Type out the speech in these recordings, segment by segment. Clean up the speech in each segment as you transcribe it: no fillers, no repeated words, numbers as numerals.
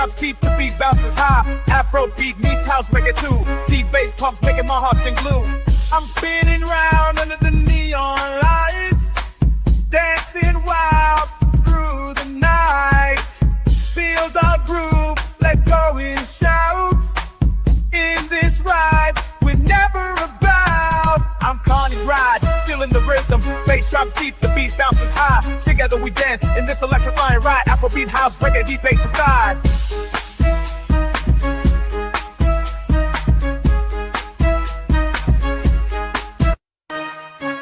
drops deep, the beat bounces high. Afro beat meets house reggae too. Deep bass pumps making my heart sing glue. I'm spinning round under the neon lights, dancing wild through the night. Feel the groove, let go and shout. In this ride, we're never about. I'm CARNY'S ride, feeling the rhythm. Bass drops deep, the beat bounces high. Together we dance in this electrifying ride. Afrobeat, house, reggae, deep bass aside.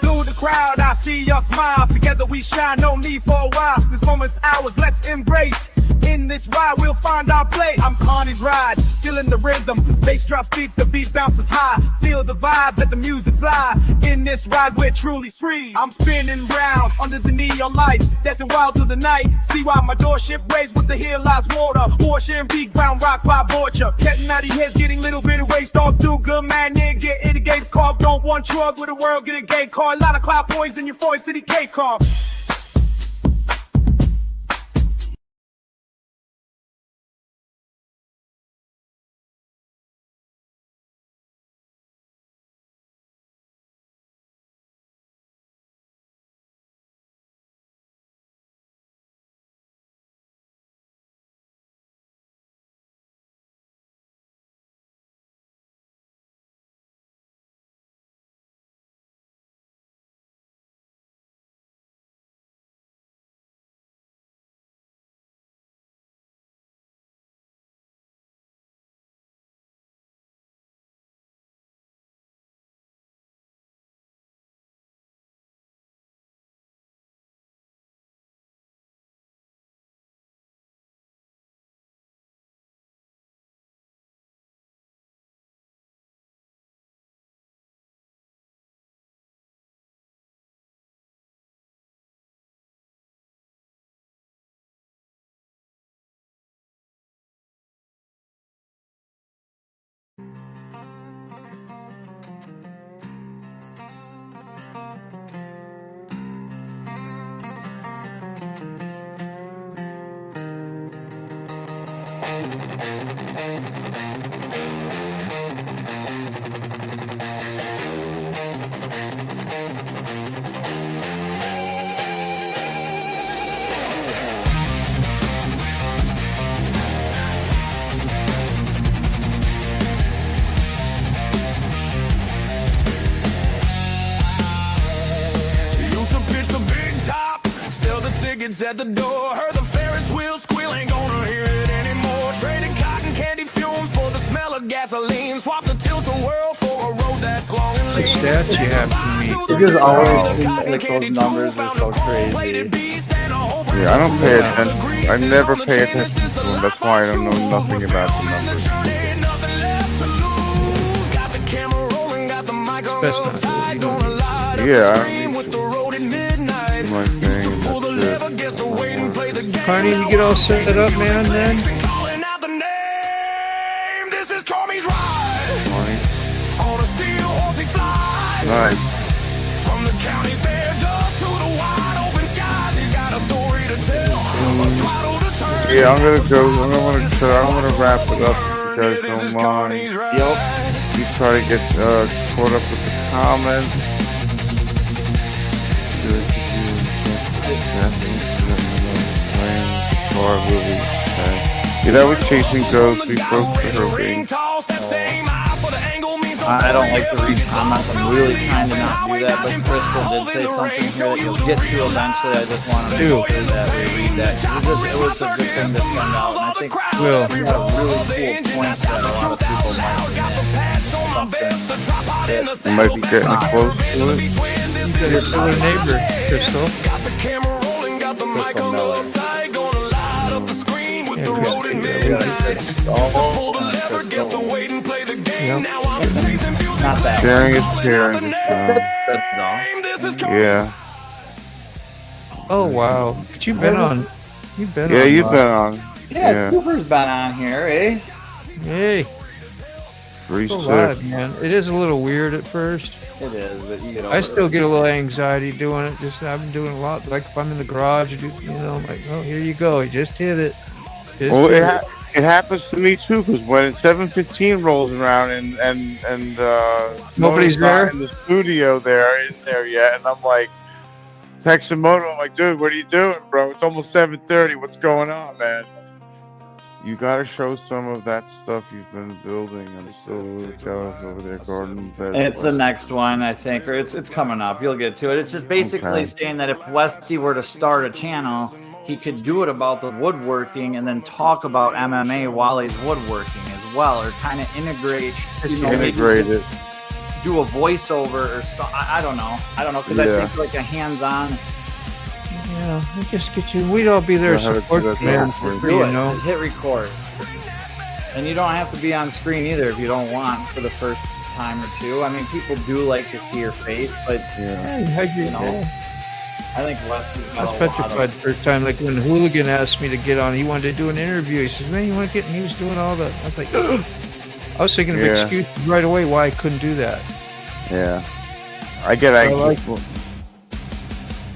Through the crowd, I see your smile. Together we shine, no need for a while. This moment's ours, let's embrace. In this ride, we'll find our play. I'm CARNY'S ride, feeling the rhythm. Bass drops deep, the beat bounces high. Feel the vibe, let the music fly. In this ride, we're truly free. I'm spinning round under the neon lights, dancing wild through the night. See why my doorship waves with the hill lies water. Ocean, big ground, rock by Borgia. Getting out of your heads, getting little bit of waste off. Do good, man, nigga, get in the game car. Don't want drug with the world, get a gay car. A lot of cloud points in your 4 city K car. At the door, heard the Ferris wheel squeal, ain't gonna hear it anymore. Traded cotton candy fumes for the smell of gasoline. Swap the tilt-a-whirl for a road that's long and lean. The stats you have to It just always seems like those numbers are so crazy. Yeah, I don't pay attention. I never pay attention to them. That's why I don't know nothing about the numbers. best not to. You don't need Yeah, I don't need to. My thing, that's it. Carney, you get all set up, man, then? Nice. From the county fair dust to the wide open skies, he's got a story to tell. Yeah, I'm gonna wrap it up if you guys don't mind. Yep. You try to get caught up with the comments. Yeah, that was Chasing Ghosts. We broke the hurricane. I don't like to read comments. I'm really trying to not do that, but Crystal did say something here that you'll get to eventually. I just want to make sure that we read that. It was a good thing to send out, and I think we had a really cool point that a lot of people might miss. Something You might be getting close to it. You got your little neighbor, Crystal. Crystal Miller. Not that. Sharing is caring. That's all. Yeah. Oh wow, but you've been on. You've been on. Yeah, you've been on. Yeah, Cooper's been on here, eh? Hey, Reese so live, man. It is a little weird at first. It is, but you know. I still get a little anxiety doing it. I've been doing a lot. Like if I'm in the garage, I'm like, oh, here you go. You just hit it. Just Well, hit it. It happens to me too, because when 7:15 rolls around and Nobody's Moto's not there? in the studio in there yet, and I'm like texting Moto, I'm like, dude, what are you doing, bro? It's almost 7:30. What's going on, man? You gotta show some of that stuff you've been building. I'm so jealous over there, Gordon. It's the next one, I think, or it's coming up. You'll get to it. It's just basically saying that if Westy were to start a channel, he could do it about the woodworking and then talk about MMA while he's woodworking as well, or kind of integrate. Integrate it. Do a voiceover or so. I don't know. Because I think like a hands-on. Yeah, we just get you. We'd all be there to support you, man. Just hit record. And you don't have to be on screen either if you don't want for the first time or two. I mean, people do like to see your face, but you know, I think Wesley's got I was petrified the first time. Like when Hooligan asked me to get on, he wanted to do an interview. He says, "Man, you want to get?" And he was doing all that. I was like, I was thinking of excuses right away why I couldn't do that. Yeah, I get anxious.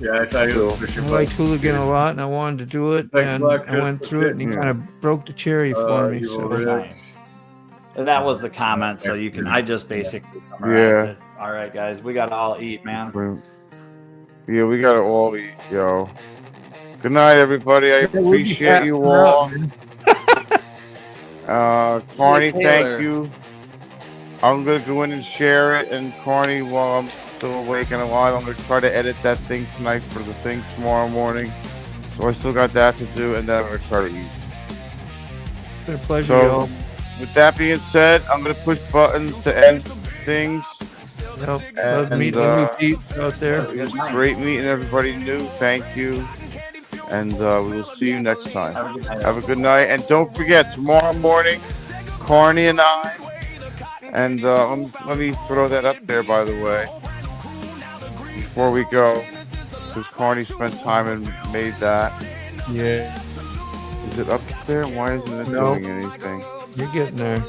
Yeah, I thought you were I liked Hooligan a lot, and I wanted to do it. And I went through it, and he kind of broke the cherry for me. So and that was the comment. So you can. I just basically summarized it. All right, guys, we got to all eat, man. Yeah, we gotta all eat, yo. Good night, everybody. I appreciate you all. Carney, thank you. I'm gonna go in and share it, and Carney, while I'm still awake and alive, I'm gonna try to edit that thing tonight for the thing tomorrow morning. So I still got that to do, and then I'm gonna try to eat. It's been a pleasure, So, y'all. with that being said, I'm gonna push buttons to end things. Love meeting new people out there. It was great meeting everybody new. Thank you. And we will see you next time. Have a good night. And don't forget, tomorrow morning, Carney and I, and let me throw that up there, by the way, before we go, because Carney spent time and made that. Yeah. Is it up there? Why isn't it doing anything? You're getting there.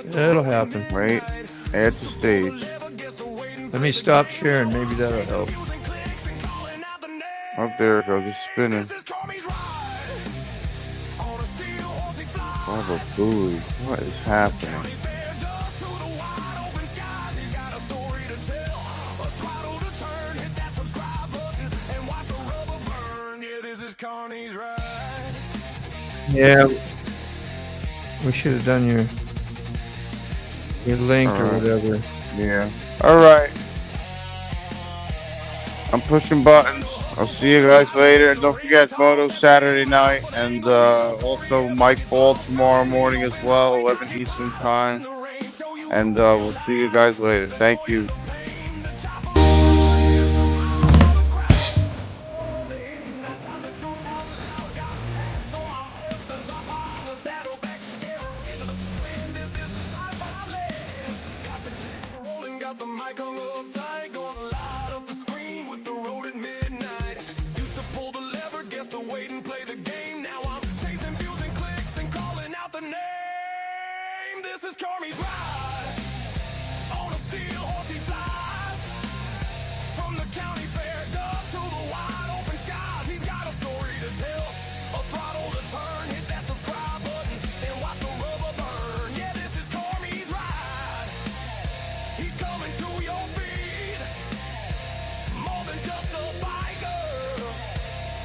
It'll happen. Right? Add to stage. Let me stop sharing. Maybe that'll help. Up there it goes. It's spinning. Oh, booey. What is happening? Yeah. We should have done your link or whatever. Yeah. Alright. I'm pushing buttons. I'll see you guys later. And don't forget, Moto Saturday night. And also Mike Ball tomorrow morning as well, 11 Eastern time. And we'll see you guys later. Thank you. This is CARNY'S ride. On a steel horse he flies. From the county fair dust to the wide open skies. He's got a story to tell. A throttle to turn. Hit that subscribe button and watch the rubber burn. Yeah, this is CARNY'S ride. He's coming to your feet. More than just a biker.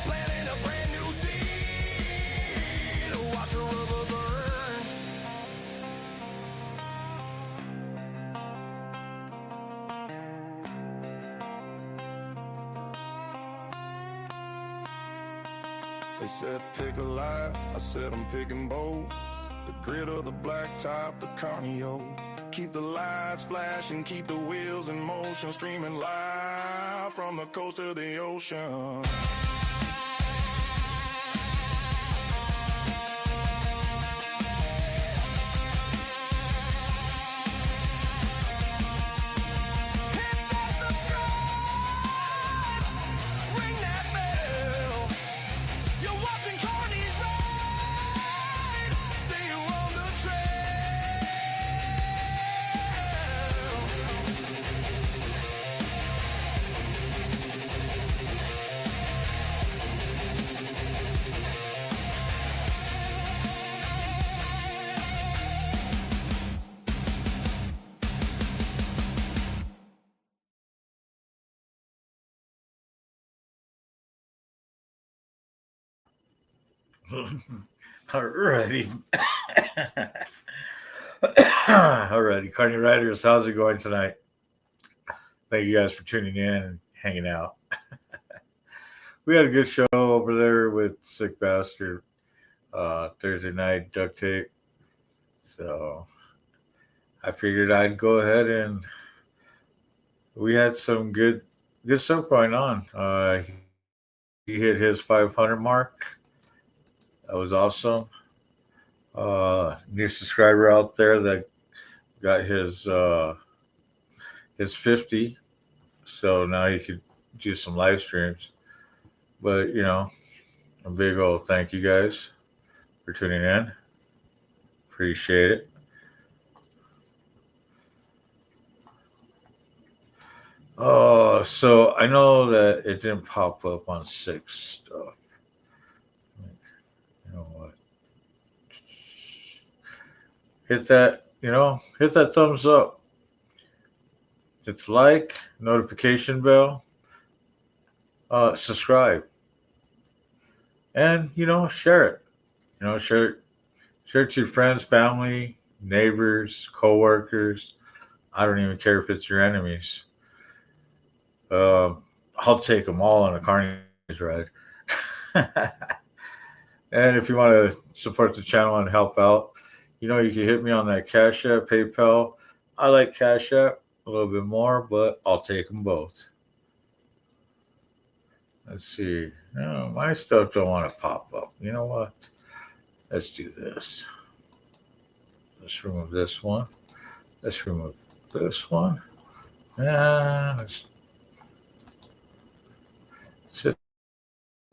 Planting a brand new seed. Watch the rubber burn. They said pick a life, I said I'm picking bold. The grit of the black top, the carnio. Keep the lights flashing, keep the wheels in motion. Streaming live from the coast to the ocean. Alrighty. Alrighty, Carney Riders, how's it going tonight? Thank you guys for tuning in and hanging out. We had a good show over there with Sick Bastard Thursday night duct tape. So I figured I'd go ahead and we had some good stuff going on. He hit his 500 mark. That was awesome. New subscriber out there that got his 50. So now you could do some live streams. But, a big old thank you guys for tuning in. Appreciate it. So I know that it didn't pop up on 6 stuff. You know what? Hit that thumbs up. Hit the like, notification bell, subscribe. And, share it. Share it to your friends, family, neighbors, co-workers. I don't even care if it's your enemies. I'll take them all on a CARNY'S ride. And if you want to support the channel and help out, you can hit me on that Cash App, PayPal. I like Cash App a little bit more, but I'll take them both. Let's see. No, my stuff don't want to pop up. You know what? Let's do this. Let's remove this one. Let's remove this one. And let's set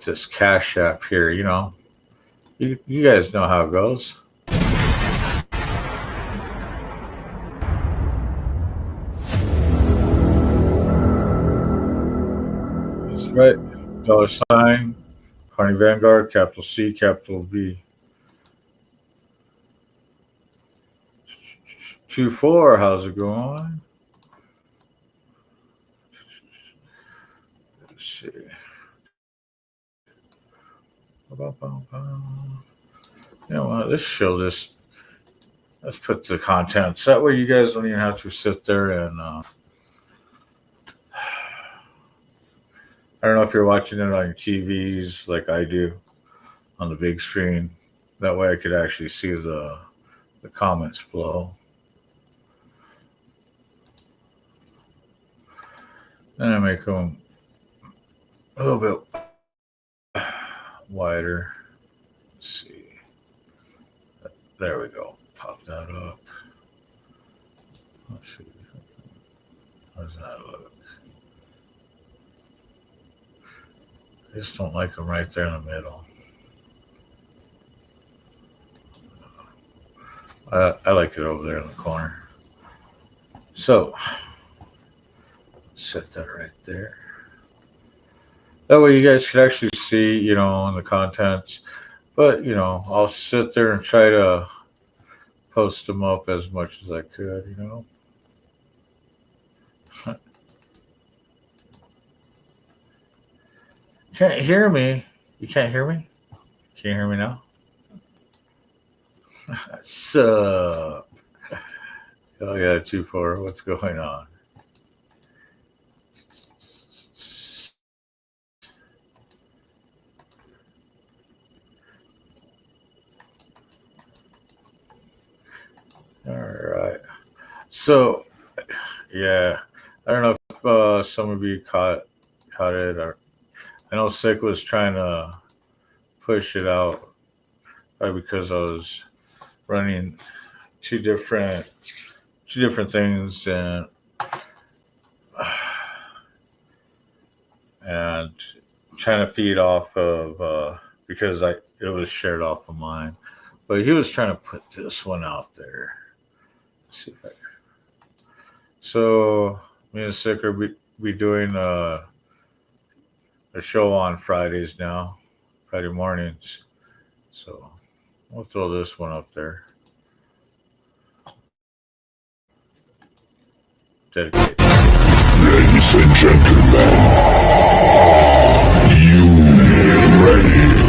this Cash App here. You guys know how it goes. That's right. $, Carney Vanguard, capital C, capital V. 24, how's it going? Let's see. Let's show this. Let's put the contents. That way you guys don't even have to sit there and I don't know if you're watching it on your TVs like I do on the big screen. That way I could actually see the comments flow. Then I make them a little bit wider. Let's see. There we go. Pop that up. Let's see. How does that look? I just don't like them right there in the middle. I like it over there in the corner. So, set that right there. That way you guys can actually see, on the contents. But, I'll sit there and try to post them up as much as I could, Can't hear me. You can't hear me? Can you hear me now? Sup? Oh yeah, 2-4. What's going on? All right. So, yeah, I don't know if some of you caught it. Or I know Sick was trying to push it out because I was running two different things and trying to feed off of because it was shared off of mine. But he was trying to put this one out there. Let's see if I. So me and Sick are be doing a show on Fridays now, Friday mornings. So we'll throw this one up there. Dedicated. Ladies and gentlemen, are you ready?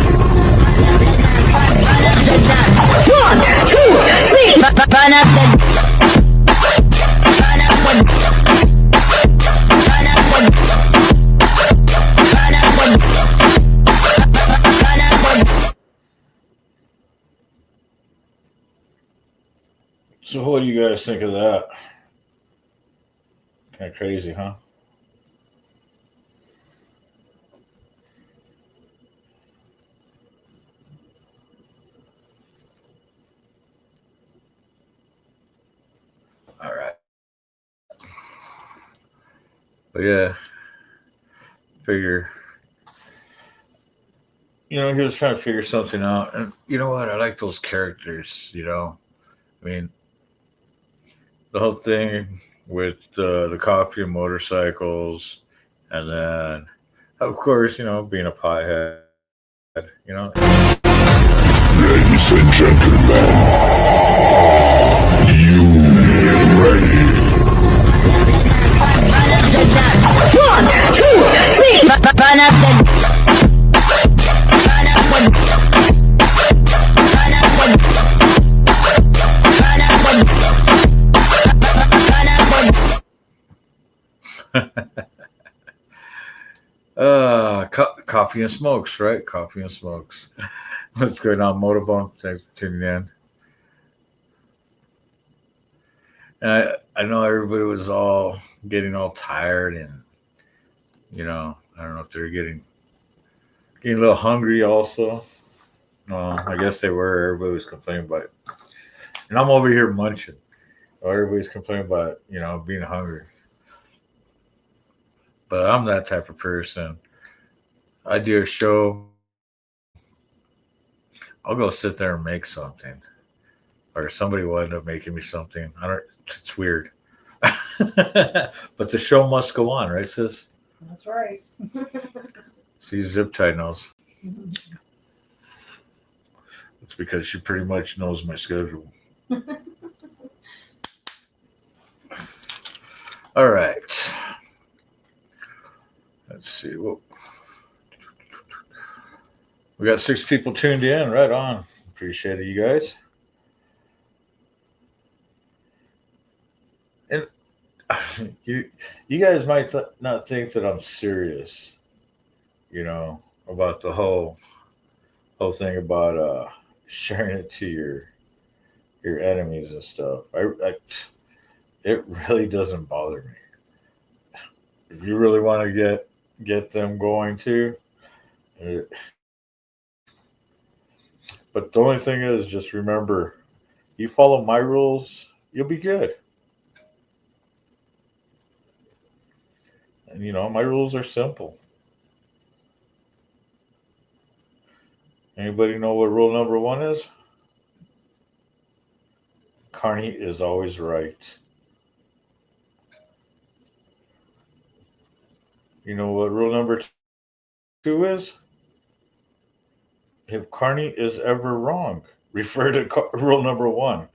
So what do you guys think of that? Kind of crazy, huh? All right. But yeah, figure. He was trying to figure something out, and you know what? I like those characters. I mean, the whole thing with the coffee and motorcycles, and then, of course, being a pothead. Ladies and gentlemen, you ready? 1, 2, 3. Burn up the. Burn up the. Burn up the. Burn up the. Burn up the. Coffee and smokes, right? Coffee and smokes. What's going on, Motorbone? Thanks for tuning in. And I know everybody was all getting all tired, and I don't know if they're getting a little hungry also. I guess they were. Everybody was complaining about it, and I'm over here munching. Everybody's complaining about being hungry, but I'm that type of person. I do a show, I'll go sit there and make something, or somebody will end up making me something. It's weird, but the show must go on, right, sis? That's right. See, Zip Tie knows. It's because she pretty much knows my schedule. All right. Let's see. Whoa. We got 6 people tuned in. Right on. Appreciate it, you guys. And you guys might not think that I'm serious, about the whole thing about sharing it to your enemies and stuff. It really doesn't bother me. If you really want to get them going too. But the only thing is, just remember, you follow my rules, you'll be good. And my rules are simple. Anybody know what rule number 1 is? Carney is always right. You know what rule number 2 is? If Carney is ever wrong, refer to rule number 1.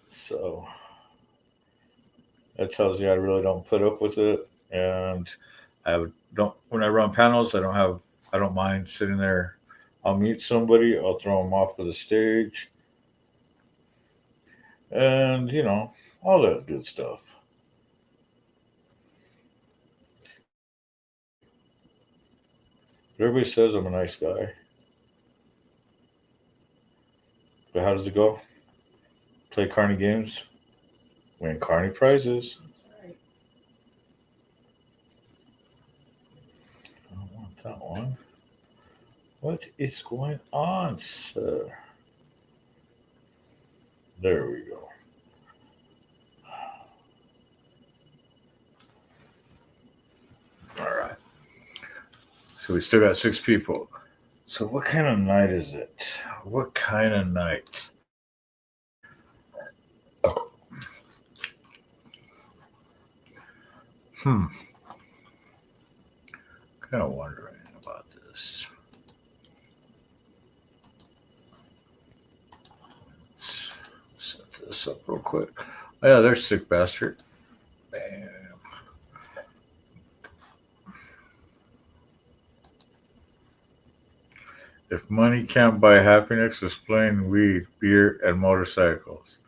So that tells you I really don't put up with it, and when I run panels, I don't mind sitting there. I'll meet somebody, I'll throw them off of the stage, and all that good stuff. Everybody says I'm a nice guy. But how does it go? Play Carney games, win Carney prizes. That's right. I don't want that one. What is going on, sir? There we go. All right. So we still got 6 people. So what kind of night is it? What kind of night? Kind of wondering about this. Let's set this up real quick. Oh, yeah, there's Sick Bastard. Bam. If money can't buy happiness, explain weed, beer, and motorcycles.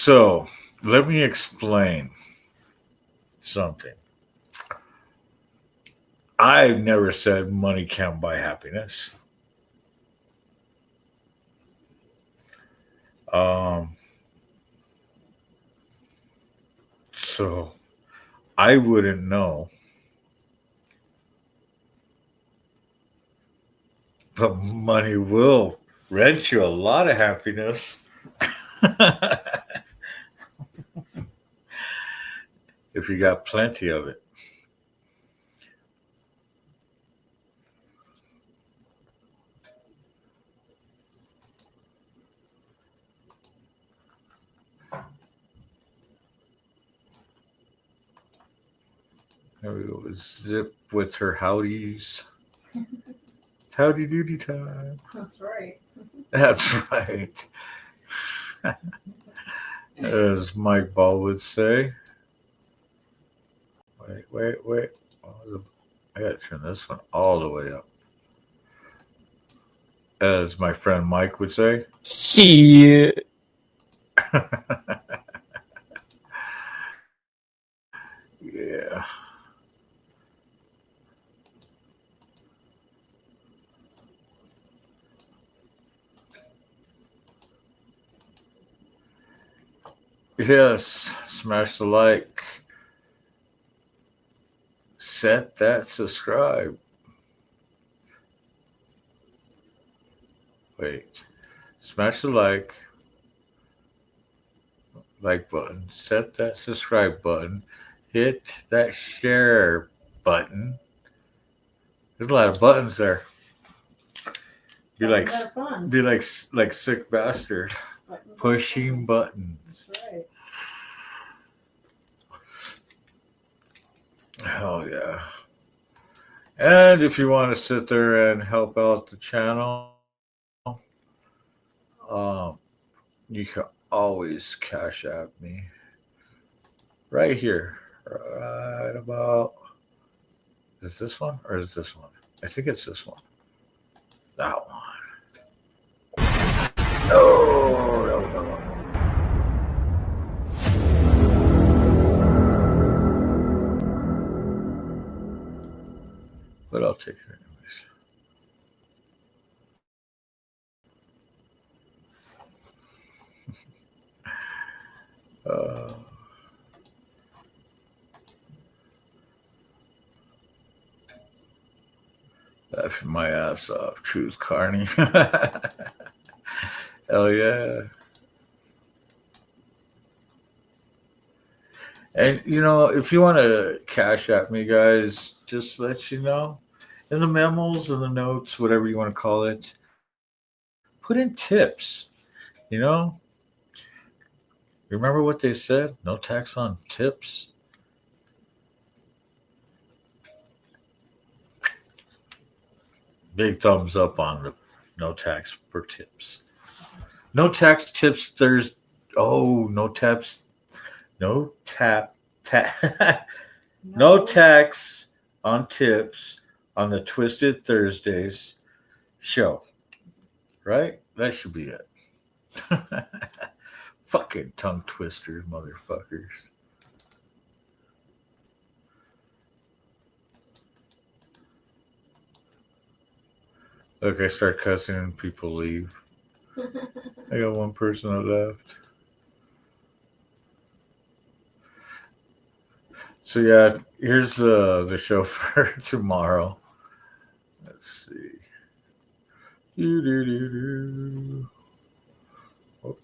So let me explain something. I never said money can't buy happiness. So I wouldn't know. But money will rent you a lot of happiness. If you got plenty of it. There we go. Zip with her howdies. It's howdy doody time. That's right. That's right. As Mike Ball would say. Wait. I gotta turn this one all the way up. As my friend Mike would say. Shit. Yeah. Yes, smash the like. Set that subscribe. Wait. Smash the like button. Set that subscribe button. Hit that share button. There's a lot of buttons there. Be like sick bastard. Pushing buttons. That's right. Hell yeah. And if you want to sit there and help out the channel, you can always cash app me. Right here. Right about. Is it this one or is it this one? I think it's this one. That one. No. But I'll take it anyways. Laughing my ass off. Truth, Carney. Hell yeah. And, if you want to cash at me, guys, just let you know. In the memos, in the notes, whatever you want to call it, put in tips. Remember what they said? No tax on tips. Big thumbs up on the no tax for tips. No tax tips Thursday. Oh, no tax. No tax on tips on the Twizted Thursdays show. Right? That should be it. Fucking tongue twisters, motherfuckers. Look, I start cussing and people leave. I got one person that left. So yeah, here's the show for tomorrow. Let's see. Oh.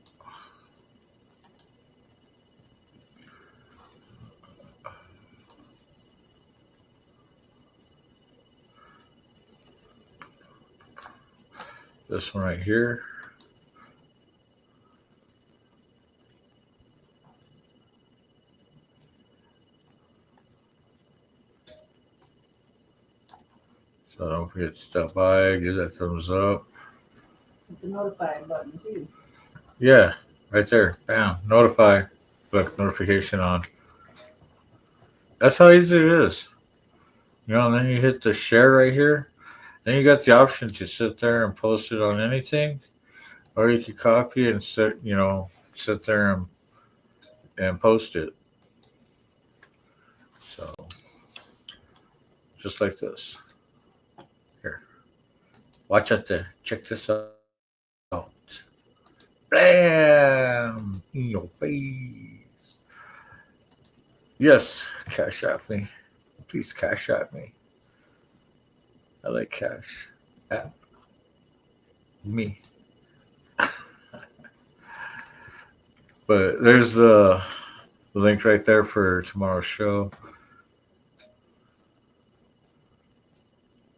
This one right here. So don't forget to stop by, give that thumbs up. The notify button too. Yeah, right there. Bam. Notify. Look, notification on. That's how easy it is. And then you hit the share right here. Then you got the option to sit there and post it on anything. Or you could copy and sit there and and post it. So, just like this. Here. Watch out there. Check this out. Bam! In your face. Yes, cash at me. Please cash at me. I like cash at me. But there's the link right there for tomorrow's show.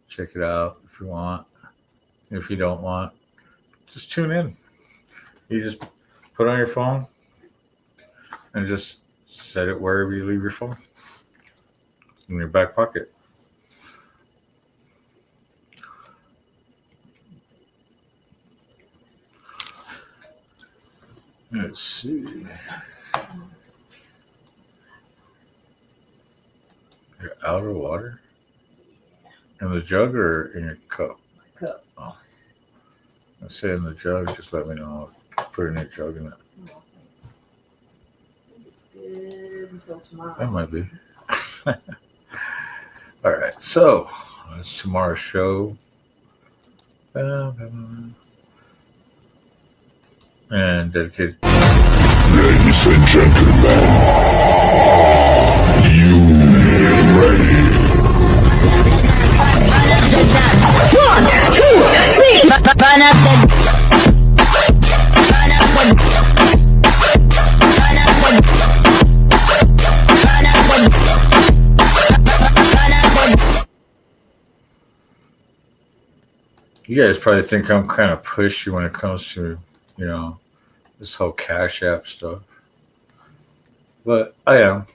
Check it out if you want. If you don't want, just tune in. You just put on your phone and just set it wherever you leave your phone, in your back pocket. Let's see. You're out of water? In the jug or in your cup? Cup. Oh. I say in the jug, just let me know. I'll put it in a jug in it. Oh, thanks. I think it's good until tomorrow. That might be. All right, so that's tomorrow's show. And dedicated. Ladies and gentlemen, you ready? 1, 2, 3. Burn up the. Burn up the. Burn up the. Burn up the. You guys probably think I'm kind of pushy when it comes to, you know, this whole Cash App stuff. But I am.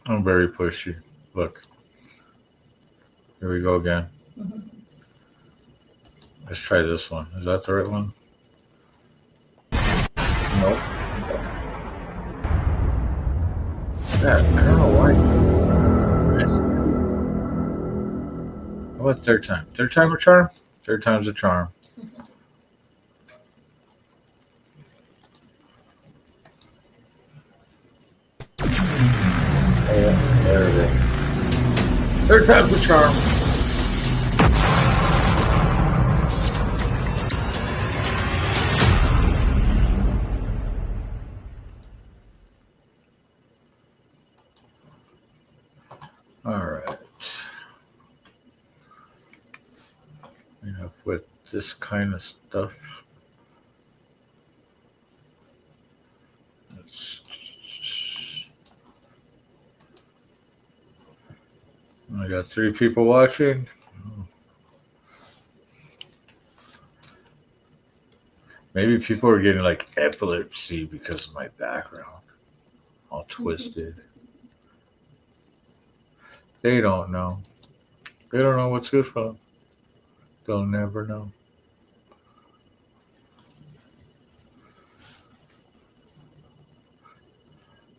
I'm very pushy. Look. Here we go again. Let's try this one. Is that the right one? Nope. That, I don't know why. How about third time? Third time a charm? Third time's a charm. Yeah, there it is. Third time's a charm. All right. Enough with this kind of stuff. I got 3 people watching. Maybe people are getting like epilepsy because of my background. All twisted. They don't know. They don't know what's good for them. They'll never know.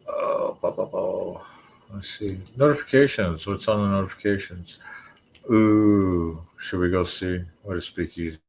Oh, let's see. Notifications. What's on the notifications? Ooh, should we go see what is speakeasy?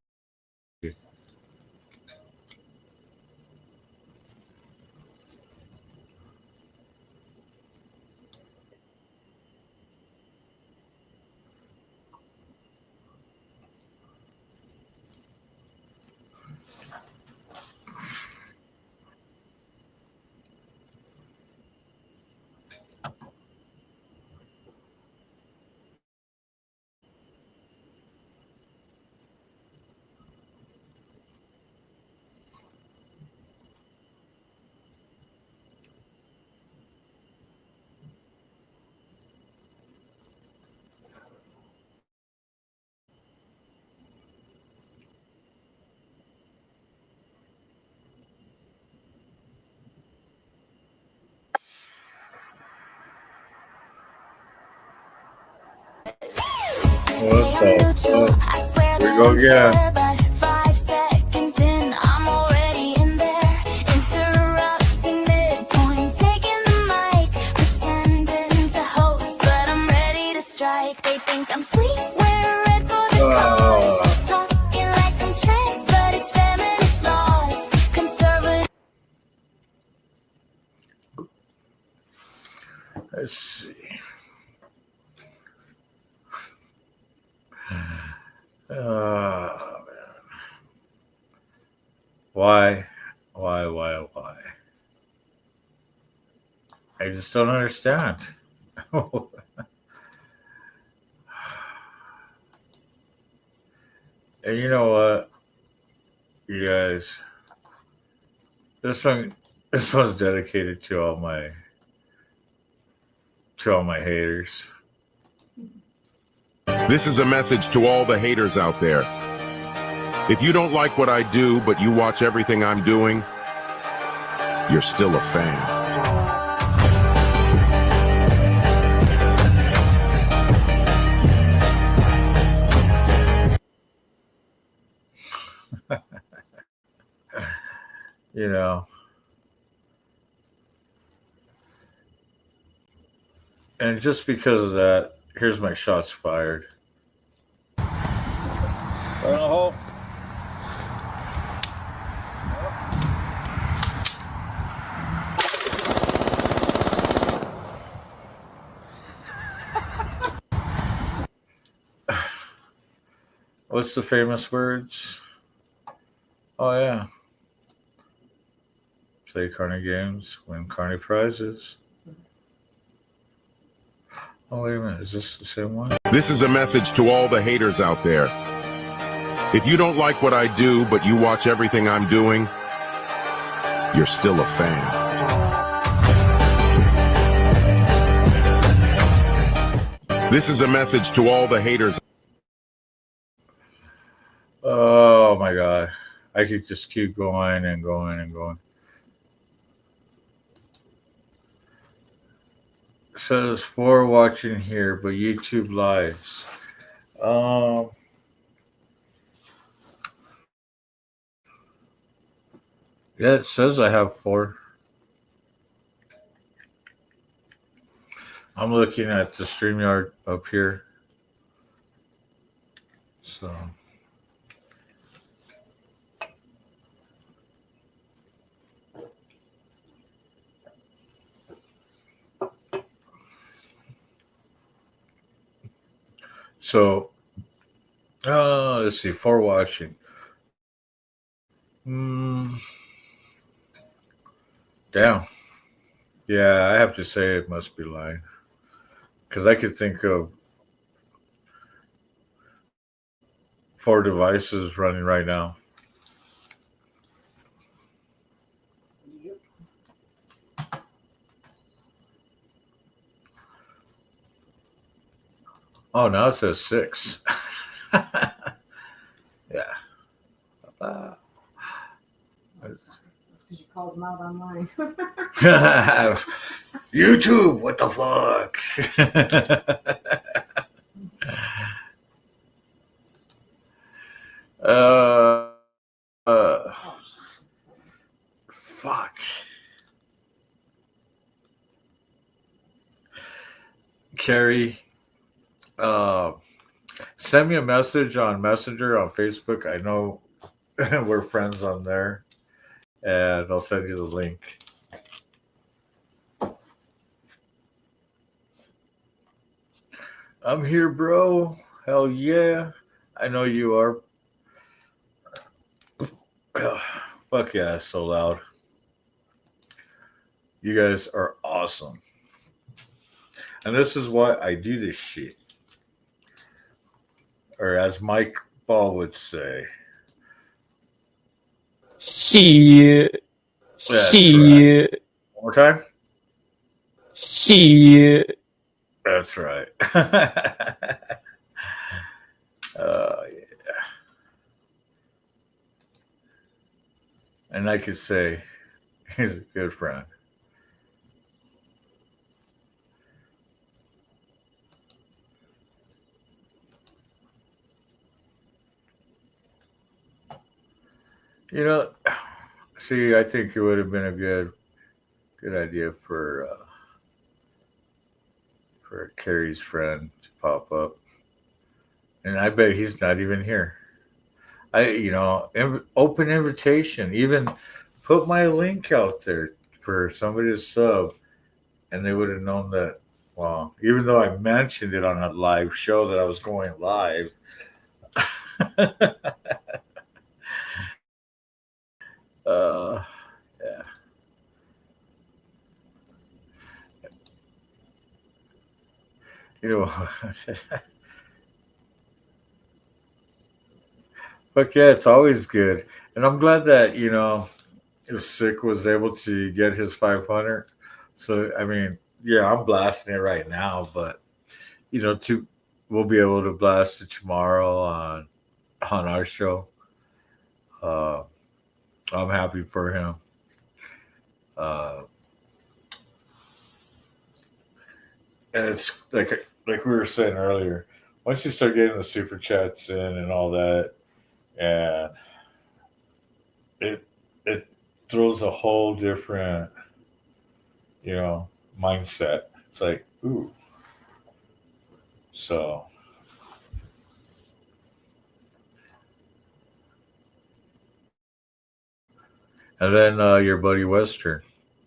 What's up? Here we go again. Let's see. Oh, man. Why? I just don't understand. And you know what, you guys, this one's dedicated to all my haters. This is a message to all the haters out there. If you don't like what I do, but you watch everything I'm doing, you're still a fan. You know, and just because of that, here's my shots fired. Right in the hole. What's the famous words? Oh, yeah. Play Carny games, win Carny prizes. Oh, wait a minute. Is this the same one? This is a message to all the haters out there. If you don't like what I do, but you watch everything I'm doing, you're still a fan. This is a message to all the haters. Oh, my God. I could just keep going and going and going. It says for watching here, but YouTube lives. Yeah, it says I have 4. I'm looking at the StreamYard up here. So. So, let's see, for watching. Damn. Yeah, I have to say it must be lying. Because I could think of 4 devices running right now. Oh, now it says 6. Yeah. That's because you called them out online. YouTube, what the fuck? Fuck. Carrie, send me a message on Messenger on Facebook. I know we're friends on there, and I'll send you the link. I'm here, bro. Hell yeah. I know you are. Fuck yeah, it's so loud. You guys are awesome. And this is why I do this shit. Or as Mike Ball would say. Shit. That's Shit. right. One more time? Shit. That's right. Yeah. And I could say he's a good friend. You know, see, I think it would have been a good idea for Carrie's friend to pop up, and I bet he's not even here. Open invitation. Even put my link out there for somebody to sub, and they would have known that Wow. Even though I mentioned it on a live show that I was going live. Yeah. You know, but yeah, it's always good. And I'm glad that, Sick was able to get his 500. So, I mean, yeah, I'm blasting it right now, but, we'll be able to blast it tomorrow on our show. Uh, I'm happy for him. And it's like we were saying earlier, once you start getting the super chats in and all that, and it throws a whole different, mindset. It's like, ooh. So and then your buddy Western,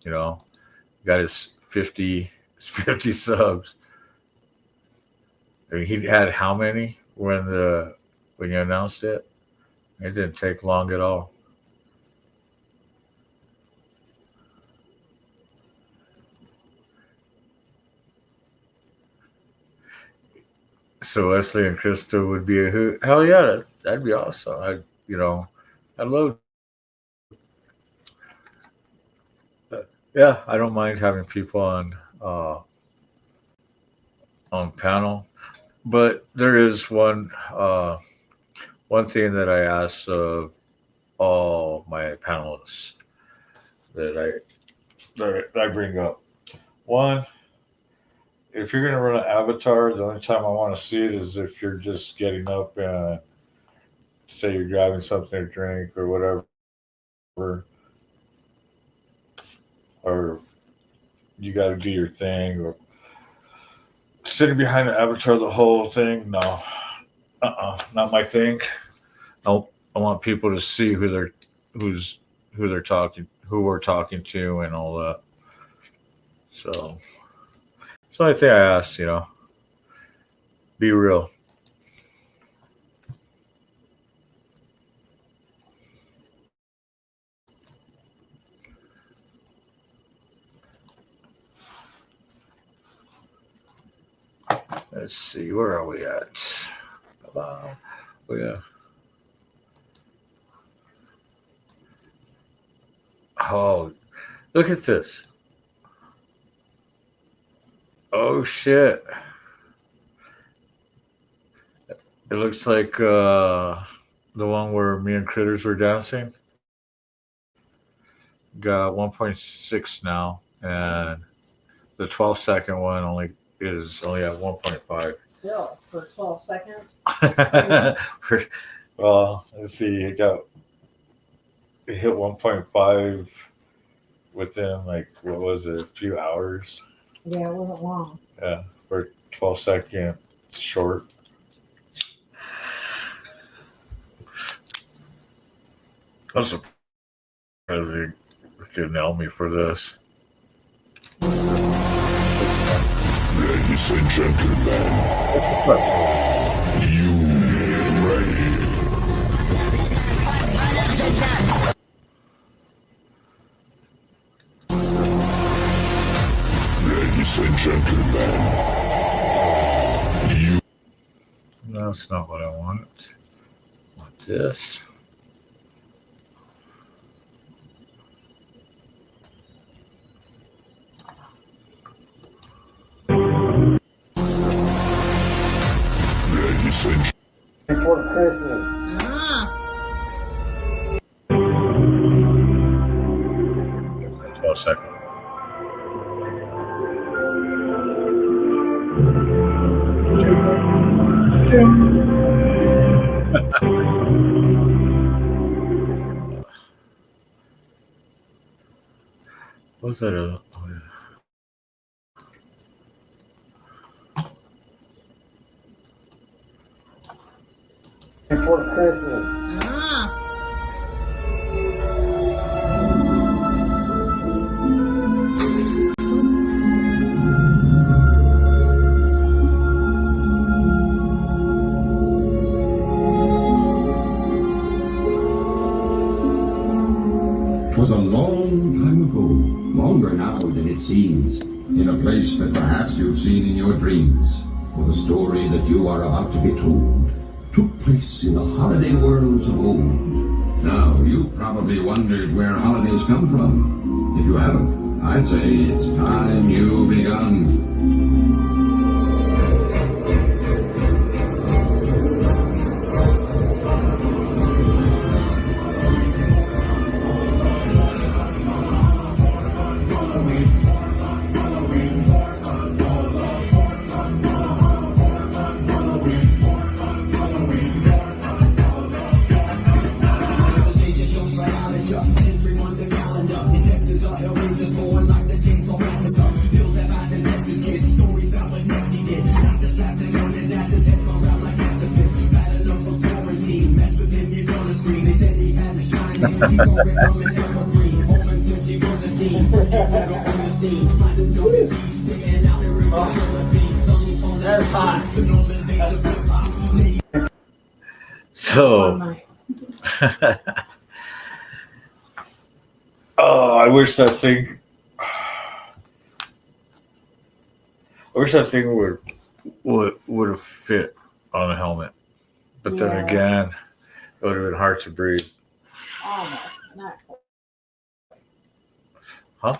got his 50 subs. I mean, he had how many when you announced it? It didn't take long at all. So Wesley and Krista would be a hoot. Hell yeah, that'd be awesome. I'd love. Yeah, I don't mind having people on panel, but there is one thing that I ask of all my panelists that I bring up. One, if you're going to run an avatar, the only time I want to see it is if you're just getting up and say you're grabbing something to drink or whatever, or you got to do your thing, or sitting behind the avatar the whole thing. No, not my thing. I want people to see who we're talking to, and all that. So I think I asked, be real. Let's see, where are we at? Oh, yeah. Oh, look at this. Oh, shit. It looks like the one where me and Critters were dancing. Got 1.6 now, and the 12-second one only at 1.5. Still, for 12 seconds. Well, let's see. It hit 1.5 within, like, what was it, a few hours? Yeah, it wasn't long. Yeah, for 12-second short. I'm surprised they could nail me for this. Ladies and gentlemen, you ready? Ladies and gentlemen, No, that's not what I want. I want this. ladies and Before Christmas. 12 seconds. What was that? Oh, yeah. Before Christmas. 'Twas a long time ago, longer now than it seems, in a place that perhaps you've seen in your dreams. For the story that you are about to be told took place in the holiday worlds of old. Now, you probably wondered where holidays come from. If you haven't, I'd say it's time you begun. That's hot. So, oh, I wish that thing would have fit on a helmet, but then Yeah. again, it would have been hard to breathe. Almost, not quite. Huh?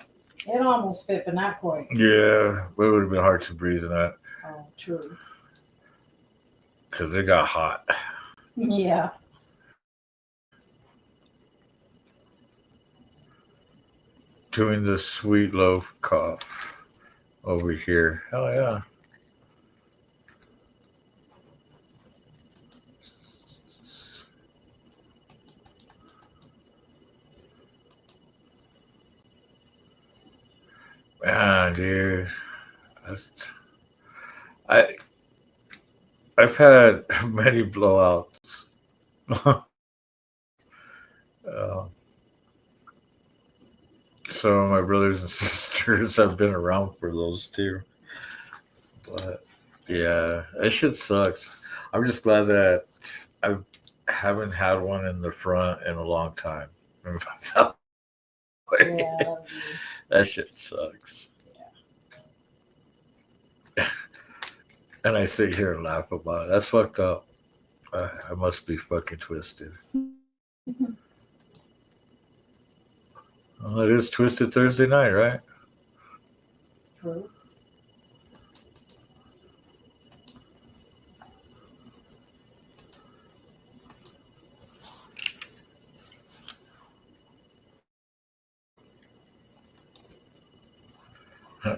It almost fit, but not quite. Yeah, but it would have been hard to breathe in that Oh, true. because it got hot. Yeah. Doing the sweet loaf cough over here. Hell yeah. Man, dude. I've had many blowouts. Some of my brothers and sisters have been around for those too. But yeah, that shit sucks. I'm just glad that I haven't had one in the front in a long time. Yeah. That shit sucks. And I sit here and laugh about it. That's fucked up. I must be fucking twisted. Well, it is Twisted Thursday night, right? True.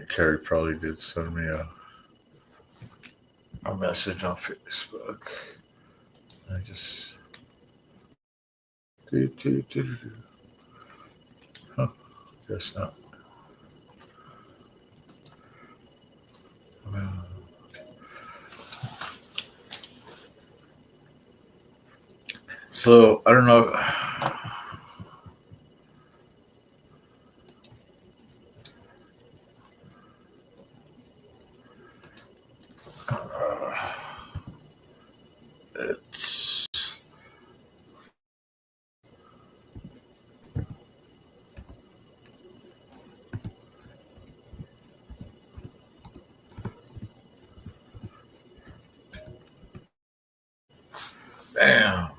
Carrie probably did send me a message on Facebook. I just huh, guess not. So I don't know. It's damn.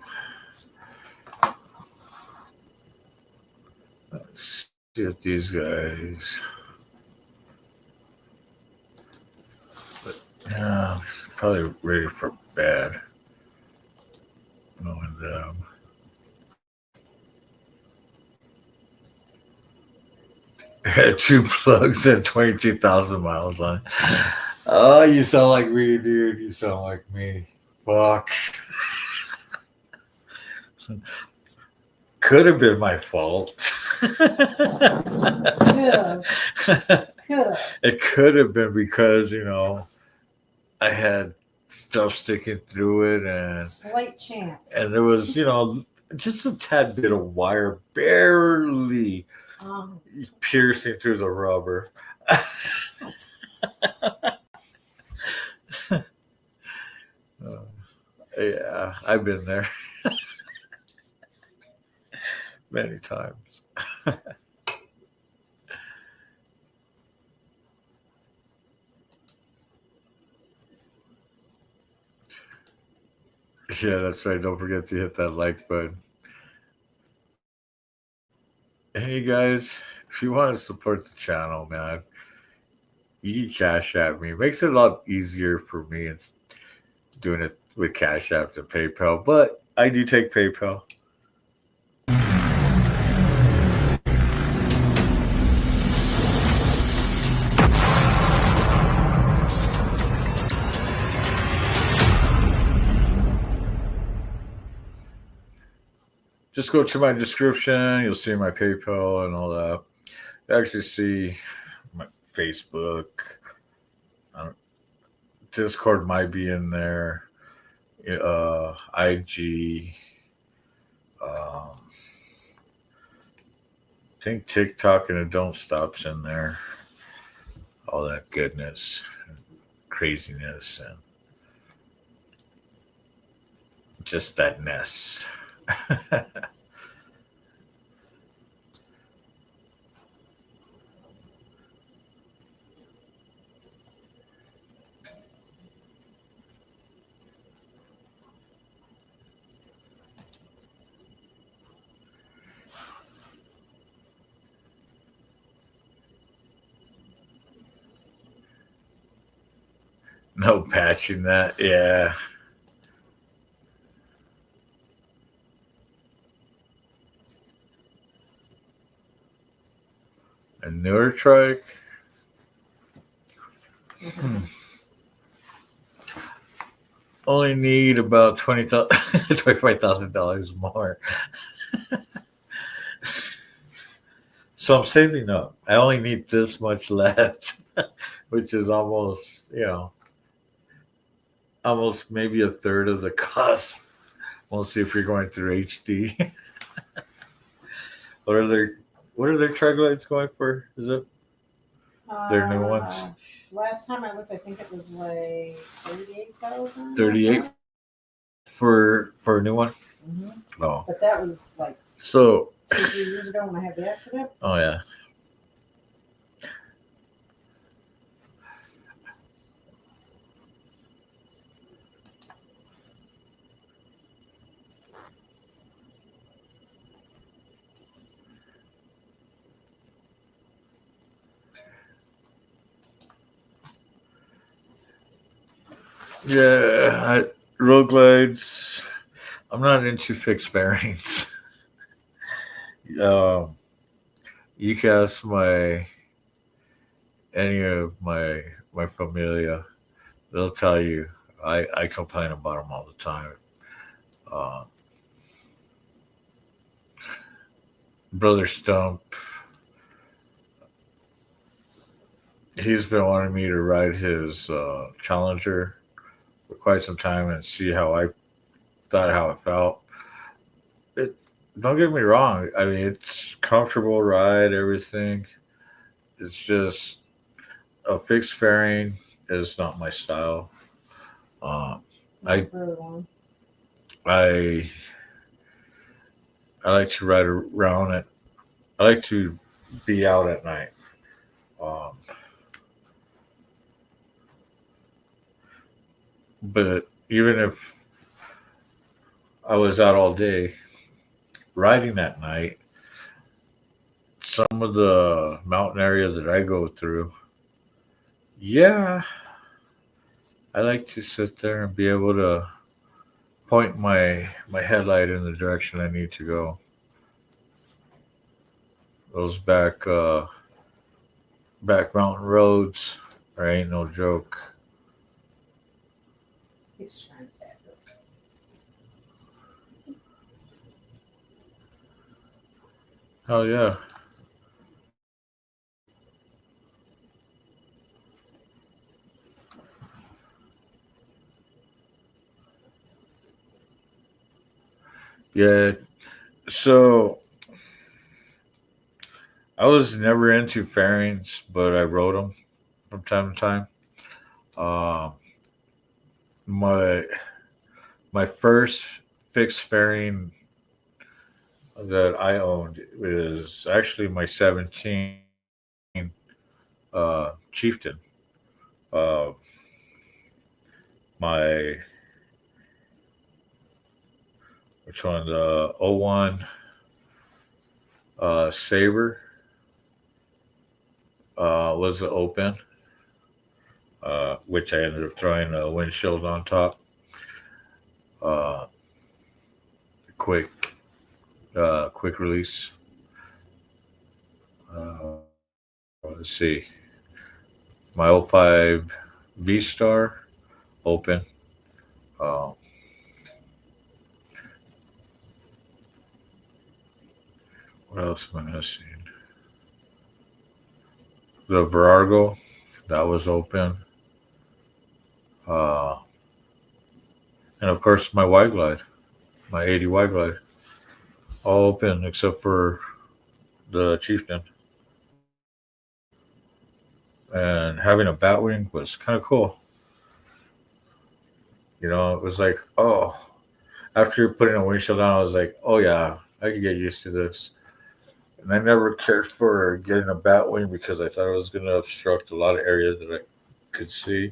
Let's see if these guys. But yeah, probably ready for bed. Knowing them. Had 2 plugs and 22,000 miles on it. Oh, you sound like me, dude. You sound like me. Fuck. Could have been my fault. Yeah. Good. It could have been because, you know, I had stuff sticking through it and Slight chance. there was, you know, just a tad bit of wire barely piercing through the rubber. Yeah, I've been there many times. Yeah, that's right. Don't forget to hit that like button. And you guys, if you want to support the channel, man, you can Cash App me. It makes it a lot easier for me. It's doing it with Cash App than PayPal, but I do take PayPal. Just go to my description. You'll see my PayPal and all that. You actually see my Facebook. Discord might be in there. IG. I think TikTok and it don't stop's in there. All that goodness, craziness, and just that mess. No patching that, yeah. A newer trike. Only need about $25,000 more. So I'm saving up. I only need this much left, which is almost, almost maybe a third of the cost. Mostly if you're going through HD. What are their trike lights going for? Is it their new ones? Last time I looked, I think it was like 38,000. 38 for a new one. Mm-hmm. Oh, But that was like so 2-3 years ago when I had the accident. oh yeah. Yeah, road glides. I'm not into fixed bearings. You can ask any of my familia. They'll tell you I complain about them all the time. Brother Stump, he's been wanting me to ride his Challenger for quite some time and see how it felt. Don't get me wrong. I mean, it's comfortable ride, everything. It's just a fixed fairing is not my style. I like to ride around it. I like to be out at night. But even if I was out all day riding at night, some of the mountain area that I go through, yeah, I like to sit there and be able to point my headlight in the direction I need to go. Those back mountain roads, there ain't no joke. It's trying to back up. Hell yeah. Yeah, so I was never into fairings, but I rode them from time to time. My first fixed fairing that I owned is actually my 17 Chieftain. Uh, my which one? The '01 Saber was the open, which I ended up throwing a windshield on top. Uh, quick, quick release. Let's see. My '05 V Star open. Uh, what else am I missing? The Virago, that was open. Uh, and of course, my Y Glide, my 80 Y Glide, all open except for the Chieftain. And having a Batwing was kind of cool. You know, it was like, oh, after putting a windshield on, I was like, oh yeah, I could get used to this. And I never cared for getting a Batwing because I thought it was going to obstruct a lot of areas that I could see.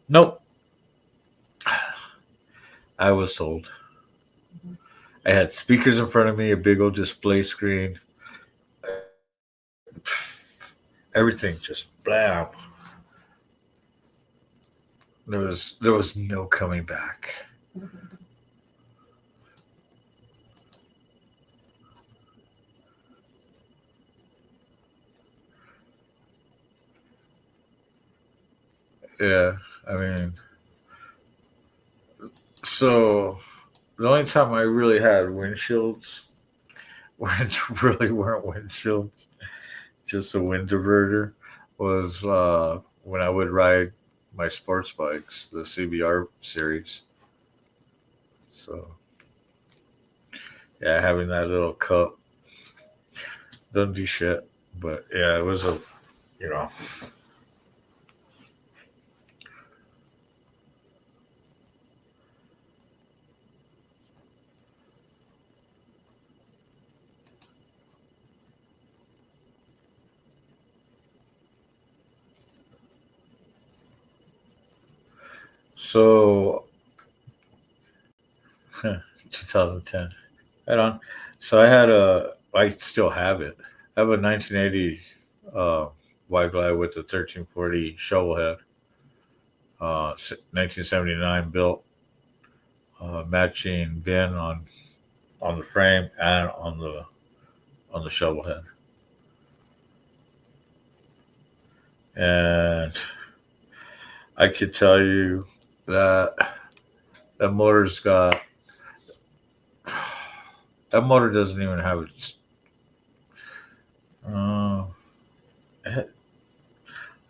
Nope. I was sold. I had speakers in front of me, a big old display screen. Everything just blam. There was no coming back. Yeah, I mean, so the only time I really had windshields, which really weren't windshields, just a wind diverter, was when I would ride my sports bikes, the CBR series. So, yeah, having that little cup doesn't do shit. But yeah, it was you know. So, 2010. Right on. So I still have it. I have a 1980 Y Glide with a 1340 shovel head, 1979 built, matching VIN on the frame and on the shovel head. And I could tell you that that motor's got that motor doesn't even have its.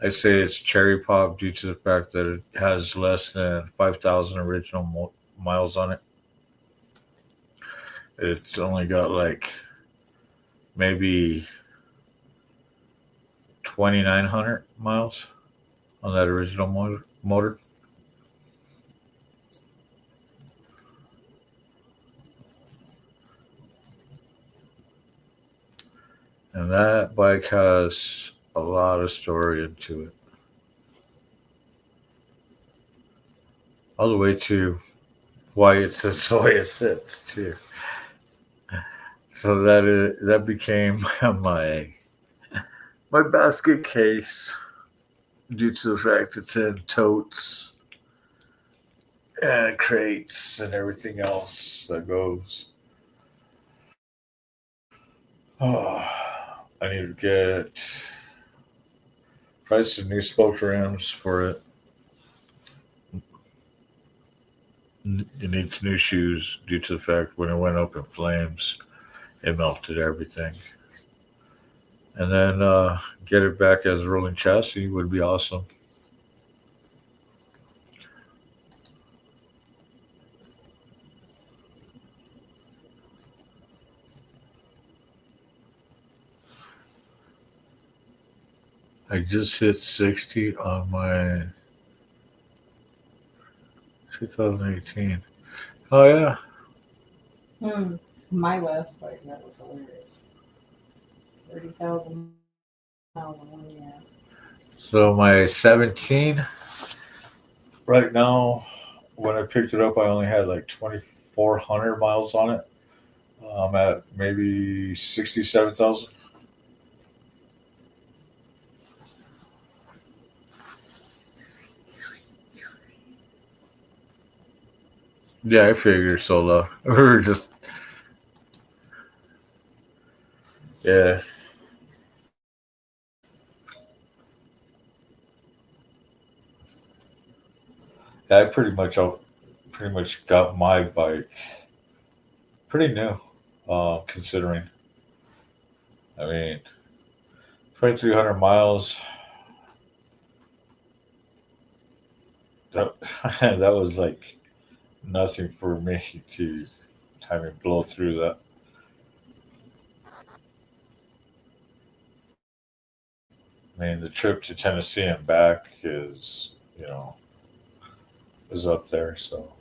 I say it's cherry pop due to the fact that it has less than 5,000 original miles on it. It's only got like maybe 2,900 miles on that original motor. And that bike has a lot of story into it. All the way to why it sits the way it sits, too. So that became my basket case due to the fact it's in totes and crates and everything else that goes. Oh, I need to get probably some new spoke rims for it. It needs new shoes due to the fact when it went up in flames, it melted everything. And then get it back as a rolling chassis would be awesome. I just hit 60 on my 2018. Oh, yeah. My last bike, that was hilarious. 30,000 miles in 1 year. So my 17, right now, when I picked it up, I only had like 2,400 miles on it. I'm at maybe 67,000. Yeah, I figured so low. We were just, yeah. I pretty much got my bike pretty new, considering. I mean, 2,300 miles. That that was like nothing for me to have me blow through that. I mean, the trip to Tennessee and back is, is up there. So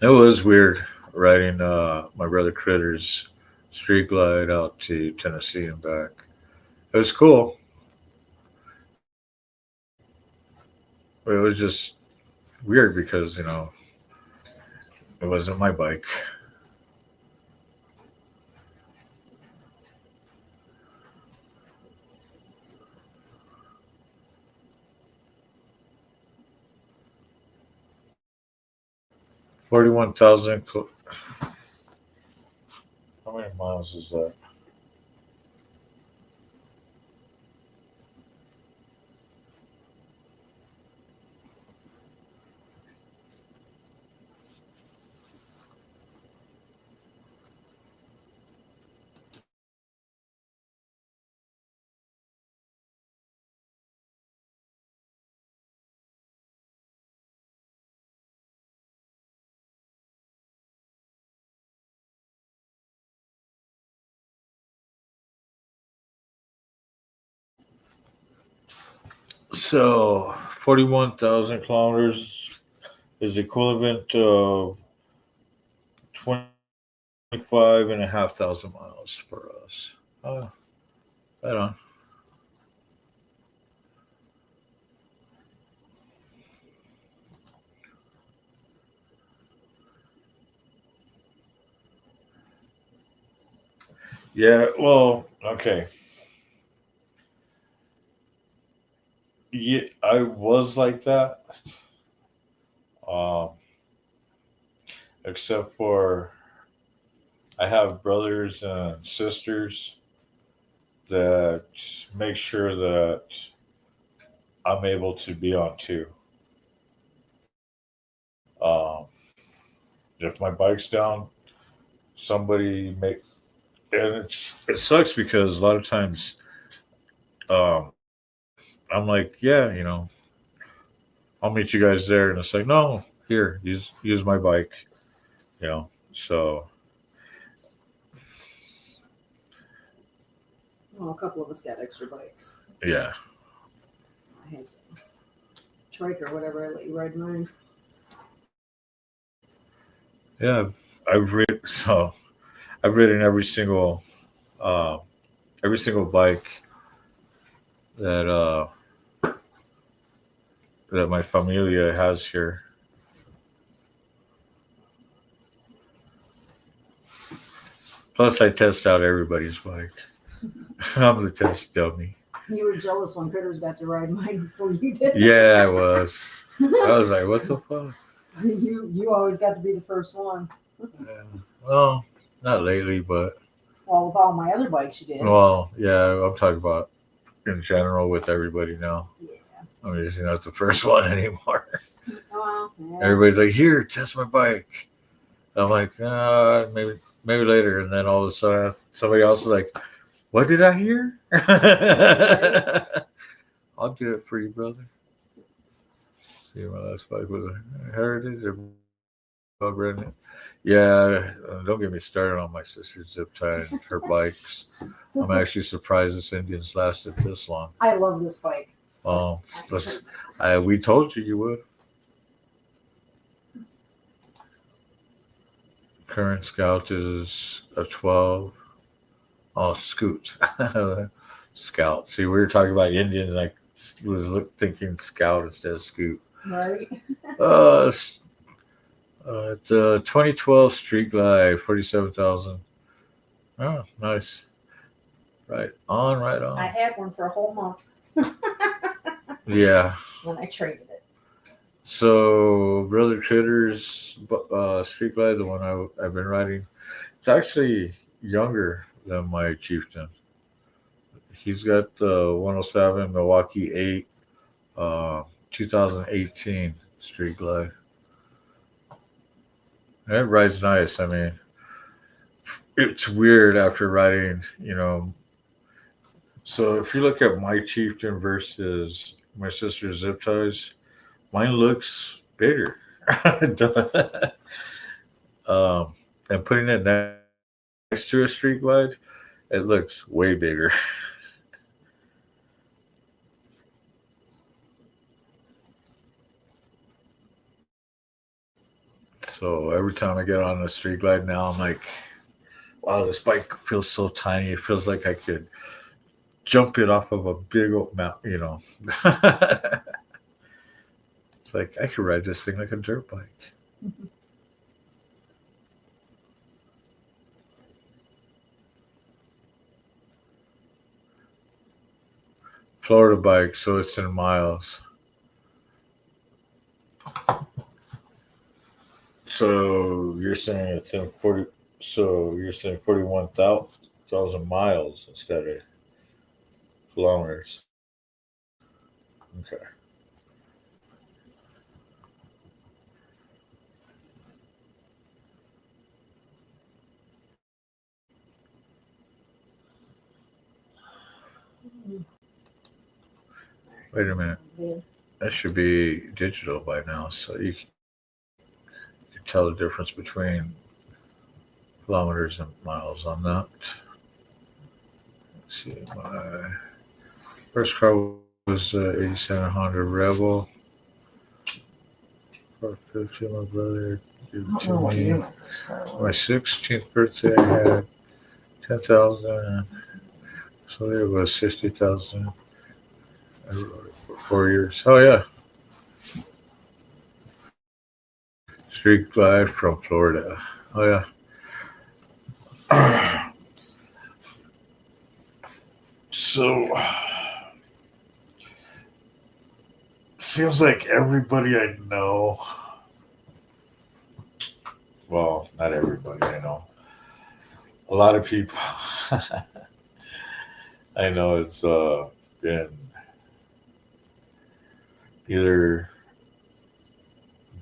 it was weird riding my brother Critter's street glide out to Tennessee and back. It was cool. But it was just weird because, it wasn't my bike. $41,000. How many miles is that? So 41,000 kilometers is equivalent to 25,500 miles for us. Oh, right on. Yeah, well, okay. Yeah, I was like that. Um, except for I have brothers and sisters that make sure that I'm able to be on too. Um, if my bike's down, somebody make and it sucks because a lot of times um, I'm like, yeah, I'll meet you guys there, and it's like, no, here, use my bike, So Well, a couple of us got extra bikes. yeah, I had trike or whatever. I let you ride mine. yeah. I've ridden every single bike that that my familia has here. Plus, I test out everybody's bike. I'm the test dummy. You were jealous when Critters got to ride mine before you did. Yeah, I was. I was like, what the fuck? You always got to be the first one. Yeah. Well, not lately, but Well, with all my other bikes, you did. well, yeah. I'm talking about in general with everybody now. Yeah. I'm just not the first one anymore. Well, yeah. Everybody's like, here, test my bike. I'm like, maybe later. And then all of a sudden, somebody else is like, what did I hear? I'll do it for you, brother. See, my last bike was a Heritage or Bug. Yeah, don't get me started on my sister's zip tie and her bikes. I'm actually surprised this Indian's lasted this long. I love this bike. Let's, we told you would. Current scout is a 12. Oh, scoot. Scout. See, we were talking about Indians. I was thinking scout instead of scoot. Right. It's a 2012 Street Glide, 47,000. Oh, nice. Right on, right on. I had one for a whole month. Yeah. When I traded it. So, Brother Tritter's Street Glide, the one I've been riding, it's actually younger than my Chieftain. He's got the 107 Milwaukee 8, 2018 Street Glide. And it rides nice. I mean, it's weird after riding, So if you look at my Chieftain versus my sister's Zip Ties, mine looks bigger. And putting it next to a Street Glide, it looks way bigger. So every time I get on a Street Glide now, I'm like, wow, this bike feels so tiny. It feels like I could jump it off of a big old mountain, It's like I could ride this thing like a dirt bike. Florida bike, so it's in miles. So you're saying it's in 40. So you're saying 41,000 miles instead of kilometers. Okay. Wait a minute. That should be digital by now, so you can tell the difference between kilometers and miles on that. Let's see, my first car was 87 Honda Rebel. 450, my brother gave it to me. My 16th birthday, I had 10,000. So it was 60,000. I rode it for 4 years. Oh, yeah. Street Glide from Florida. Oh, yeah. So, seems like everybody I know, well, not everybody I know, a lot of people I know has been either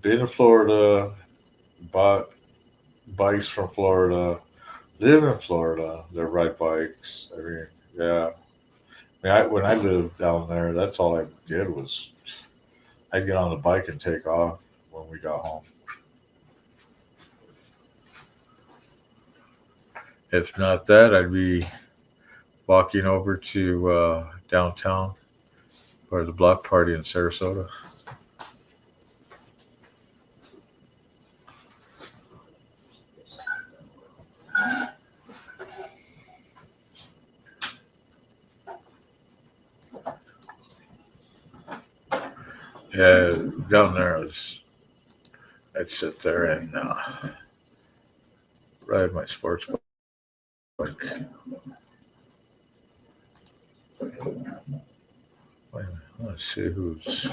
been to Florida, bought bikes from Florida, live in Florida, they ride bikes. I mean, yeah. I mean, when I lived down there, that's all I did was I'd get on the bike and take off when we got home. If not that, I'd be walking over to downtown for the block party in Sarasota. Yeah, down there, I'd sit there and ride my sports bike. Wait a minute, let's see who's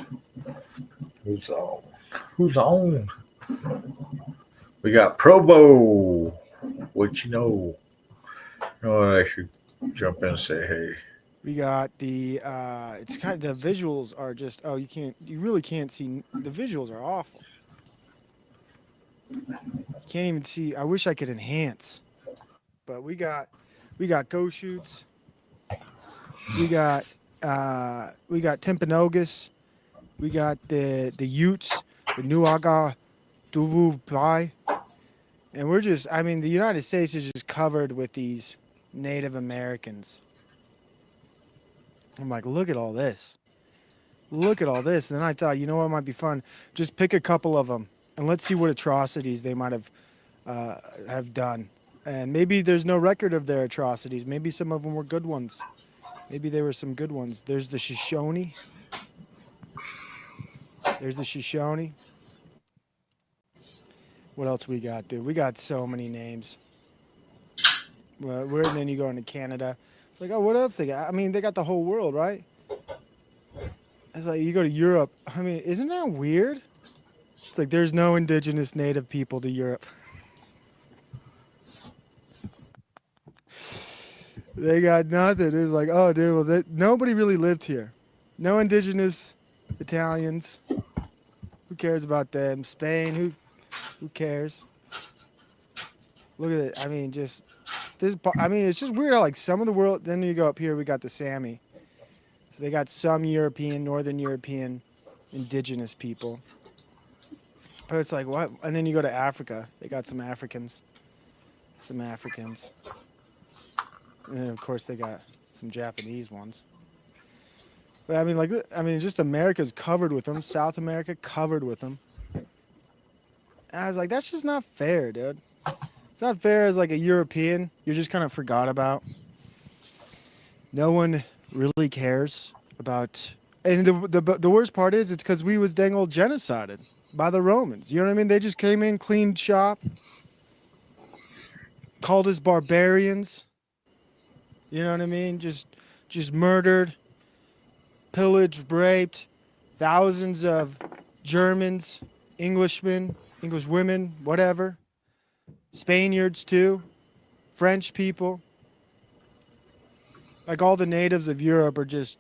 on. Who's on? We got Probo. What you know? You know what? I should jump in and say, hey. We got the it's kind of the visuals are just you really can't see, the visuals are awful. You can't even see. I wish I could enhance. But we got Go Shoots. We got Timpanogos. We got the Utes, the Nuaga Duvu Pai. And we're just, I mean, the United States is just covered with these Native Americans. I'm like, look at all this. look at all this. And then I thought, you know what might be fun? Just pick a couple of them and let's see what atrocities they might have done. And maybe there's no record of their atrocities. Maybe some of them were good ones. Maybe they were some good ones. There's the Shoshone. There's the Shoshone. What else we got, dude? We got so many names. Well, and then you go into Canada. It's like, oh, what else they got? I mean, they got the whole world, right? It's like you go to Europe. I mean, isn't that weird? It's like there's no indigenous native people to Europe. They got nothing. It's like, oh, dude, well, nobody really lived here. No indigenous Italians. Who cares about them? Spain, who cares? Look at it. I mean, just this. I mean, it's just weird how like some of the world. Then you go up here, we got the Sami. So they got some European, Northern European, indigenous people. But it's like what? And then you go to Africa. They got some Africans. Some Africans. And then of course they got some Japanese ones. But I mean, just America's covered with them. South America covered with them. And I was like, that's just not fair, dude. It's not fair as like a European. You're just kind of forgot about. No one really cares about. And the worst part is, it's because we was dang old genocided by the Romans. You know what I mean? They just came in, cleaned shop, called us barbarians. You know what I mean? Just murdered, pillaged, raped thousands of Germans, Englishmen, English women, whatever. Spaniards too, French people. Like all the natives of Europe are just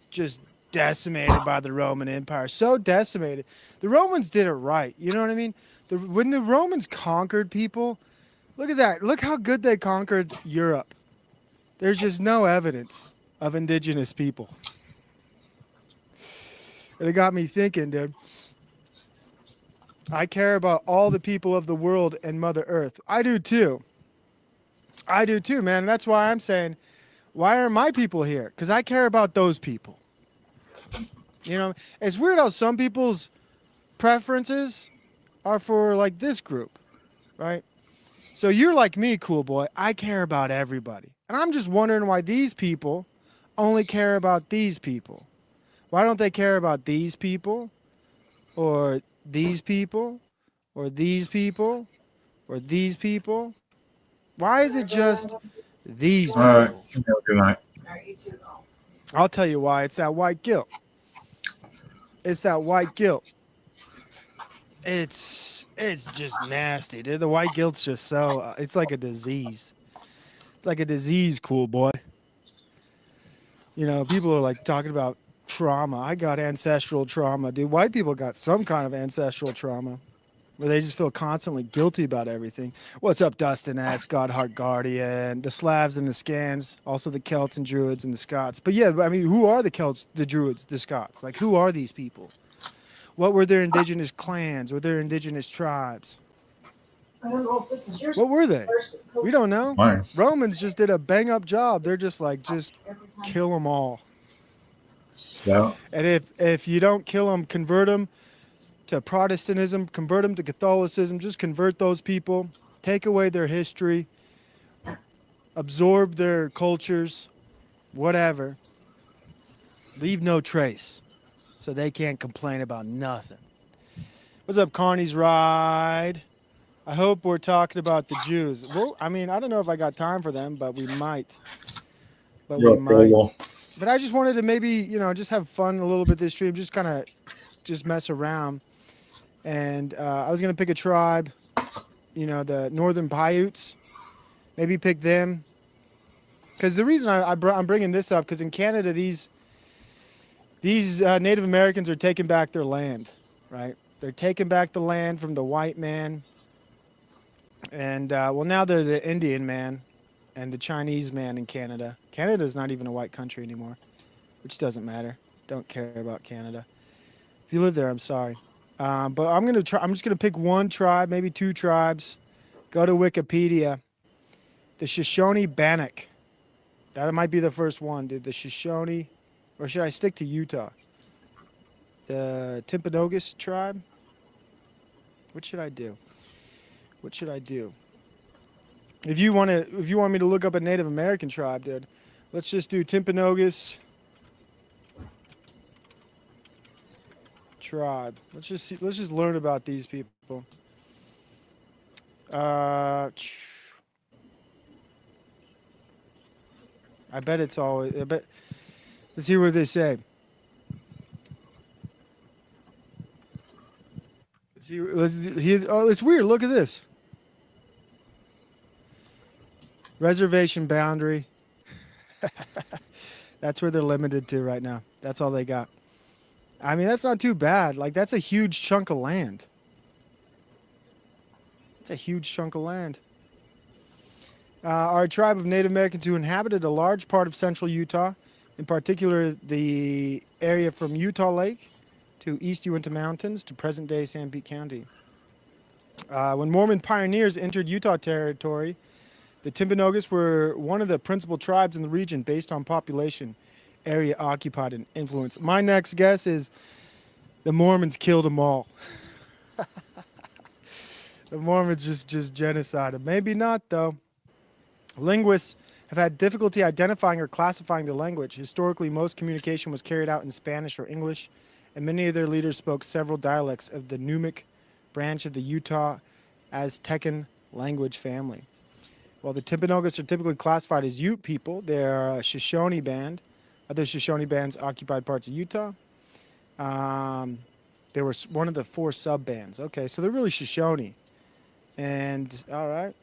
decimated by the Roman Empire. So decimated. The Romans did it right. You know what I mean? When the Romans conquered people, look at that. Look how good they conquered Europe. There's just no evidence of indigenous people. And it got me thinking, dude. I care about all the people of the world and Mother Earth. I do too. I do too, man. And that's why I'm saying, why are my people here? Because I care about those people. You know, it's weird how some people's preferences are for like this group, right? So you're like me, cool boy. I care about everybody. And I'm just wondering why these people only care about these people. Why don't they care about these people? Or these people? Or these people? Or these people? Why is it just these people? All right. Good night. I'll tell you why. It's that white guilt. It's that white guilt. It's just nasty, dude. The white guilt's just so, it's like a disease. It's like a disease, cool boy. You know, people are like talking about trauma. I got ancestral trauma, dude. White people got some kind of ancestral trauma where they just feel constantly guilty about everything. What's up, Dustin S., Godheart Guardian, the Slavs and the Scans, also the Celts and Druids and the Scots. But yeah, I mean, who are the Celts, the Druids, the Scots? Like, who are these people? What were their indigenous clans or their indigenous tribes? I don't know if this is yours. What were they? We don't know. Fine. Romans just did a bang up job. They're just like, just kill them all. Yeah. And if you don't kill them, convert them to Protestantism, convert them to Catholicism, just convert those people, take away their history, absorb their cultures, whatever. Leave no trace so they can't complain about nothing. What's up, Carney's Ride? I hope we're talking about the Jews. Well, I mean, I don't know if I got time for them, but we might. But we might. But I just wanted to maybe, you know, just have fun a little bit this stream, just kind of just mess around. And I was going to pick a tribe, you know, the Northern Paiutes. Maybe pick them. Because the reason I'm bringing this up, because in Canada, these Native Americans are taking back their land, right? They're taking back the land from the white man. And, well, now they're the Indian man and the Chinese man in Canada. Canada's not even a white country anymore, which doesn't matter. Don't care about Canada. If you live there, I'm sorry. But I'm just gonna pick one tribe, maybe two tribes. Go to Wikipedia. The Shoshone Bannock. That might be the first one, dude. The Shoshone, or should I stick to Utah? the Timpanogos tribe. What should I do? If you want me to look up a Native American tribe, dude, let's just do Timpanogos tribe. Let's just learn about these people. I bet it's always. Let's see what they say. It's weird. Look at this. Reservation boundary. That's where they're limited to right now. That's all they got. I mean, that's not too bad. Like, that's a huge chunk of land. It's a huge chunk of land. Are a tribe of Native Americans who inhabited a large part of central Utah, in particular the area from Utah Lake to East Uinta Mountains to present-day Sanpete County. When Mormon pioneers entered Utah territory, the Timpanogos were one of the principal tribes in the region based on population, area occupied, and influence. My next guess is the Mormons killed them all. The Mormons just genocided. Maybe not, though. Linguists have had difficulty identifying or classifying their language. Historically, most communication was carried out in Spanish or English, and many of their leaders spoke several dialects of the Numic branch of the Utah Aztecan language family. While the Timpanogos are typically classified as Ute people, they are a Shoshone band. Other Shoshone bands occupied parts of Utah. They were one of the 4 sub-bands. Okay, so they're really Shoshone. And, all right.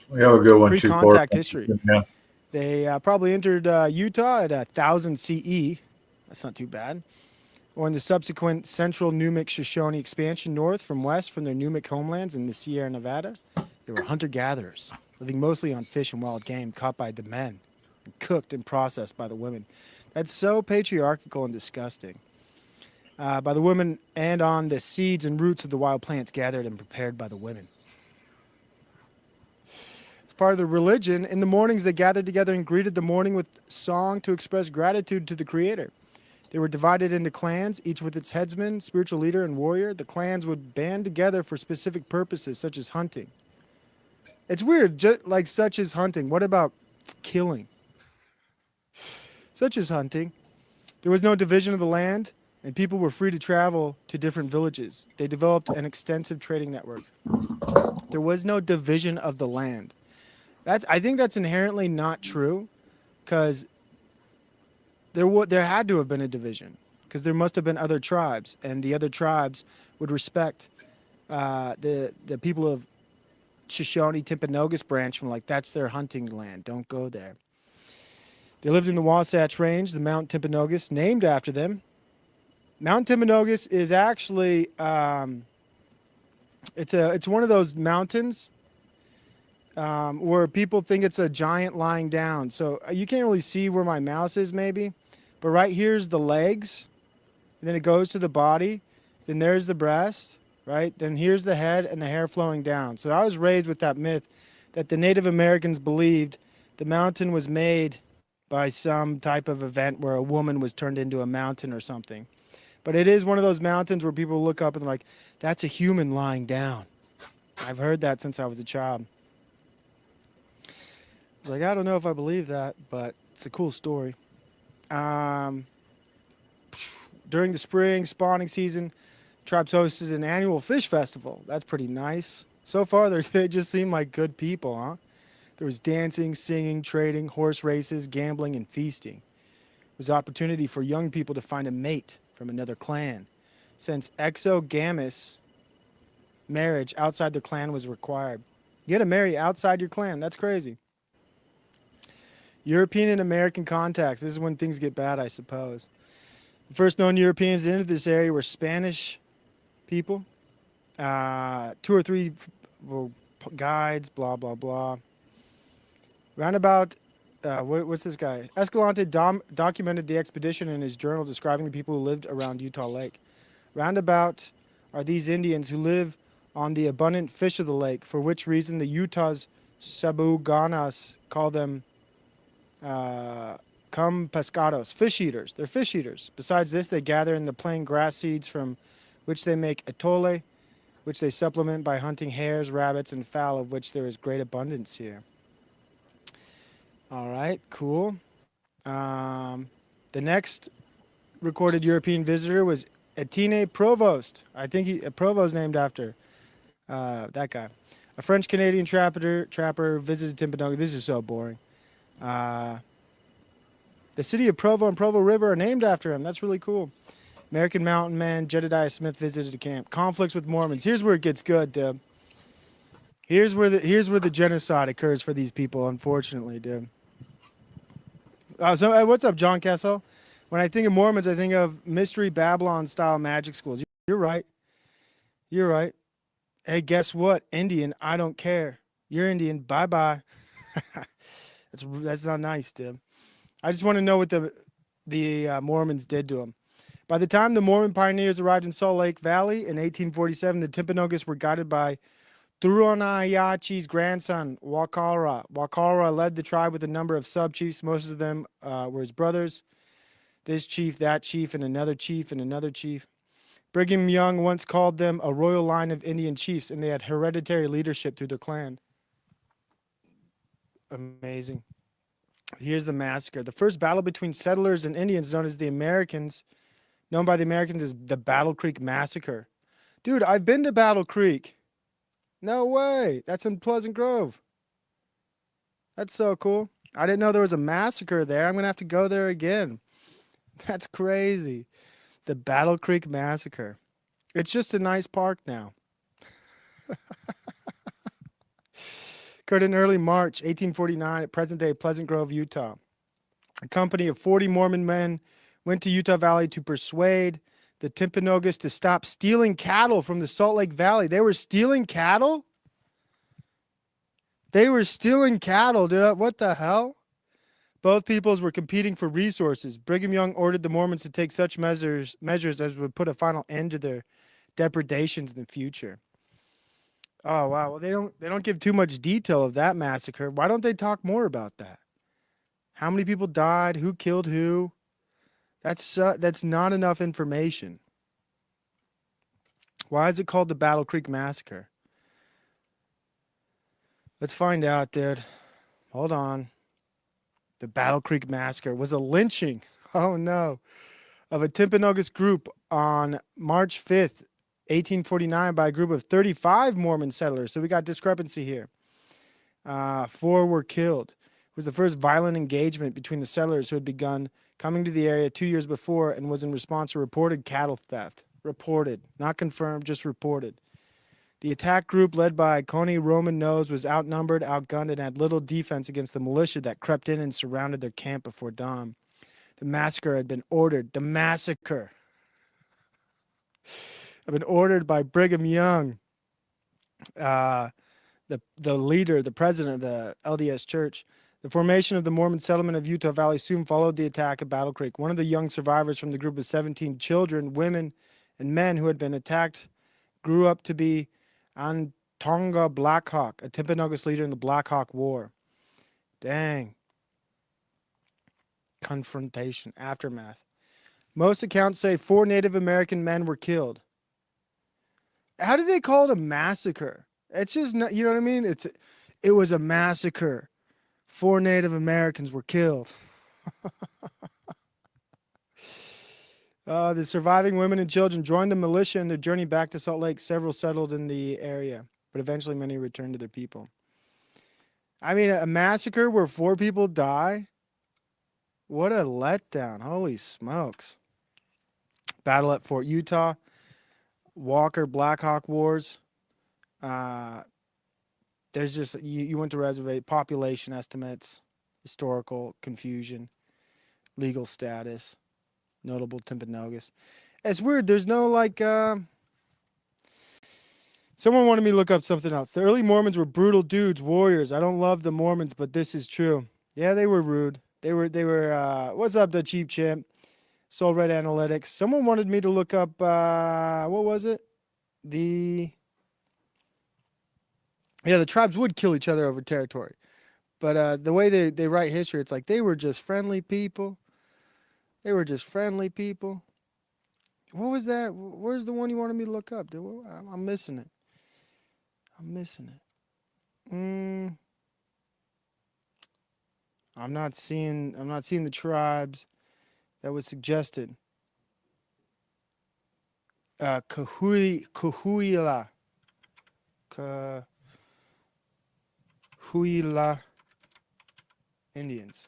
We have a good one. Pre-contact history. Yeah. They probably entered Utah at 1000 CE. That's not too bad. Or in the subsequent central Numic Shoshone expansion north from west from their Numic homelands in the Sierra Nevada. They were hunter-gatherers, living mostly on fish and wild game caught by the men, and cooked and processed by the women. That's so patriarchal and disgusting. By the women and on the seeds and roots of the wild plants gathered and prepared by the women. As part of the religion, in the mornings they gathered together and greeted the morning with song to express gratitude to the Creator. They were divided into clans, each with its headsman, spiritual leader, and warrior. The clans would band together for specific purposes, such as hunting. It's weird, just like such as hunting. What about killing? Such as hunting. There was no division of the land, and people were free to travel to different villages. They developed an extensive trading network. There was no division of the land. I think that's inherently not true, because there had to have been a division, because there must have been other tribes, and the other tribes would respect the people of Shoshone Timpanogos branch from, like, that's their hunting land. Don't go there. They lived in the Wasatch Range, the Mount Timpanogos, named after them. Mount Timpanogos is actually it's one of those mountains where people think it's a giant lying down. So you can't really see where my mouse is, maybe, but right here's the legs, and then it goes to the body, then there's the breast, right? Then here's the head and the hair flowing down. So I was raised with that myth that the Native Americans believed the mountain was made by some type of event where a woman was turned into a mountain or something. But it is one of those mountains where people look up and they're like, that's a human lying down. I've heard that since I was a child. I was like, I don't know if I believe that, but it's a cool story. During the spring spawning season, tribes hosted an annual fish festival. That's pretty nice. So far, they just seem like good people, huh? There was dancing, singing, trading, horse races, gambling, and feasting. It was an opportunity for young people to find a mate from another clan, since exogamous marriage outside the clan was required. You had to marry outside your clan. That's crazy. European and American contacts. This is when things get bad, I suppose. The first known Europeans into this area were Spanish people. 2 or 3 guides, blah, blah, blah. Roundabout, what's this guy? Escalante documented the expedition in his journal, describing the people who lived around Utah Lake. Roundabout are these Indians who live on the abundant fish of the lake, for which reason the Utah's Sabuganas call them come pescados, fish eaters. They're fish eaters. Besides this, they gather in the plain grass seeds from which they make atole, which they supplement by hunting hares, rabbits, and fowl, of which there is great abundance here. All right, cool. The next recorded European visitor was Etienne Provost. I think Provost named after that guy. A French-Canadian trapper visited Timpanogos. This is so boring. The city of Provo and Provo River are named after him. That's really cool. American mountain man Jedediah Smith visited a camp. Conflicts with Mormons. Here's where it gets good, dude. Here's where the genocide occurs for these people, unfortunately, dude. So what's up, John Kessel? When I think of Mormons, I think of Mystery Babylon style magic schools. You're right. You're right. Hey, guess what? Indian, I don't care. You're Indian. Bye-bye. That's not nice, dude. I just want to know what the Mormons did to him. By the time the Mormon pioneers arrived in Salt Lake Valley in 1847, the Timpanogos were guided by Thuronayachi's grandson, Wakara. Wakara led the tribe with a number of sub-chiefs. Most of them were his brothers. This chief, that chief, and another chief, and another chief. Brigham Young once called them a royal line of Indian chiefs, and they had hereditary leadership through their clan. Amazing. Here's the massacre. The first battle between settlers and Indians, known by the Americans as the Battle Creek Massacre. Dude, I've been to Battle Creek. No way. That's in Pleasant Grove. That's so cool. I didn't know there was a massacre there. I'm going to have to go there again. That's crazy. The Battle Creek Massacre. It's just a nice park now. Occurred in early March 1849 at present-day Pleasant Grove, Utah. A company of 40 Mormon men went to Utah Valley to persuade the Timpanogos to stop stealing cattle from the Salt Lake Valley. They were stealing cattle? They were stealing cattle, dude. What the hell? Both peoples were competing for resources. Brigham Young ordered the Mormons to take such measures as would put a final end to their depredations in the future. Oh wow! Well, they don't give too much detail of that massacre. Why don't they talk more about that? How many people died? Who killed who? That's not enough information. Why is it called the Battle Creek Massacre? Let's find out, dude. Hold on. The Battle Creek Massacre was a lynching, oh no, of a Timpanogos group on March 5th, 1849 by a group of 35 Mormon settlers. So we got discrepancy here. 4 were killed. It was the first violent engagement between the settlers who had begun coming to the area 2 years before and was in response to reported cattle theft. Reported, not confirmed, just reported. The attack group led by Coney Roman Nose was outnumbered, outgunned, and had little defense against the militia that crept in and surrounded their camp before dawn. The massacre had been ordered. The massacre had been ordered by Brigham Young, the leader, the president of the LDS Church. The formation of the Mormon settlement of Utah Valley soon followed the attack at Battle Creek. One of the young survivors from the group of 17 children, women, and men who had been attacked grew up to be Antonga Blackhawk, a Timpanogos leader in the Blackhawk War. Dang. Confrontation, aftermath. Most accounts say 4 Native American men were killed. How do they call it a massacre? It's just not, you know what I mean? It was a massacre. 4 Native Americans were killed. The surviving women and children joined the militia in their journey back to Salt Lake. Several settled in the area, but eventually many returned to their people. I mean, a massacre where 4 people die? What a letdown. Holy smokes. Battle at Fort Utah. Walker Blackhawk Wars. There's just, you went to reservation, population estimates, historical confusion, legal status, notable Timpanogos. It's weird. There's no like, someone wanted me to look up something else. The early Mormons were brutal dudes, warriors. I don't love the Mormons, but this is true. Yeah, they were rude. They were, what's up, the Cheap Chimp? Soul Red Analytics. Someone wanted me to look up, what was it? The tribes would kill each other over territory. But the way they write history, it's like they were just friendly people. They were just friendly people. What was that? Where's the one you wanted me to look up? Dude? I'm missing it. I'm missing it. I'm not seeing the tribes that was suggested. Cahuila. Cahuila Indians.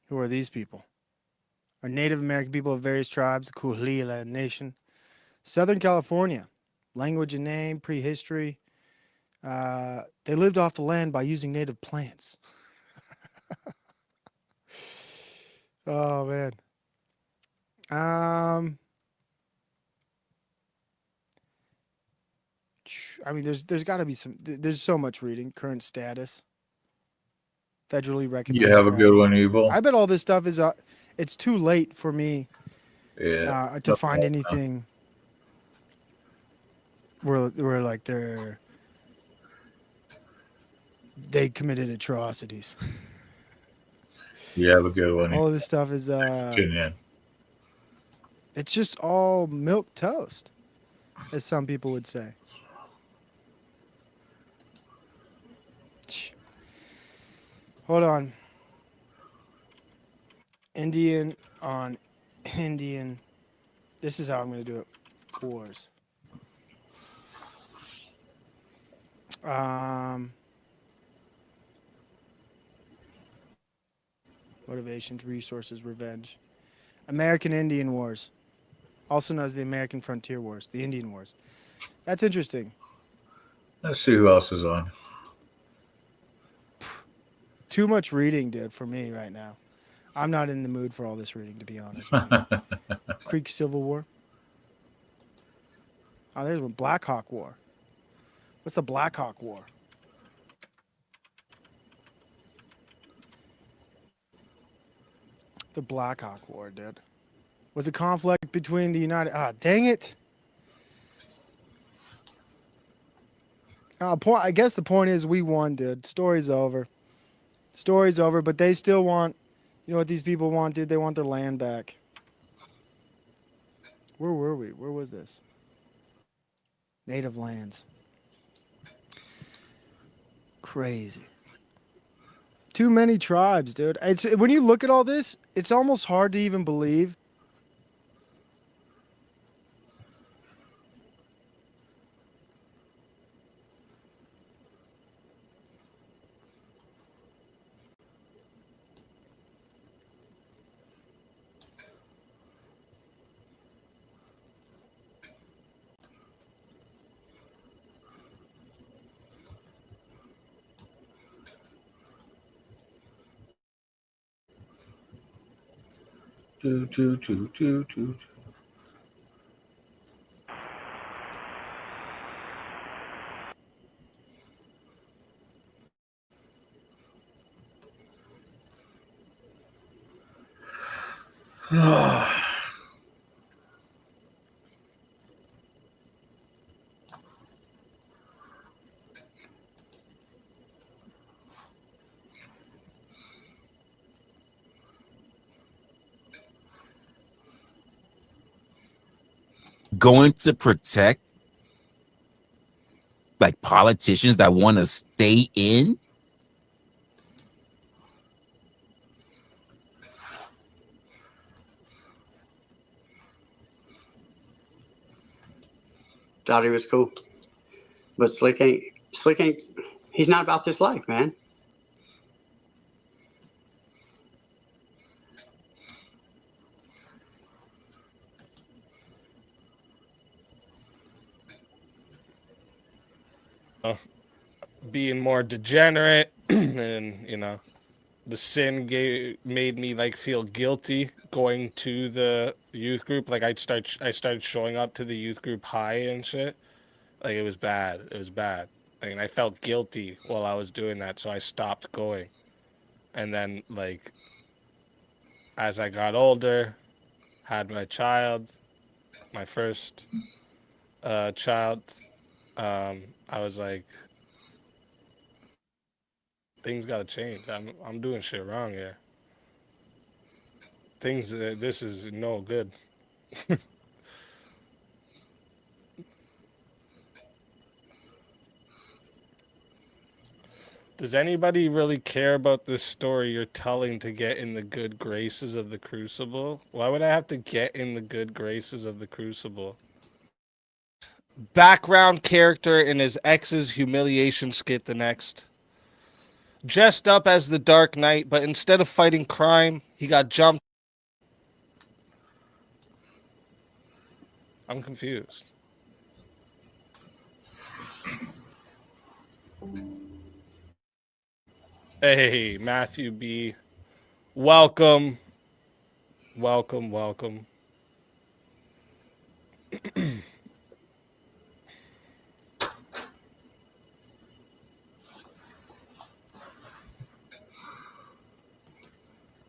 Who are these people? Are Native American people of various tribes, the Cahuila Nation. Southern California. Language and name, prehistory. They lived off the land by using native plants. Oh, man. I mean, there's got to be some. There's so much reading. Current status. Federally recognized. You have a good one, Evil. I bet all this stuff is. It's too late for me. Yeah. To find anything. Where like they committed atrocities. You have a good one. All of this stuff is. It's just all milk toast, as some people would say. Hold on. Indian on Indian. This is how I'm going to do it. Wars. Motivations, resources, revenge. American Indian Wars. Also known as the American Frontier Wars. The Indian Wars. That's interesting. Let's see who else is on. Too much reading, dude, for me right now. I'm not in the mood for all this reading, to be honest. Creek Civil War. Oh, there's one. Black Hawk War. What's the Black Hawk War? The Black Hawk War, dude. Was a conflict between the United... Ah, dang it. I guess the point is we won, dude. Story's over. Story's over, but they still want... You know what these people want, dude? They want their land back. Where were we? Where was this? Native lands. Crazy. Too many tribes, dude. It's when you look at all this, it's almost hard to even believe. Going to protect like politicians that want to stay in? Thought he was cool, but Slick ain't. He's not about this life, man. Being more degenerate and the sin made me like feel guilty going to the youth group. Like I started showing up to the youth group high and shit. Like it was bad. And I felt guilty while I was doing that, so I stopped going. And then like as I got older, had my child, my first child, I was like, things gotta change. I'm doing shit wrong here. Things this is no good. Does anybody really care about this story you're telling to get in the good graces of the Crucible? Why would I have to get in the good graces of the Crucible? Background character in his ex's humiliation skit the next. Dressed up as the Dark Knight, but instead of fighting crime, he got jumped. I'm confused. Hey, Matthew B. Welcome. Welcome, welcome.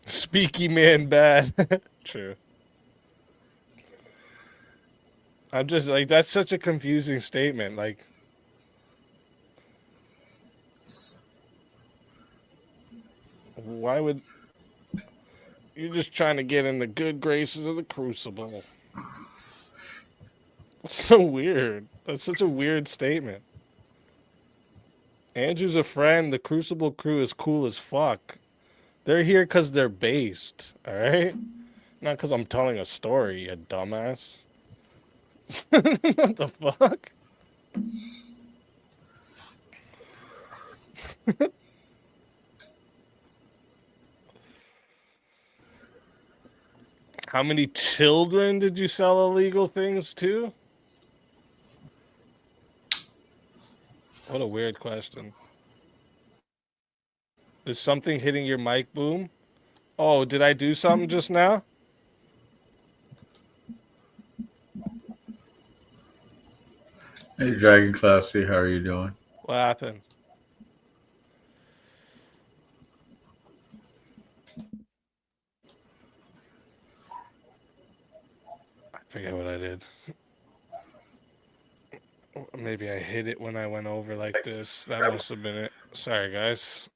Speaky man bad. True. I'm just like, that's such a confusing statement. Like, why would you're just trying to get in the good graces of the Crucible? That's so weird. That's such a weird statement. Andrew's a friend. The Crucible crew is cool as fuck. They're here because they're based, all right? Not because I'm telling a story, you dumbass. What the fuck? How many children did you sell illegal things to? What a weird question. Is something hitting your mic, Boom? Oh, did I do something just now? Hey, Dragon Classy, how are you doing? What happened? I forget what I did. Maybe I hit it when I went over like this. That must have been it. Sorry, guys.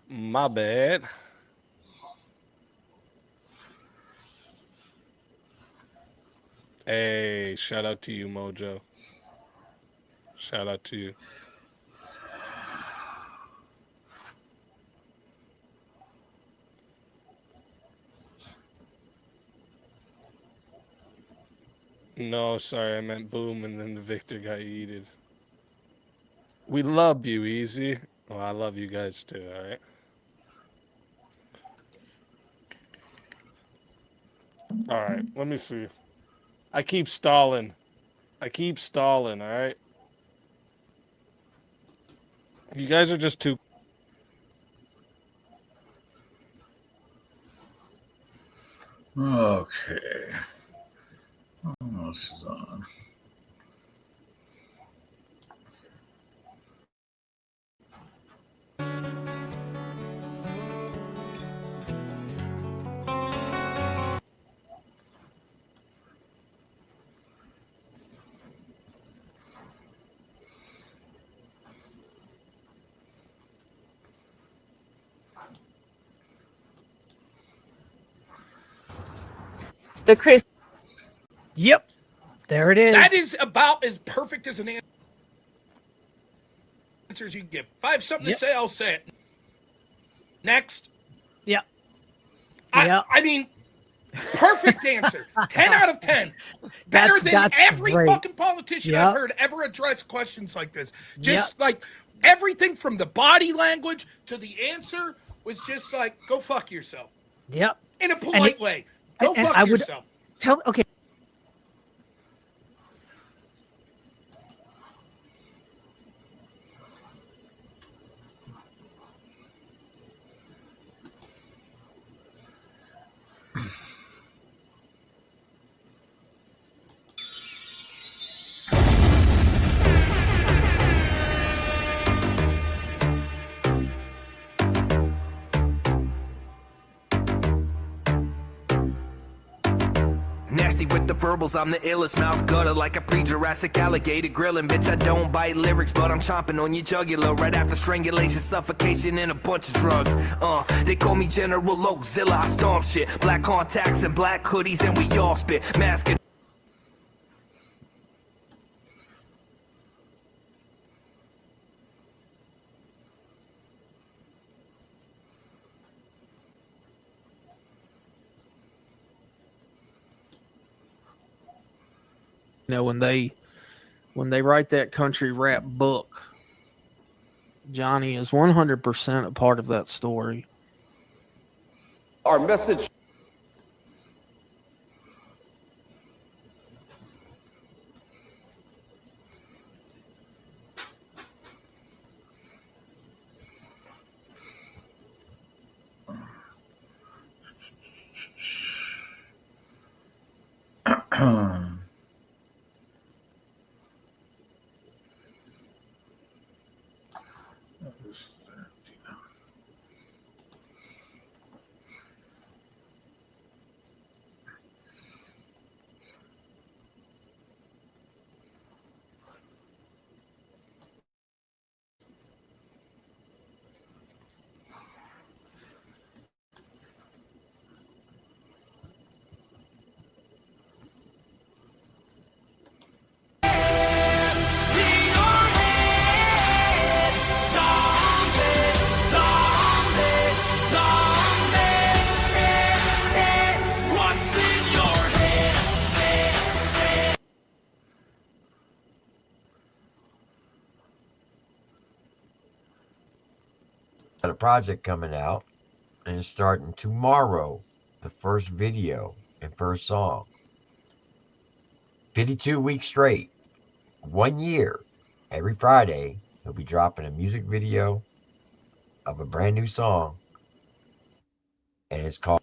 My bad. Hey, shout out to you, Mojo. Shout out to you. No, sorry, I meant Boom, and then the Victor got yeeted. We love you, Easy. Well, I love you guys too, all right? All right, let me see. I keep stalling. All right? You guys are just too... Okay. What else is on? The Chris. Yep. There it is. That is about as perfect as an answer as you can give. If I have something to say, I'll say it. Next. Yep. I mean, perfect answer. 10 out of 10. Better than every fucking politician I've heard ever address questions like this. Just like everything from the body language to the answer was just like, go fuck yourself. Yep. In a polite way. Go fuck yourself. Okay. Nasty with the verbals, I'm the illest. Mouth gutter like a pre-Jurassic alligator grilling. Bitch, I don't bite lyrics, but I'm chomping on your jugular. Right after strangulation, suffocation, and a bunch of drugs. They call me General Oakzilla, I stomp shit. Black contacts and black hoodies, and we all spit. Mask it. You know, when they write that country rap book, Johnny is 100% a part of that story. Our message. Got a project coming out, and it's starting tomorrow. The first video and first song. 52 weeks straight, 1 year. Every Friday, he'll be dropping a music video of a brand new song, and it's called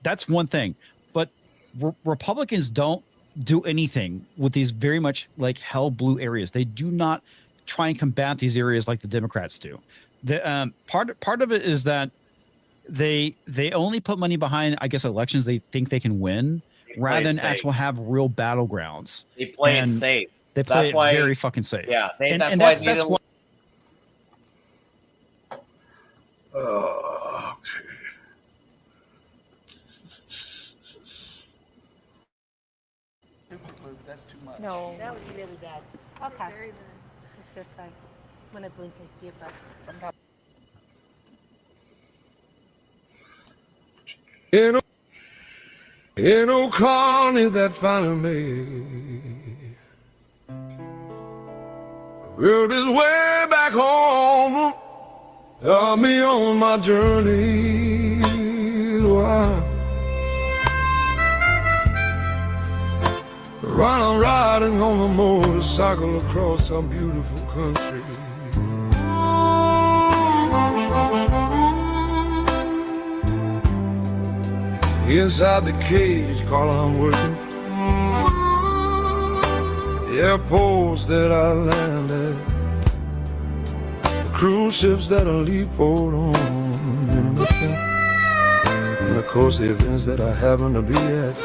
That's one thing, but Republicans don't do anything with these very much like hell blue areas. They do not try and combat these areas like the Democrats do. The part of it is that they only put money behind, I guess, elections they think they can win, rather than actually have real battlegrounds. They play it safe. They play it very fucking safe. Yeah, that's why. That's too much. No, that would be really bad. Okay. It's just like when I blink, I see it, but I'm not. In old Carney that finally made rode his way back home, me on my journey. While I'm riding on a motorcycle across some beautiful country. Inside the cage, Carl, I'm working. The airports that I landed, the cruise ships that I leap out on, and of course the events that I happen to be at.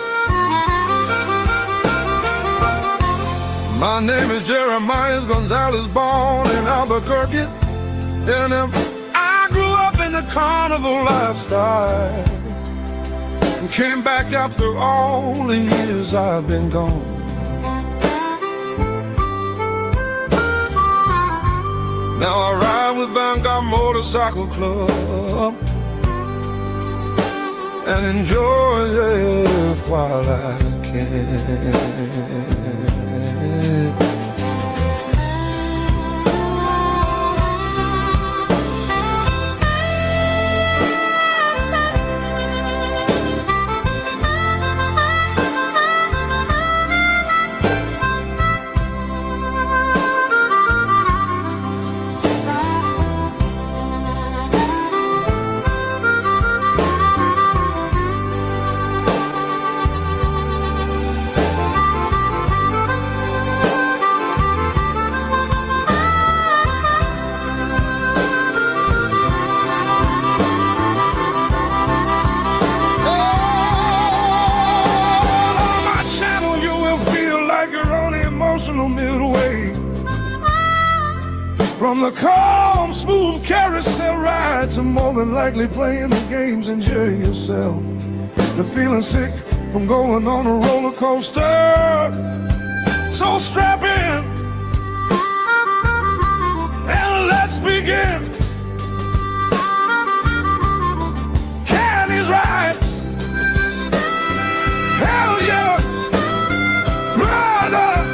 My name is Jeremiah Gonzalez, born in Albuquerque, and I grew up in the carnival lifestyle. And came back after all the years I've been gone. Now I ride with Vanguard Motorcycle Club and enjoy life while I can. good way. From the calm, smooth carousel ride to more than likely playing the games, enjoy yourself. To feeling sick from going on a roller coaster. So strap in and let's begin. CARNY'S ride. Hell yeah, brother.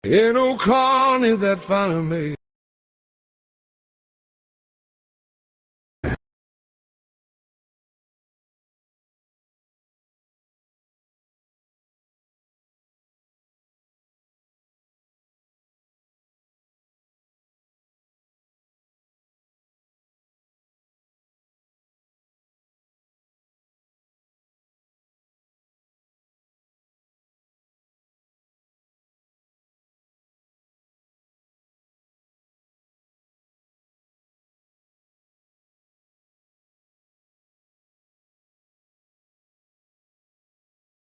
Ain't no Carney that finally made.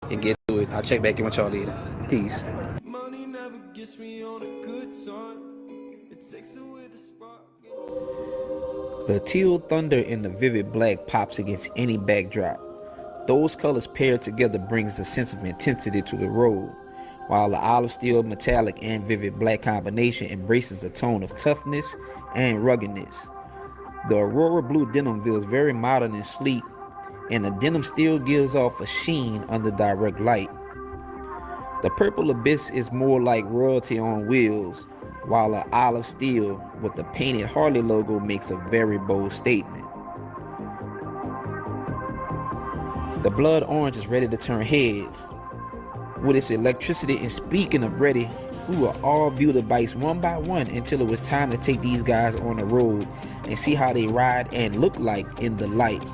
And get to it. I'll check back in with y'all later. Peace. Money never gets me on a good time. It takes away the spark. The teal thunder and the vivid black pops against any backdrop. Those colors paired together brings a sense of intensity to the road, while the olive steel, metallic, and vivid black combination embraces a tone of toughness and ruggedness. The aurora blue denim feels very modern and sleek, and the denim still gives off a sheen under direct light. The purple abyss is more like royalty on wheels, while the olive steel with the painted Harley logo makes a very bold statement. The blood orange is ready to turn heads. With its electricity, and speaking of ready, we will all view the bikes one by one until it was time to take these guys on the road and see how they ride and look like in the light.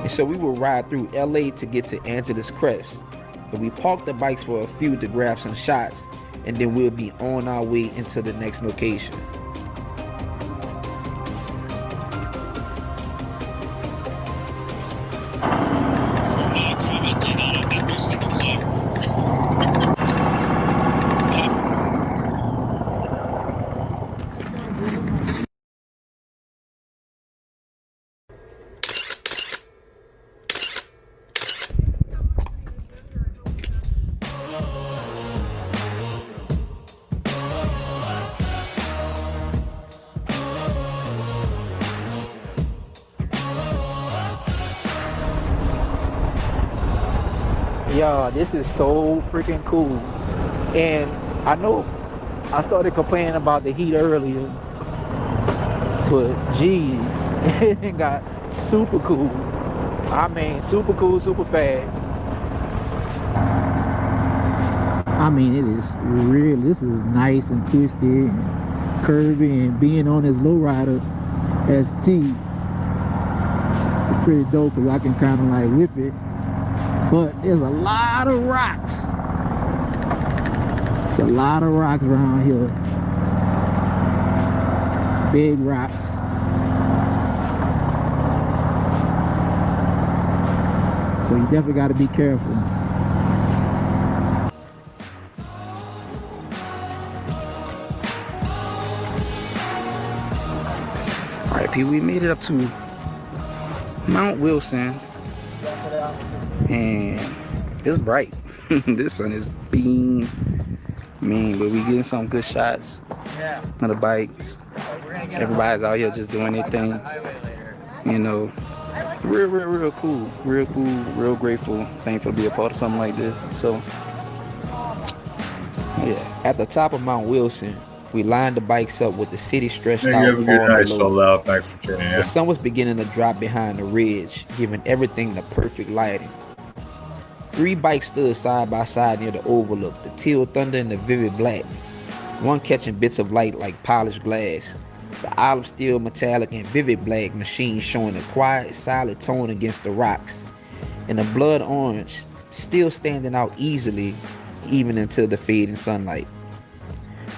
And so we will ride through LA to get to Angeles Crest, but we parked the bikes for a few to grab some shots, and then we'll be on our way into the next location. Yo, this is so freaking cool. And I know I started complaining about the heat earlier, but geez, it got super cool. I mean, super cool, super fast. I mean, it is real. This is nice and twisted and curvy, and being on this lowrider ST is pretty dope because I can kind of like whip it. But there's a lot of rocks. It's a lot of rocks around here. Big rocks. So you definitely got to be careful. All right, right, people, we made it up to Mount Wilson, and it's bright. This sun is beaming, man, but we getting some good shots of the bikes. Everybody's out here just doing their thing, you know. Real cool, real grateful, thankful to be a part of something like this. So, yeah, at the top of Mount Wilson, we lined the bikes up with the city stretched Hey, out you have a far good night, below. so loud. Thanks for tuning in. The sun was beginning to drop behind the ridge, giving everything the perfect lighting. 3 bikes stood side by side near the overlook, the Teal Thunder and the Vivid Black, one catching bits of light like polished glass. The olive steel, metallic, and vivid black machine showing a quiet, solid tone against the rocks, and the blood orange still standing out easily even into the fading sunlight.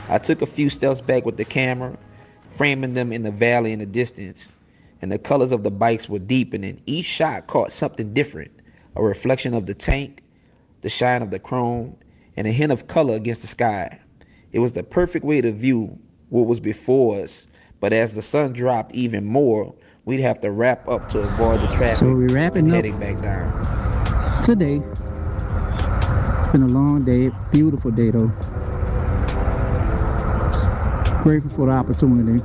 I took a few steps back with the camera, framing them in the valley in the distance, and the colors of the bikes were deepening. Each shot caught something different, a reflection of the tank, the shine of the chrome, and a hint of color against the sky. It was the perfect way to view what was before us. But as the sun dropped even more, we'd have to wrap up to avoid the traffic. So we're wrapping up heading back down. today. It's been a long day, beautiful day though. Grateful for the opportunity.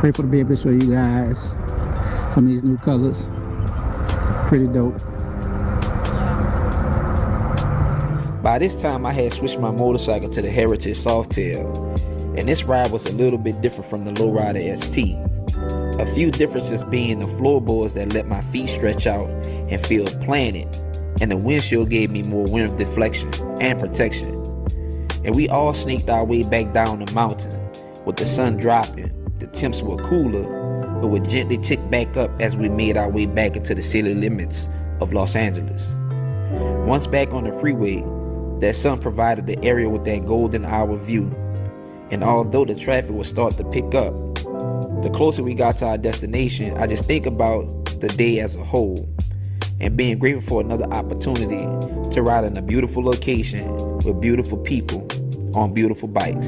Grateful to be able to show you guys some of these new colors. Pretty dope. By this time, I had switched my motorcycle to the Heritage Softail, and this ride was a little bit different from the Lowrider ST. A few differences being the floorboards that let my feet stretch out and feel planted, and the windshield gave me more wind deflection and protection. And we all snaked our way back down the mountain. With the sun dropping, the temps were cooler, but would gently tick back up as we made our way back into the city limits of Los Angeles. Once back on the freeway, that sun provided the area with that golden hour view. And although the traffic would start to pick up, the closer we got to our destination, I just think about the day as a whole and being grateful for another opportunity to ride in a beautiful location with beautiful people on beautiful bikes.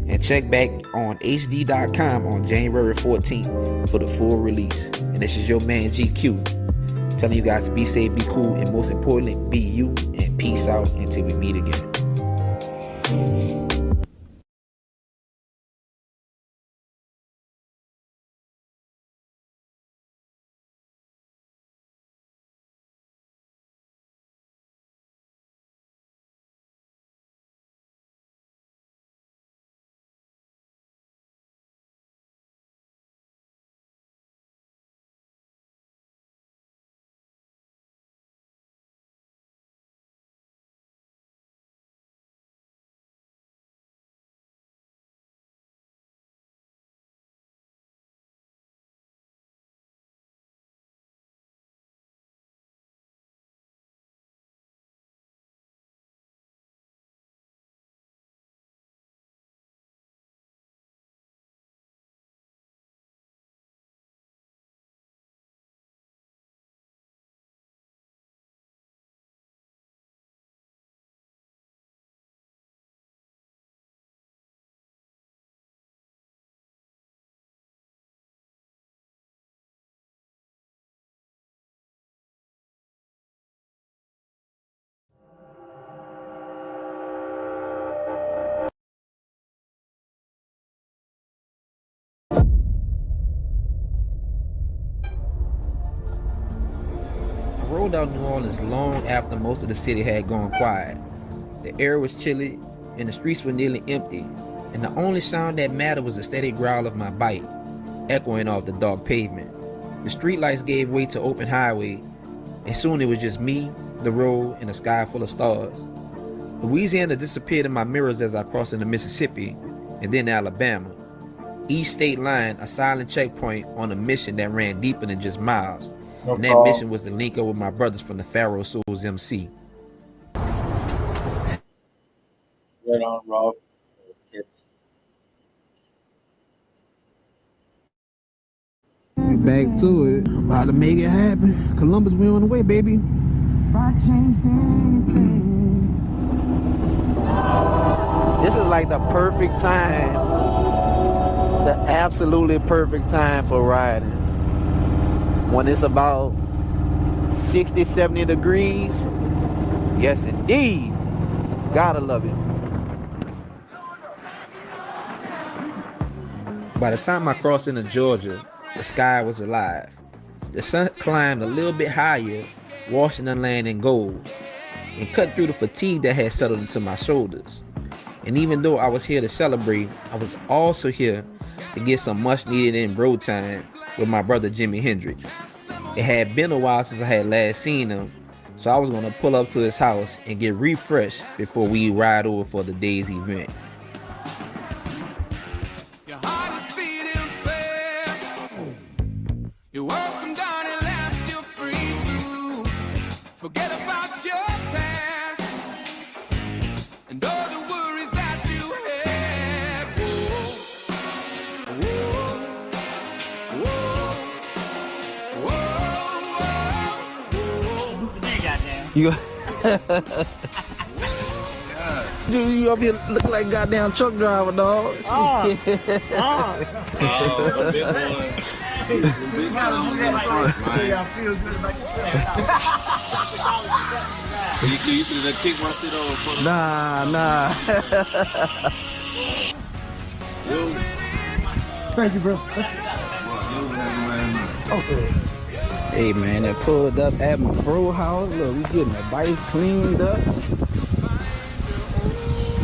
And check back on hd.com on January 14th for the full release. And this is your man GQ telling you guys to be safe, be cool, and most importantly, be you, and peace out until we meet again. I rolled out New Orleans long after most of the city had gone quiet. The air was chilly and the streets were nearly empty, and the only sound that mattered was the steady growl of my bike, echoing off the dark pavement. The streetlights gave way to open highway, and soon it was just me, the road, and a sky full of stars. Louisiana disappeared in my mirrors as I crossed into Mississippi, and then Alabama. Each state line, a silent checkpoint on a mission that ran deeper than just miles. And that mission was to link up with my brothers from the Pharaoh Souls MC. Right on, Rob. We back to it. About to make it happen. Columbus, we on the way, baby. This is like the perfect time The absolutely perfect time for riding. When it's about 60, 70 degrees. Yes, indeed. Gotta love it. By the time I crossed into Georgia, the sky was alive. The sun climbed a little bit higher, washing the land in gold, and cut through the fatigue that had settled into my shoulders. And even though I was here to celebrate, I was also here to get some much needed in bro time with my brother Jimi Hendrix. It had been a while since I had last seen him, so I was gonna pull up to his house and get refreshed before we ride over for the day's event. Your walls come down at last, you're free to forget about your past and all the worries that you had. You Dude, you up here looking like goddamn truck driver, dog. Nah. Thank you, bro. Okay. Hey man, that pulled up at my bro house. Look, we getting the bike cleaned up.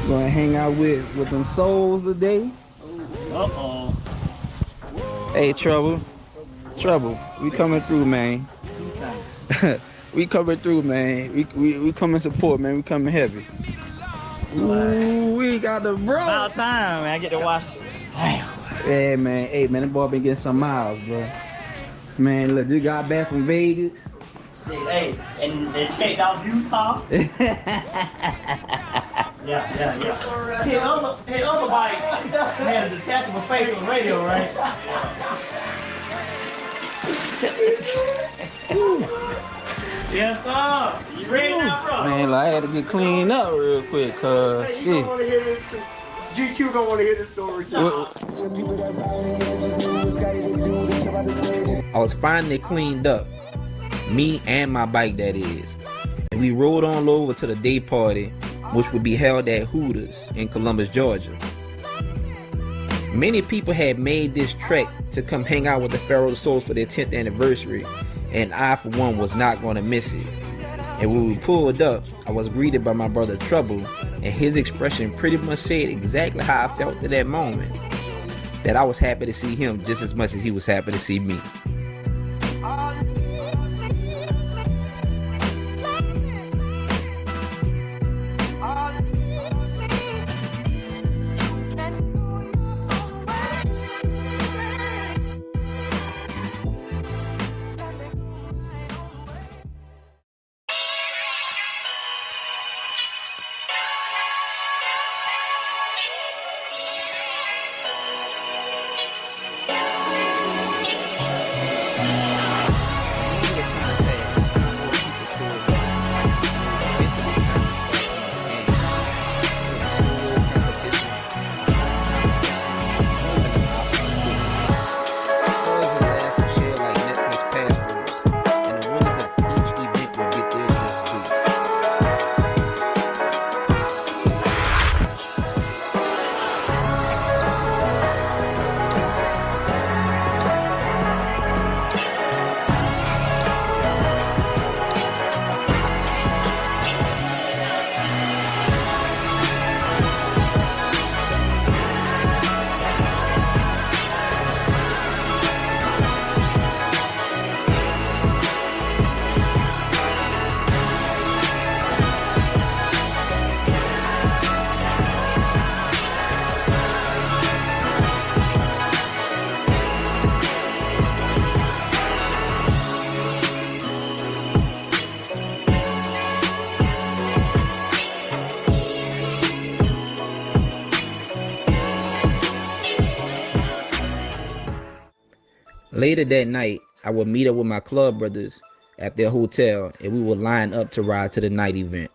Gonna hang out with them souls today. Uh-oh. Hey, Trouble, we coming through, man. We coming through, man. We coming support, man. We coming heavy. Ooh, we got the bro. About time, man. I get to watch. Damn. Hey, man, that boy been getting some miles, bro. Man, look, just got back from Vegas. Shit, hey, and checked out Utah. Yeah. His other bike has a detachable face on the radio, right? Yes, sir. You ready now, bro? Man, like, I had to get cleaned up real quick, cause shit. GQ don't want to hear this story. I was finally cleaned up. Me and my bike, that is. And we rode on over to the day party, which would be held at Hooters in Columbus, Georgia. Many people had made this trek to come hang out with the Pharaoh Souls for their 10th anniversary, and I, for one, was not going to miss it. And when we pulled up, I was greeted by my brother Trouble, and his expression pretty much said exactly how I felt at that moment. That I was happy to see him just as much as he was happy to see me. Later that night, I would meet up with my club brothers at their hotel, and we would line up to ride to the night event.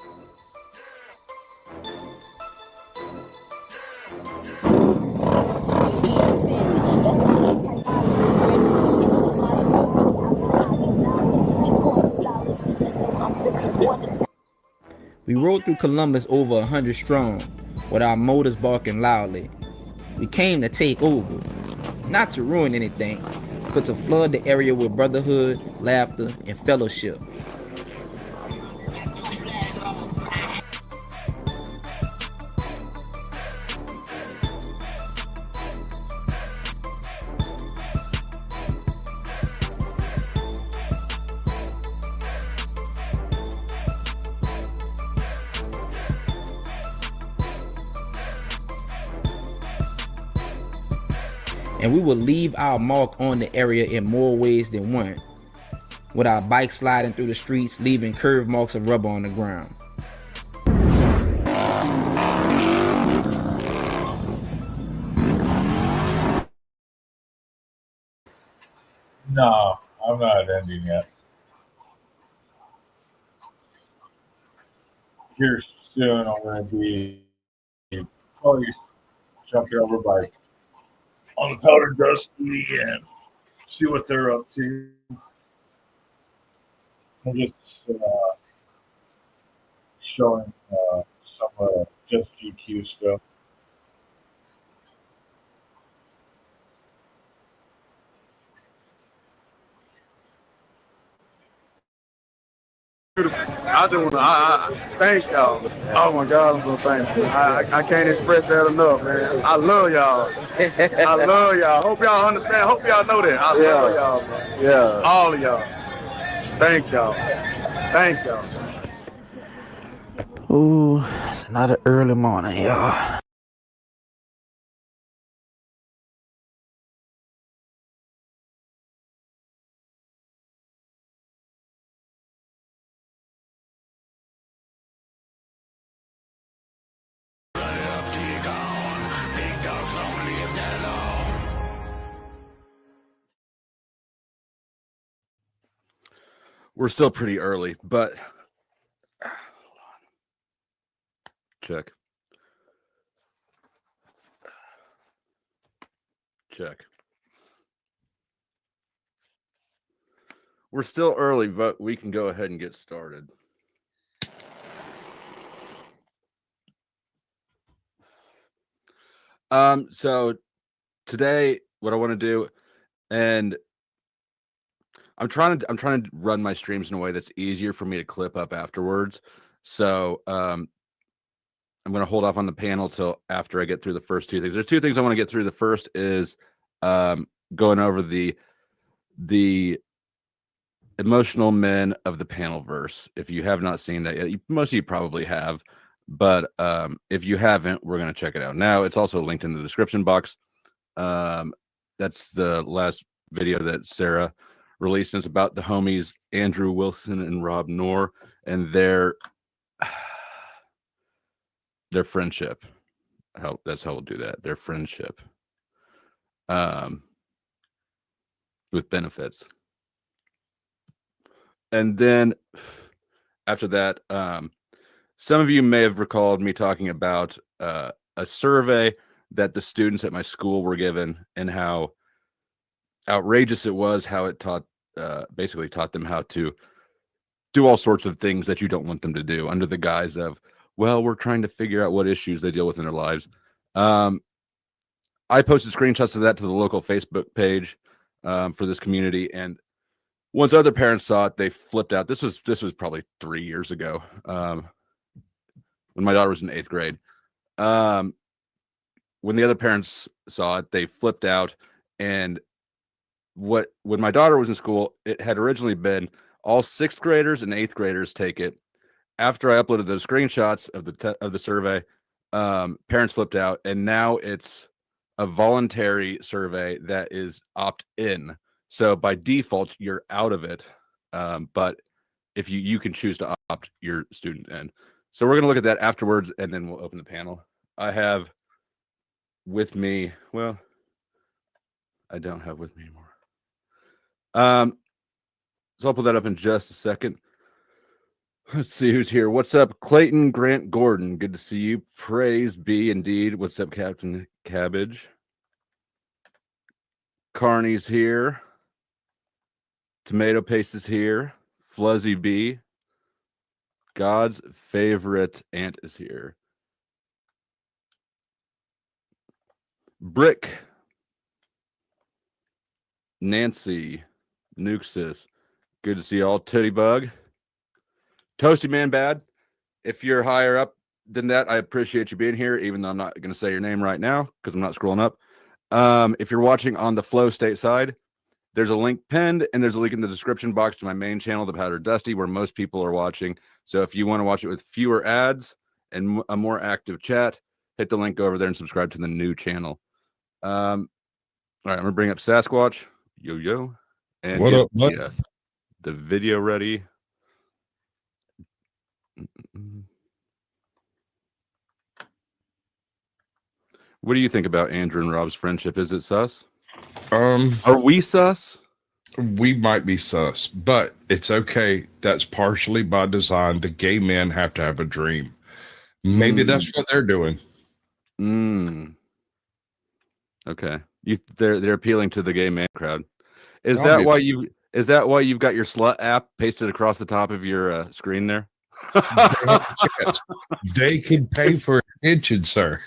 We rode through Columbus over 100 strong, with our motors barking loudly. We came to take over, not to ruin anything, but to flood the area with brotherhood, laughter, and fellowship. And we will leave our mark on the area in more ways than one, with our bikes sliding through the streets, leaving curved marks of rubber on the ground. No, I'm not ending yet. Here soon, I'm going to be probably jumping over by on the Powder Dusty and see what they're up to. I'm just showing some Just GQ stuff. I just want to thank y'all. Oh my God, I'm so thankful. I can't express that enough, man. I love y'all. I love y'all. Hope y'all understand. Hope y'all know that. I love y'all, man. Yeah. All of y'all. Thank y'all. Thank y'all. Ooh, it's another early morning, y'all. We're still pretty early, but check. Check. We're still early, but we can go ahead and get started. So today, what I want to do, and I'm trying to run my streams in a way that's easier for me to clip up afterwards. So I'm going to hold off on the panel till after I get through the first two things. There's two things I want to get through. The first is going over the emotional men of the panel verse. If you have not seen that yet, most of you probably have, but if you haven't, we're going to check it out now. It's also linked in the description box. That's the last video that Sarah released. And it's about the homies Andrew Wilson and Rob Knorr and their friendship. That's how we'll do that. Their friendship with benefits. And then after that, some of you may have recalled me talking about a survey that the students at my school were given and how outrageous it was, how it basically taught them how to do all sorts of things that you don't want them to do under the guise of, well, we're trying to figure out what issues they deal with in their lives. I posted screenshots of that to the local Facebook page for this community, and once other parents saw it, they flipped out. This was probably 3 years ago, when my daughter was in 8th grade. When the other parents saw it, they flipped out. And when my daughter was in school, it had originally been all 6th graders and 8th graders take it. After I uploaded those screenshots of the survey, parents flipped out, and now it's a voluntary survey that is opt-in. So by default, you're out of it. But if you can choose to opt your student in. So we're going to look at that afterwards, and then we'll open the panel. I have with me, well, I don't have with me anymore. So I'll put that up in just a second. Let's see who's here. What's up, Clayton Grant Gordon? Good to see you. Praise be indeed. What's up, Captain Cabbage? CARNY'S here. Tomato Paste is here. Fluzzy B. God's favorite ant is here. Brick. Nancy. Nuxus. Good to see y'all. Titty Bug. Toasty Man Bad. If you're higher up than that, I appreciate you being here, even though I'm not going to say your name right now because I'm not scrolling up. If you're watching on the Flow State side, there's a link pinned and there's a link in the description box to my main channel, The Powder Dusty, where most people are watching. So if you want to watch it with fewer ads and a more active chat, hit the link over there and subscribe to the new channel. All right, I'm going to bring up Sasquatch. Yo. And What get up, bud? the video ready. What do you think about Andrew and Rob's friendship? Is it sus? Are we sus? We might be sus, but it's okay. That's partially by design. The gay men have to have a dream. Maybe that's what they're doing. Okay. They're appealing to the gay man crowd. Is that why you've got your slut app pasted across the top of your screen there? They can pay for attention, sir.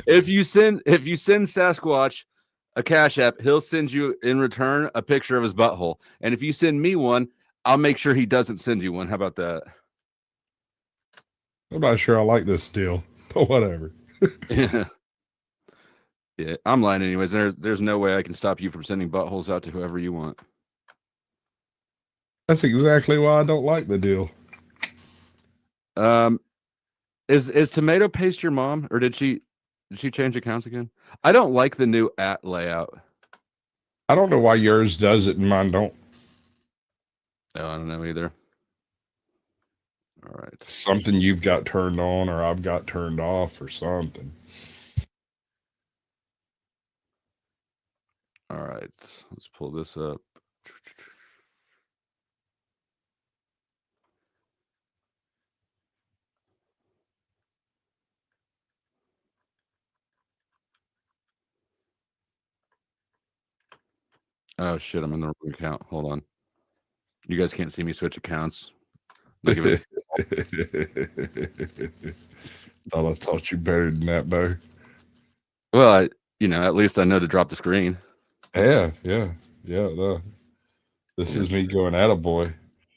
If you send Sasquatch a Cash App, he'll send you in return a picture of his butthole. And if you send me one, I'll make sure he doesn't send you one. How about that? I'm not sure I like this deal, but whatever. Yeah, I'm lying anyways. There's no way I can stop you from sending buttholes out to whoever you want. That's exactly why I don't like the deal. Is Tomato Paste your mom, or did she change accounts again? I don't like the new @ layout. I don't know why yours does it and mine don't. Oh, I don't know either. All right. Something you've got turned on or I've got turned off or something. All right. Let's pull this up. Oh shit, I'm in the wrong account. Hold on. You guys can't see me switch accounts. Thought I taught you better than that, Bo. Well, at least I know to drop the screen. Yeah. No. This is me going attaboy.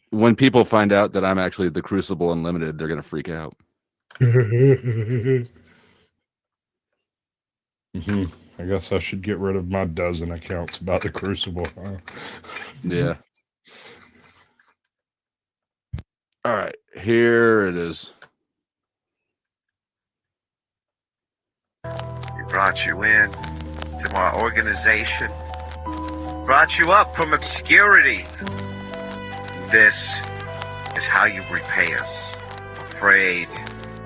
When people find out that I'm actually the Crucible Unlimited, they're gonna freak out. I guess I should get rid of my dozen accounts about the Crucible. Huh? Yeah. All right, here it is. We brought you in to our organization, brought you up from obscurity. This is how you repay us. I'm afraid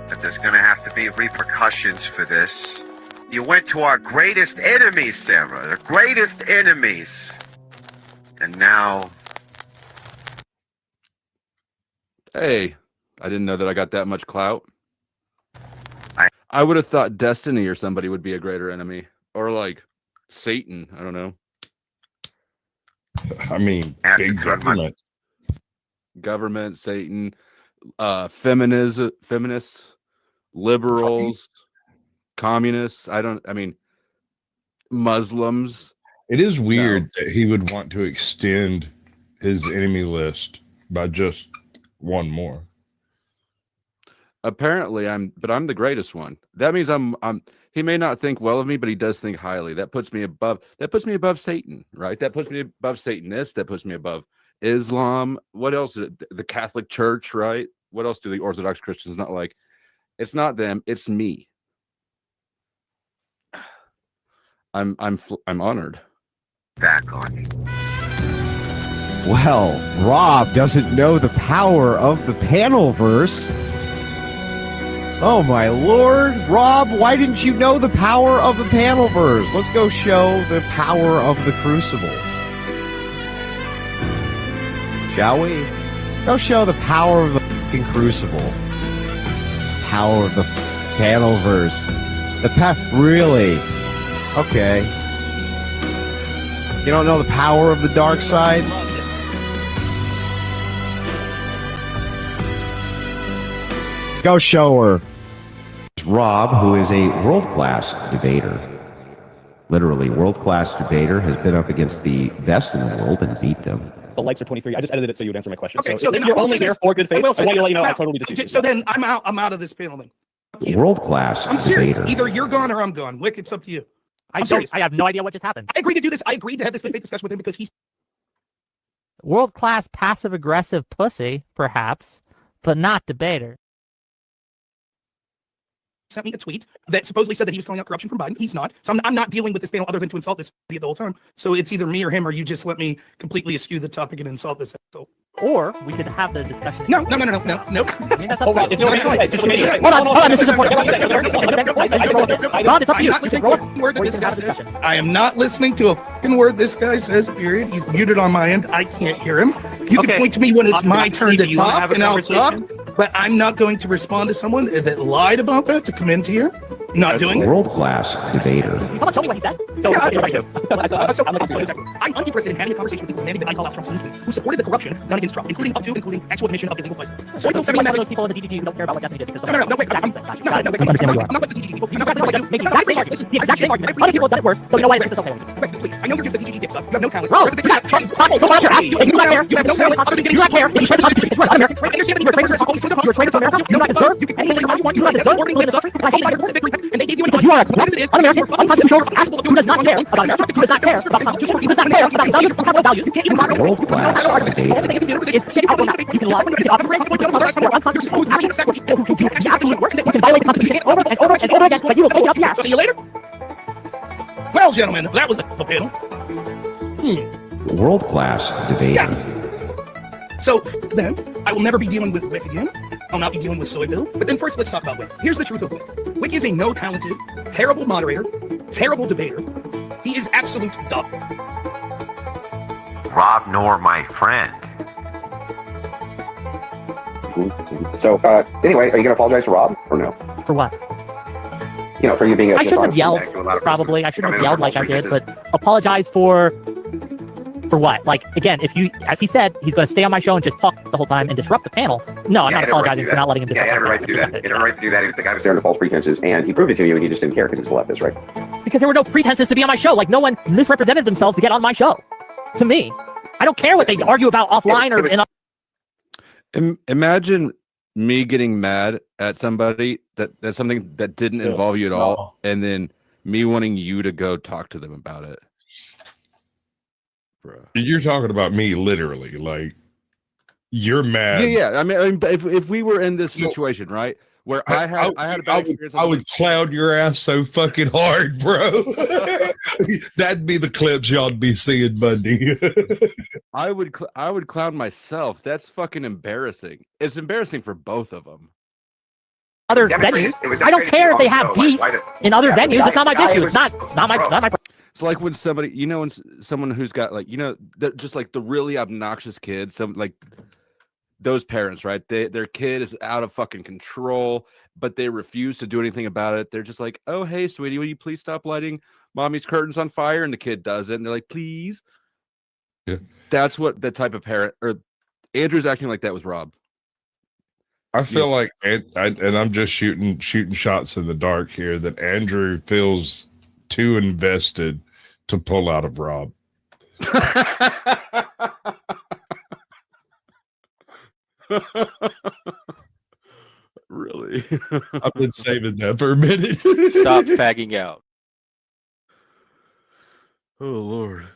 that there's going to have to be repercussions for this. You went to our greatest enemies, Sarah, the greatest enemies. And now... Hey, I didn't know that I got that much clout. I would have thought Destiny or somebody would be a greater enemy. Or like Satan, I don't know. I mean, big government. Government, Satan, feminists, liberals, communists. Muslims. It is weird that he would want to extend his enemy list by just one more. Apparently I'm the greatest one. That means he may not think well of me, but he does think highly. That puts me above Satan, right? That puts me above Satanists. That puts me above Islam. What else is it? The Catholic Church, right? What else do the Orthodox Christians not like? It's not them, it's me. I'm honored. Back on you. Well, Rob doesn't know the power of the Panelverse. Oh my lord, Rob, why didn't you know the power of the Panelverse? Let's go show the power of the Crucible. Shall we? Go show the power of the fucking Crucible. Power of the Panelverse. Really? Okay. You don't know the power of the dark side? go show her. Rob, who is a world-class debater. Literally, world-class debater, has been up against the best in the world and beat them. The likes are 23. I just edited it so you would answer my question. Okay, so then if you're I will only say here this. for good faith, I want you to let you know I now, totally disagree. So then I'm out of this panel then. World-class I'm serious. debater. Either you're gone or I'm gone. Wick, it's up to you. I have no idea what just happened. I agreed to do this. I agreed to have this good faith discussion with him because he's World-class passive-aggressive pussy, perhaps, but not debater. sent me a tweet that supposedly said that he was calling out corruption from Biden. He's not. So I'm not dealing with this panel other than to insult this idiot the whole time. So it's either me or him, or you just let me completely eschew the topic and insult this asshole. Or we could have the discussion. No. I mean, that's up to you. Hold on, this is important. Rob, it's up to you. I am not listening to a fucking word this guy says, period. He's muted on my end. I can't hear him. You can point to me when it's my turn to talk, and I'll talk. But I'm not going to respond to someone that lied about that to come into here. Not doing it. World-class debater. Someone show me what he said. I'm uninterested in having a conversation with people demanding that I call out Trump's tweet, who supported the corruption done against Trump, including actual admission of illegal vices. So I'm those people in the DGG who don't care about what Destiny did because No, wait. I'm not the DGG people. Make the exact same argument. The exact same argument. Other people have done it worse, so you know why it's okay. Please, I know you're just a DGG dick suck. You have no talent. Bro, so I care. Ask you, you do not care. You have no talent. You do not care. If you share the Constitution, you are un-American. I understand that you are traitors to America. You do not deserve anything you want. You do not deserve living in suffering. I hate you. And they gave you because you are un-American, unconstitutional, asshole who does not care about America, who does not care about the Constitution, who does not care about values, fundamental values. You can't even talk about it. The only thing you can do is shake out the You can lie, you can offer frame, you can cover, or unconstitutional actions, who do absolute work, you can violate the Constitution over and over and over again, but you will take it up the ass. See you later. Well, gentlemen, that was the panel. World-class debater. Yeah. So then, I will never be dealing with Wick again. I'll not be dealing with Soy Bill. But then first, let's talk about Wick. Here's the truth of Wick. Wick is a no-talented, terrible moderator, terrible debater. He is absolute dog. Rob nor my friend. So, anyway, are you going to apologize to Rob or no? For what? You know, for you being a I shouldn't have yelled, probably. I shouldn't have yelled like I did, but apologize for what? Like, again, if you, as he said, he's going to stay on my show and just talk the whole time and disrupt the panel. No, I'm not apologizing for not letting him disrupt. Yeah, he had a right to do that. He had a right to do that. The guy was there under false pretenses, and he proved it to you, and he just didn't care because he was a leftist, right? Because there were no pretenses to be on my show. Like, no one misrepresented themselves to get on my show. To me. I don't care what they argue about offline or in. Imagine me getting mad at somebody that's something that didn't involve you at all, and then me wanting you to go talk to them about it. Bro. You're talking about me literally, like you're mad. Yeah. I mean, if we were in this situation, right, where I had a bad experience, I would clown your ass so fucking hard, bro. That'd be the clips y'all'd be seeing Monday. I would clown myself. That's fucking embarrassing. It's embarrassing for both of them. Other venues. I don't care if they have beef in other venues. It's not my issue. It's not my. It's like when somebody, when someone who's got just like the really obnoxious kids, some like those parents, right? Their kid is out of fucking control, but they refuse to do anything about it. They're just like, "Oh, hey, sweetie, will you please stop lighting mommy's curtains on fire?" And the kid does it, and they're like, "Please." Yeah, that's what the type of parent, or Andrew's acting like that was Rob. I feel like, and I'm just shooting shots in the dark here, that Andrew feels too invested to pull out of Rob. Really? I've been saving that for a minute. Stop fagging out. Oh, Lord.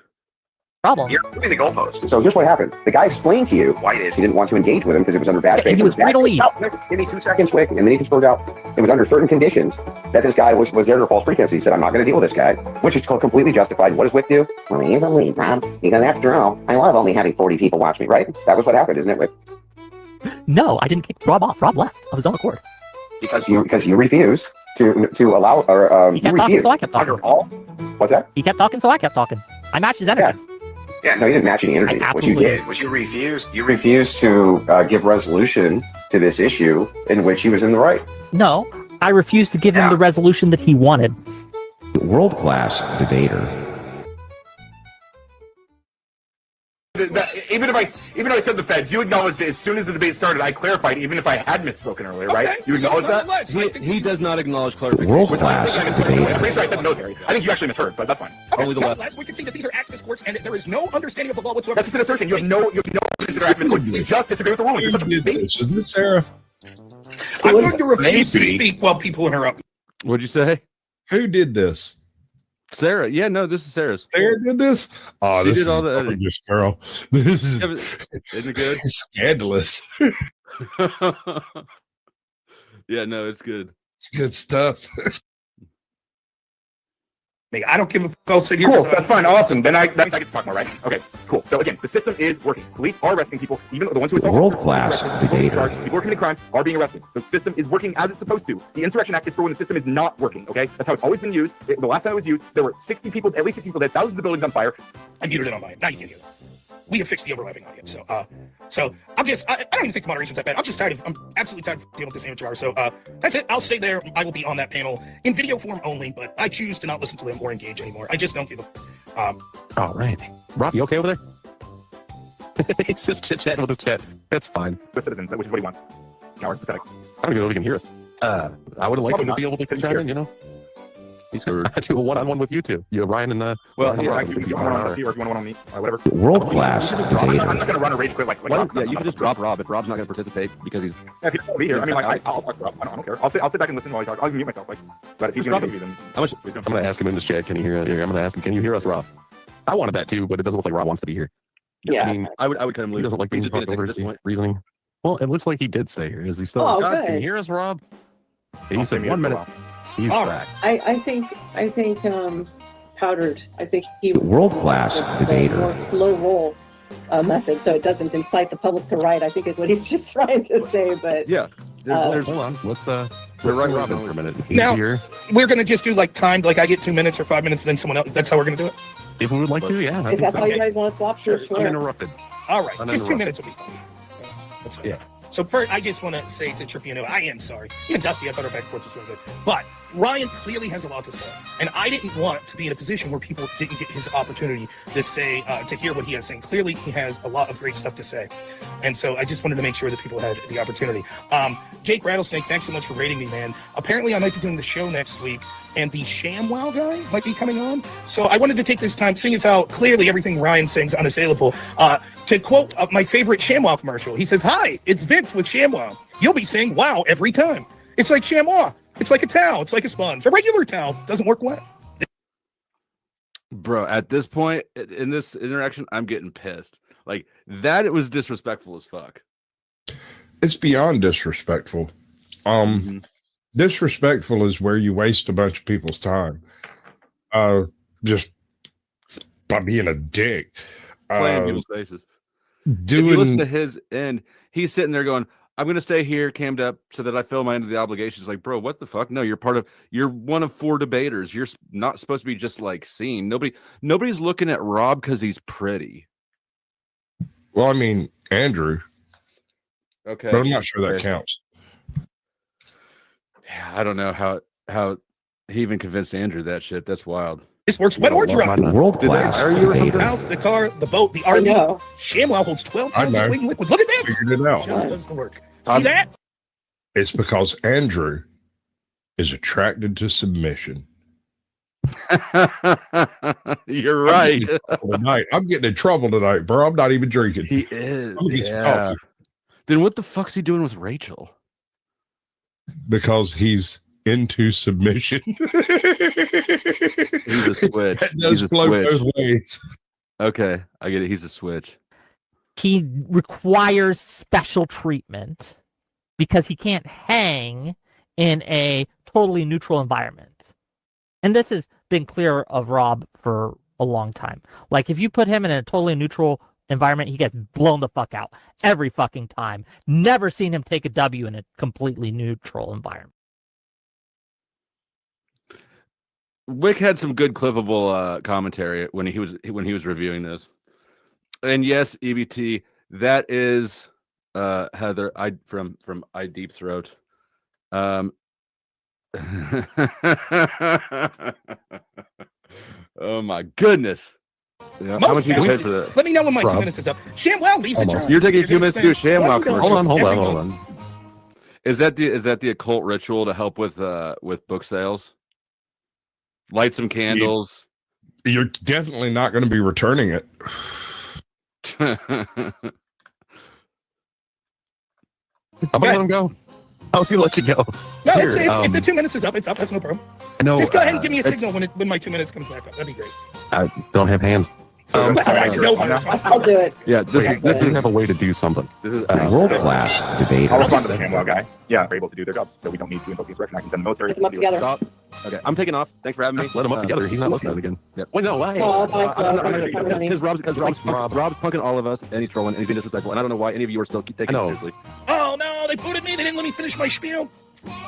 Problem. You're moving the goalpost. So here's what happened. The guy explained to you why it is he didn't want to engage with him because it was under bad faith. And he was free to leave. Give me 2 seconds quick, and then he just spoke out. It was under certain conditions that this guy was there under false pretense. He said, "I'm not going to deal with this guy," which is completely justified. What does Wick do? Well, he's a lead, Rob. Because after all, I love only having 40 people watch me, right? That was what happened, isn't it, Wick? No, I didn't kick Rob off. Rob left of his own accord. Because you refused to allow, or he kept talking, so I kept talking. What's that? He kept talking, so I kept talking. I matched his energy. Yeah, no, you didn't match any energy. What you did was you refused to give resolution to this issue in which he was in the right. No, I refused to give him the resolution that he wanted. World-class debater. even though I said the feds, you acknowledged it as soon as the debate started. I clarified, even if I had misspoken earlier, right? You acknowledge that? He does not acknowledge clarification. I'm pretty sure I said military. I think you actually misheard, but that's fine. Only the left. We can see that these are activist courts, and there is no understanding of the law whatsoever. That's just an assertion. You have no consider activist courts. You just disagree with the rules. You're such a baby. Is this Sarah? I'm going to refuse to speak while people interrupt. What'd you say? Who did this? Sarah. Yeah, no, this is Sarah's. Sarah did this? Oh, She this did is all the editing. just girl. This is Isn't it good? scandalous. Yeah, no, it's good. It's good stuff. I don't give a fuck. I'll sit here. Cool, that's fine, awesome. Then that means I get to talk more, right? Okay, cool. So again, the system is working. Police are arresting people, even the ones who assault World-class debater. People who are committing crimes are being arrested. The system is working as it's supposed to. The Insurrection Act is for when the system is not working, okay? That's how it's always been used. The last time it was used, there were 60 people, at least 60 people dead, thousands of buildings on fire. I muted it on mine. Now you can hear it. We have fixed the overlapping audio. So I'm just, I don't even think the moderation's that bad. I'm absolutely tired of dealing with this amateur hour. So that's it. I'll stay there. I will be on that panel in video form only, but I choose to not listen to them or engage anymore. I just don't give a. All right. Rob, you okay over there? It's just chit-chatting with his chat. It's fine. The citizens, which is what he wants. Coward, pathetic. I don't even know if he can hear us. I would have liked him to be able to chat in, you know? He's I do a one-on-one with you two. You, Ryan, and well, yeah, you can one on me, or if you want one on me, whatever. World-class I'm just gonna run a rage quit like Yeah, you can just drop Rob if Rob's not gonna participate because he's. Yeah, if he won't be here, I mean, like I'll talk to Rob. I don't care. I'll sit back and listen while he talks. I'll mute myself, like. But if he's gonna be, then I'm gonna ask him in the chat. Can you hear? I'm gonna ask him. Can you hear us, Rob? I wanted that too, but it doesn't look like Rob wants to be here. Yeah, I mean, I would kind of. He doesn't like being talked over. Reasoning. Well, it looks like he did stay here. Is he still? Oh, Can you good. hear us, Rob? He said 1 minute. He's back. I think powdered. I think he World-class the debater. more slow roll method, so it doesn't incite the public to write. I think is what he's just trying to say. But yeah, hold on. Let's we're right Robin for a minute. He's Now here. we're gonna just do like timed. Like I get 2 minutes or 5 minutes, then someone else. That's how we're gonna do it. If we would like to, yeah. if that's how you guys want to swap, sure. Uninterrupted. All right, just 2 Uninterrupted. minutes will be fine. That's fine. Yeah. So first, I just want to say to Trippino, I am sorry. Even Dusty, I thought our back and forth was really good. But Ryan clearly has a lot to say. And I didn't want to be in a position where people didn't get his opportunity to say, to hear what he has saying. Clearly, he has a lot of great stuff to say. And so I just wanted to make sure that people had the opportunity. Jake Rattlesnake, thanks so much for rating me, man. Apparently, I might be doing the show next week. And the ShamWow guy might be coming on. So I wanted to take this time, seeing as how clearly everything Ryan's saying is unassailable, to quote my favorite ShamWow commercial. He says, "Hi, it's Vince with ShamWow. You'll be saying wow every time. It's like ShamWow. It's like a towel. It's like a sponge. A regular towel doesn't work wet." Bro, at this point in this interaction, I'm getting pissed. Like that, it was disrespectful as fuck. It's beyond disrespectful. Disrespectful is where you waste a bunch of people's time. Just by being a dick. Playing people's faces. If Doing you listen to his end, he's sitting there going, I'm gonna stay here cammed up so that I fill my end of the obligations. Like, bro, what the fuck? No, you're one of 4 debaters. You're not supposed to be just like seen. Nobody's looking at Rob because he's pretty. Well, I mean, Andrew. Okay. But I'm not sure that counts. Yeah, I don't know how he even convinced Andrew that shit. That's wild. This works wet or dry. World-class The house, the car, the boat, the RV. ShamWow holds 12 I pounds of know. sweet liquid. Look at this. Figured it out. Just does the work. See that? It's because Andrew is attracted to submission. You're right. I'm getting in trouble tonight, bro. I'm not even drinking. He is. I'm gonna get some Yeah. coffee. Then what the fuck's he doing with Rachel? Because he's into submission. He's a switch. That does flow both ways. Okay, I get it. He's a switch. He requires special treatment because he can't hang in a totally neutral environment. And this has been clear of Rob for a long time. Like, if you put him in a totally neutral environment, he gets blown the fuck out every fucking time. Never seen him take a W in a completely neutral environment. Wick had some good clippable commentary when he was reviewing this. And yes, EBT, that is Heather from I Deep Throat. Oh my goodness. Yeah. How Most much you guys- pay for that? Let me know when my 2 Rob? minutes is up. ShamWow leaves it. You're taking 2 minutes to do a ShamWow doing? commercial. Hold on. Is that the occult ritual to help with book sales? Light some candles. You're definitely not going to be returning it. I'm gonna let him go. I was gonna let you go. No, Here, if the 2 minutes is up, it's up. That's no problem. No, Just go ahead and give me a it's- signal when my 2 minutes comes back up. That'd be great. I don't have hands. I'll do it. Yeah, this is have a way to do something. This is world-class debater. I'll respond to the ShamWow guy. Yeah, they're able to do their jobs, so we don't need to invoke the insurrection. I can send the military. Put them up together. Stop. Okay, I'm taking off. Thanks for having me. Let him up together. He's not listening again. Yeah. Wait, no, why? Because Rob's punking all of us, and he's trolling, and he's being disrespectful, and I don't know why any of you are still taking it seriously. Oh no, they booted me. They didn't let me finish my spiel.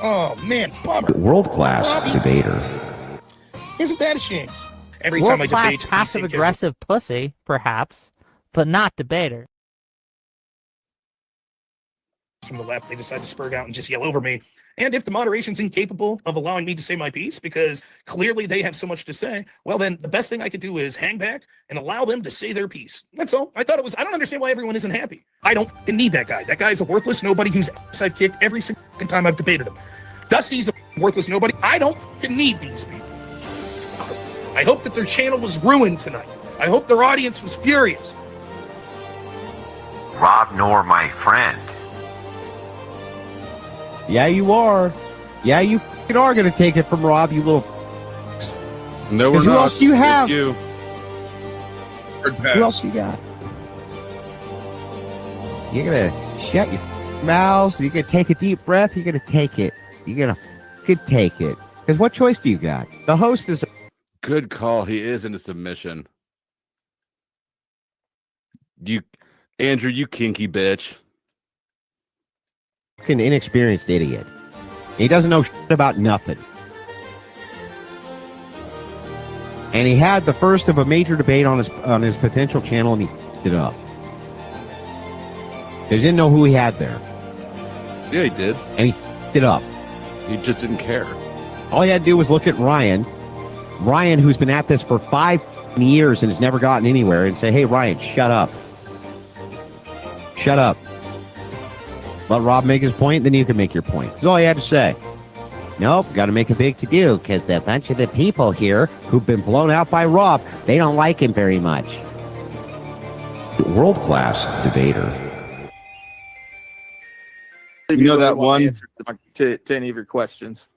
Oh man, bummer. World-class debater. Isn't that a shame? Every time I World-class debate, passive-aggressive pussy, perhaps, but not debater. from the left, they decide to spurg out and just yell over me. And if the moderation's incapable of allowing me to say my piece because clearly they have so much to say, well, then the best thing I could do is hang back and allow them to say their piece. That's all. I don't understand why everyone isn't happy. I don't need that guy. That guy's a worthless nobody whose ass I've kicked every single time I've debated him. Dusty's a worthless nobody. I don't need these people. I hope that their channel was ruined tonight. I hope their audience was furious. Rob nor my friend. Yeah, you are. Yeah, you are going to take it from Rob, you little. No, we're who not. else do you have? You. Who else you got? You're going to shut your mouths. You're going to take a deep breath. You're going to take it. You're going to take it. Because what choice do you got? The host is. Good call. He is in a submission. Andrew, you kinky bitch. An inexperienced idiot. He doesn't know shit about nothing. And he had the first of a major debate on his potential channel, and he f***ed it up. They didn't know who he had there. Yeah, he did. And he f***ed it up. He just didn't care. All he had to do was look at Ryan. Ryan, who's been at this for 5 years and has never gotten anywhere, and say, hey, Ryan, shut up. Shut up. Let Rob make his point, then you can make your point. That's all he had to say. Nope, got to make a big to-do, because a bunch of the people here who've been blown out by Rob, they don't like him very much. World-class debater. You know that one? To any of your questions.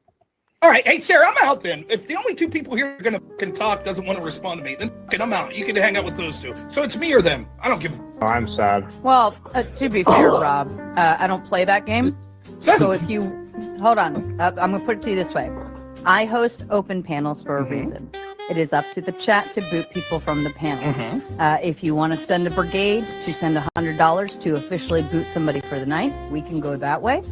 All right, hey, Sarah, I'm out then. If the only two people here are going to talk doesn't want to respond to me, then I'm out. You can hang out with those two. So it's me or them. I don't give a... Oh, I'm sad. Well, to be fair, Rob, I don't play that game. So if you... Hold on. I'm going to put it to you this way. I host open panels for a reason. It is up to the chat to boot people from the panel. If you want to send a brigade to send $100 to officially boot somebody for the night, we can go that way.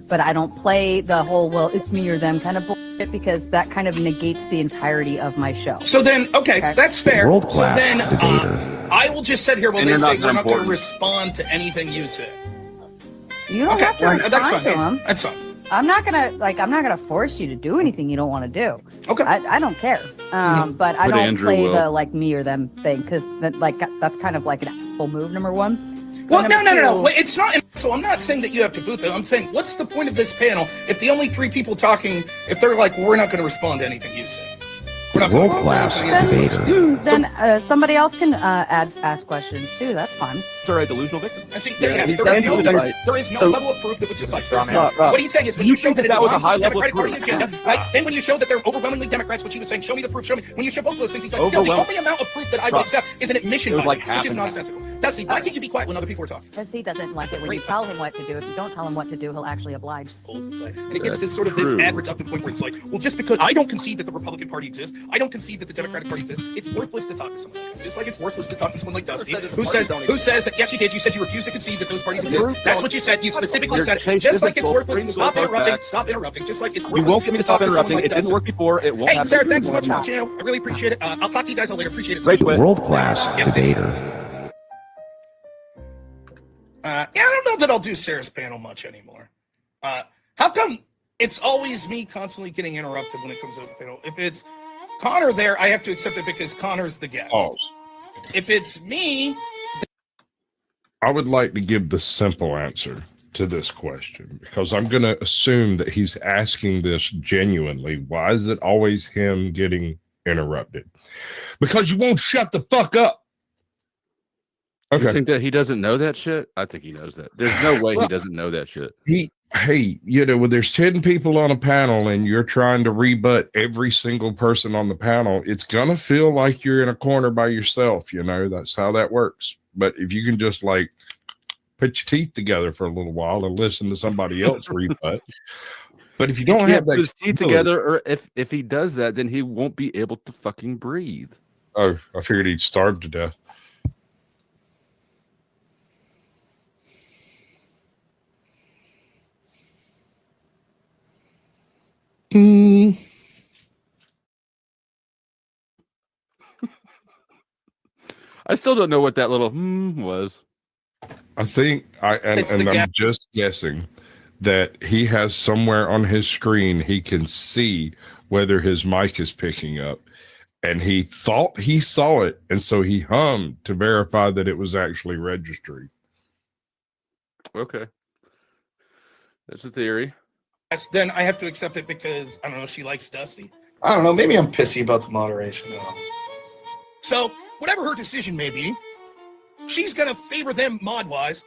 But I don't play the whole, well, it's me or them kind of bullshit, because that kind of negates the entirety of my show. So then, okay, that's fair. World-class So then debater. I will just sit here while And they you're say not we're not going to important. respond to anything you say. You don't have to respond that's fine. to them. That's fine. I'm not gonna force you to do anything you don't want to do. Okay. I don't care. But I But don't Andrew play will. the like me or them thing, because that's kind of like an asshole move. Number one. Well, Number no. two- Wait, it's not. So I'm not saying that you have to boot them. I'm saying, what's the point of this panel if the only three people talking, if they're like, we're not going to respond to anything you say. We're not gonna- World-class we're not gonna answer debater. Then somebody else can ask questions too. That's fine. It's all right, delusional victim. I think there he's is no So- level of proof that would suffice. Rob, What he's saying is, when you you show think that it that was a aligns high with the level of Democratic Party agenda, right? Then when you show that they're overwhelmingly Democrats, which he was saying, show me the proof, show me. When you show both of those things, he's like, still, the only amount of proof that I would Rob, accept is an admission it was by like you, half which is and half. nonsensical. Dusty, why can't you be quiet when other people are talking? Because he doesn't like it when you tell him what to do. If you don't tell him what to do, he'll actually oblige. And it gets to sort of this ad-reductive point where it's like, well, just because I don't concede that the Republican Party exists, I don't concede that the Democratic Party exists, it's worthless to talk to someone like that. Just like it's worthless to talk to someone like Dusty, who says that, yes, you did, you said you refused to concede that those parties exist. That's what you said. You specifically said it. Just like it's worthless to stop interrupting. Just like it's You worthless won't get me to stop talk to someone interrupting. like It didn't Dusty. work before. It won't Hey, happen. Sarah, thanks so much for watching. I really appreciate it. I'll talk to you guys all later. Appreciate it. Rage quit. World-class debater. I don't know that I'll do Sarah's panel much anymore. How come it's always me constantly getting interrupted when it comes to the panel? If it's Connor there, I have to accept it because Connor's the guest. If it's me, I would like to give the simple answer to this question because I'm going to assume that he's asking this genuinely. Why is it always him getting interrupted? Because you won't shut the fuck up. Okay. You think that he doesn't know that shit? I think he knows that. There's no way he doesn't know that shit. Hey, you know, when there's 10 people on a panel and you're trying to rebut every single person on the panel, it's going to feel like you're in a corner by yourself. You know, that's how that works. But if you can just like put your teeth together for a little while and listen to somebody else rebut. But if you don't have that put his teeth together, or if he does that, then he won't be able to fucking breathe. Oh, I figured he'd starve to death. I still don't know what that little was. I think I'm just guessing that he has somewhere on his screen he can see whether his mic is picking up, and he thought he saw it, and so he hummed to verify that it was actually registering. Okay, that's a theory. then I have to accept it because I don't know. She likes Dusty. I don't know. Maybe I'm pissy about the moderation. So whatever her decision may be, she's gonna favor them mod-wise,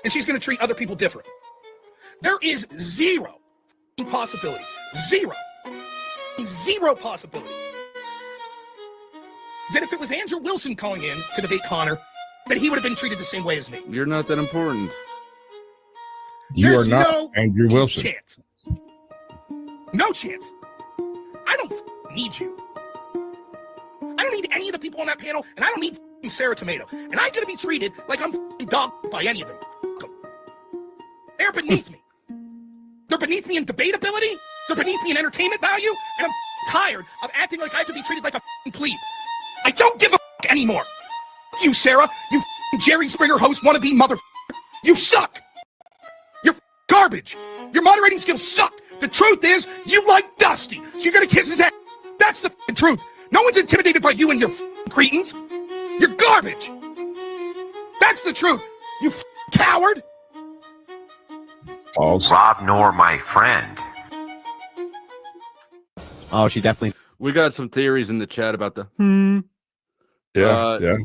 and she's gonna treat other people different. There is zero possibility, zero possibility that if it was Andrew Wilson calling in to debate Connor, that he would have been treated the same way as me. You're not that important. You are not Andrew Wilson. Chance. No chance. I don't need you. I don't need any of the people on that panel, and I don't need Sarah Tomato. And I'm going to be treated like I'm dogged by any of them. They're beneath me. They're beneath me in debatability. They're beneath me in entertainment value. And I'm tired of acting like I have to be treated like a plebe. I don't give a anymore. You, Sarah. You Jerry Springer host wannabe mother. You suck. You're garbage. Your moderating skills suck. The truth is, you like Dusty. So you're going to kiss his ass. That's the truth. No one's intimidated by you and your cretins. You're garbage. That's the truth. You coward. Rob Nor, my friend. Oh, she definitely. We got some theories in the chat about the Yeah.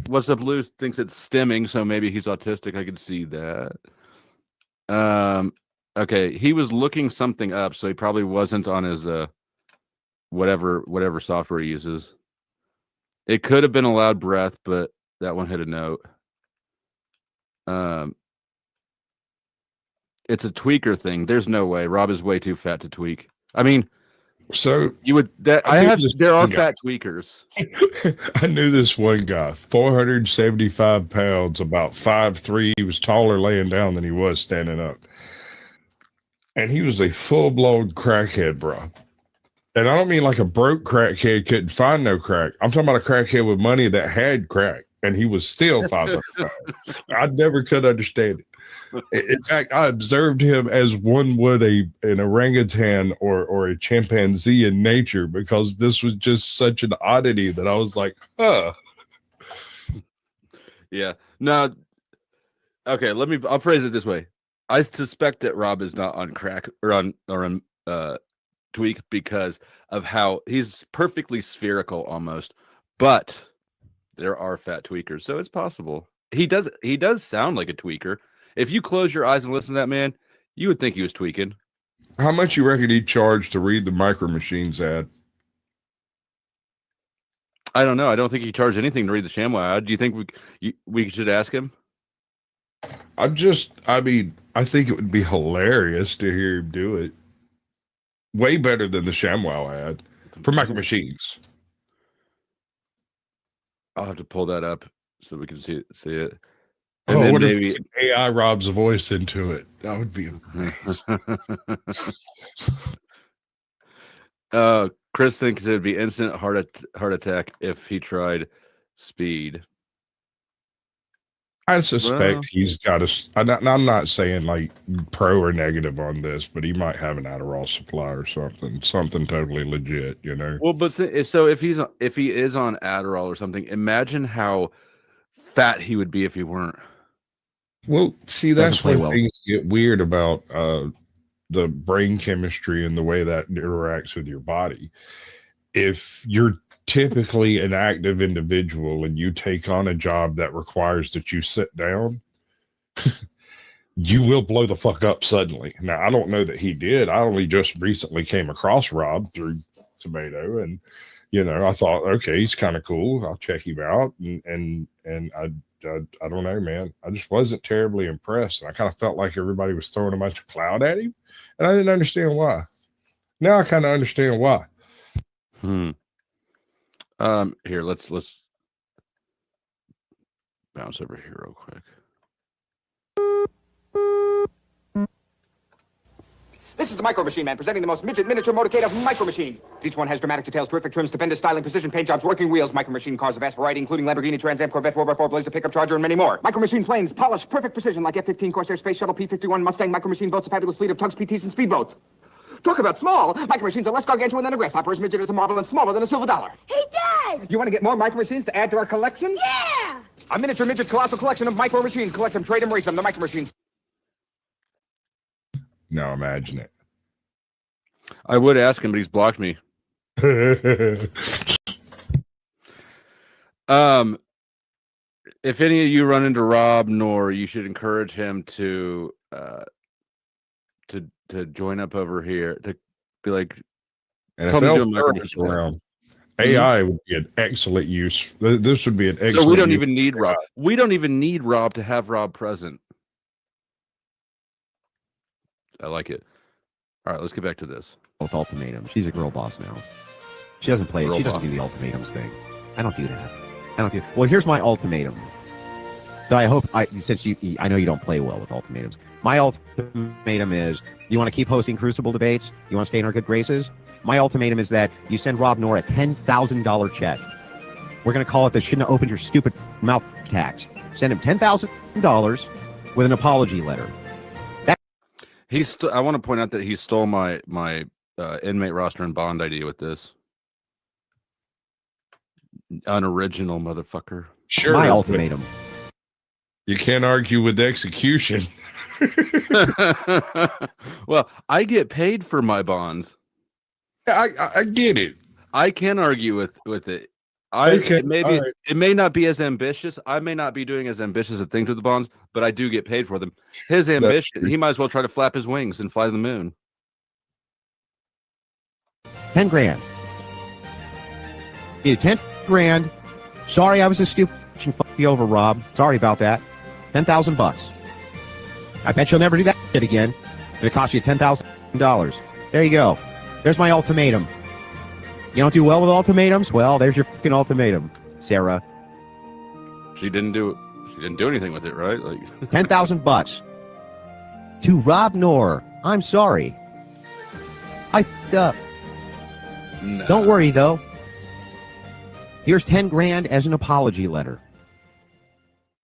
What's up, Lou? Thinks it's stimming, so maybe he's autistic. I could see that. Okay, he was looking something up, so he probably wasn't on his whatever software he uses. It could have been a loud breath, but that one hit a note. It's a tweaker thing. There's no way. Rob is way too fat to tweak. I mean, so you would that there are fat tweakers. I knew this one guy, 475 pounds, about 5'3". He was taller laying down than he was standing up. And he was a full-blown crackhead, bro. And I don't mean like a broke crackhead couldn't find no crack. I'm talking about a crackhead with money that had crack, and he was still 500 pounds. I never could understand it. In fact, I observed him as one would an orangutan or a chimpanzee in nature, because this was just such an oddity that I was like, huh. Yeah. No. Okay, I'll phrase it this way. I suspect that Rob is not on crack or on tweak because of how he's perfectly spherical almost, but there are fat tweakers, so it's possible. He does sound like a tweaker. If you close your eyes and listen to that man, you would think he was tweaking. How much you reckon he charged to read the Micro Machines ad? I don't know. I don't think he charged anything to read the ShamWow ad. Do you think we should ask him? I think it would be hilarious to hear him do it. Way better than the ShamWow ad for Micro Machines. I'll have to pull that up so we can see it. And oh, then what maybe if AI Rob's voice into it? That would be amazing. Chris thinks it would be instant heart attack if he tried speed. I suspect Well. he's got a. I'm not saying like pro or negative on this, but he might have an Adderall supply or something totally legit, you know. Well, but so if he is on Adderall or something, imagine how fat he would be if he weren't. Well, see, Doesn't that's play where well. things get weird about the brain chemistry and the way that interacts with your body. If you're typically an active individual and you take on a job that requires that you sit down, you will blow the fuck up suddenly. Now, I don't know that he did. I only just recently came across Rob through Tomato, and you know, I thought, okay, he's kind of cool. I'll check him out, and I don't know, man. I just wasn't terribly impressed, and I kind of felt like everybody was throwing a bunch of cloud at him, and I didn't understand why. Now I kind of understand why. Here, let's bounce over here real quick. This is the Micro Machine Man, presenting the most midget miniature motorcade of micro machines. Each one has dramatic details, terrific trims, stupendous styling, precision paint jobs, working wheels, micro machine cars of vast variety, including Lamborghini, Trans Am, Corvette, 4x4, Blazer, pickup Charger, and many more. Micro Machine planes, polished, perfect precision, like F-15, Corsair, Space Shuttle, P-51, Mustang, Micro Machine boats, a fabulous fleet of tugs, PTs, and speedboats. Talk about small. Micro Machines are less gargantuan than a grasshopper, as midget as a marble, and smaller than a silver dollar. Hey, Dad! You want to get more Micro Machines to add to our collection? Yeah! A miniature midget colossal collection of Micro Machines. Collect them, trade them, race them, the Micro Machines. Now imagine it. I would ask him, but he's blocked me. If any of you run into Rob Knorr, you should encourage him to join up over here, to be like, And come if do a Elf micro is machine. around, AI would be an excellent use. This would be an excellent. So we don't use even need for Rob. AI. We don't even need Rob to have Rob present. I like it. All right, let's get back to this. With ultimatums. She's a girl boss now. She doesn't play. Girl She doesn't boss. do the ultimatums thing. I don't do that. I don't do. Well, here's my ultimatum. So I hope since I know you don't play well with ultimatums. My ultimatum is: you want to keep hosting Crucible debates? You want to stay in our good graces? My ultimatum is that you send Rob Knorr a $10,000 check. We're going to call it the shouldn't have opened your stupid mouth tax. Send him $10,000 with an apology letter. I want to point out that he stole my inmate roster and bond idea with this. Unoriginal motherfucker. Sure, My but ultimatum. You can't argue with execution. Well, I get paid for my bonds. I get it. I can argue with it. Okay, all right. It may not be as ambitious. I may not be doing as ambitious a things with the bonds, but I do get paid for them. His ambition, he might as well try to flap his wings and fly to the moon. 10 grand. Yeah, 10 grand. Sorry, I was a stupid and fucked you over, Rob. Sorry about that. $10,000. I bet you'll never do that shit again. It'll cost you $10,000. There you go. There's my ultimatum. You don't do well with ultimatums? Well, there's your fucking ultimatum, Sarah. She didn't do anything with it, right? Like $10,000 to Rob Knorr. I'm sorry. I fucked up. Nah. Don't worry though. Here's 10 grand as an apology letter.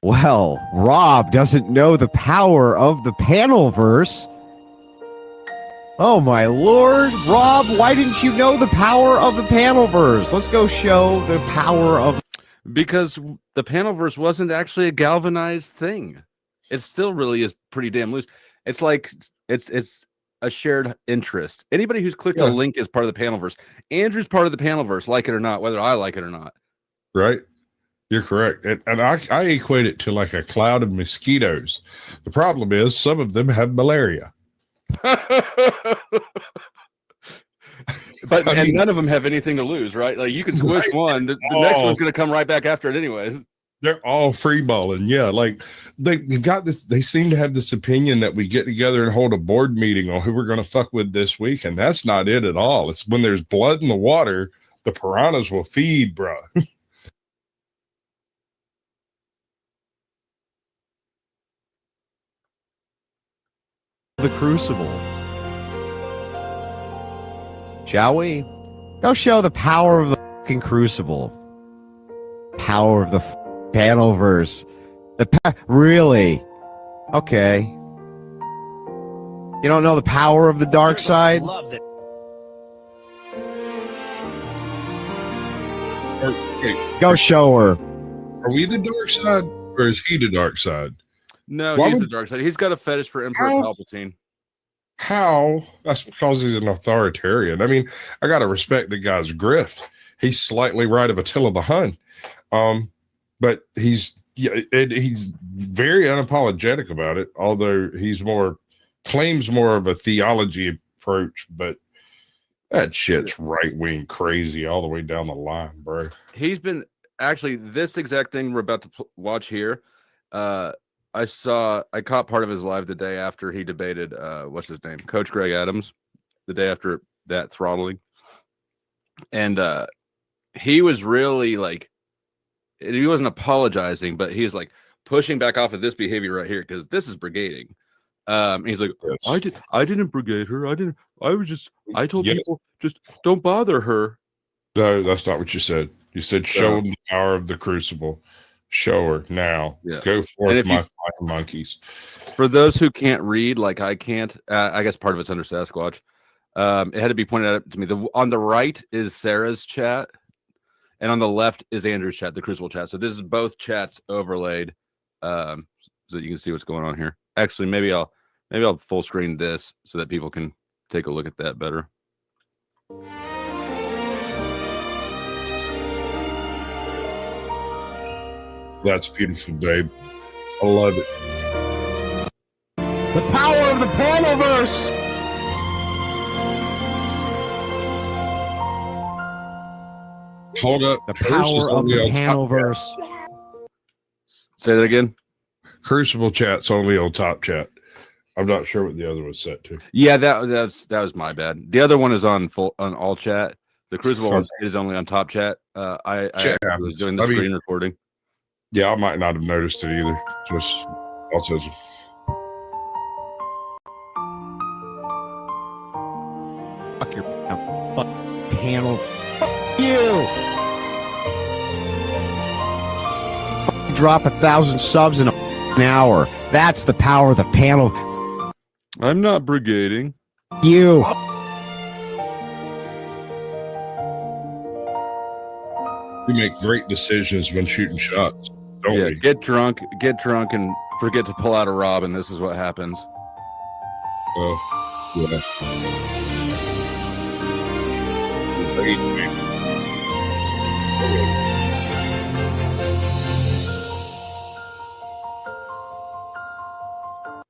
Well, Rob doesn't know the power of the panelverse. Oh my lord, Rob, why didn't you know the power of the panelverse? Let's go show the power of. Because the panelverse wasn't actually a galvanized thing. It still really is pretty damn loose. It's like it's a shared interest. Anybody who's clicked a link is part of the panelverse. Andrew's part of the panelverse, like it or not, whether I like it or not. Right? You're correct. And I equate it to like a cloud of mosquitoes. The problem is some of them have malaria. But none of them have anything to lose, right? Like you can squish one, the next one's going to come right back after it anyways. They're all free balling. Yeah, like they got this. They seem to have this opinion that we get together and hold a board meeting on who we're going to fuck with this week, and that's not it at all. It's when there's blood in the water, the piranhas will feed, bro. The Crucible. Shall we? Go show the power of the fucking Crucible. Power of the panelverse. Really? Okay. You don't know the power of the dark side? Go show her. Are we the dark side, or is he the dark side? No, Why he's would- the dark side. He's got a fetish for Emperor How? Palpatine. How? That's because he's an authoritarian. I mean, I gotta respect the guy's grift. He's slightly right of Attila the Hun, but he's very unapologetic about it. Although he's claims more of a theology approach, but that shit's right wing crazy all the way down the line, bro. He's been actually this exact thing we're about to watch here. I caught part of his live the day after he debated what's his name, Coach Greg Adams, the day after that throttling, and he was really like, he wasn't apologizing, but he was like pushing back off of this behavior right here because this is brigading. He's like, I didn't brigade her. I told people just don't bother her. No, that's not what you said. You said show them the power of the crucible. Show her now. Yeah. Go forth, my flying monkeys. For those who can't read, like I can't, I guess part of it's under Sasquatch. It had to be pointed out to me. On the right is Sarah's chat, and on the left is Andrew's chat, the Crucible chat. So this is both chats overlaid, so that you can see what's going on here. Actually, maybe I'll full screen this so that people can take a look at that better. That's beautiful, babe. I love it. The power of the Panelverse! Hold up. The power of the Panelverse. Say that again. Crucible chat's only on top chat. I'm not sure what the other was set to. Yeah, that was my bad. The other one is on all chat. The Crucible one is only on top chat. I was doing the screen recording. Yeah, I might not have noticed it either. Just autism. Fuck your fuck panel. Fuck you! Drop 1,000 subs in an hour. That's the power of the panel. I'm not brigading. You. We make great decisions when shooting shots, don't we? Get drunk, and forget to pull out a Rob, and this is what happens. Oh, yeah.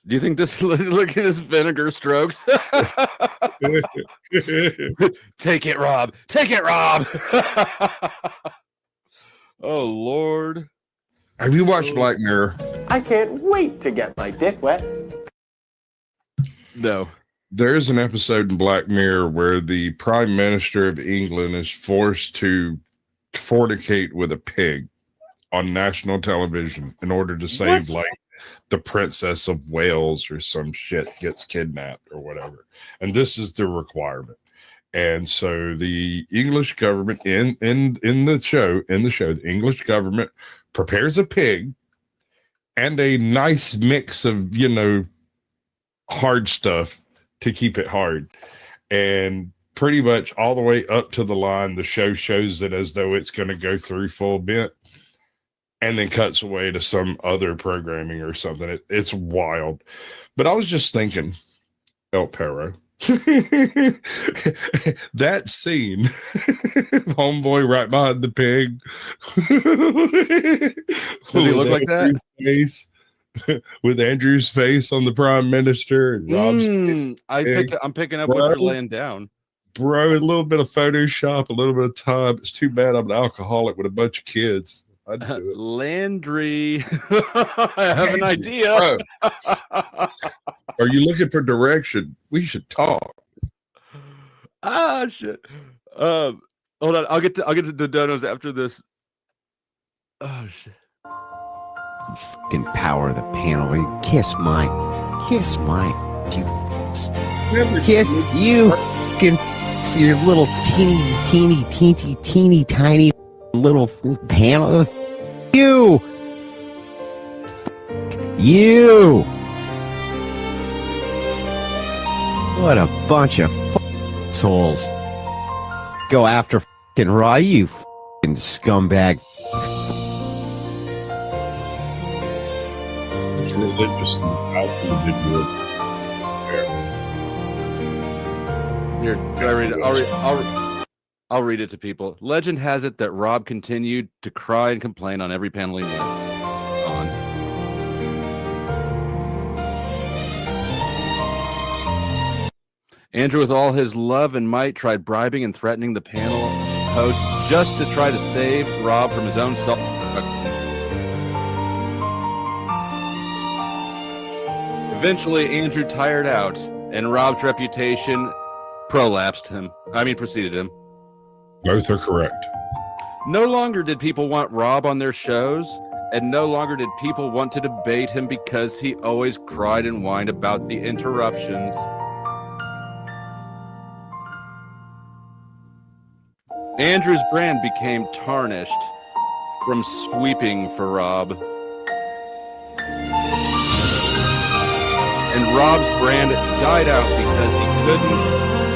Do you think this? Look at his vinegar strokes. Take it, Rob. Take it, Rob. Oh Lord. Have you watched Black Mirror? I can't wait to get my dick wet. No. There's an episode in Black Mirror where the Prime Minister of England is forced to fornicate with a pig on national television in order to save like the Princess of Wales or some shit gets kidnapped or whatever. And this is the requirement. And so the English government in the show, the English government prepares a pig and a nice mix of, hard stuff to keep it hard. And pretty much all the way up to the line, the show shows it as though it's going to go through full bent and then cuts away to some other programming or something. It's wild. But I was just thinking, El Perro, that scene, homeboy right behind the pig. Does he look like that? Face, with Andrew's face on the Prime Minister and Rob's I'm picking up what you're laying down. Bro, a little bit of Photoshop, a little bit of time. It's too bad I'm an alcoholic with a bunch of kids. I'd do it. Landry, I have an idea. Are you looking for direction? We should talk. Ah, shit. Hold on. I'll get to the donos after this. Oh shit. Fucking power of the panel. Kiss my, you kiss you, fucking your little teeny tiny little panel. You You! What a bunch of souls. Go after fucking Raw, you fucking scumbag. It's religious individual. Here, can I read it? I'll read it to people. Legend has it that Rob continued to cry and complain on every panel he went on. Andrew, with all his love and might, tried bribing and threatening the panel host just to try to save Rob from his own self. Eventually, Andrew tired out, and Rob's reputation preceded him. Both are correct. No longer did people want Rob on their shows, and no longer did people want to debate him because he always cried and whined about the interruptions. Andrew's brand became tarnished from sweeping for Rob. And Rob's brand died out because he couldn't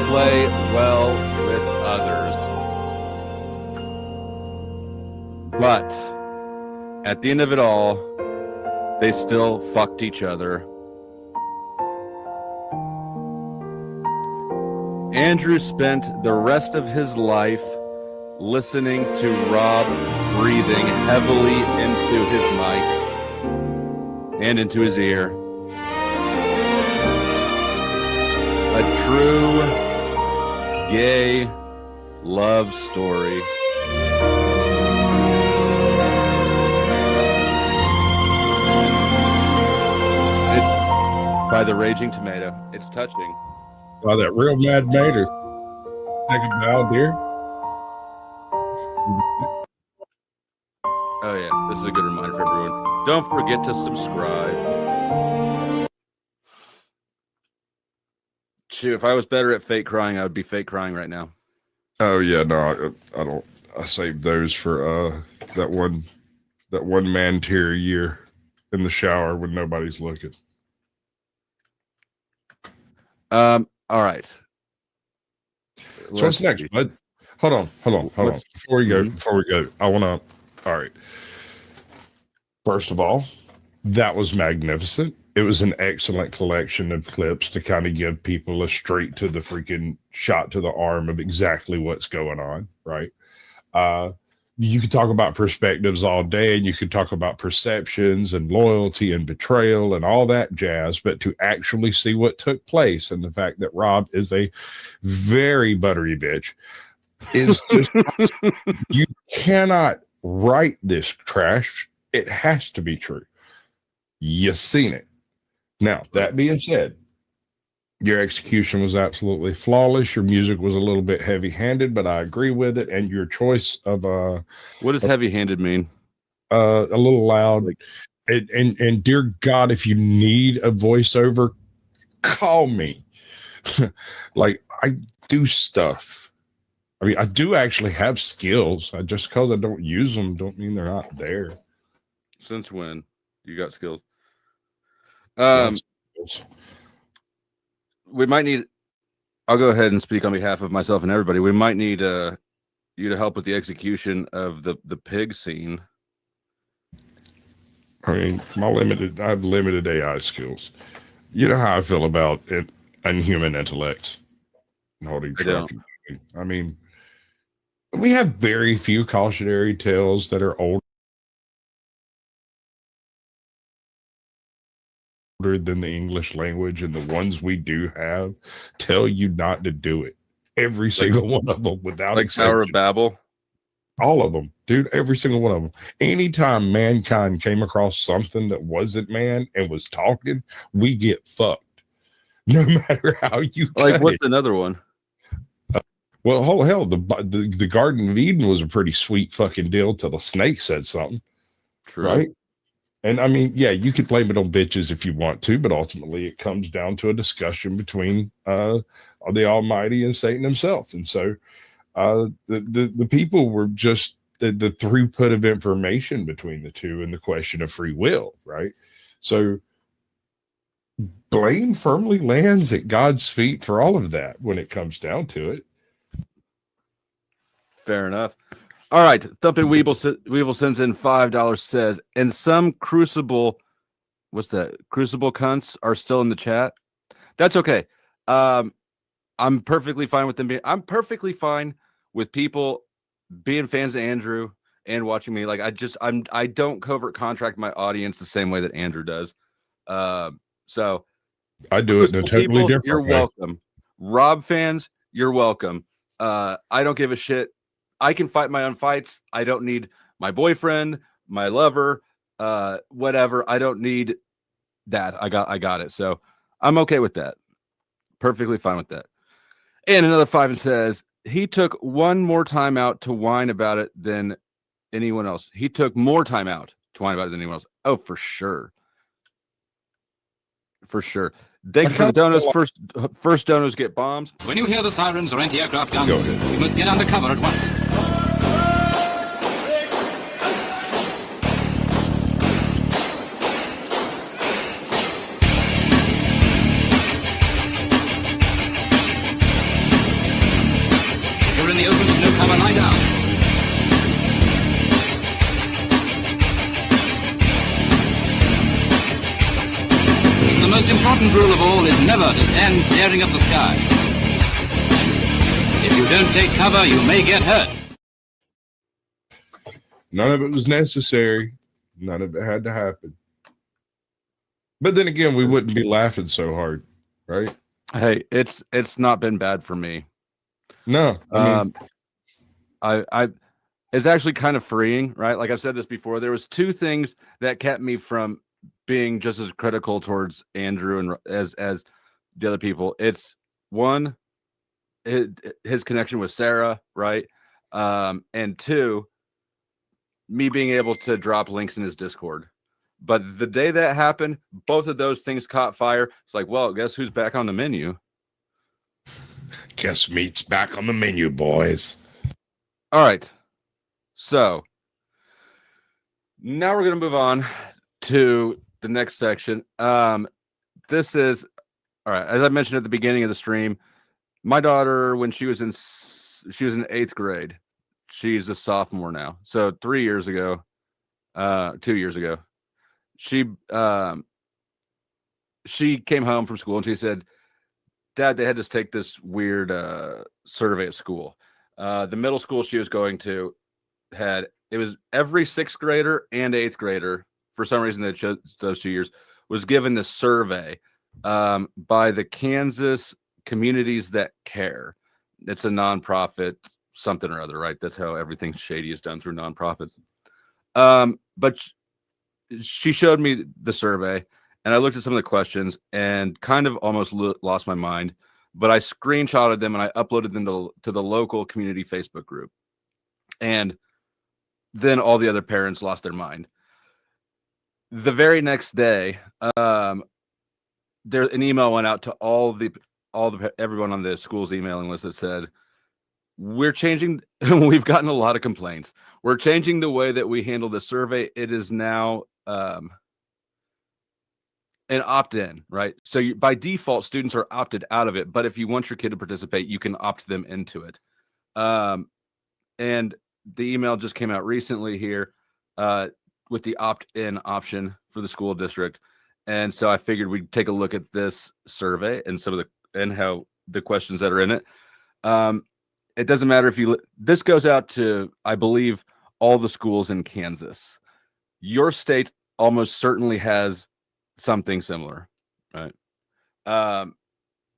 play well with others. But at the end of it all, they still fucked each other. Andrew spent the rest of his life listening to Rob breathing heavily into his mic and into his ear. A true gay love story. It's by the Raging Tomato. It's touching. By that real mad mater. Take a bow, dear. Oh yeah, this is a good reminder for everyone. Don't forget to subscribe. Shoot, if I was better at fake crying, I would be fake crying right now. Oh yeah, no, I don't. I saved those for that one man tear a year in the shower when nobody's looking. All right. So what's next, bud? Hold on. Before we go, I want to. All right. First of all, that was magnificent. It was an excellent collection of clips to kind of give people a straight to the freaking shot to the arm of exactly what's going on, right? You could talk about perspectives all day, and you could talk about perceptions and loyalty and betrayal and all that jazz, but to actually see what took place and the fact that Rob is a very buttery bitch is just you cannot write this trash. It has to be true. You've seen it. Now, that being said, your execution was absolutely flawless. Your music was a little bit heavy-handed, but I agree with it. And your choice of what does heavy-handed mean? A little loud. And dear God, if you need a voiceover, call me. Like, I do stuff. I mean, I do actually have skills. Just because I don't use them don't mean they're not there. Since when you got skills? We might need. I'll go ahead and speak on behalf of myself and everybody. We might need you to help with the execution of the pig scene. I mean, I have limited AI skills. You know how I feel about it, unhuman intellect and holding trophy. I mean, we have very few cautionary tales that are older than the English language, and the ones we do have tell you not to do it. Every single one of them, without exception. Tower of Babel. All of them, dude. Every single one of them. Anytime mankind came across something that wasn't man and was talking, we get fucked. No matter how you like. What's another one? Well, hell, the Garden of Eden was a pretty sweet fucking deal till the snake said something. True. Right? And I mean, yeah, you could blame it on bitches if you want to, but ultimately it comes down to a discussion between the Almighty and Satan himself. And so the people were just the throughput of information between the two and the question of free will, right? So blame firmly lands at God's feet for all of that when it comes down to it. Fair enough. All right. Thumping Weevil sends in $5, says, and some Crucible, what's that? Crucible cunts are still in the chat. That's okay. I'm perfectly fine with them being, I'm perfectly fine with people being fans of Andrew and watching me. Like I don't covert contract my audience the same way that Andrew does. So I do it in a totally people, different you're way. welcome. Rob fans, you're welcome. I don't give a shit. I can fight my own fights. I don't need my boyfriend, my lover, whatever. I don't need that. I got it. So I'm okay with that. Perfectly fine with that. And another 5 and says he took one more time out to whine about it than anyone else. He took more time out to whine about it than anyone else. Oh, for sure. For sure. Thank you for the donuts. First donuts get bombs. When you hear the sirens or anti-aircraft guns, you must get under cover at once. If you're in the open with no cover, lie down. The most important rule of all is never to stand staring at the sky. If you don't take cover, you may get hurt. None of it was necessary. None of it had to happen. But then again, we wouldn't be laughing so hard, right? Hey, it's not been bad for me. No, I mean, I it's actually kind of freeing, right? Like I've said this before, there was two things that kept me from being just as critical towards Andrew and as the other people. It's one, his connection with Sarah, right? And two, me being able to drop links in his Discord. But the day that happened, both of those things caught fire. It's like, well, guess who's back on the menu? Guess meat's back on the menu, boys. All right. So now we're going to move on to the next section. This is, all right, as I mentioned at the beginning of the stream, my daughter, when she was in 8th grade, she's a sophomore now. So 2 years ago, she came home from school and she said, Dad, they had to take this weird survey at school. The middle school she was going to it was every 6th grader and 8th grader, for some reason they chose those 2 years, was given this survey by the Kansas Communities That Care. It's a nonprofit, something or other, right? That's how everything shady is done, through nonprofits. But she showed me the survey, and I looked at some of the questions and kind of almost lost my mind. But I screenshotted them and I uploaded them to the local community Facebook group. And then all the other parents lost their mind. The very next day, an email went out to all the everyone on the school's emailing list that said, we're changing. We've gotten a lot of complaints. We're changing the way that we handle the survey. It is now an opt-in, right? So by default, students are opted out of it. But if you want your kid to participate, you can opt them into it. And the email just came out recently here with the opt-in option for the school district. And so I figured we'd take a look at this survey and how the questions that are in it. It doesn't matter if this goes out to, I believe, all the schools in Kansas. Your state almost certainly has something similar, right?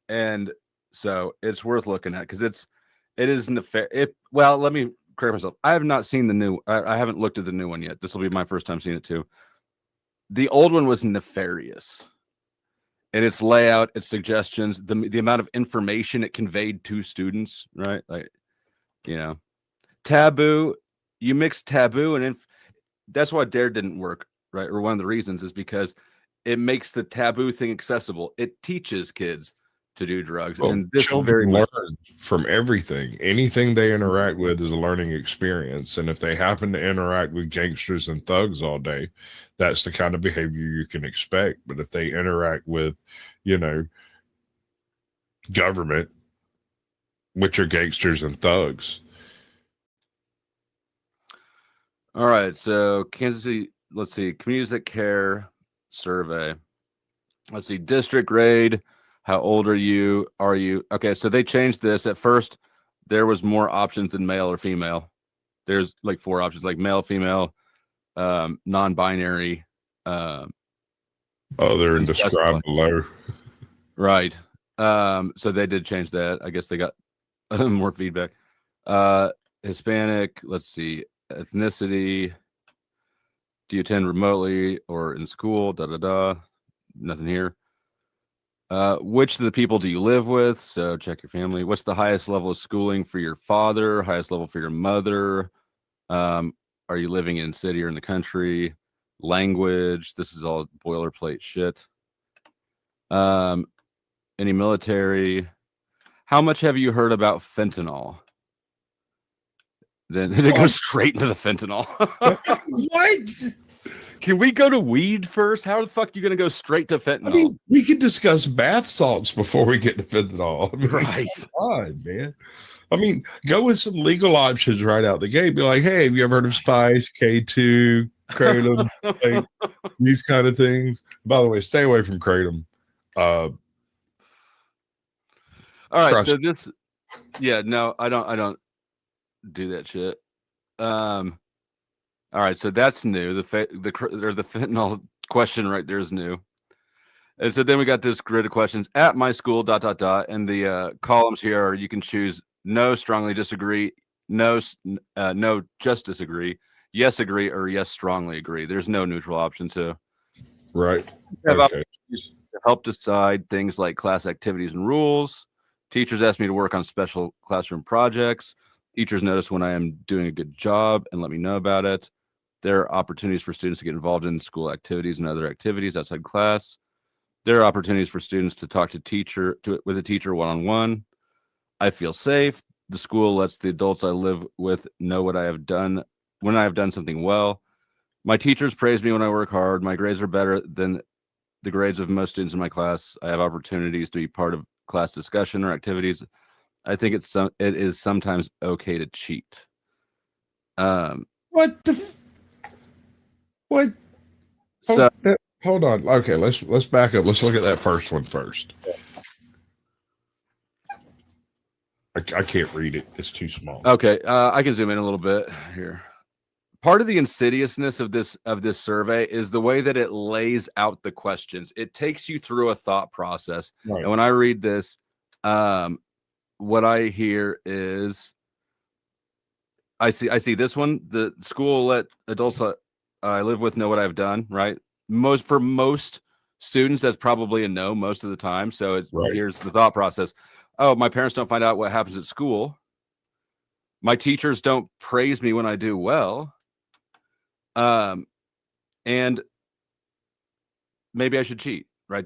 And so it's worth looking at because it is nefarious. Well, let me correct myself. I have not seen the new. I haven't looked at the new one yet. This will be my first time seeing it too. The old one was nefarious in its layout, its suggestions, the amount of information it conveyed to students, right? Like, taboo. You mix taboo and that's why DARE didn't work, right? Or one of the reasons is because it makes the taboo thing accessible. It teaches kids to do drugs. Well, And this children very much learn from everything. Anything they interact with is a learning experience. And if they happen to interact with gangsters and thugs all day, that's the kind of behavior you can expect. But if they interact with, government, which are gangsters and thugs. All right. So Kansas City, let's see, communities that care survey. Let's see, district grade. How old are you? Are you okay? So they changed this. At first, there was more options than male or female. There's like 4 options, like male, female, non-binary. Other and described below. Right. So they did change that. I guess they got more feedback. Hispanic. Let's see, ethnicity. Do you attend remotely or in school? Nothing here. Which of the people do you live with? So check your family. What's the highest level of schooling for your father? Highest level for your mother? Are you living in city or in the country? Language. This is all boilerplate shit. Any military? How much have you heard about fentanyl? Then it goes straight into the fentanyl. What? Can we go to weed first? How the fuck are you going to go straight to fentanyl? I mean, we could discuss bath salts before we get to fentanyl. I mean, right. Come on, man. I mean, go with some legal options right out the gate. Be like, hey, have you ever heard of Spice, K2, Kratom, like, these kind of things? By the way, stay away from Kratom. All right, so this, no, I don't do that shit. All right, so that's new. The fentanyl question right there is new. And so then we got this grid of questions at my school, ... And the columns here are you can choose no, strongly disagree, no, just disagree, yes, agree, or yes, strongly agree. There's no neutral option. So, right. Okay. To help decide things like class activities and rules. Teachers ask me to work on special classroom projects. Teachers notice when I am doing a good job and let me know about it. There are opportunities for students to get involved in school activities and other activities outside class. There are opportunities for students to talk with a teacher one-on-one. I feel safe. The school lets the adults I live with know what I have done when I have done something well. My teachers praise me when I work hard. My grades are better than the grades of most students in my class. I have opportunities to be part of class discussion or activities. I think it is sometimes okay to cheat. What the? What? So hold on. Okay, let's back up. Let's look at that first one first. I can't read it. It's too small. Okay, I can zoom in a little bit here. Part of the insidiousness of this survey is the way that it lays out the questions. It takes you through a thought process. Right. And when I read this, what I hear is I see this one. The school let adults I live with know what I've done. Right. For most students, that's probably a no most of the time. So here's the thought process. Oh, my parents don't find out what happens at school. My teachers don't praise me when I do well. And maybe I should cheat, right?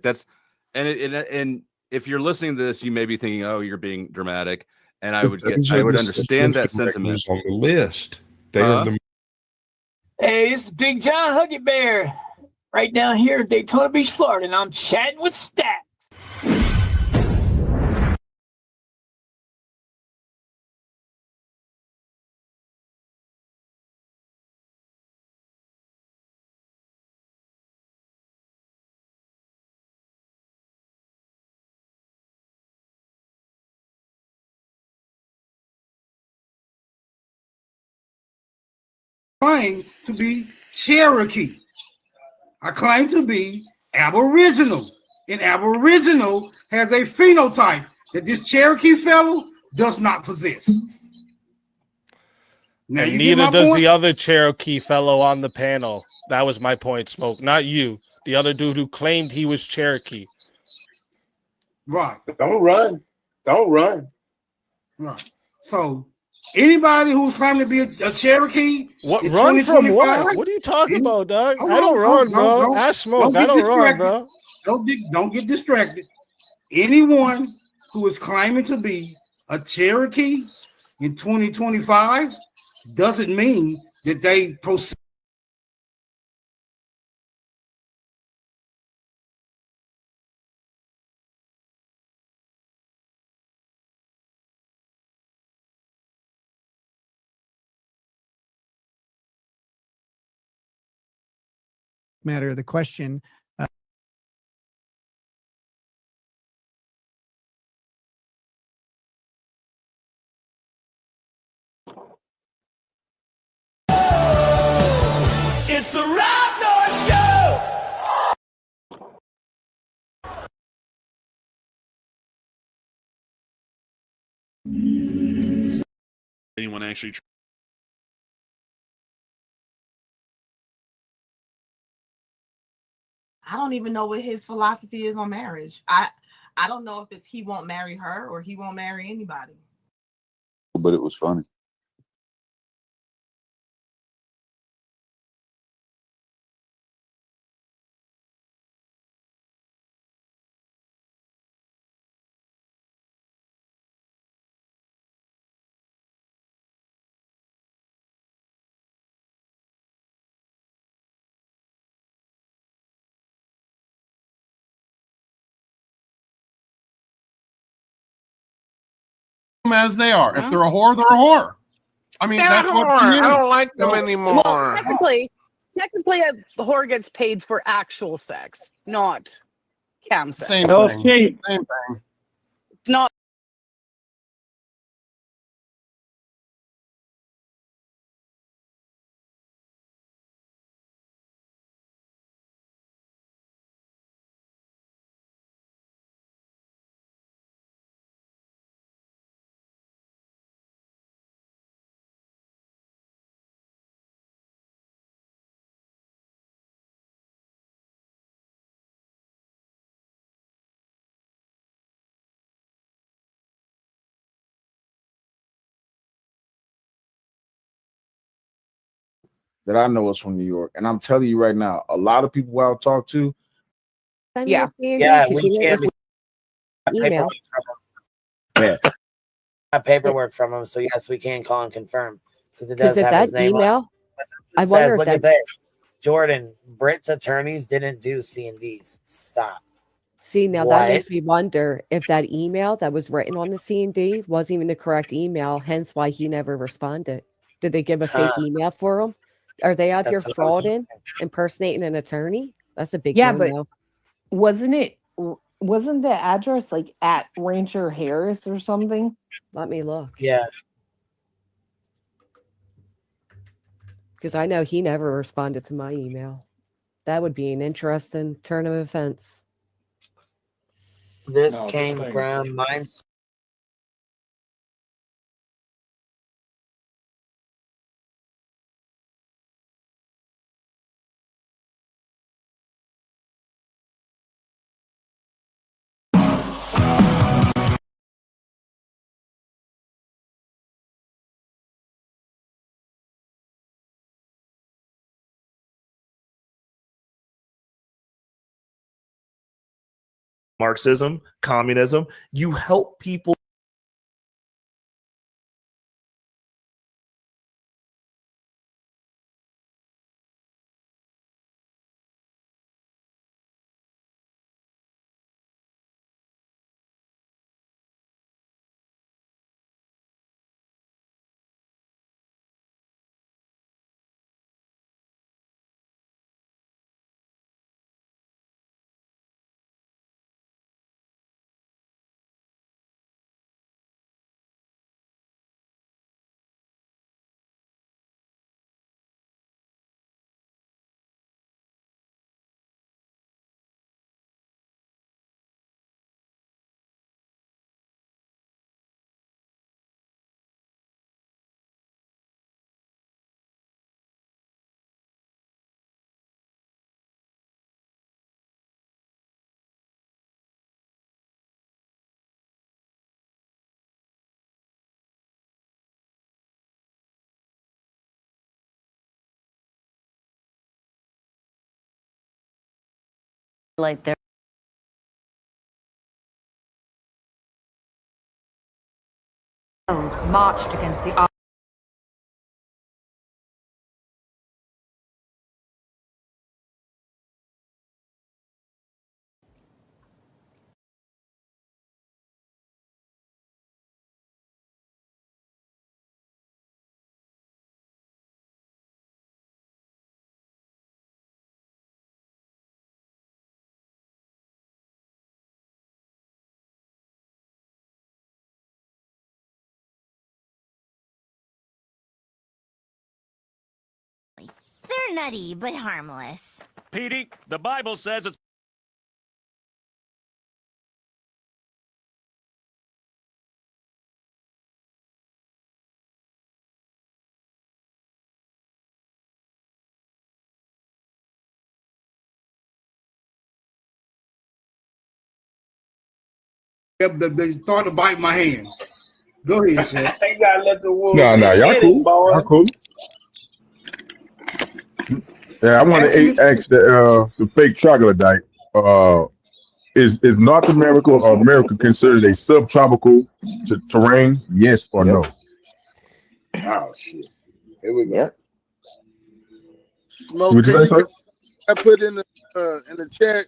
And if you're listening to this, you may be thinking, "Oh, you're being dramatic," and I would understand that sentiment. On the list, they are the. Hey, this is Big John Huggy Bear, right down here in Daytona Beach, Florida, and I'm chatting with Stat. Claim to be Cherokee. I claim to be Aboriginal. And Aboriginal has a phenotype that this Cherokee fellow does not possess. Now, and neither does the other Cherokee fellow on the panel. That was my point, Smoke. Not you. The other dude who claimed he was Cherokee. Right. Don't run. Don't run. Right. So anybody who's claiming to be a Cherokee, what run from what? What are you talking about, dog? I don't run, bro. Ask Smoke. I don't run, bro. Don't get distracted. anyone who is claiming to be a Cherokee in 2025 doesn't mean that they proceed. Matter of the question. It's the Rob North Show! Anyone actually I don't even know what his philosophy is on marriage. I don't know if it's he won't marry her or he won't marry anybody. But it was funny. As they are. If they're a whore, they're a whore. I mean, that's what I don't like them anymore. Well, technically, a whore gets paid for actual sex, not cam sex. Same thing. Same thing. It's not. That I know is from New York, and I'm telling you right now, a lot of people I'll talk to. Yeah, Yeah, we can't email. Yeah. Paperwork from him, so yes, we can call and confirm because it Because does if have that his name email, on it. I It wonder says, if look that at this. Jordan, Brit's attorneys didn't do C&Ds. Stop. See, now What? that makes me wonder if that email that was written on the C&D wasn't even the correct email, hence why he never responded. Did they give a fake Huh. email for him? Are they out here That's what I was frauding, impersonating an attorney? That's a big Yeah, no-no. but wasn't the address like at Rancher Harris or something? Let me look. Yeah. Because I know he never responded to my email. That would be an interesting turn of events. This No, came this thing- from mine. Marxism, communism, you help people. Like there. marched against the They're nutty, but harmless. Petey, the Bible says it's They started to bite my hand. Go ahead, Shaq. You gotta let the wolves. No, y'all get cool. it, boy. Y'all cool. Yeah, I want to ask the fake troglodyte. Is North America or America considered a subtropical terrain? Yes or no? Oh shit. Here we go. Smoke, Would you can say so? I put in the chat?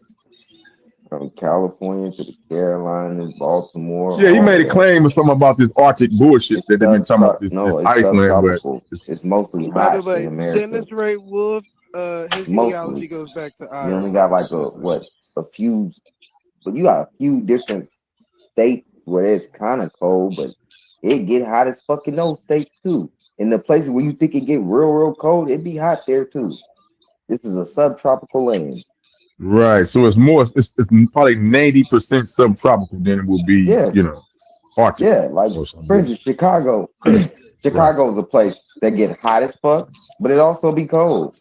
From California to the Carolinas, Baltimore. Yeah, he made a claim or something about this Arctic bullshit that they've been talking about this Iceland, but it's mostly By the hot way, in America. Dennis Ray Wolf, his genealogy goes back to You Iowa. only got like a few, but you got a few different states where it's kind of cold, but it get hot as fucking those states too. In the places where you think it get real cold, it be hot there too. This is a subtropical land. Right. So it's probably 90% subtropical than it will be, Arctic. Yeah, like for instance, Chicago. Chicago is a place that get hot as fuck, but it also be cold.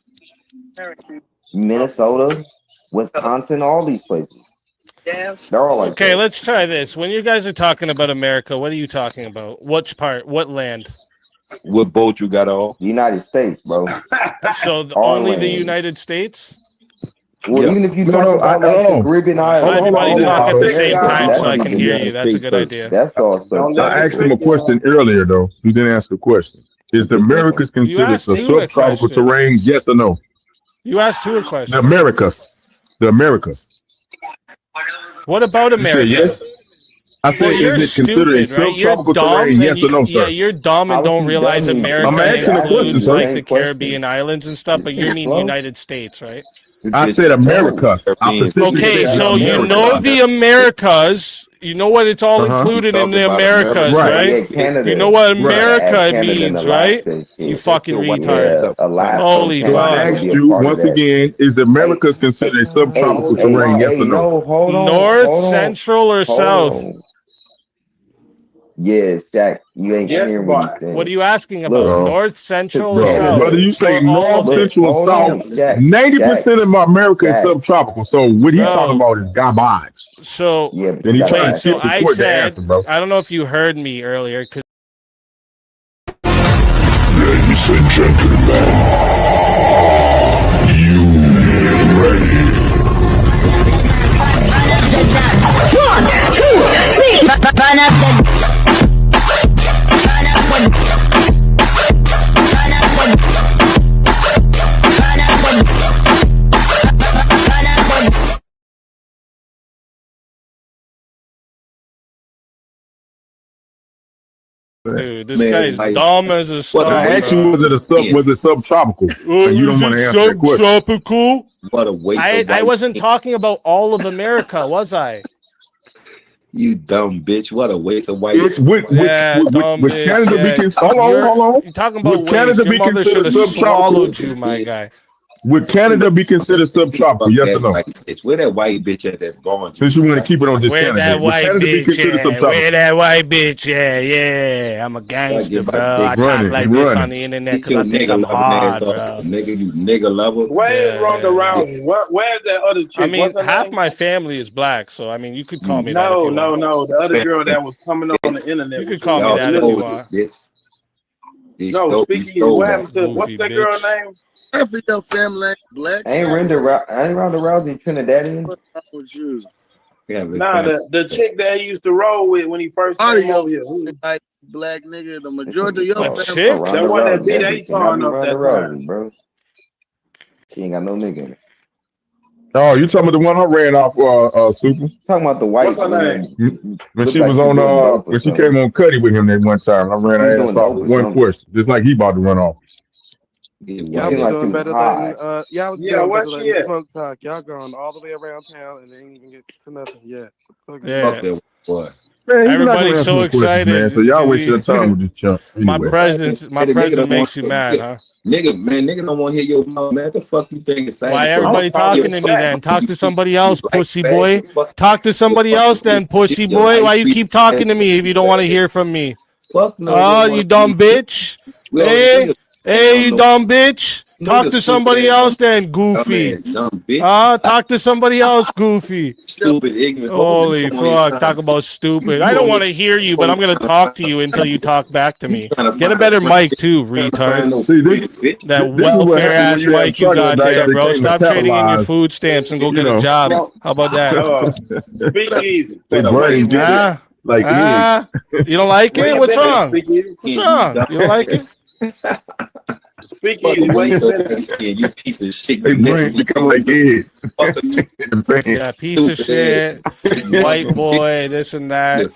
Minnesota, Wisconsin, all these places. They're all like okay, let's try this. When you guys are talking about America, what are you talking about? Which part? What land? What boat you got on? United States, bro. So only the United States? Well, even if you talk about the Caribbean islands, everybody talk at the same time so I can hear you. That's a good idea. That's awesome. I asked him a question earlier, though. He didn't ask a question. Is the Americas considered a subtropical terrain? Yes or no? You asked two a question. The Americas. What about America? Yes. I said, is it considered a subtropical terrain? Yes or no, sir? Yeah, you're dumb and don't realize America includes like the Caribbean islands and stuff, but you mean United States, right? I said Americas. Okay, so you know the Americas. You know what it's all included in the Americas, right? You know what America means, right? You fucking retard. Holy fuck. I asked you once again, is the Americas considered a subtropical terrain? Yes or no? North, central, or south? Yes, Jack. You ain't hearing what I'm saying. What are you asking about? North, central, or south? Whether you say north, central, or south, 90% of America is subtropical. So what he talking about is garbage. So, then he trying to so I said, I don't know if you heard me earlier. Ladies and gentlemen, you ready? 1, 2, 3. Burn up the. Dude, this guy's dumb as a star. I asked you, was it subtropical? And you don't want to answer that question. Subtropical? What a waste of I wasn't talking about all of America, was I? You dumb bitch. What a waste of white. Would Canada be considered? Hold on. You're talking about Canada be considered subtropical? You, my guy. Would Canada be considered subtropical? Yes or no? Bitch. Where that white bitch at that's gone? Since you want to keep it on this Where that white bitch at? Where that white bitch at? Yeah, I'm a gangster, bro. I talk like this on the internet because I think I'm hard, bro. Nigga, you nigga lover. Where is Ronda Rousey? Where's that other chick? I mean, half my family is black, so I mean, you could call me that. No. The other girl that was coming on the internet. You could call me that if you want. No, speaking of what happened to what's that girl name? Half of your family ain't black. Ain't Ronda Rousey Trinidadian? What's wrong with you? Nah, the chick that he used to roll with when he first came over here. black nigga. The majority of your What, family. chick? That one that beat That Aton up that time. bro. She ain't got no nigga in it. Oh, you talking about the one I ran off, Super? Talking about the white What's her name? When she was on, when she came on Cuddy with him that one time, I ran her ass off with one question, just like he about to run off. Y'all be doing better letting y'all was doing better where she letting at? smoke talk. Y'all gone all the way around town and they ain't even get to nothing yet. Yeah. Fuck that boy. Man, Everybody's so excited. man. So y'all waste your time with this chump. My Anyway. presence makes you mad, huh? Nigga don't want to hear your mouth, man. The fuck you think is saying? Why everybody talking to me then? Talk to somebody else, pussy boy. Talk to somebody else then, pussy boy. Why you keep talking to me if you don't want to hear from me? Fuck no. Oh, you dumb bitch. Hey, you dumb bitch. Talk to somebody else then, goofy. Talk to somebody else, goofy. Stupid, ignorant. Holy fuck. Talk about stupid. I don't want to hear you, but I'm going to talk to you until you talk back to me. Get a better mic too, retard. That welfare ass mic you got there, bro. Stop trading in your food stamps and go get a job. How about that? Speak easy. You don't like it? What's wrong? What's wrong? You don't like it? Speak easy. Where you been? You piece of shit. They brain become like eggs. Yeah, piece of shit, white boy, this and that.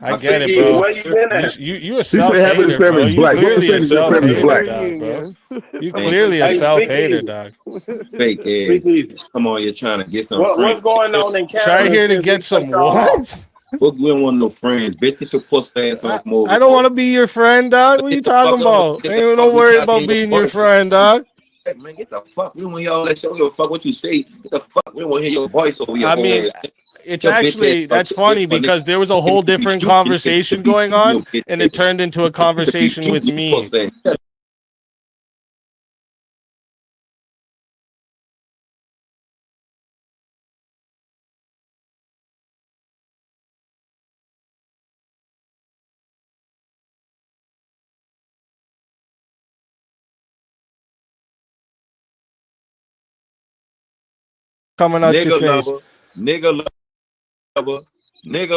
I get it, bro. Where you been at? You a self-hater, bro. You clearly a self-hater, dog, bro. You clearly a self-hater, dog. Fake ass. Come on, you're trying to get some. What's going on in Canada? Sorry here to get some what? Fuck, we don't want no friends, bitch. Get your pussy ass off more. I don't want to be your friend, dog. What are you talking about? Don't worry about being your friend, dog. Hey, man, get the fuck. We don't want y'all that shit. We don't fuck what you say. Get the fuck. We don't want to hear your voice over your it's actually, that's funny because there was a whole different conversation going on and it turned into a conversation with me. Coming out your face. Nigga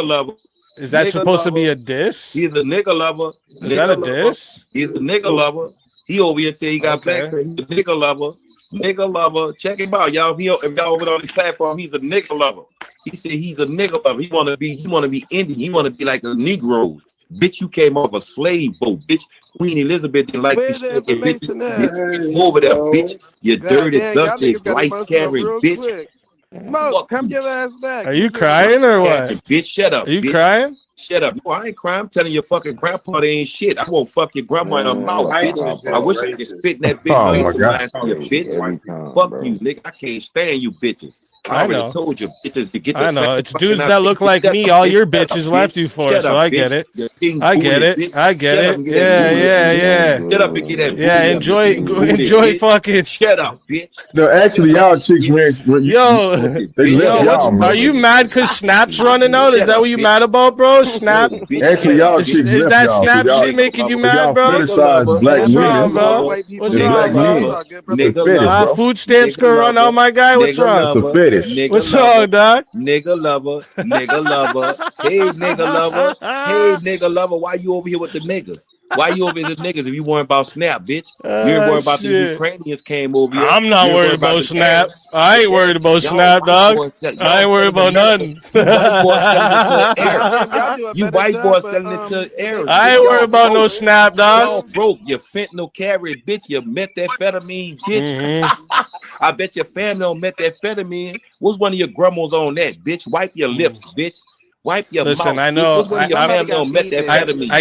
lover. Is that supposed to be a diss? He's a nigga lover. Is that a diss? He's a nigga lover. He over here till he got black. He's a nigga lover. Nigga lover. Check him out, y'all. If y'all over on the platform, he's a nigga lover. He said he's a nigga lover. He wanna be Indian. He wanna be like a Negro. Bitch, you came off a slave boat, bitch. Queen Elizabeth didn't like this shit. Bitch, over there, bitch. You dirty, dusty, white carrying bitch. Smoke, come your ass back. Are you crying or what? Bitch, shut up. Are you bitch. crying? Shut up. No, I ain't crying. I'm telling your fucking grandpa they ain't shit. I won't fuck your grandma in her mouth, bitch. I wish I could spit in that bitch. Oh my God. You bitch. Fuck you, nigga. I can't stand you bitches. I already told you bitches to get the I know. It's dudes that look like me. All your bitches left you for, so I get it. I get it. I get it. Yeah. Shut up and get that. Yeah, enjoy fucking. Shut up, bitch. No, actually, y'all chicks ran. Are you mad because Snap's running out? Is that what you mad about, bro? Snap. Actually, y'all is that Snap shit making you mad, bro? What's wrong, bro? What's wrong, bro? Food stamps gonna run out, my guy. What's wrong? What's wrong, dog? Nigga lover. Hey, nigga lover. Hey, nigga lover. Why you over here with the niggas? Why you over here with the niggas if you weren't about Snap, bitch? You ain't worried about the Ukrainians came over here. I'm not worried about Snap. I ain't worried about Snap, dog. I ain't worried about nothing. You white boys selling it to air. I ain't worried about no Snap, dog. Y'all broke. You fentanyl carry, bitch. You methamphetamine, bitch. I bet your family on methamphetamine. What's one of your grandmas on that, bitch? Wipe your lips, bitch. Wipe your mouth. Listen, I know. I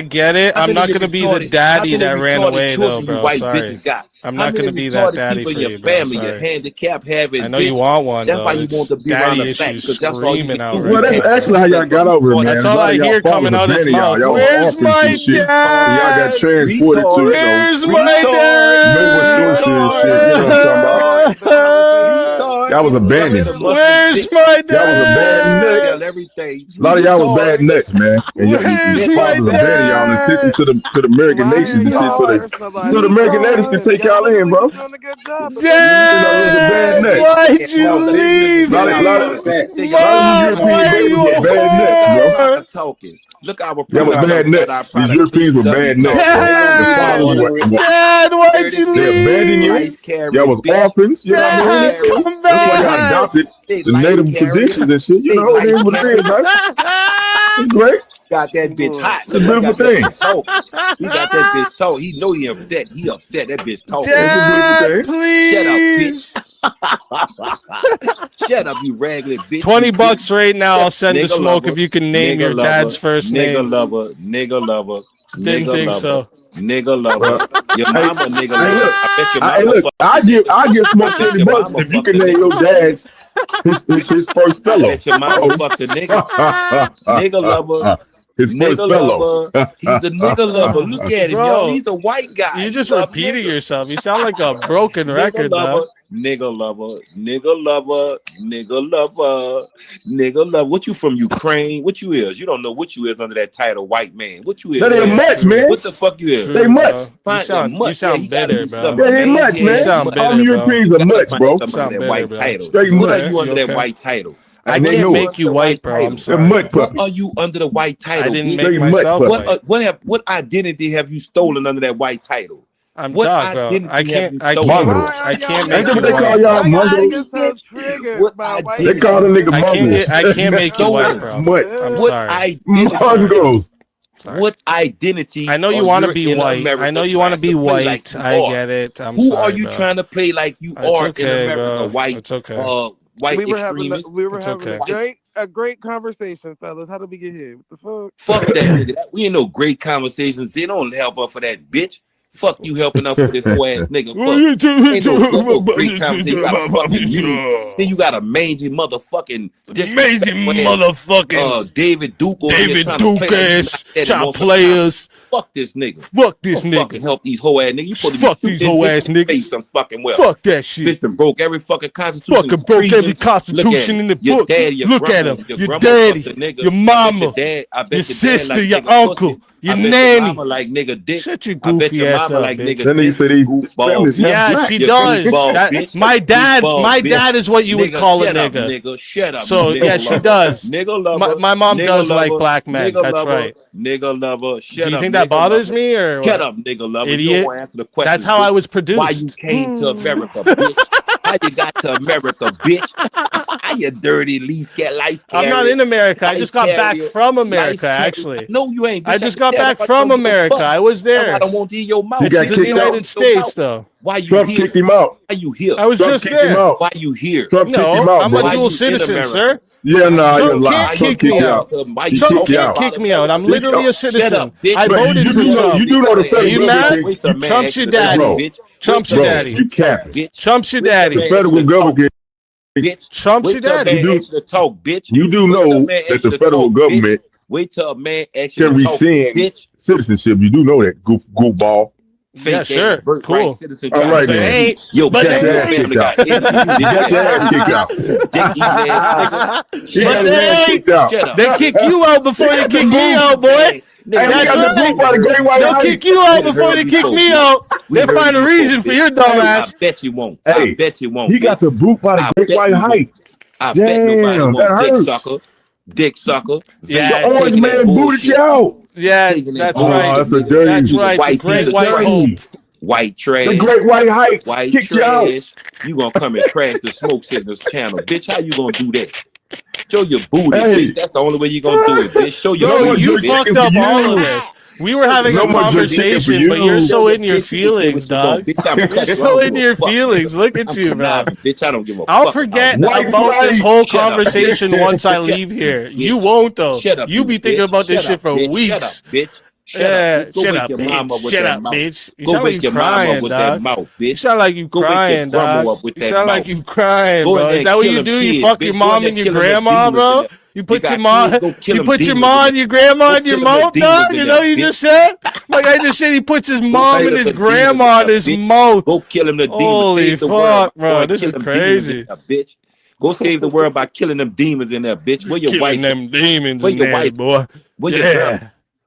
get it. I'm not gonna be the daddy that ran away, though, bro. Sorry. I'm not gonna be that daddy for you, bro. Your handicap having. I know you want one. That's why you want to be around the back, because that's all you out. Well, that's actually how y'all got over it, man. That's all I hear coming out his mouth. Where's my dad? Y'all got transported to. Where's my dad? Y'all was abandoned. Where's my dad? Y'all was abandoned. Tell everything. A lot of y'all was bad nuts, man. And your Where's my fathers abandoned y'all and sent them to the American nations and shit so the American nations can take y'all in, bro. Dad, why'd you leave? A lot of Mom, why are you a bad nuts, bro. Talking. Look, our Y'all was bad nuts. These Europeans were bad nuts, bro. Dad, why'd you They abandoned leave? you. Y'all was orphans. You know what I mean? Come That's why y'all back. adopted the native traditions and shit. You know it is what it is, man. It's great. Got that bitch hot. It's a beautiful thing. He got that bitch talk. He know he upset. He upset. That bitch talking. Dad, please. Shut up, bitch. Shut up, you ragged bitch. $20 right now. I'll send the smoke lover, if you can name your dad's first name. Nigga lover. Didn't think so. Nigga lover. Your mama nigga lover. I bet your mama. Look, I give smoke $20 if you can name your dad's his first fellow. I bet your mama fucked a nigga. Nigga lover. His first fellow. He's a nigga lover. Look at him, Bro, yo. He's a white guy. You just repeating yourself. You sound like a broken record, dog. Nigga lover. What you from Ukraine? What you is? You don't know what you is under that title, white man. What you is? That ain't much, man. What the fuck you is? They much. You sound better, bro. That ain't much, man. You sound better, All Europeans are much, bro. Sound better, bro. What are you under that white title? I didn't make you white, bro. I'm sorry. What are you under the white title? I didn't make myself white. What identity have you stolen under that white title? I'm what dog, bro. I can't make That's what they you call white. y'all mongrels. They call the nigga mongrels. I can't make you white, bro. I'm sorry. Mongrels. What identity? I know you want to be white. I know you want to be white. I get it. Who are you trying to play like you are in America? White. It's okay. White we were having okay. a great conversation, fellas. How did we get here? What the fuck? Fuck that nigga. We ain't no great conversations. They don't help her for that bitch. Fuck you helping up for this whole ass nigga. Fuck. Ain't no great conversation. You got a fucking you. Then you got a mangy motherfucking David Duke. David Duke ass child players. Fuck this nigga. Fuck this nigga. Fucking help these whole ass niggas. You supposed to fuck these whole ass niggas. Some fucking well. Fuck that shit. Bitch broke every fucking constitution. Fucking broke every constitution in the book. Look at him. Your daddy, your mama, your sister, your uncle. Your nanny. Like nigga dick. Shut your goofy ass up, like bitch. Nigga yeah, she does. My dad is what you would call a nigga. Shut up. So yeah, she does. Nigga lover. My mom does like black men. That's right. Nigga lover. Shut up. Do you think that bothers me or shut up, nigga lover? Idiot. You don't answer the question. That's how I was produced. Why you came to America, bitch? How you got to America, bitch? How you dirty lice carrier? I'm not in America. I just got back from America, actually. No, you ain't. I just got back from America. I was there. I don't want to eat your mouth. He got in the United States, though. Why you Trump here? kicked him out. Why you here? I was Trump just kicked there. him out. Why you here? Trump kicked him out, I'm bro. a dual citizen, sir. Yeah, nah, you're Trump lying. can't kick me out. Trump can't kick me out. I'm literally a citizen. I voted for Trump. You do know the Are you mad? Trump's your daddy. Trump's your daddy. You capping. Trump's your daddy. The federal government. Bitch. Trump's your daddy. You do know that the federal government wait till a man actually can talk, rescind bitch. citizenship. You do know that, goofball. Yeah, sure. Cool. All right, then. Yo, but Jack, they family got You got your ass kicked out. They kick you out before they kick me out, boy. That's right. They'll kick you out before they kick me out. They'll find a reason for your dumb ass. I bet you won't. Hey, I bet you won't. He got the boot by the great white height. I bet nobody won't. Dick sucker. Yeah, the orange man booted you out. Yeah, that's right. That's a dirty. That's right. The great white hope. White trash. The great white height. White kicked you out. trash. You gonna come and trash the Smoke Signals channel, bitch? How you gonna do that? Show your booty, bitch. That's the only way you gonna do it, bitch. Show your booty. You fucked up all of this. We were having a conversation, but you're so in your feelings, dog. You're so in your feelings. Look at you, man. Bitch, I don't give a fuck. I'll forget about this whole conversation once I leave here. You won't, though. You be thinking about this shit for weeks. Bitch. Shut up, bitch. You sound like you crying, dog. You sound like you crying, dog. You sound like you crying, bro. Is that what you do? You fuck your mom and your grandma, bro? You put your mom, you put your mom and your grandma in your mouth, dog? You know you just said? Like I just said, he puts his mom and his grandma in his mouth. Go kill him, the demons. Holy fuck, bro. This is crazy. Bitch. Go save the world by killing them demons in there, bitch. Where your killing wife? Them demons Where in your there, wife, boy. Where your girl?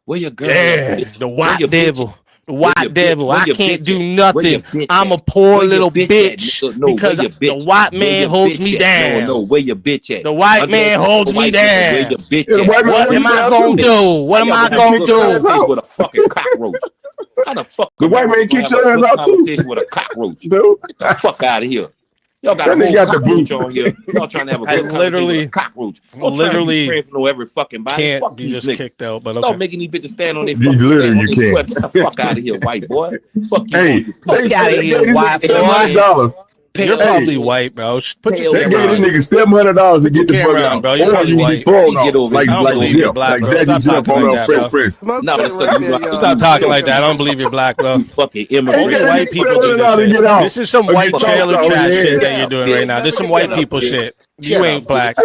Where your girl? Yeah, the white devil. The white devil. I can't do Where nothing. I'm a poor little bitch because the white man holds me down. No, where your bitch at? The white man holds me down. Where your bitch at? What am I gonna do? What am I gonna do? With a fucking cockroach. How the fuck? The white man keeps your ass out too. Conversation with a cockroach. Get the fuck out of here. Y'all got a whole cockroach on here. Y'all trying to have a good conversation with a cockroach. Literally know every fucking body. can't Fuck be these just niggas. kicked out. But Stop making these bitches stand on their You fucking literally stand. you can't. Get the fuck out of here, white boy. Fuck you. Hey, Fuck out of here, white boy. You're probably white, bro. Put your They camera gave on. this nigga $700 to get the camera fuck on, out, bro. You're Or probably you white. get thrown Get off over like I don't believe you're Zip, black, like bro. Zaddy Stop Zip talking on like that, bro. Fresh Prince. No, that's Stop talking like that. I don't believe you're black, bro. fucking Only immigrant. white people do this shit. This is some white trailer trash shit that you're doing right now. This is some white people shit. You ain't black.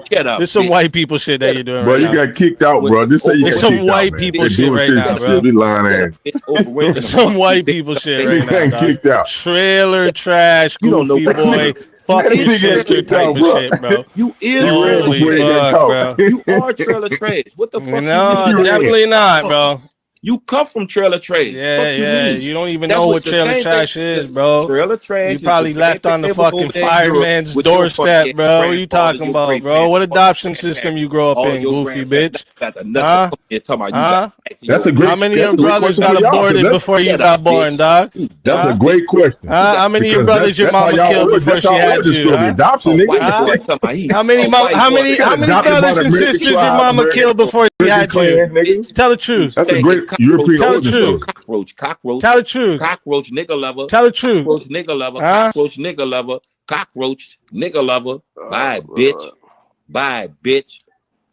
Get up. This is some white people shit that you're doing Bro, right you now. got kicked out, bro. Just say you It's got some kicked white out, people man. shit right now, bro. You lying ass. It's some white people shit right You now, got dog. kicked out. Trailer trash, You don't know goofy boy, fuck That your nigga got sister kicked type out, of bro. shit, bro. You is Holy before you got fuck, caught. bro. You are trailer trash. What the fuck? No, you mean? definitely not, bro. You come from trailer trash. Yeah, Fuck you yeah. mean? You don't even That's know what what the trailer same trash thing- is, bro. Trailer trash. You is probably the same left on the thing that was fucking over there in Europe fireman's with your doorstep, fucking bro. What are you grandfather, talking your about, great bro? What grandfather, adoption system you grow up all in, your goofy grandparents bitch? got the Huh? nuts talking about you Huh? got That's a great. How many of that's your a great brothers question got for y'all, 'cause aborted that's- before you Get got up, born, bitch. dog? That's Huh? a great question. How many of your Because brothers your that's how mama y'all killed origin- before that's she y'all had origin you? story. Huh? Adoption, A nigga. white Huh? boy talking about he. How many a white how boy many talking how about many Adopted by brothers the and American sisters your tribe, mama American killed before you had clan, you? nigga. Tell the truth. That's a Hey, great cockroach, European Tell the origin truth. story. Cockroach, Tell the truth. cockroach, nigga lover, Tell the truth. cockroach, nigga lover, Huh? cockroach, nigga lover, cockroach, nigga lover. Bye, bitch. Bye, bitch.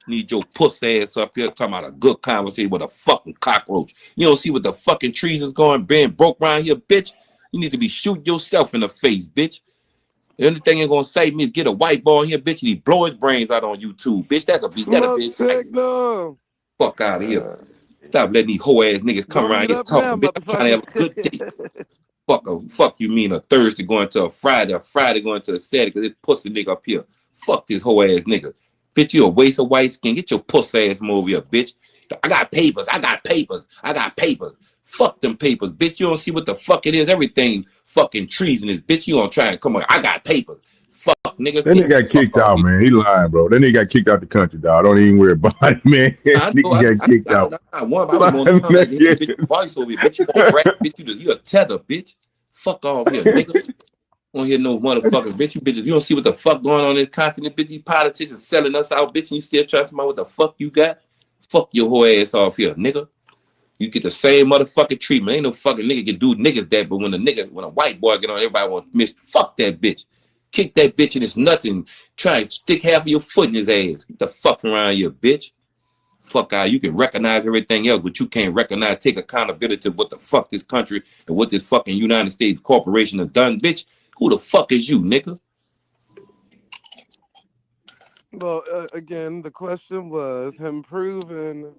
Need your pussy ass up here talking about a good conversation with a fucking cockroach. You don't see what the fucking trees is going, being broke around here, bitch. You need to be shooting yourself in the face, bitch. The only thing you're gonna save me is get a white boy in here, bitch, and he blow his brains out on YouTube, bitch. That'll be exciting. No. Fuck out of here. Stop letting these hoe ass niggas come around here talking, bitch. I'm trying to have a good day. Fuck you mean a Thursday going to a Friday going to a Saturday because this pussy nigga up here. Fuck this hoe ass nigga. Bitch, you a waste of white skin. Get your pussy ass from over here, bitch. I got papers. Fuck them papers, bitch. You don't see what the fuck it is. Everything fucking treasonous, bitch. You gonna try and come on. I got papers. Fuck, nigga. That nigga got kicked out, man. He lying, bro. That nigga got kicked out the country, dog. Don't even worry about it, man. Nigga got kicked out. I want about voice over here, bitch. You gonna rap, bitch. You a tether, bitch. Fuck off here, nigga. Don't hear no motherfuckers, bitch. You bitches, you don't see what the fuck going on in this continent, bitch. These politicians selling us out, bitch, and you still trying to tell me what the fuck you got? Fuck your whole ass off here, nigga. You get the same motherfucking treatment. Ain't no fucking nigga can do niggas that, but when a white boy get on, everybody wants to miss. Fuck that bitch. Kick that bitch in his nuts and try and stick half of your foot in his ass. Get the fuck around here, bitch. Fuck out. You can recognize everything else, but you can't recognize, take accountability of what the fuck this country and what this fucking United States corporation have done, bitch. Who the fuck is you, nigga? Well, again, the question was him proving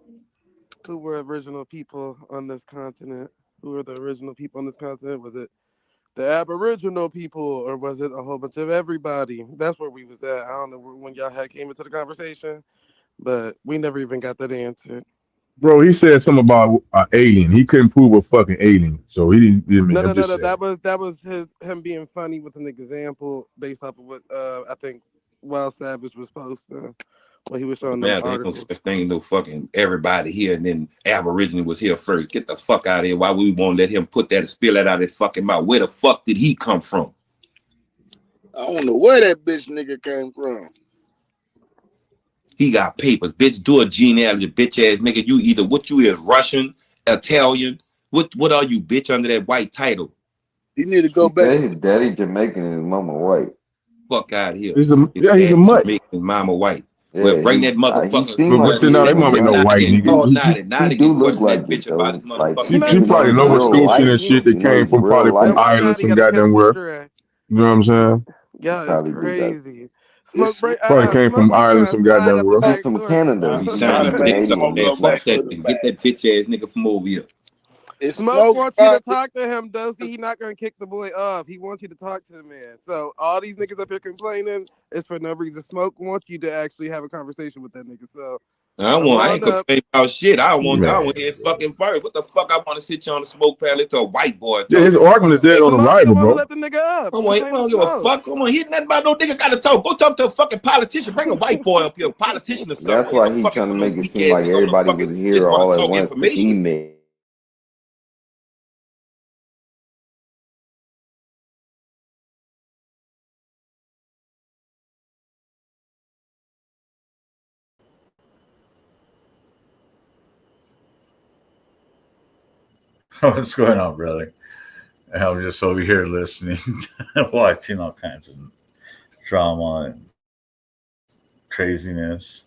who were original people on this continent. Who were the original people on this continent? Was it the Aboriginal people, or was it a whole bunch of everybody? That's where we was at. I don't know when y'all had came into the conversation, but we never even got that answered. Bro, he said something about alien. He couldn't prove a fucking alien, so he didn't. No. That was him being funny with an example based off of what I think Wild Savage was posting when he was showing those articles. No such thing, no fucking everybody here, and then Aboriginal was here first. Get the fuck out of here. Why we won't let him put that and spill that out of his fucking mouth? Where the fuck did he come from? I don't know where that bitch nigga came from. He got papers, bitch. Do a genealogy, bitch ass nigga. You either what you is Russian, Italian. What are you, bitch, under that white title? You need to go back. His daddy Jamaican and his mama white. Fuck out of here. He's a mutt. His mama white. Well, bring that motherfucker. But you know, they want me no white nigga. He do look like it though. Like She probably know what Scotian and shit that came from probably from Ireland, some goddamn where. You know what I'm saying? Yeah, it's crazy. Probably came from Ireland, some goddamn where. He's from Canada. He sounded Canadian, man. Fuck that nigga. Get that bitch ass nigga from over here. Smoke wants you to talk to him, Dosey. He's not gonna kick the boy off. He wants you to talk to the man. So all these niggas up here complaining is for no reason. Smoke wants you to actually have a conversation with that nigga. So I ain't complaining about shit. I want to hear fucking first. What the fuck? I want to sit you on the smoke pallet to a white boy. Yeah, his argument is dead on arrival, bro. Let the nigga up. I don't give a fuck. I'm gonna hear nothing about no nigga. Got to talk. Go talk to a fucking politician. Bring a white boy up here, a politician or something. That's why he's trying to make it seem like everybody was here all at once. Email. What's going on, brother? I'm just over here listening, watching all kinds of drama and craziness.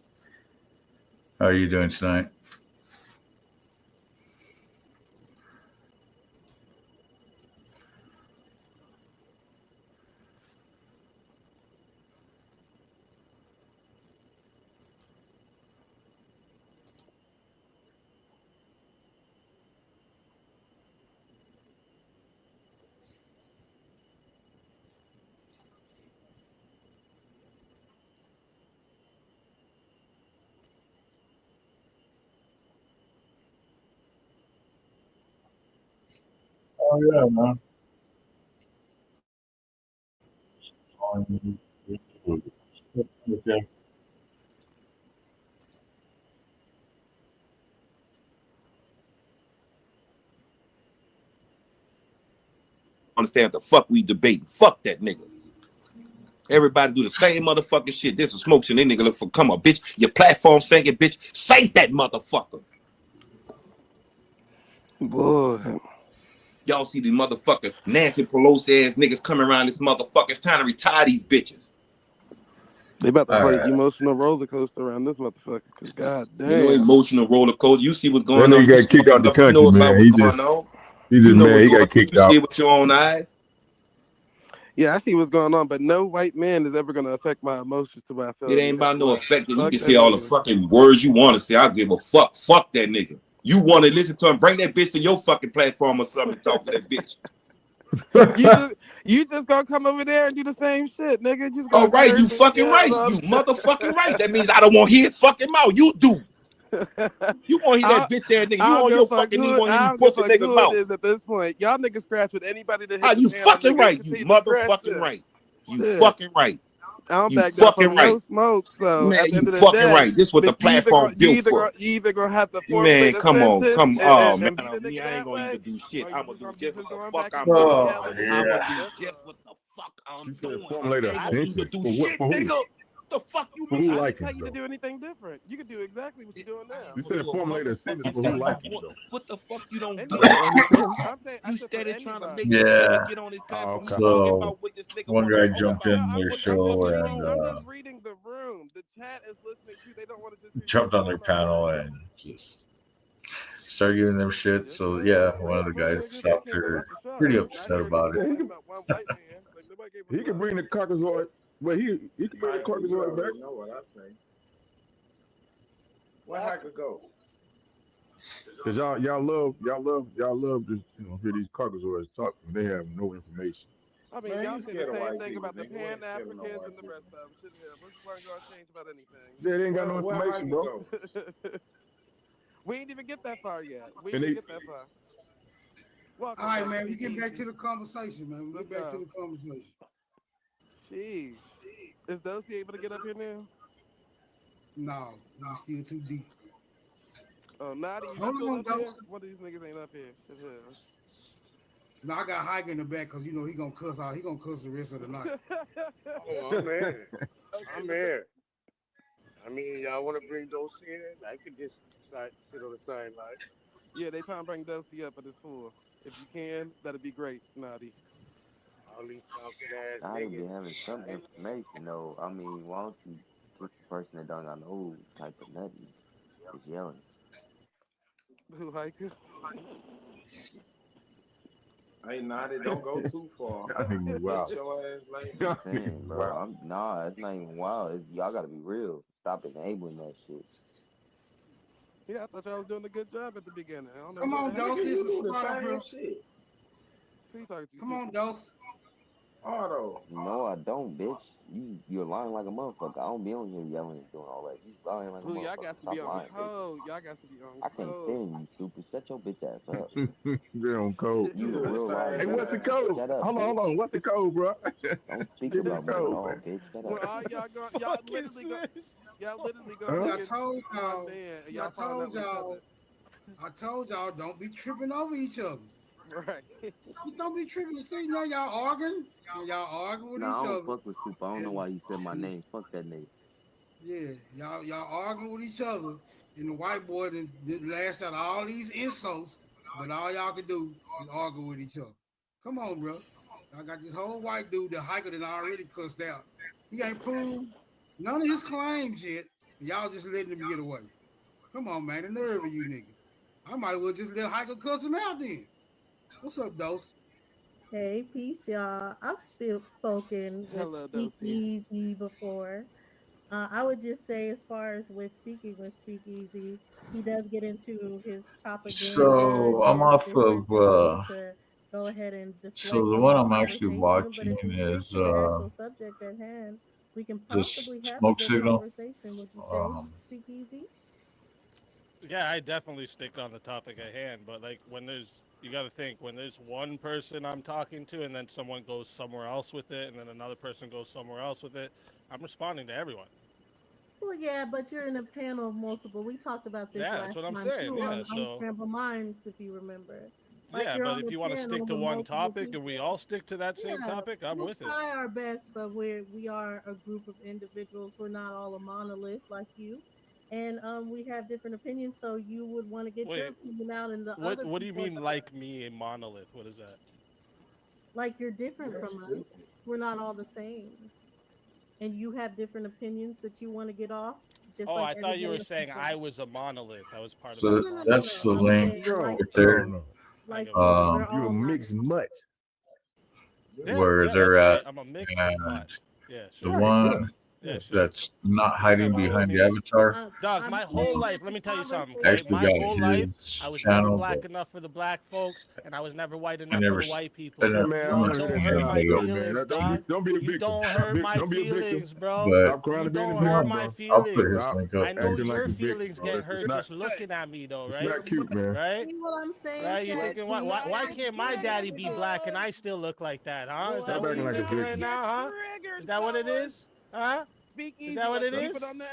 How are you doing tonight? Oh yeah, man. Okay. Understand the fuck we debating? Fuck that nigga. Everybody do the same motherfucking shit. This is smoke and that nigga look for come on, bitch. Your platform singing, bitch. Sank that motherfucker. Boy. Y'all see these motherfucker Nancy Pelosi ass niggas coming around this motherfucker. It's time to retire these bitches. They about to play emotional roller coaster around this motherfucker. Cause god damn. You know, emotional roller coaster. You see what's going That on. nigga got kicked out the country, man. He just man, he got kicked out. You see it with your own eyes. Yeah, I see what's going on, but no white man is ever gonna affect my emotions to where I feel. It ain't about no effect. You can say all the fucking words you want to say. I give a fuck. Fuck that nigga. You want to listen to him? Bring that bitch to your fucking platform or something. Talk to that bitch. you just gonna come over there and do the same shit, nigga. You just oh right, you fucking right. You motherfucking right. That means I don't want to hear his fucking mouth. You do. You want to hear that bitch ass nigga? You on your fucking knee want to hear pussy nigga mouth. Is at this point, y'all niggas scratch with anybody that hits you fucking right. You motherfucking right. You fucking right. I'm you back fucking right. No smoke, so man, at the end of the fucking day, right. This is what the platform built for. You either gonna have to man, come on, come on, man. I ain't gonna even do shit. I'm gonna do just what the fuck I'm doing. I'm gonna do just what the fuck I'm doing. Formulate a sentence. Do shit, nigga. The fuck you mean? Who I like didn't tell it, you to though? do anything different. You can do exactly what you're doing now. You said formulate a sentence for who like it, though. What the fuck you don't do? You steady trying to make Yeah. this nigga get on his platform. So one guy jumped in their show and I'm just reading the room. The chat is listening to. They don't want to just jumped on their panel and just started giving them shit. So yeah, one of the guys stopped her, pretty upset about it. He can bring the Caucasoid. Well, he can bring the Caucasoid back. Know what I say? Where I could go? Cause y'all love just hear these Caucasoids talk and they have no information. I mean, y'all say the same thing about the Pan Africans and the rest of them. What's going to change about anything? Yeah, they ain't got no information, bro. We ain't even get that far yet. We didn't get that far. All right, man. We get back to the conversation, man. Let's back to the conversation. Jeez. Is Dosey able to get up here now? No, he's still too deep. Oh, Nadi, you Hold still on, up here? Dosey. One of these niggas ain't up here. Shit here. No, I got Hike in the back because he gonna cuss out. He gonna cuss the rest of the night. Oh, I'm here. I'm here. I mean, y'all want to bring Dosey in? I could just sit on the sideline. Yeah, they trying to bring Dosey up at this pool. If you can, that'd be great, Nadi. All these talking ass Gotta be niggas. having some information, though. I mean, why don't you What's the person that don't got no type of nothing is yelling? Who hiker? Hey, Naughty, don't go too far. Wow. Get your ass laid. I'm saying, bro. Nah, it's not even wild. Y'all gotta be real. Stop enabling that shit. Yeah, I thought y'all was doing a good job at the beginning. I don't know. Come on, Dose. You do the Subscribe, bro. same shit. Who you talking to? Come on, Dose. Auto. No, I don't, bitch. You're lying like a motherfucker. I don't be on here yelling and doing all that. You lying like a Who y'all motherfucker. got to Stop be on lying, bitch. code? Y'all got to be on I can't code. stand you, stupid. Shut your bitch ass up. They're on code. You a real liar. Hey, what's the code? Shut up, Hold bitch. on. What's the code, bro? Don't speak Give me about the me at code, all, man. bitch. Shut When up. all y'all literally going I against told y'all. one man, and I y'all falling out told with each y'all. other. I told y'all don't be tripping over each other. Right. You don't be tripping. See, now y'all arguing. Y'all arguing with Nah, each I don't other. fuck with Super. I don't know why he said my name. Fuck that nigga. Yeah, y'all arguing with each other, and the white boy done lashed out all these insults, but all y'all can do is argue with each other. Come on, bro. I got this whole white dude that hiker that I already cussed out. He ain't proved none of his claims yet. Y'all just letting him get away. Come on, man. The nerve of you niggas. I might as well just let hiker cuss him out then. What's up, Dose? Hey, peace, y'all. I've spoken with Hello, Dosey. Speakeasy before. I would just say, as far as with speaking with Speakeasy, he does get into his propaganda So and I'm his off of. different ways to go ahead and So deflect the the one whole I'm actually conversation. But watching if we stick is to the actual subject at hand, we can this possibly have a smoke good signal. conversation. Would you say, Speakeasy? Yeah, I definitely stick on the topic at hand, but like you got to think when there's one person I'm talking to and then someone goes somewhere else with it and then another person goes somewhere else with it, I'm responding to everyone. Well, yeah, but you're in a panel of multiple. We talked about this Yeah, that's last what I'm time saying. too Yeah, on so Unscrambled Minds, if you remember. Like yeah, you're but on if a you want to stick panel to with one multiple topic people. and we all stick to that same topic, I'm we'll with it. try our best, but we are a group of individuals. We're not all a monolith like you, and we have different opinions. So you would want to get your Wait, opinion out, and the other what do you people are mean like me, a monolith? What is that? like you're different from us. We're not all the same, and you have different opinions that you want to get off. Just Oh, like I thought you were everybody else saying does. I was a monolith. I was part of So that No, monolith. that's the I'm link saying like right there. like we're all You a mixed mutt. Where yeah, they're that's at, right. I'm a mixed and mutt. Yeah, the sure. one Yeah, sure. that's not hiding Follows behind me. the avatar Dog, I'm my whole saying life, that let the me tell you something, okay? actually My got whole life, his I was never channel, black but enough for the black folks, and I was never white I enough for never. the white people. Man, I don't want to hear Don't that hurt shit out my of you, feelings, man. dog. Don't be a You victim. don't hurt my Don't be a victim. feelings, bro. But Stop crying You to be in the don't hurt victim, my bro. I'll put his feelings. Stop link up. I know acting like your a victim, feelings bro. get hurt just looking at me, though, It's right? not cute, man. Right? See what I'm saying? Right? You Shaq? thinking why can't my daddy be black and I still look like that, huh? Is that Stop what acting you're like a thinking right victim. now, huh? Is that what it is? Huh? Speak Is easy. that what it Let's keep is? it on the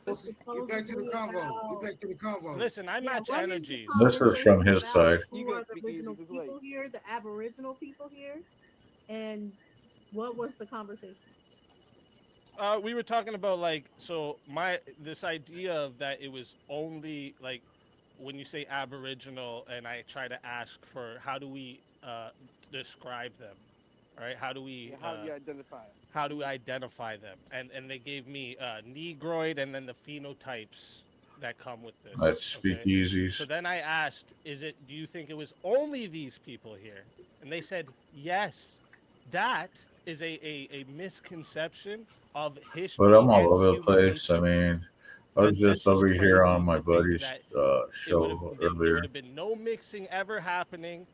Get back to the convo. Get back to the convo. Listen, I match what is the energies. This is from his about side. who are the original people here, the Aboriginal people here, and what was the conversation? We were talking about this idea of that it was only like when you say Aboriginal, and I try to ask for how do we describe them, right? How do we how do you identify it? How do we identify them? And they gave me Negroid and then the phenotypes that come with this. That's speakeasies. So then I asked, do you think it was only these people here? And they said, yes. That is a misconception of history. But I'm all and over the human place. nature. I mean, I was just over here on my buddy's show There earlier. would have been no mixing ever happening.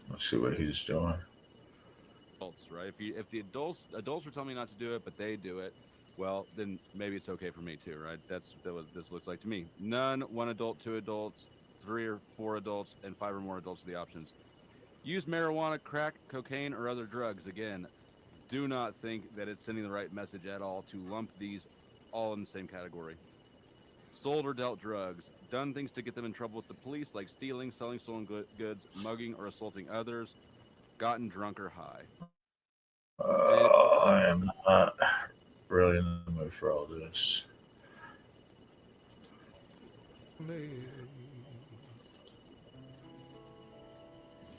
Let's see what he's doing. Adults, right? If the adults were telling me not to do it, but they do it, well, then maybe it's okay for me too, right? That's what this looks like to me. None, 1 adult, 2 adults, 3 or 4 adults, and 5 or more adults are the options. Use marijuana, crack, cocaine, or other drugs. Again, do not think that it's sending the right message at all to lump these all in the same category. Sold or dealt drugs, done things to get them in trouble with the police, like stealing, selling stolen goods, mugging, or assaulting others, gotten drunk or high. I am not really in the mood for all this.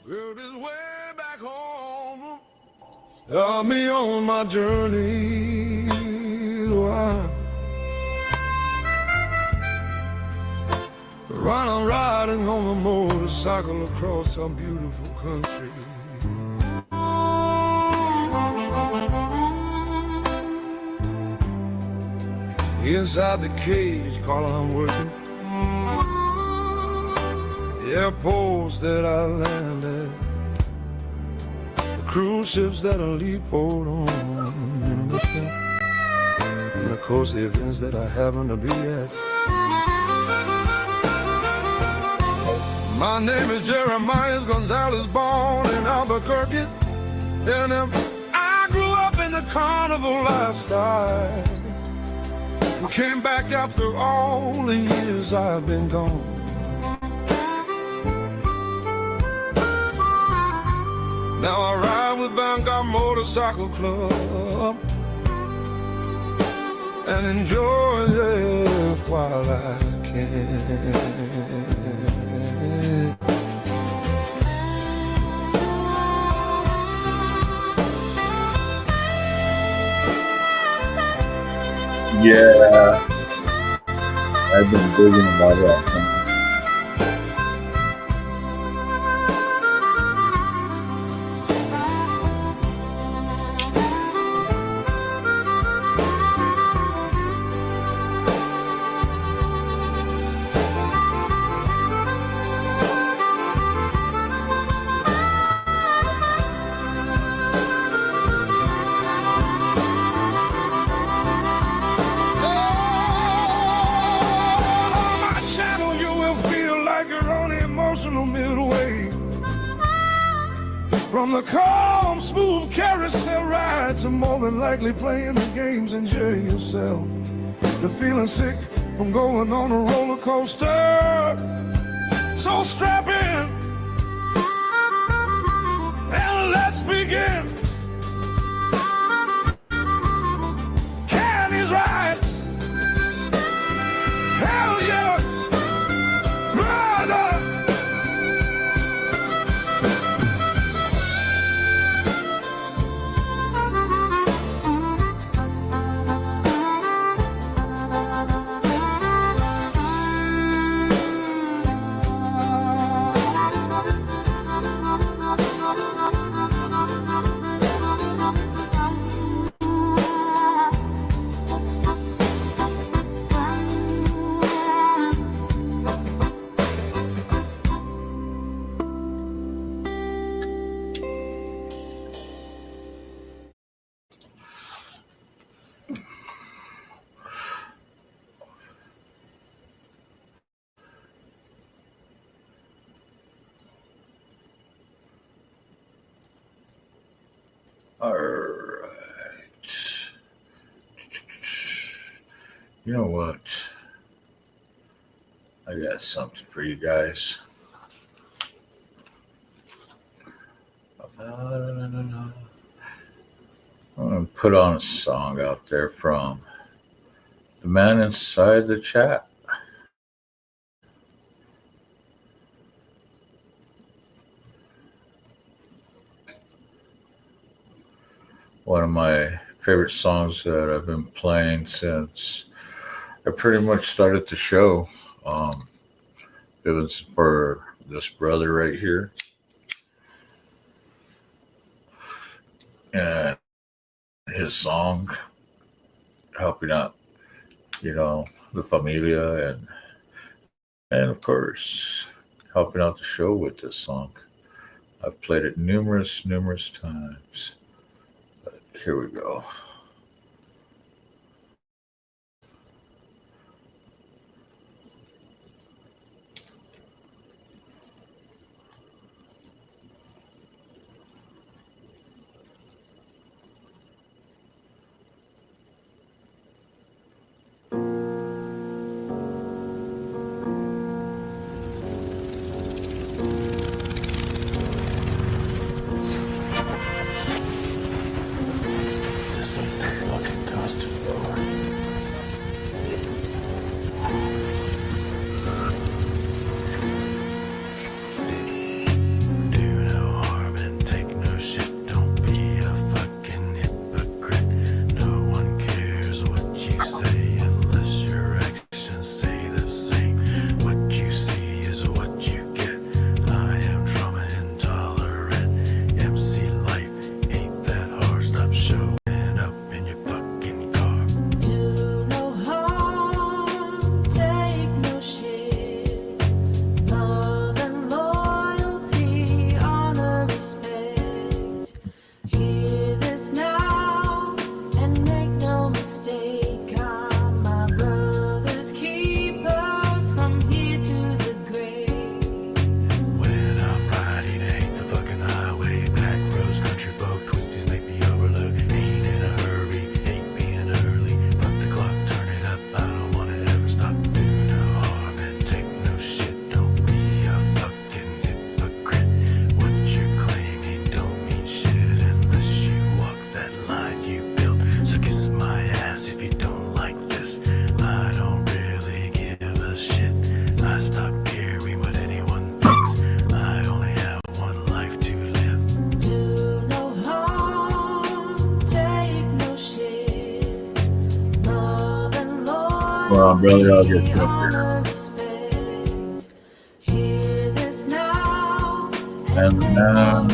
Girl, this way back home. Got me on my journey. While I'm riding on a motorcycle across some beautiful country. Inside the cage, while I'm working, the airports that I landed, the cruise ships that I leave port on, and of course the events that I happen to be at. My name is Jeremiah Gonzalez, born in Albuquerque, and I grew up in the carnival lifestyle. Came back after all the years I've been gone. Now I ride with Vanguard Motorcycle Club and enjoy life while I can. Yeah, I've been digging about that. From the calm, smooth carousel ride to more than likely playing the games, enjoy yourself, to feeling sick from going on a roller coaster. So strap in and let's begin. CARNY'S ride. Hell yeah, brother. All right. You know what? I got something for you guys. I'm going to put on a song out there from the man inside the chat. One of my favorite songs that I've been playing since I pretty much started the show. It was for this brother right here. And his song, helping out, the familia and of course, helping out the show with this song. I've played it numerous times. But here we go. Listen. brother. I'll get you up there. And now,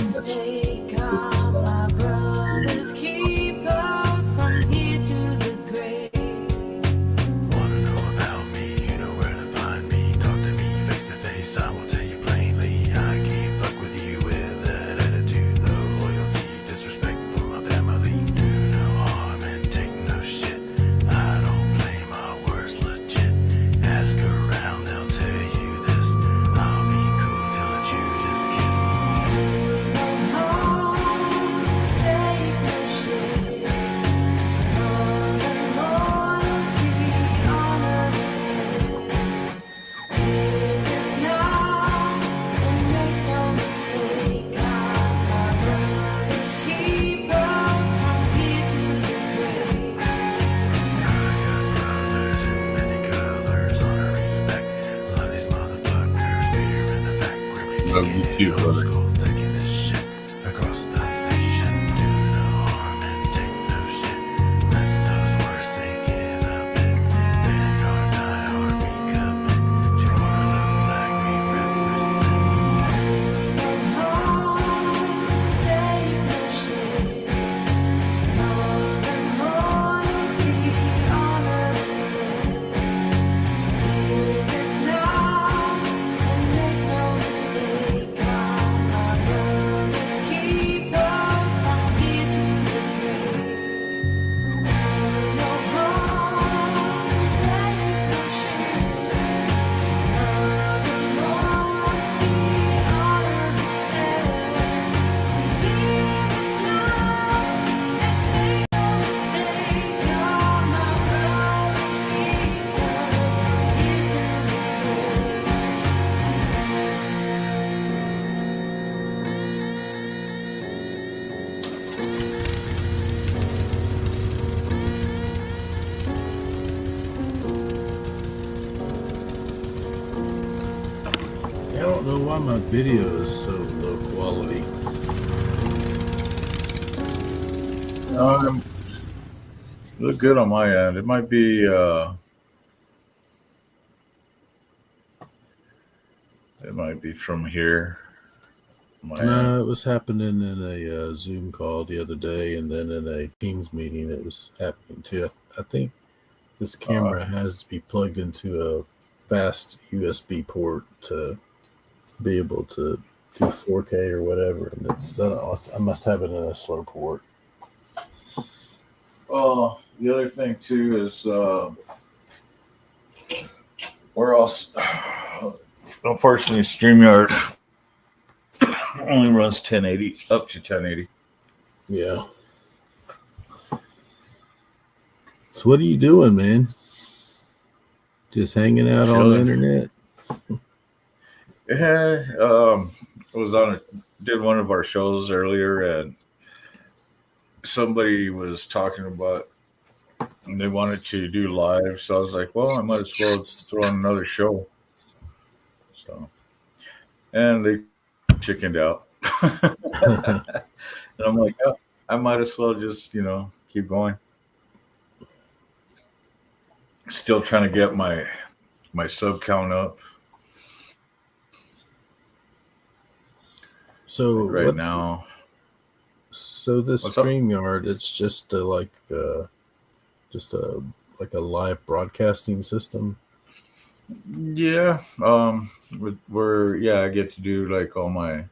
love you too, brother. I don't know why my video is so low quality. Look good on my end. It might be from here. No, it was happening in a Zoom call the other day, and then in a Teams meeting, it was happening too. I think this camera has to be plugged into a fast USB port to be able to do 4K or whatever, and it's I must have it in a slow port. Well, the other thing too is we're also unfortunately StreamYard only runs 1080 up to 1080. Yeah. So what are you doing, man? Just hanging out on the internet? Yeah, I was did one of our shows earlier, and somebody was talking about they wanted to do live, so I was like, well, I might as well throw on another show. So, and they chickened out. And I'm like, oh, I might as well just, keep going. Still trying to get my sub count up. So right now. So this StreamYard, it's just like a live broadcasting system. Yeah. I get to do like all my,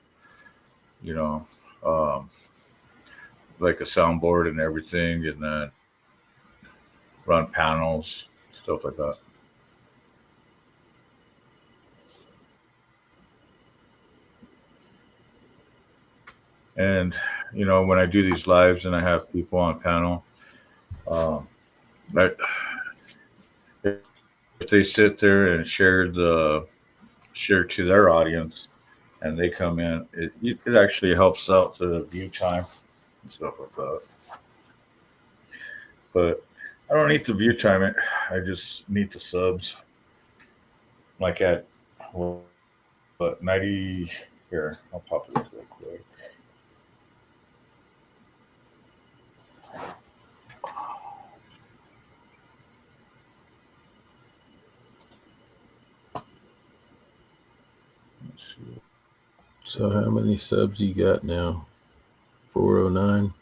like a soundboard and everything, and then run panels, stuff like that. And when I do these lives and I have people on panel, if they sit there and share to their audience, and they come in, it actually helps out the view time and stuff like that. But I don't need the view time. I just need the subs. Like at 90 here. I'll pop it up real quick. So how many subs you got now? 409?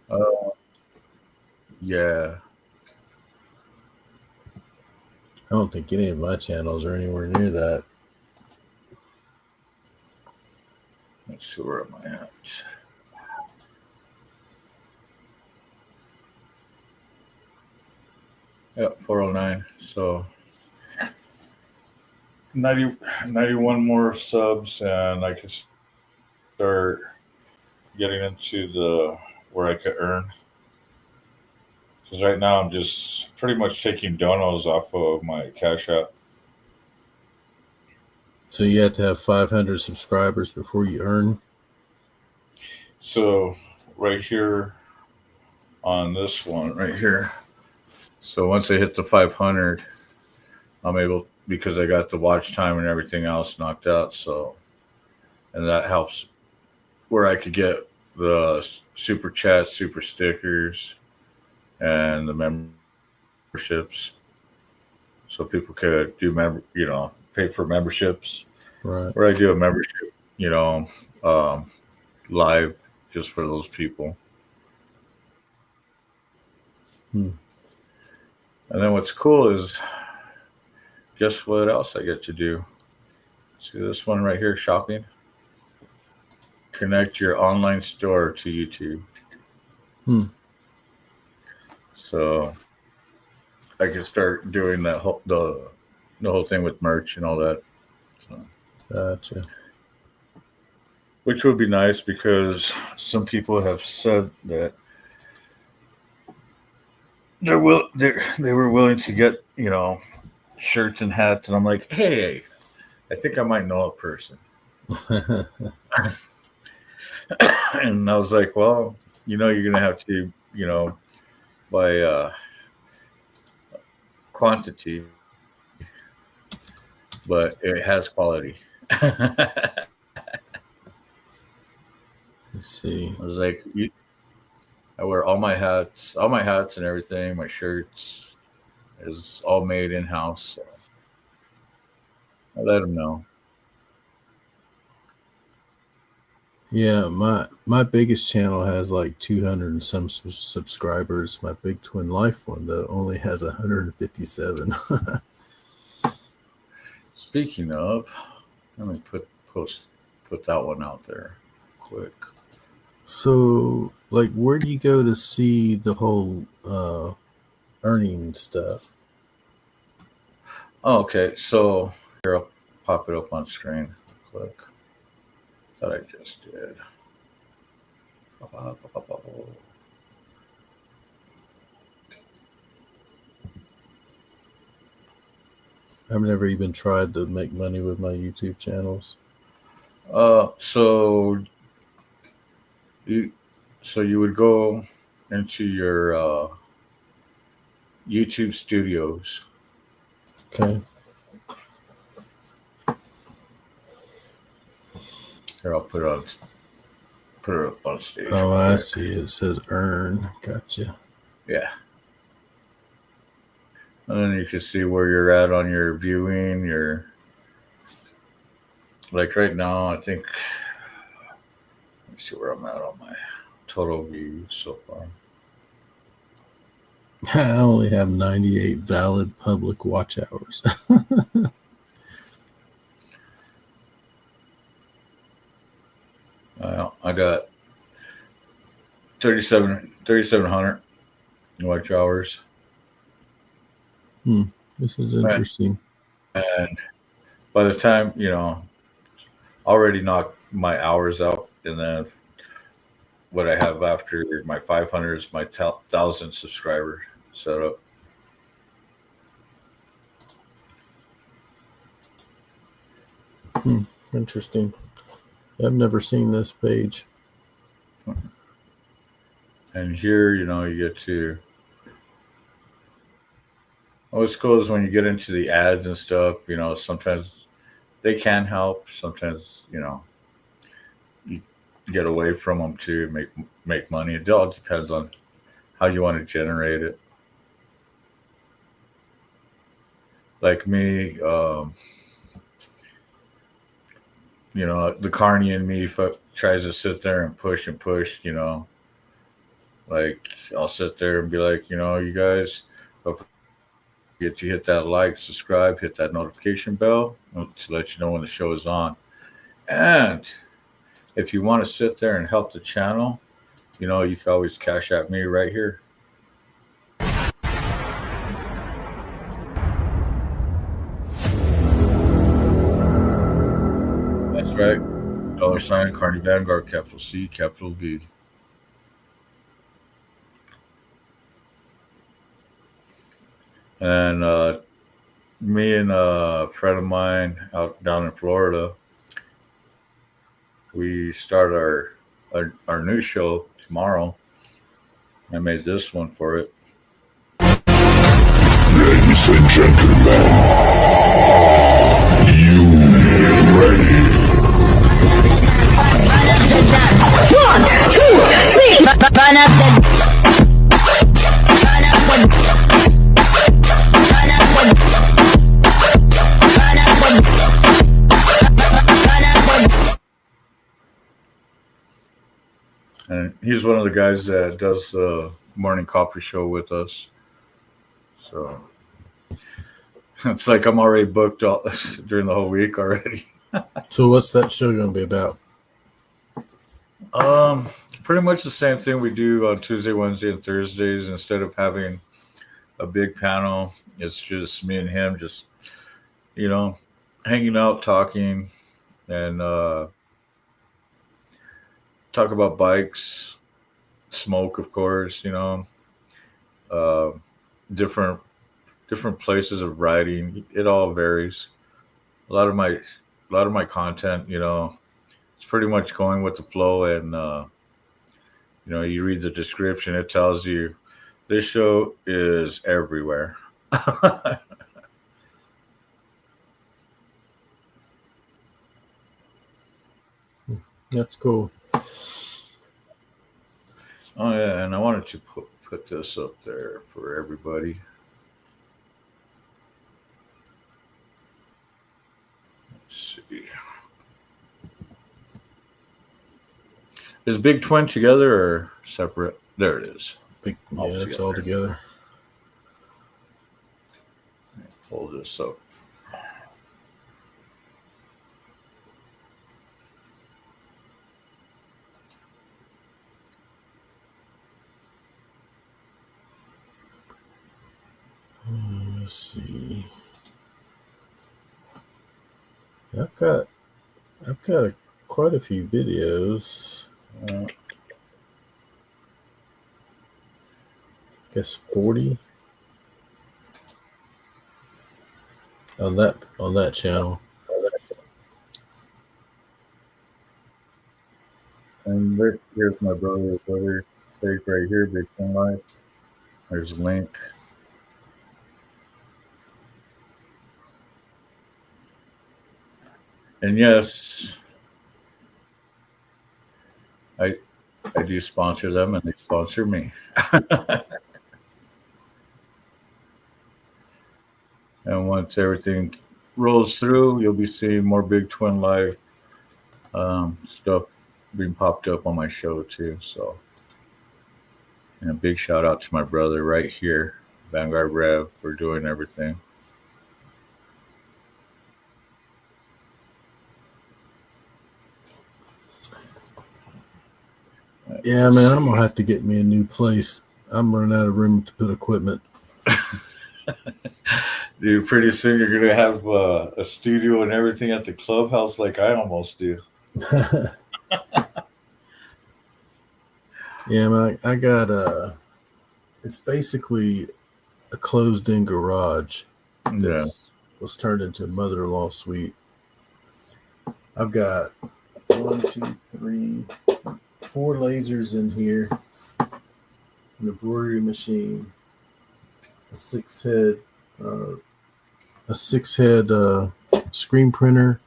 Yeah. I don't think any of my channels are anywhere near that. Let's see, where am I at? Yep, 409. So 91 more subs, and I could start getting into the where I could earn. Because right now I'm just pretty much taking donos off of my Cash App. So you have to have 500 subscribers before you earn? So right here on this one right here. So once I hit the 500, I'm able, because I got the watch time and everything else knocked out. So, and that helps where I could get the super chats, super stickers, and the memberships. So people could do pay for memberships. Right. Where I do a membership, live just for those people. And then what's cool is, guess what else I get to do? See this one right here, shopping. Connect your online store to YouTube. So I can start doing the whole thing with merch and all that. So. Gotcha. Which would be nice, because some people have said that they were willing to get, shirts and hats, and I'm like, hey, I think I might know a person. And I was like, well, you're gonna have to, buy quantity, but it has quality. Let's see. I was like, I wear all my hats and everything. My shirts is all made in house. So I let them know. Yeah, my biggest channel has like 200 and some subscribers. My Big Twin Life one though only has 157. Speaking of, let me put that one out there quick. So, like, where do you go to see the whole earning stuff? Oh, okay, so here, I'll pop it up on screen. Click. That I just did. I've never even tried to make money with my YouTube channels. So you would go into your YouTube studios. Okay. Here, I'll put it up on stage. Oh, I see it. It says earn. Gotcha. Yeah. And then you can see where you're at on your viewing. Like right now, I think, let me see where I'm at on my total views so far. I only have 98 valid public watch hours. I got 3,700 watch hours. This is interesting. And by the time, I already knocked my hours out, and then what I have after my 500 is my 1,000 subscriber setup. Interesting. I've never seen this page. And here, you get to. What's cool is when you get into the ads and stuff, sometimes they can help. Sometimes, you get away from them to make money. It all depends on how you want to generate it. Like me, you know, the Carney in me tries to sit there and push, you know. Like, I'll sit there and be like, you know, you guys, don't forget to hit that like, subscribe, hit that notification bell to let you know when the show is on. And if you want to sit there and help the channel, you know, you can always cash at me right here. That's right. $, Carney Vanguard, capital C, capital V. And me and a friend of mine out down in Florida, we start our new show tomorrow. I made this one for it. Ladies and gentlemen, you ready? 1, 2, 3. Burn up the. And he's one of the guys that does the morning coffee show with us. So it's like I'm already booked all, during the whole week already. So what's that show going to be about? Pretty much the same thing we do on Tuesday, Wednesday, and Thursdays. Instead of having a big panel, it's just me and him, just, you know, hanging out, talking, and talk about bikes, smoke, of course, you know, different places of riding. It all varies. A lot of my content, you know, it's pretty much going with the flow, and you know, you read the description, it tells you this show is everywhere. That's cool. Oh yeah, and I wanted to put this up there for everybody. Let's see. Is Big Twin together or separate? There it is. Yeah, it's all together. Pull this up. Let's see. I've got quite a few videos. I guess 40 on that channel. And here's my brother's other page right here, Big Twin Life. There's a link. And yes, I do sponsor them, and they sponsor me. And once everything rolls through, you'll be seeing more Big Twin Live stuff being popped up on my show too. So, and a big shout out to my brother right here, Vanguard Rev, for doing everything. Yeah, man, I'm gonna have to get me a new place. I'm running out of room to put equipment. Dude, pretty soon you're gonna have a studio and everything at the clubhouse, like I almost do. Yeah, man, I got it's basically a closed-in garage. Yeah, was turned into a mother-in-law suite. I've got 1, 2, 3, 4 lasers in here, an embroidery machine, a six-head screen printer,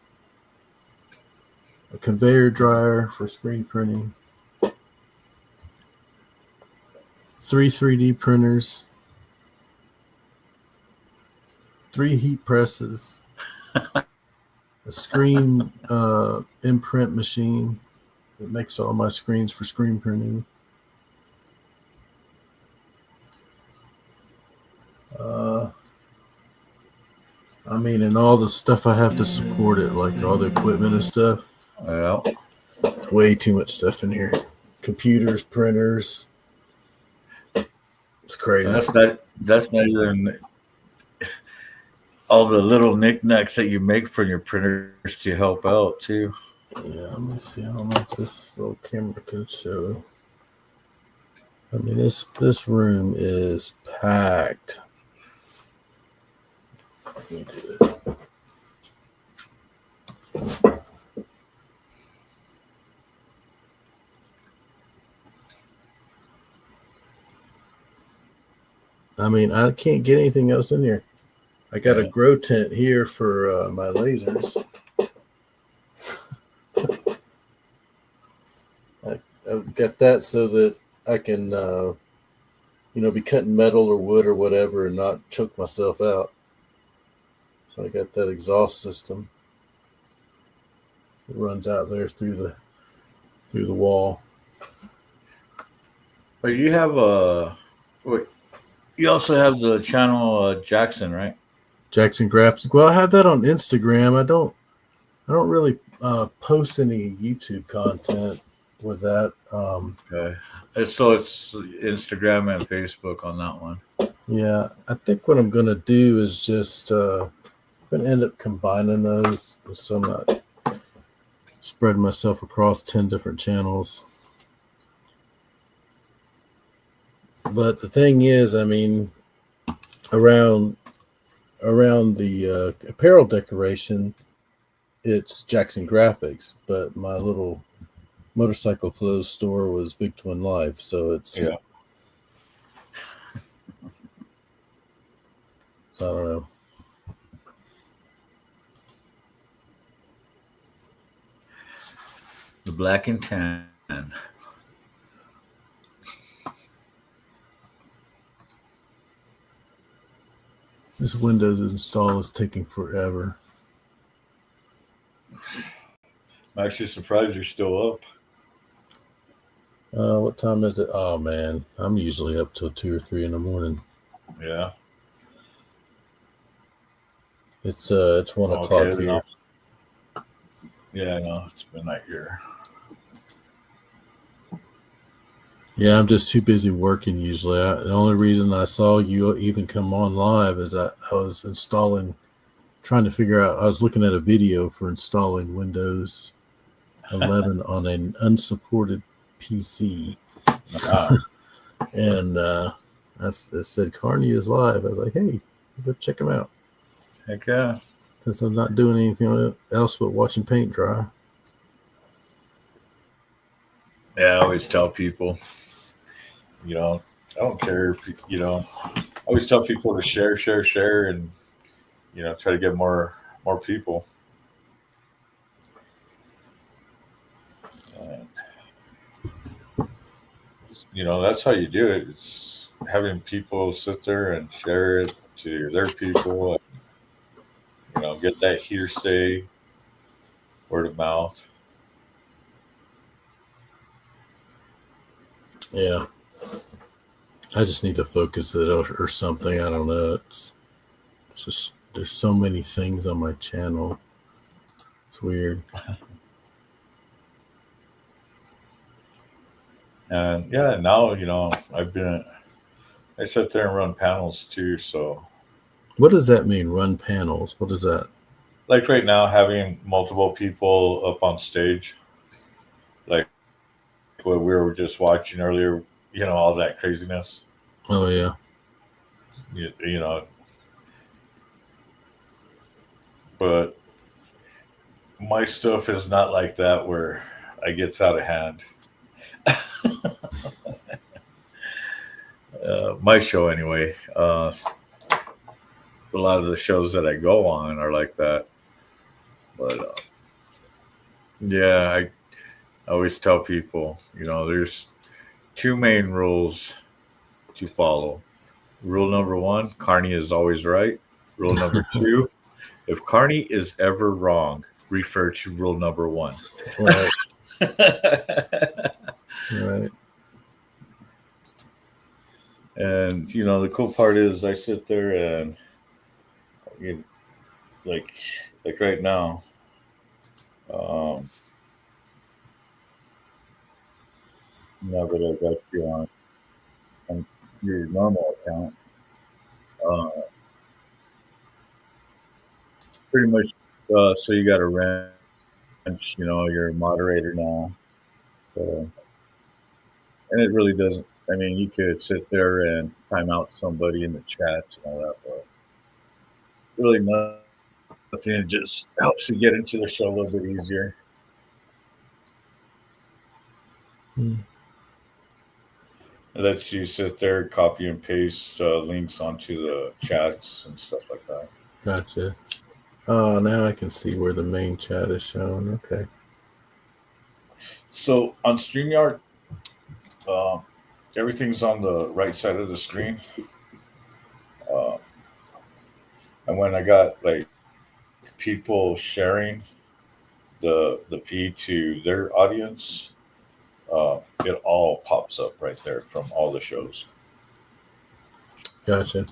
a conveyor dryer for screen printing, 3 3D printers, 3 heat presses, a a screen imprint machine that makes all my screens for screen printing. I mean, and all the stuff I have to support it, like all the equipment and stuff. Yeah. Way too much stuff in here. Computers, printers. It's crazy. That's not even all the little knickknacks that you make for your printers to help out too. Yeah, let me see. I don't know if this little camera can show. I mean, this room is packed. Let me do it. I mean, I can't get anything else in here. I got a grow tent here for my lasers. I've got that so that I can, be cutting metal or wood or whatever and not choke myself out. So I got that exhaust system. It runs out there through the wall. But you have you also have the channel Jackson, right? Jackson Graphics. Well, I have that on Instagram. I don't really post any YouTube content with that. Okay. So it's Instagram and Facebook on that one. Yeah, I think what I'm gonna do is just I'm gonna end up combining those, so I'm not spreading myself across 10 different channels. But the thing is, I mean, around the apparel decoration, it's Jackson Graphics, but my little motorcycle clothes store was Big Twin Life, so it's So I don't know. The black and tan. This Windows install is taking forever. I'm actually surprised you're still up. What time is it? Oh man, I'm usually up till 2 or 3 in the morning. Yeah. It's 1 o'clock here. Yeah, I know. It's midnight here. Yeah, I'm just too busy working usually. The only reason I saw you even come on live is I was trying to figure out, I was looking at a video for installing Windows 11 on an unsupported PC. And I said, Carney is live. I was like, hey, go check him out. Heck yeah. Since I'm not doing anything else but watching paint dry. Yeah, I always tell people, I don't care if, I always tell people to share, and, try to get more people. That's how you do it. It's having people sit there and share it to their people, and, get that hearsay, word of mouth. Yeah. I just need to focus it or something. I don't know. It's just, there's so many things on my channel. It's weird. And yeah, now, I sit there and run panels too. So what does that mean? Run panels? What is that? Like right now, having multiple people up on stage, like what we were just watching earlier, all that craziness. Oh yeah. But my stuff is not like that where I gets out of hand. My show anyway. A lot of the shows that I go on are like that. But yeah, I always tell people, there's 2 main rules to follow. Rule number 1, Carney is always right. Rule number 2, if Carney is ever wrong, refer to rule number 1. Right. Right. And the cool part is I sit there and like right now, now that I got you on your normal account, pretty much. So you got a wrench, you're a moderator now. So, and it really doesn't. I mean, you could sit there and time out somebody in the chats and all that, but really nothing. It just helps you get into the show a little bit easier. It lets you sit there, copy and paste links onto the chats and stuff like that. Gotcha. Oh, now I can see where the main chat is shown. Okay. So on StreamYard, everything's on the right side of the screen. And when I got like people sharing the feed to their audience, it all pops up right there from all the shows. Gotcha.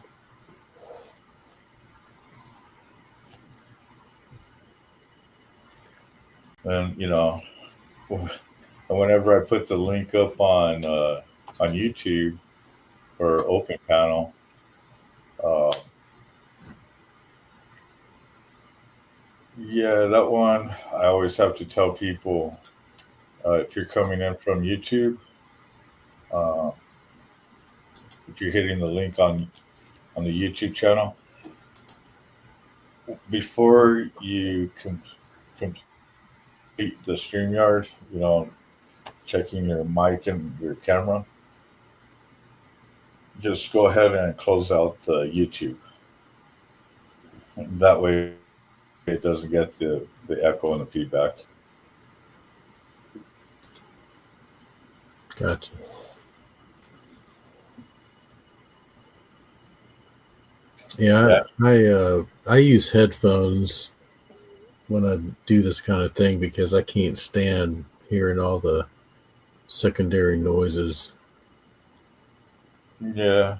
And whenever I put the link up on YouTube or Open Panel, that one I always have to tell people if you're coming in from YouTube, if you're hitting the link on the YouTube channel, before you complete the StreamYard, checking your mic and your camera, just go ahead and close out the YouTube. And that way it doesn't get the echo and the feedback. Gotcha. Yeah, I use headphones when I do this kind of thing because I can't stand hearing all the secondary noises. Yeah.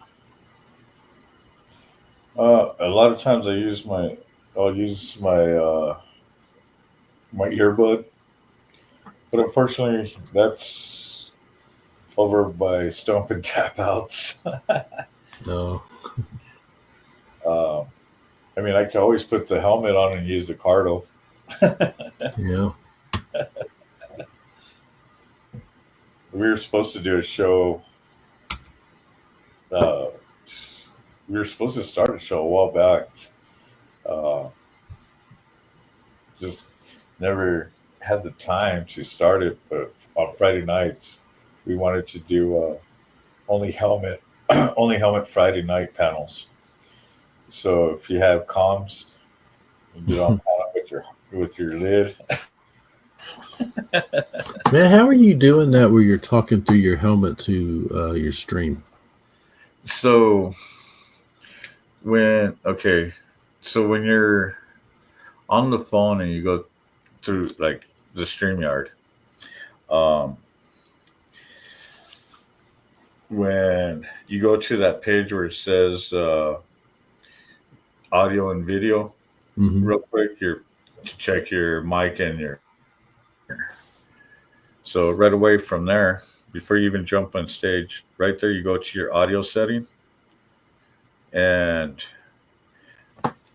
A lot of times I'll use my my earbud, but unfortunately that's over by Stomp and Tap Outs. No. I mean, I can always put the helmet on and use the Cardo. Yeah. We were supposed to do a show. We were supposed to start a show a while back. Just never had the time to start it. But on Friday nights, we wanted to do only helmet Friday night panels. So if you have comms, you get on with your lid. Man, how are you doing that where you're talking through your helmet to your stream? So when you're on the phone and you go through like the StreamYard, when you go to that page where it says audio and video, real quick, to check your mic and your. So right away from there, before you even jump on stage, right there you go to your audio setting, and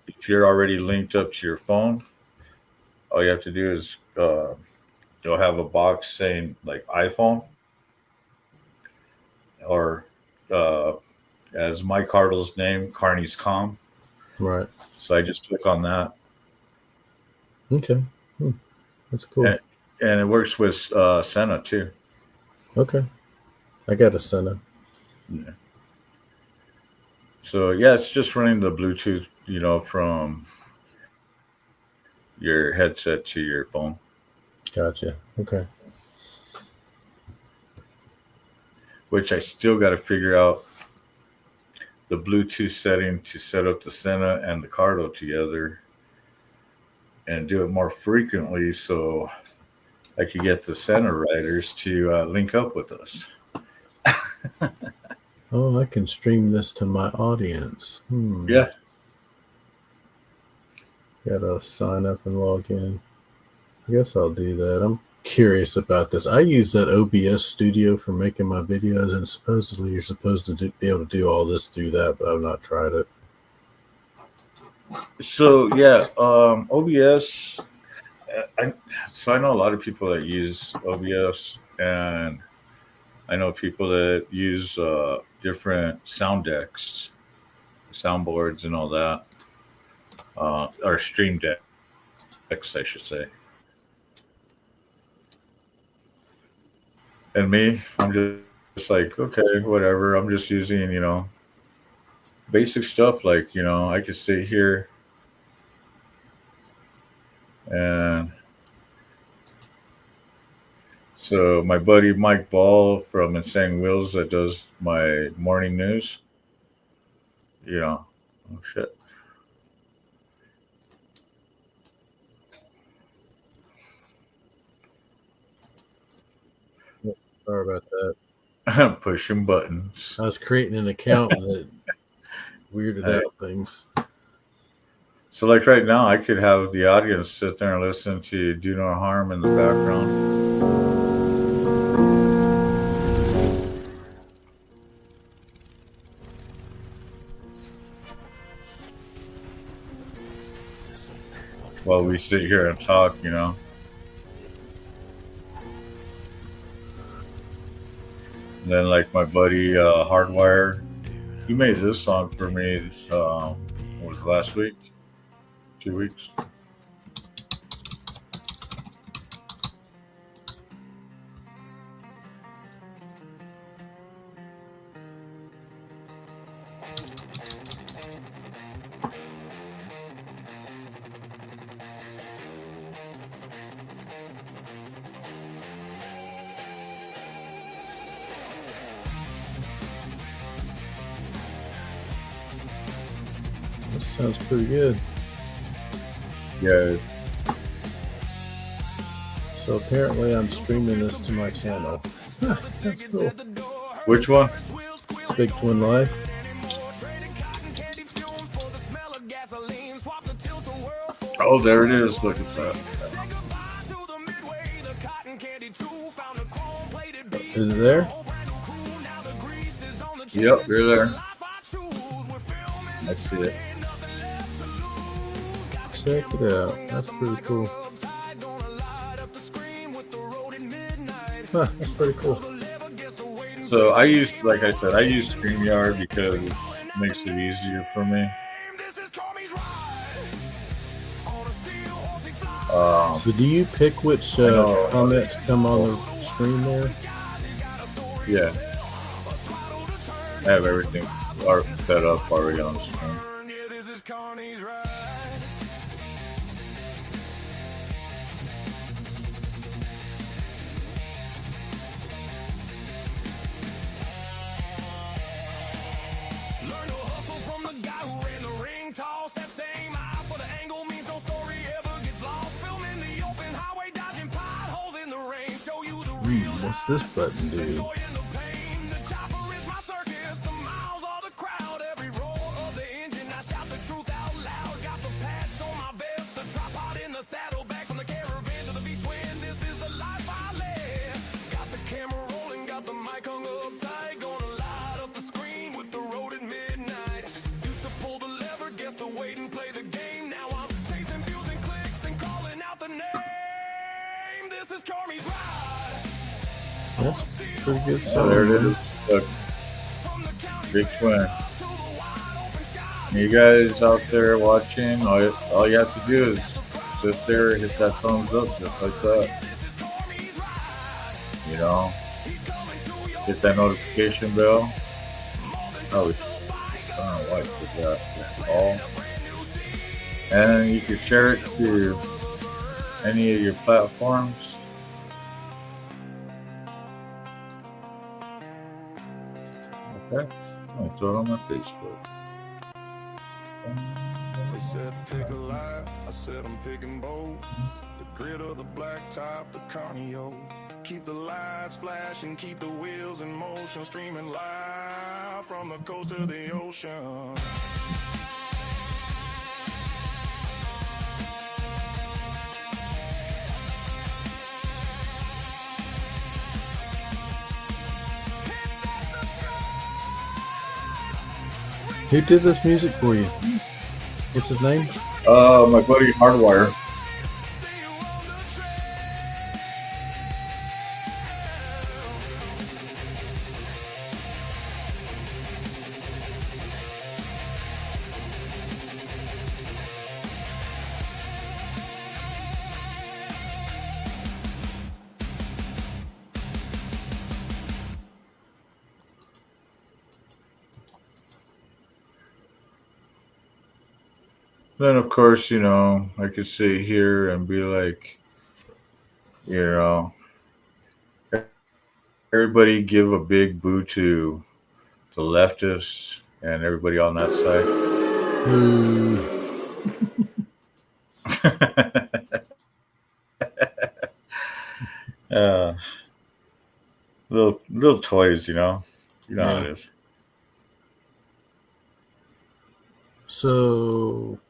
if you're already linked up to your phone, all you have to do is you'll have a box saying like iPhone, or as my Cardinal's name, CARNY'S Com. Right. So I just click on that. Okay. That's cool. And it works with Senna too. Okay. I got a Senna. Yeah. So yeah, it's just running the Bluetooth, from your headset to your phone. Gotcha. Okay. Which I still got to figure out the Bluetooth setting to set up the Senna and the Cardo together. and do it more frequently so I could get the center writers to link up with us. Oh, I can stream this to my audience. Yeah. Gotta sign up and log in. I guess I'll do that. I'm curious about this. I use that OBS studio for making my videos, and supposedly you're supposed to be able to do all this through that, but I've not tried it. So yeah, OBS. So I know a lot of people that use OBS, and I know people that use different sound decks, soundboards, and all that, or stream decks, I should say. And me, I'm just like, okay, whatever. I'm just using, basic stuff like, I could stay here and so my buddy Mike Ball from Insane Wheels that does my morning news, oh shit. Sorry about that. I'm pushing buttons. I was creating an account and it weirded out things. So like right now, I could have the audience sit there and listen to Do No Harm in the background. While we sit here and talk, And then like my buddy Hardwire, he made this song for me. What was it, last week? 2 weeks. This sounds pretty good. Yeah. So apparently I'm streaming this to my channel. That's cool. Which one? Big Twin Life. Oh, there it is. Look at that. Is it there? Yep, you're there. I see it. Check it out. That's pretty cool. Huh, that's pretty cool. So I use StreamYard because it makes it easier for me. So do you pick which comments come on the screen there? Yeah. I have everything set up already on the screen. What's this button do? That's pretty good. So there it is. Look. Big Twin. You guys out there watching, all you have to do is sit there, hit that thumbs up just like that. Hit that notification bell. Oh, turn white with that all. And you can share it to any of your platforms. Okay, I'll throw it on my Facebook. said pick a life, I said I'm picking bold. The grit of the black top, the CARNY'S. Keep the lights flashing, keep the wheels in motion, streaming live from the coast to the ocean. Who did this music for you? What's his name? My buddy Hardwire. Then, of course, you know, I could sit here and be like, you know, everybody give a big boo to the leftists and everybody on that side. Little toys, you know how it is. So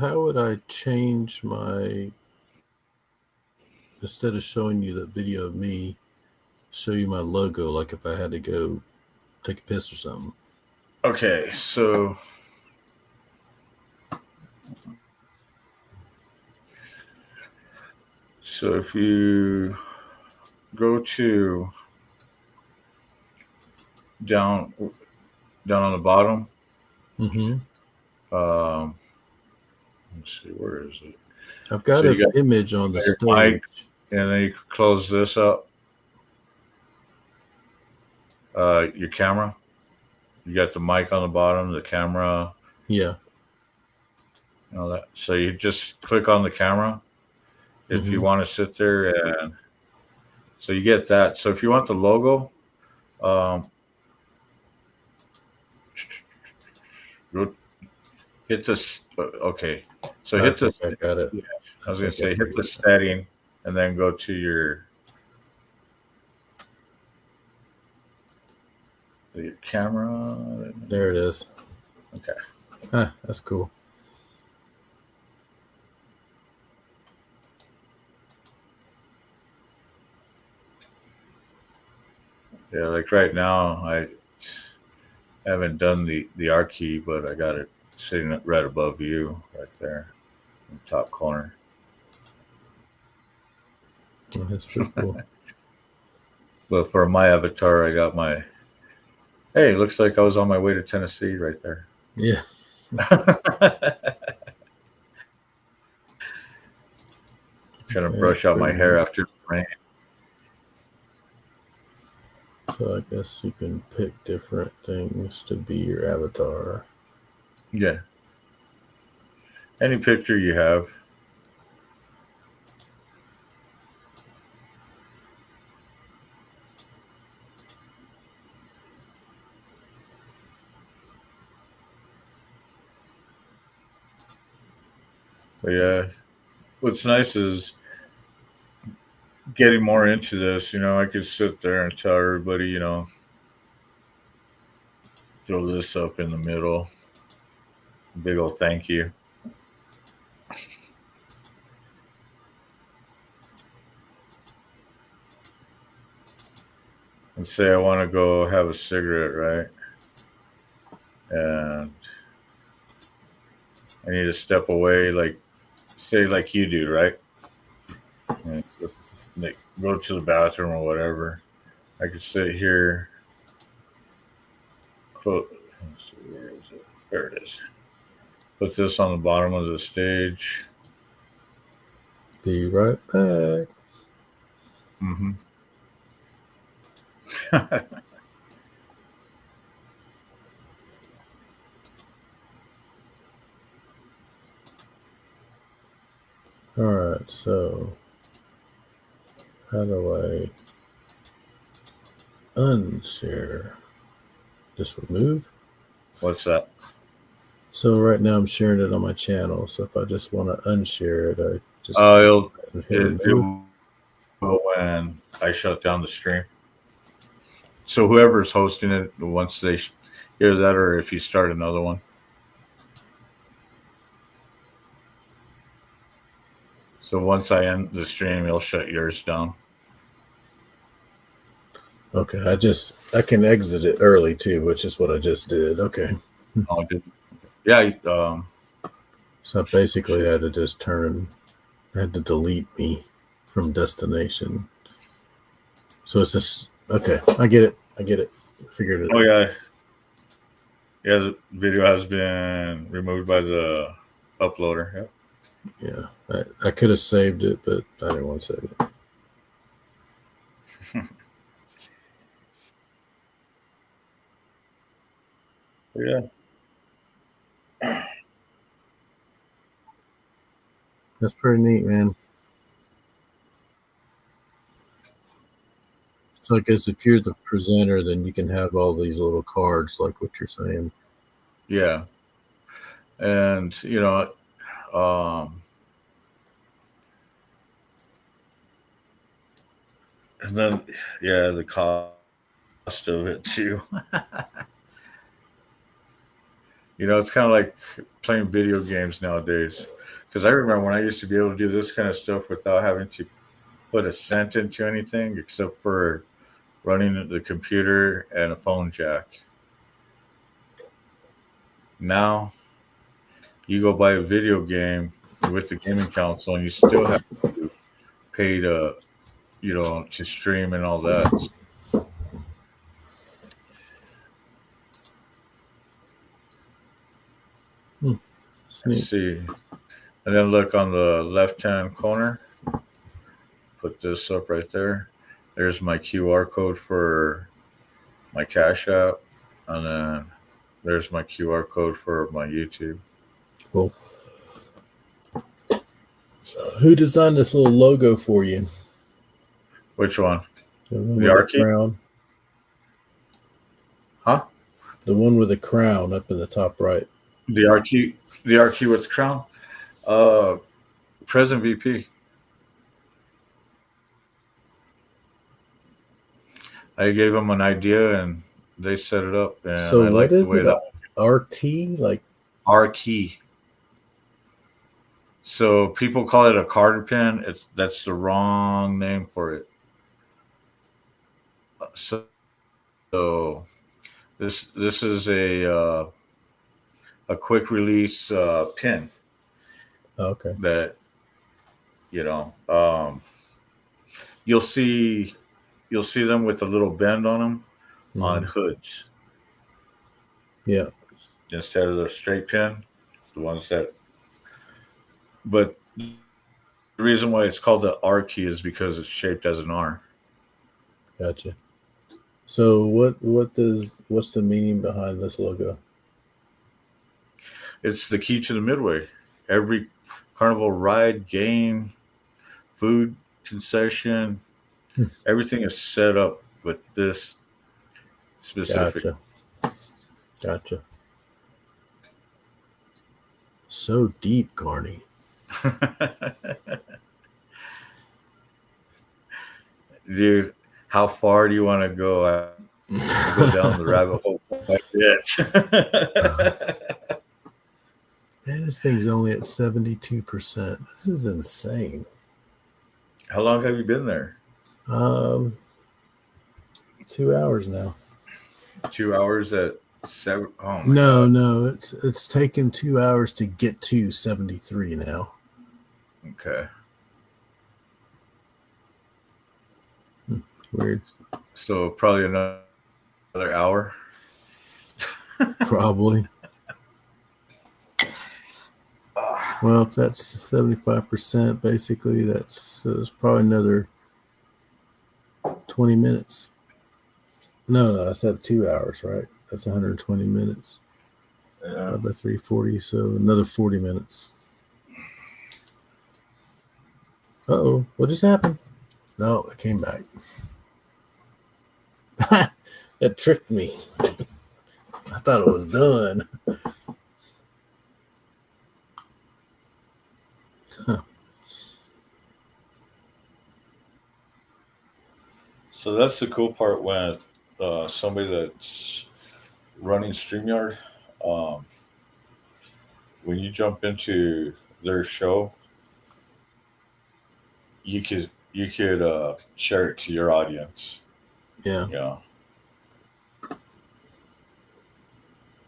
how would I change instead of showing you that video of me, show you my logo, like if I had to go take a piss or something? Okay, so if you go to down on the bottom, let's see, where is it? I've got an image on the stage. Mic, and then you close this up. Your camera. You got the mic on the bottom, the camera. Yeah. And all that. So you just click on the camera if you want to sit there, and so you get that. So if you want the logo, hit this. Okay. So hit this. I got it. Yeah, I was going to say hit the setting and then go to your camera. There it is. Okay. That's cool. Yeah, like right now, I haven't done the R key, but I got it sitting right above you, right there, in the top corner. Oh, that's pretty cool. But for my avatar, I got my. Hey, looks like I was on my way to Tennessee right there. Yeah. Trying to brush out my hair after the rain. So I guess you can pick different things to be your avatar. Yeah. Any picture you have. But yeah, what's nice is getting more into this. You know, I could sit there and tell everybody, you know, throw this up in the middle. Big old thank you. And say I want to go have a cigarette, right? And I need to step away, like, say like you do, right? And like, go to the bathroom or whatever. I could sit here. Let's see, where is it? There it is. Put this on the bottom of the stage. Be right back. Mm-hmm. All right, so how do I unshare? Just remove? What's that? So right now I'm sharing it on my channel. So if I just want to unshare it, I just It'll hit it remove. will when I shut down the stream. So whoever's hosting it, once they hear that, or if you start another one. So once I end the stream, you'll shut yours down. Okay, I can exit it early too, which is what I just did. Okay. Oh, yeah. So basically, I had to just I had to delete me from destination. So it's just okay. I get it. Figured it out. Oh yeah. Yeah, the video has been removed by the uploader. Yep. Yeah, I could have saved it, but I didn't want to save it. Yeah. That's pretty neat, man. So I guess if you're the presenter, then you can have all these little cards, like what you're saying. Yeah. And and then the cost of it too. It's kind of like playing video games nowadays. Because I remember when I used to be able to do this kind of stuff without having to put a cent into anything except for running the computer and a phone jack. Now you go buy a video game with the gaming console and you still have to pay to stream and all that. Let's see. And then look on the left-hand corner. Put this up right there. There's my QR code for my Cash App. And then there's my QR code for my YouTube. Cool. Who designed this little logo for you? Which one? The Archie? Crown. Huh? The one with the crown up in the top right. The Archie with the crown? President VP. I gave them an idea and they set it up. And so I like what is the way it? RT? Like R-key. So people call it a Carter pen. That's the wrong name for it. So this is a quick release pin. Okay. That you'll see them with a little bend on them on hoods. Yeah. Instead of the straight pin, the ones that. But the reason why it's called the R key is because it's shaped as an R. Gotcha. So what's the meaning behind this logo? It's the key to the Midway. Every carnival ride, game, food concession, everything is set up with this specific. Gotcha. So deep, Carney. Dude, how far do you want to go? Go down the rabbit hole like that. Man, this thing's only at 72%. This is insane. How long have you been there? 2 hours now. 2 hours at 7. Oh my no, it's taken 2 hours to get to 73 now. Okay. Weird. So probably another hour. Probably. Well, if that's 75%, basically, that's probably another 20 minutes. No, I said 2 hours, right? That's 120 minutes. Yeah. By 340, so another 40 minutes. Uh-oh, what just happened? No, it came back. That tricked me. I thought it was done. Huh. So that's the cool part when somebody that's running StreamYard, when you jump into their show, you could share it to your audience. Yeah. Yeah.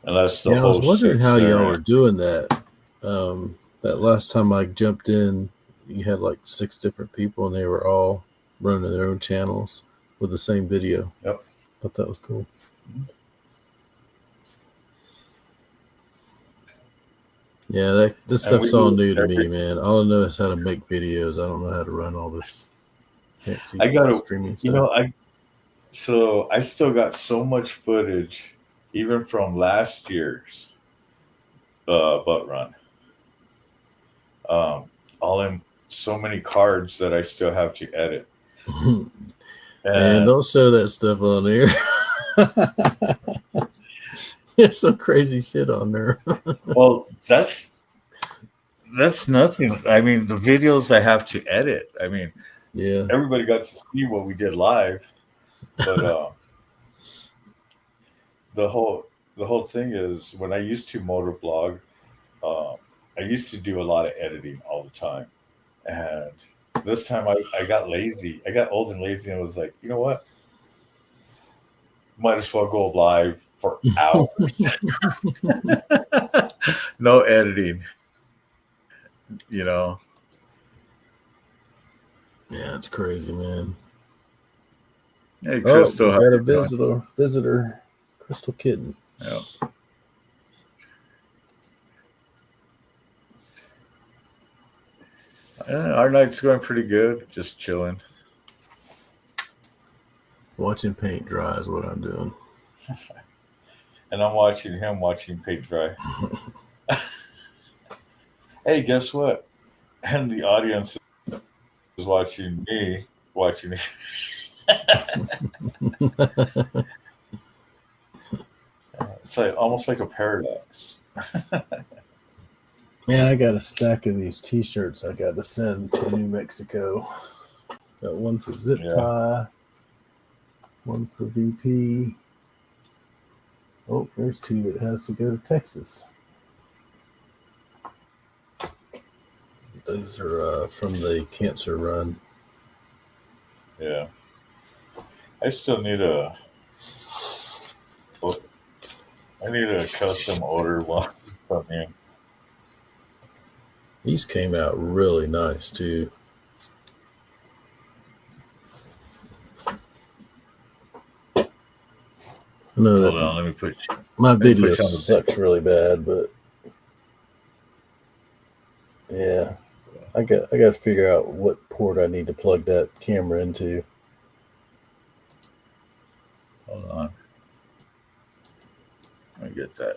And that's the Yeah, I was host wondering sits how there y'all and- were doing that. That last time I jumped in, you had like 6 different people, and they were all running their own channels with the same video. Yep. Thought that was cool. Yeah, this And stuff's we all do new to every- me, man. All I know is how to make videos. I don't know how to run all this fancy I got streaming stuff. you know, I still got so much footage, even from last year's butt run. All in so many cards that I still have to edit. Man, don't show that stuff on there. There's some crazy shit on there. Well, that's nothing. I mean, the videos I have to edit. I mean, yeah, everybody got to see what we did live, but the whole thing is when I used to motor blog, I used to do a lot of editing all the time, and this time I got lazy. I got old and lazy, and was like, you know what? Might as well go live for hours. No editing. You know. Yeah, it's crazy, man. Hey, Oh, Crystal, we how got a you doing? visitor, Crystal Kitten. Yeah. Our night's going pretty good. Just chilling. Watching paint dry is what I'm doing. And I'm watching him watching paint dry. Hey, guess what? And the audience is watching me watching it. It's like almost like a paradox. Man, I got a stack of these T-shirts I got to send to New Mexico. Got one for Zip Tie, one for VP. Oh, there's 2 that has to go to Texas. Those are from the cancer run. Yeah. I still need a custom order one from you. These came out really nice too. I know Hold that on, let me put my let me put video you on the- sucks really bad, but yeah, I got to figure out what port I need to plug that camera into. Hold on. Let me get that.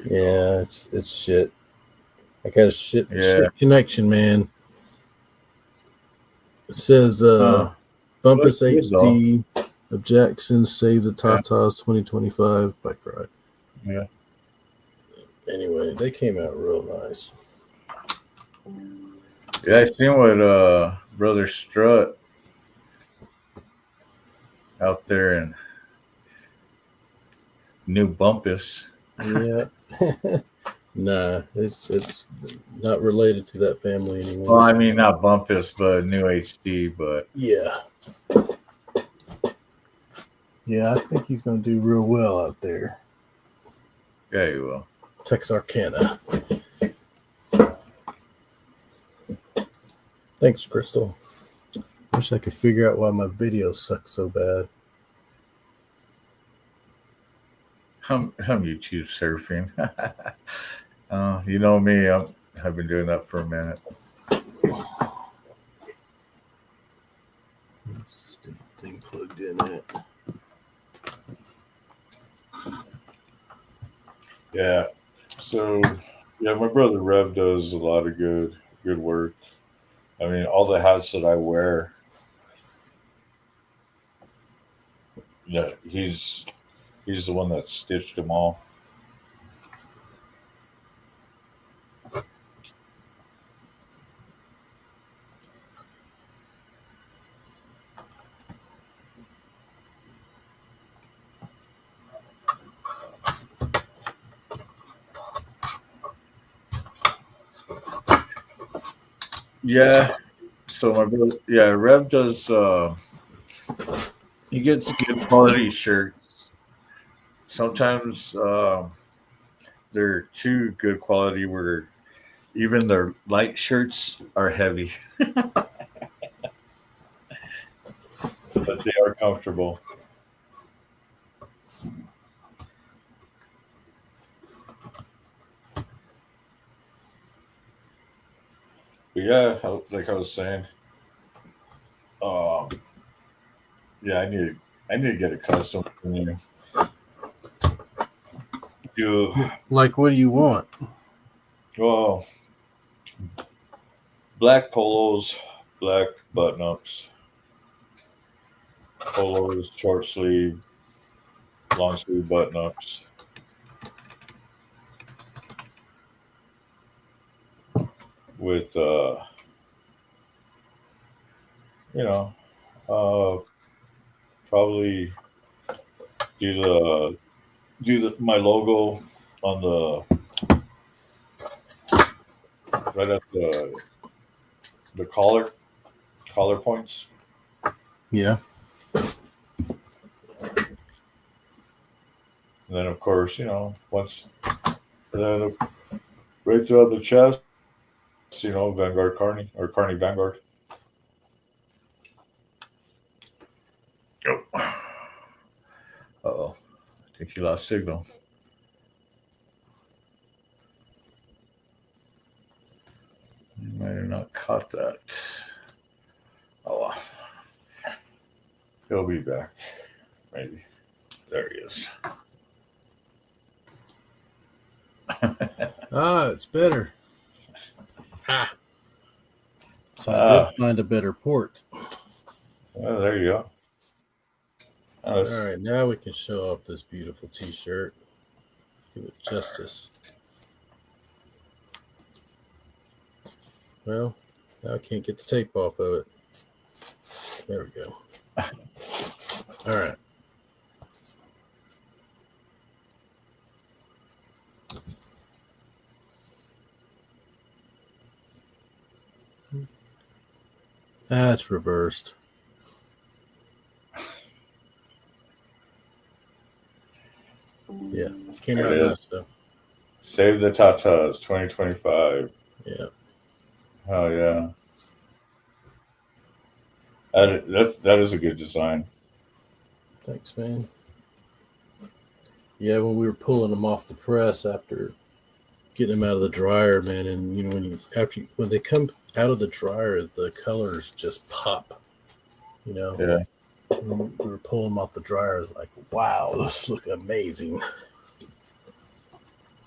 Yeah, it's shit. I got a shit connection, man. It says Bumpus Looks good, HD of Jackson Save the Tatas 2025 bike ride. Yeah. Anyway, they came out real nice. Yeah, I seen what Brother Strut out there in New Bumpus. Yeah. Nah, it's not related to that family anymore. Well, I mean, not Bumpus, but New HD, but yeah. Yeah, I think he's going to do real well out there. Yeah, he will. Texarkana. Thanks, Crystal. Wish I could figure out why my video sucks so bad. I'm YouTube surfing. You know me, I've been doing that for a minute. Thing plugged in it. Yeah. So, yeah, my brother Rev does a lot of good work. I mean, all the hats that I wear, Yeah, he's the one that stitched them all. Yeah. So my brother, yeah, Rev does. He gets good quality shirts. Sometimes they're too good quality where even their light shirts are heavy, but they are comfortable. But yeah, like I was saying, um, yeah, I need to get a custom from you. Like, what do you want? Well, black polos, black button ups, polos, short sleeve, long sleeve button ups. With you know, probably my logo on right at the collar points. Yeah. And then of course, right throughout the chest, Vanguard Carney or Carney Vanguard. Uh-oh. I think he lost signal. You might have not caught that. Oh, well. He'll be back. Maybe. There he is. It's better. Ha. So I did find a better port. Well, there you go. All right, now we can show off this beautiful T-shirt. Give it justice. Well, now I can't get the tape off of it. There we go. All right. That's reversed. Yeah, came out nice though. Save the Tatas 2025. Yeah. Oh yeah. That is a good design. Thanks, man. Yeah, when we were pulling them off the press after getting them out of the dryer, man, and when they come out of the dryer, the colors just pop. Yeah. When we were pulling them off the dryer, I was like, wow, those look amazing.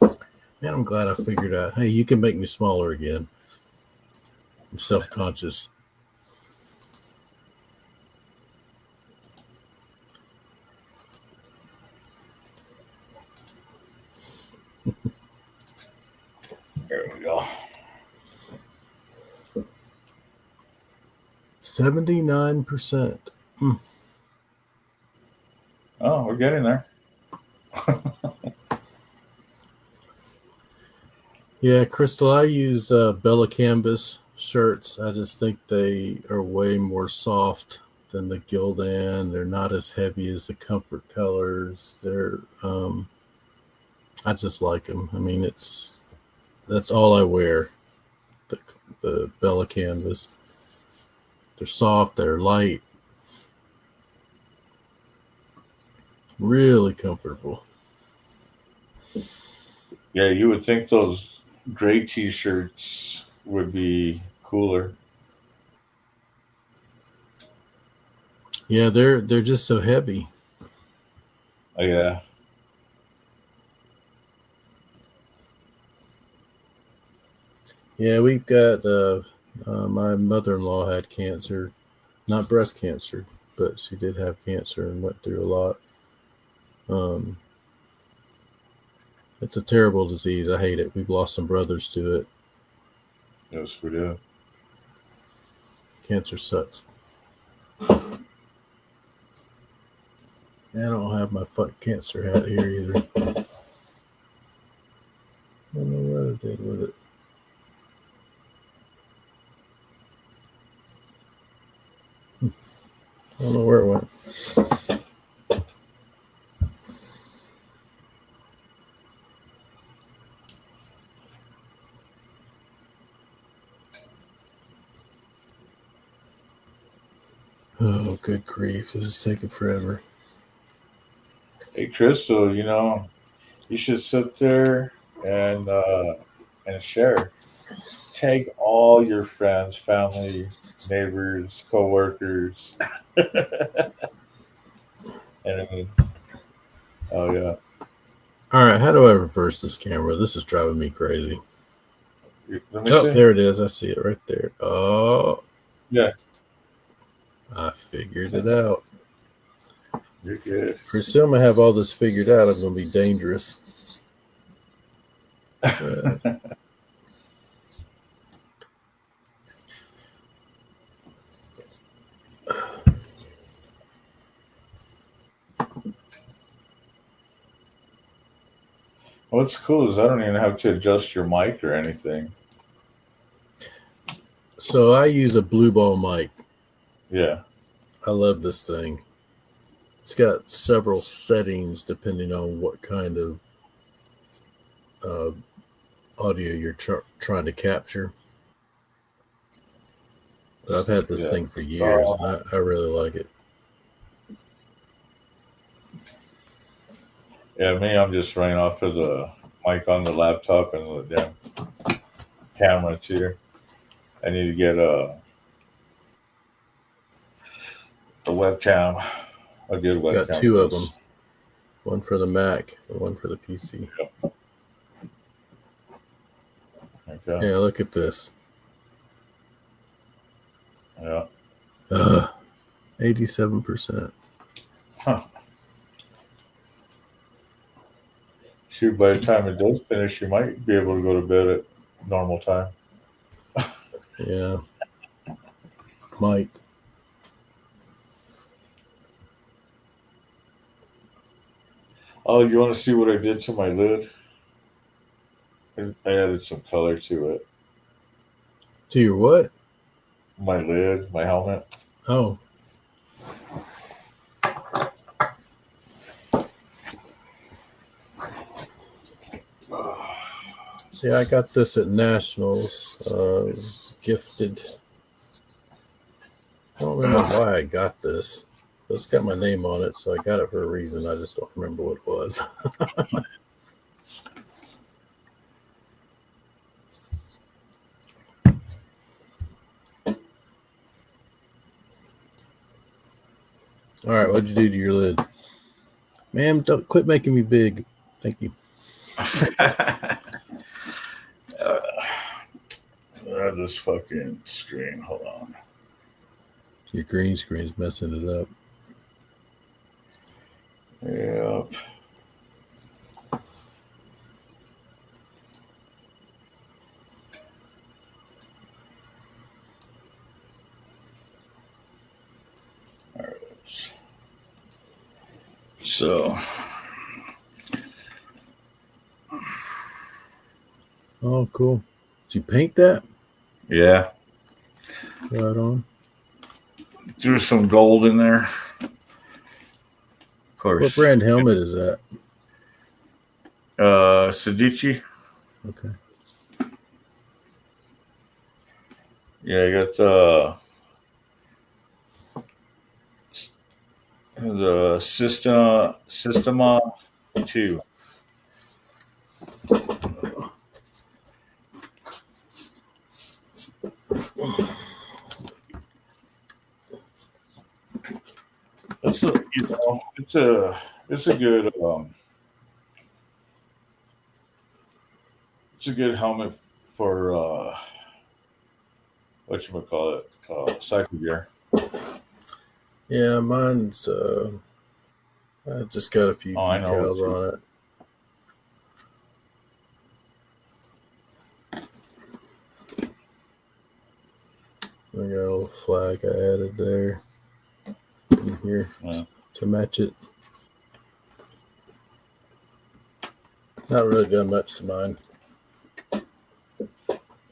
Man, I'm glad I figured out, hey, you can make me smaller again. I'm self-conscious. There we go. 79%. Oh, we're getting there. Yeah, Crystal, I use Bella Canvas shirts. I just think they are way more soft than the Gildan. They're not as heavy as the Comfort Colors. They're I just like them. I mean, that's all I wear. The Bella Canvas. They're soft. They're light. Really comfortable. Yeah, you would think those gray T-shirts would be cooler. Yeah, they're just so heavy. Oh, yeah. Yeah, we've got my mother-in-law had cancer, not breast cancer, but she did have cancer and went through a lot. It's a terrible disease. I hate it. We've lost some brothers to it. Yes, we do. Cancer sucks. I don't have my fuck cancer hat here either. I don't know what I did with it. I don't know where it went. Oh, good grief. This is taking forever. Hey, Crystal, you should sit there and share. Tag all your friends, family, neighbors, co-workers, enemies. Oh, yeah. All right, how do I reverse this camera? This is driving me crazy. Let me see. There it is. I see it right there. Oh. Yeah. I figured it out. You're good. Presume I have all this figured out. I'm going to be dangerous. What's cool is I don't even have to adjust your mic or anything. So I use a blue ball mic. Yeah. I love this thing. It's got several settings depending on what kind of audio you're trying to capture. But I've had this thing for years, and I really like it. Yeah, I'm just running off of the mic on the laptop and the damn camera too. I need to get a webcam, a good webcam. Got two of them. One for the Mac and one for the PC. Yep. Okay. Yeah, look at this. Yeah. 87%. Huh. Shoot, by the time it does finish, you might be able to go to bed at normal time. Yeah. Might. Oh, you want to see what I did to my lid? I added some color to it. To your what? My lid, my helmet. Oh. Yeah, I got this at Nationals. It was gifted. I don't remember why I got this. But it's got my name on it, so I got it for a reason. I just don't remember what it was. All right, what'd you do to your lid? Ma'am, don't quit making me big. Thank you. This fucking screen. Hold on. Your green screen's messing it up. Yep. All right. So. Oh, cool. Did you paint that? Yeah. Right on. Threw some gold in there. Of course. What brand helmet is that? Sedici. Okay. Yeah, I got the Systema 2. It's a, it's a good it's a good helmet for whatchamacallit, cycle gear. Yeah, mine's I just got a few I know. decals on it. I got a little flag I added there in here to match it. Not really done much to mine.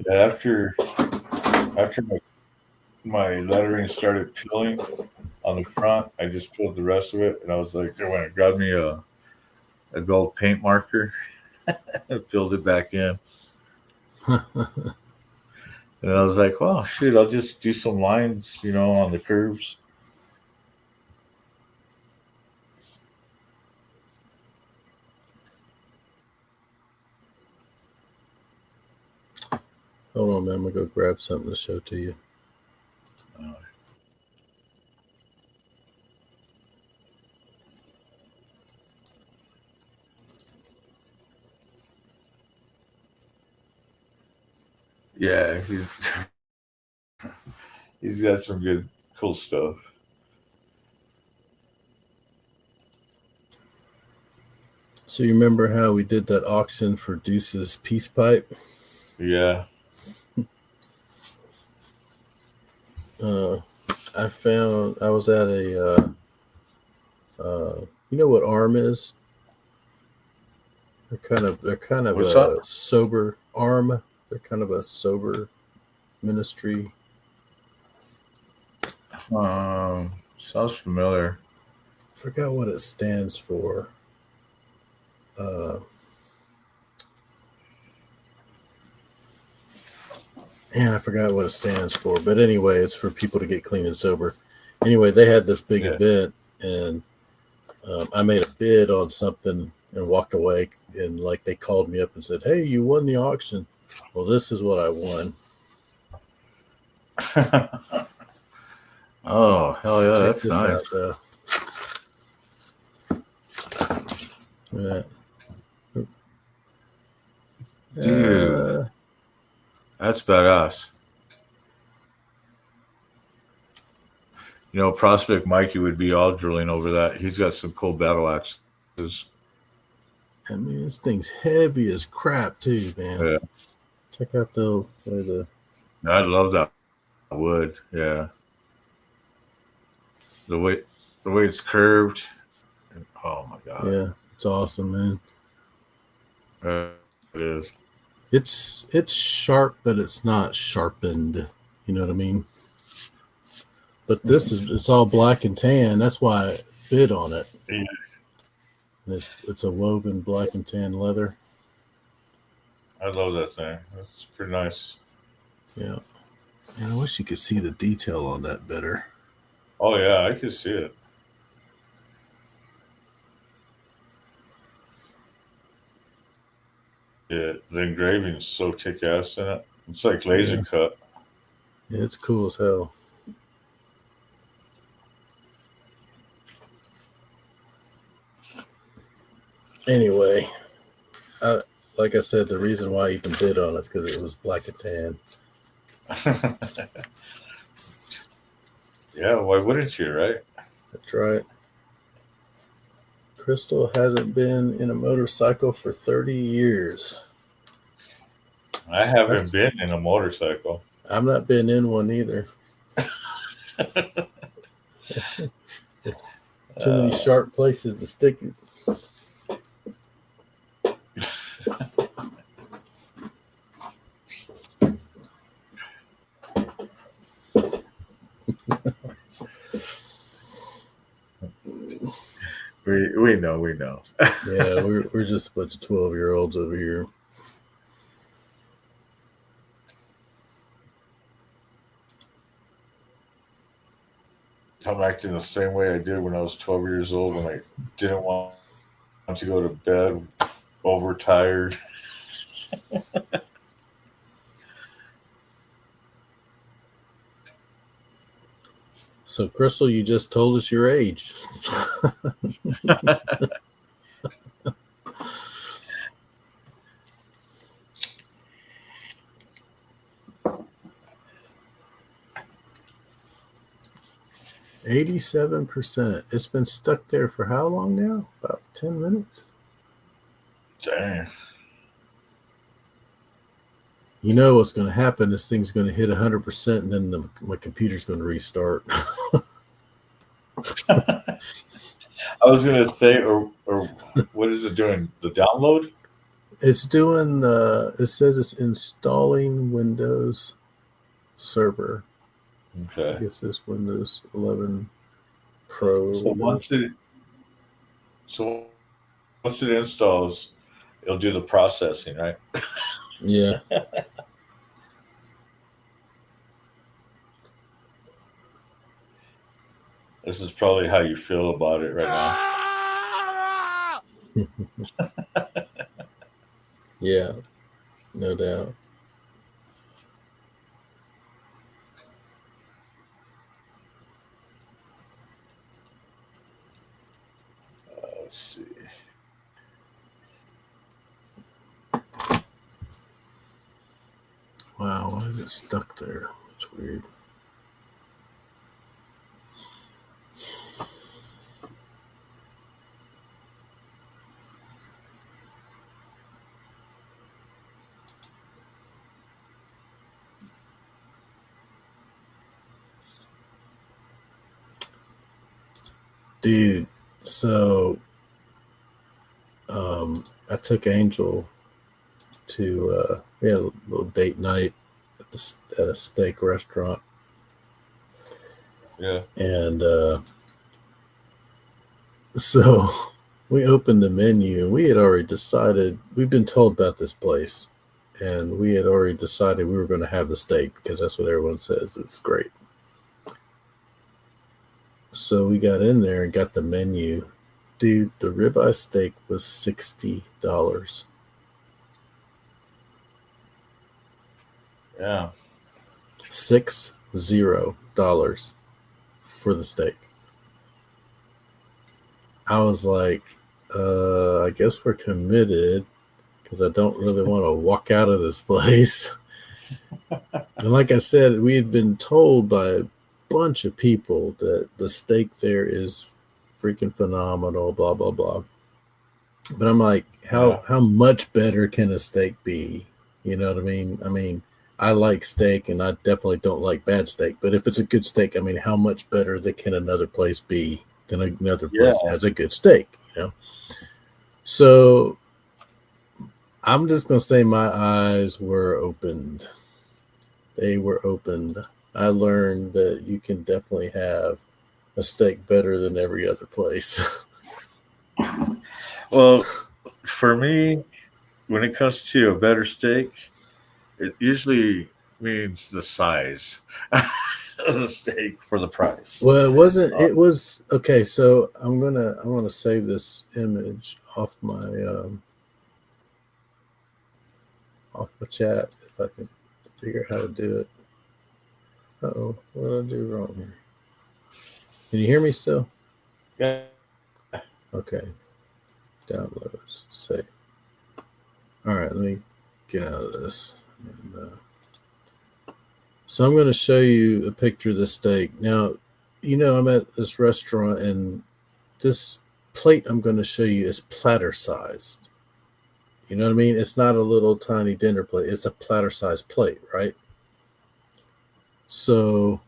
Yeah, after my lettering started peeling on the front, I just peeled the rest of it, and I was like, I went and grabbed me a gold paint marker and filled it back in. And I was like, well, shoot, I'll just do some lines, on the curves. Hold on, man. I'm going to go grab something to show to you. Yeah, he's got some good, cool stuff. So you remember how we did that auction for Deuce's peace pipe? Yeah. I was at a, you know what ARM is? They're kind of What's a up? sober ARM. They're kind of a sober ministry. Sounds familiar. Forgot what it stands for. And I forgot what it stands for. But anyway, it's for people to get clean and sober. Anyway, they had this big event, and I made a bid on something and walked away. And like they called me up and said, "Hey, you won the auction." Well, this is what I won. Oh, hell yeah, Check that's this nice. out, though. Yeah. Dude, that's badass. Prospect Mikey would be all drilling over that. He's got some cool battle axes. I mean, this thing's heavy as crap too, man. Yeah. Check out the. I love that wood. Yeah. The way it's curved. Oh my god. Yeah, it's awesome, man. It is. It's sharp, but it's not sharpened. You know what I mean? But it's all black and tan. That's why I bid on it. Yeah. It's a woven black and tan leather. I love that thing. It's pretty nice. Yeah. And I wish you could see the detail on that better. Oh yeah, I can see it. Yeah, the engraving is so kick-ass in it. It's like laser cut. Yeah, it's cool as hell. Anyway, like I said, the reason why I even bid on it is because it was black and tan. Yeah, why wouldn't you, right? That's right. Crystal hasn't been in a motorcycle for 30 years. I haven't been in a motorcycle. I've not been in one either. Too many sharp places to stick it. We know. Yeah, we're just a bunch of 12-year-olds over here. I'm acting the same way I did when I was 12 years old when I didn't want to go to bed, overtired. So, Crystal, you just told us your age. 87%. It's been stuck there for how long now? About 10 minutes. Damn. You know what's going to happen? This thing's going to hit 100%, and then my computer's going to restart. I was going to say, or what is it doing? The download? It's doing it says it's installing Windows Server. Okay. I guess it's Windows 11 Pro. So once it installs, it'll do the processing, right? Yeah. This is probably how you feel about it right now. Yeah, no doubt. Let's see. Wow, why is it stuck there? It's weird. Dude, so I took Angel to we had a little date night at a steak restaurant. Yeah. And so we opened the menu, and we had already decided, we've been told about this place, and we had already decided we were going to have the steak because that's what everyone says. It's great. So we got in there and got the menu. Dude, the ribeye steak was $60. Yeah. $60 for the steak. I was like, I guess we're committed because I don't really want to walk out of this place. And like I said, we had been told by a bunch of people that the steak there is freaking phenomenal, blah, blah, blah. But I'm like, how much better can a steak be? You know what I mean? I mean, I like steak, and I definitely don't like bad steak. But if it's a good steak, I mean, how much better can another place be than another place that has a good steak, you know? So I'm just going to say my eyes were opened. They were opened. I learned that you can definitely have a steak better than every other place. Well, for me, when it comes to a better steak, it usually means the size of the steak for the price. Well, it wasn't. It was okay. So I'm gonna save this image off my chat if I can figure out how to do it. Uh-oh, what did I do wrong here? Can you hear me still? Yeah. Okay. Downloads. Save. All right, let me get out of this. And, so I'm going to show you a picture of the steak. Now, you know, I'm at this restaurant, and this plate I'm going to show you is platter sized. You know what I mean? It's not a little tiny dinner plate. It's a platter sized plate, right? So,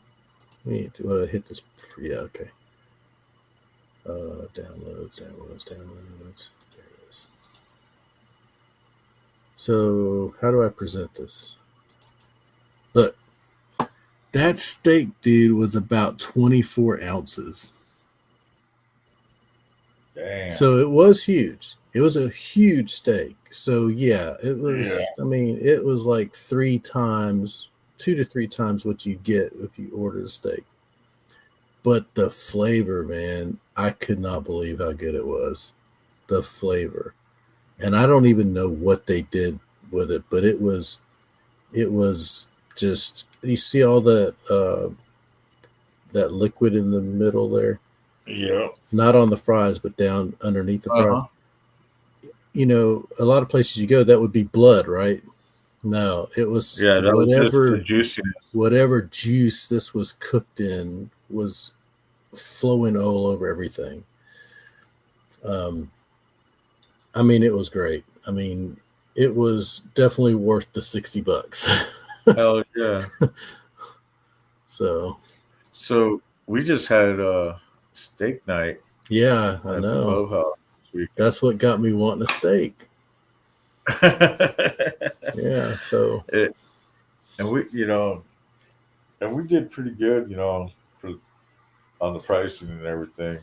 do I hit this? Yeah, okay. Downloads. There it is. So, how do I present this? Look, that steak, dude, was about 24 ounces. Damn. So it was huge. It was a huge steak. So yeah, it was. Yeah. I mean, it was like 2 to 3 times what you get if you order a steak. But the flavor, man, I could not believe how good it was. The flavor. And I don't even know what they did with it, but it was just, you see all that liquid in the middle there? Yeah. Not on the fries, but down underneath the fries. You know, a lot of places you go, that would be blood, right? No, it was whatever whatever juice this was cooked in was flowing all over everything. I mean, it was great. I mean, it was definitely worth the $60. Hell yeah. So we just had a steak night. Yeah, I at know. the Boathouse this week. That's what got me wanting a steak. Yeah, so and we did pretty good, on the pricing and everything.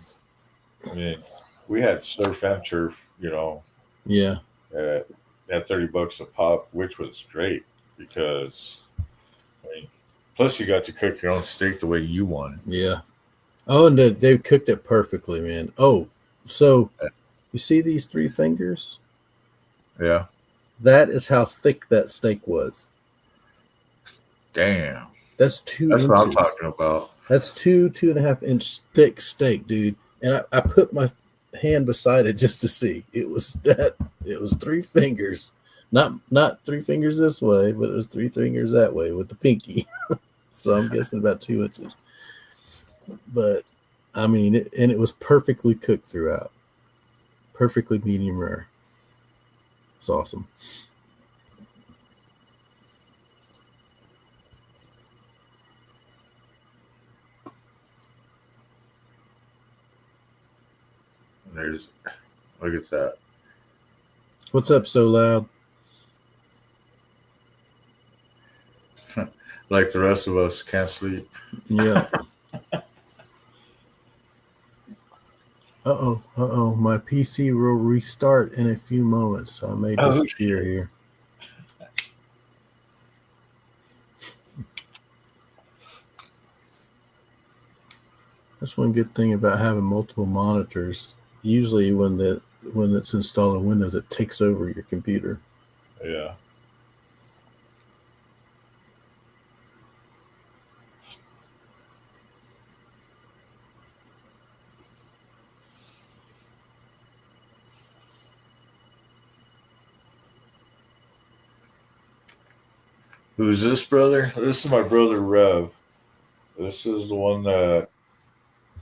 I mean, we had surf and turf, yeah. At $30 a pop, which was great because, plus you got to cook your own steak the way you want. Yeah. Oh, and they cooked it perfectly, man. Oh, so you see these 3 fingers? Yeah. That is how thick that steak was. Damn. That's 2 That's inches. what I'm talking about. That's 2.5 inch thick steak, dude. And I put my hand beside it just to see. It was 3 fingers. Not 3 fingers this way, but it was 3 fingers that way with the pinky. So I'm guessing about 2 inches. But I mean, it was perfectly cooked throughout. Perfectly medium rare. It's awesome. Look at that. What's up, So Loud? Like the rest of us, can't sleep. Yeah. Uh-oh. My PC will restart in a few moments, so I may disappear here. That's one good thing about having multiple monitors. Usually when it's installed in Windows, it takes over your computer. Yeah. Who's this, brother? This is my brother, Rev. This is the one that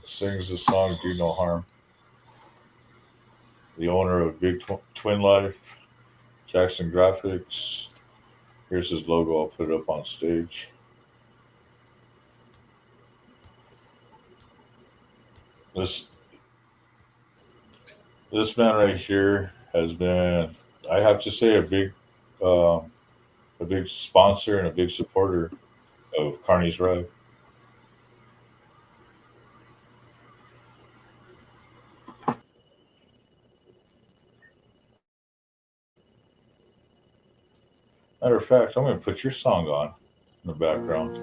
sings the song Do No Harm. The owner of Big Twin Life, Jackson Graphics. Here's his logo. I'll put it up on stage. This man right here has been, I have to say, a big sponsor and a big supporter of CARNY'S Rev. Matter of fact, I'm going to put your song on in the background.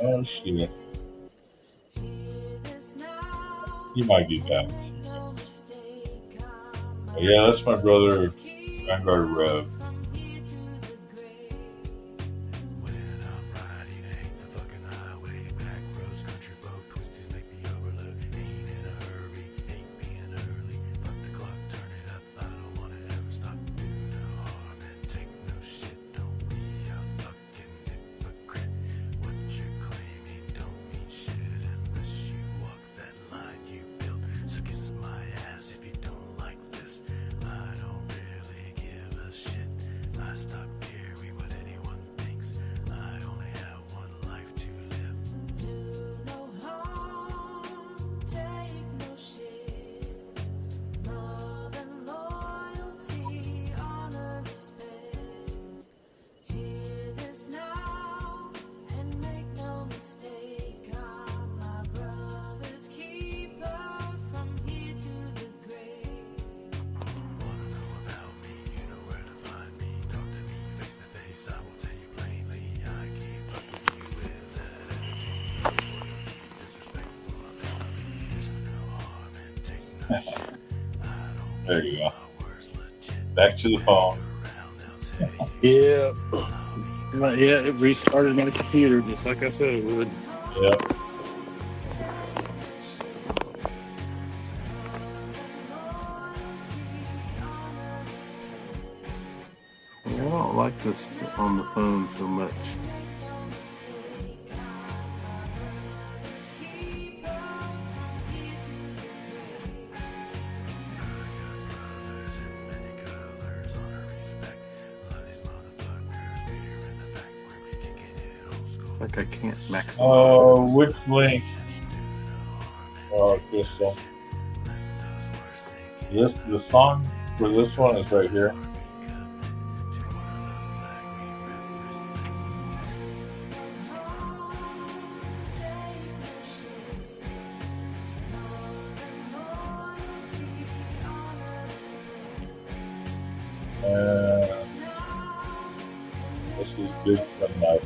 Oh, shit. He might be back. But yeah, that's my brother, Vanguard Rev. There you go. Back to the phone. Yeah. Yeah, it restarted my computer just like I said it would. Yep. I don't like this on the phone so much. Like I can't maximize. Oh, which link? Oh, this one. The song for this one is right here. This is big from my.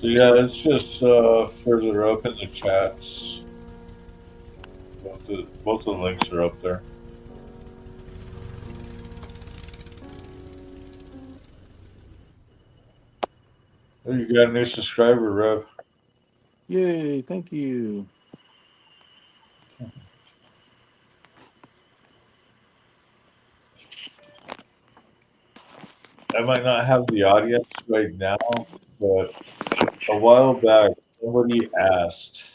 So yeah, it's just further up in the chats. Both the links are up there. Oh, you got a new subscriber, Rev. Yay, thank you. I might not have the audience right now, but a while back somebody asked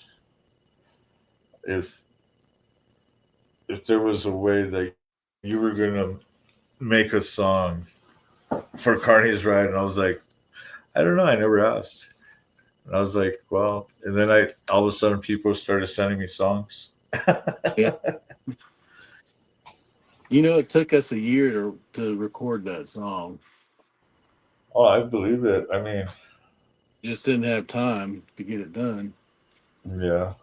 if there was a way that you were gonna make a song for Carney's Ride, and I was like, I don't know, I never asked. And I was like, well, and then all of a sudden people started sending me songs. Yeah. You know, it took us a year to record that song. Oh, I believe it. I mean, just didn't have time to get it done. Yeah.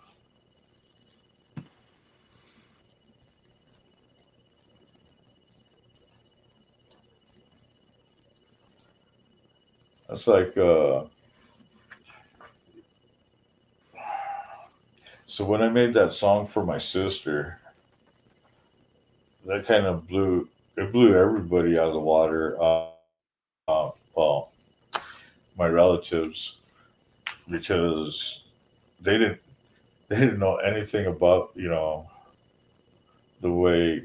That's like so when I made that song for my sister, that kind of blew everybody out of the water. Well, my relatives, because they didn't know anything about, the way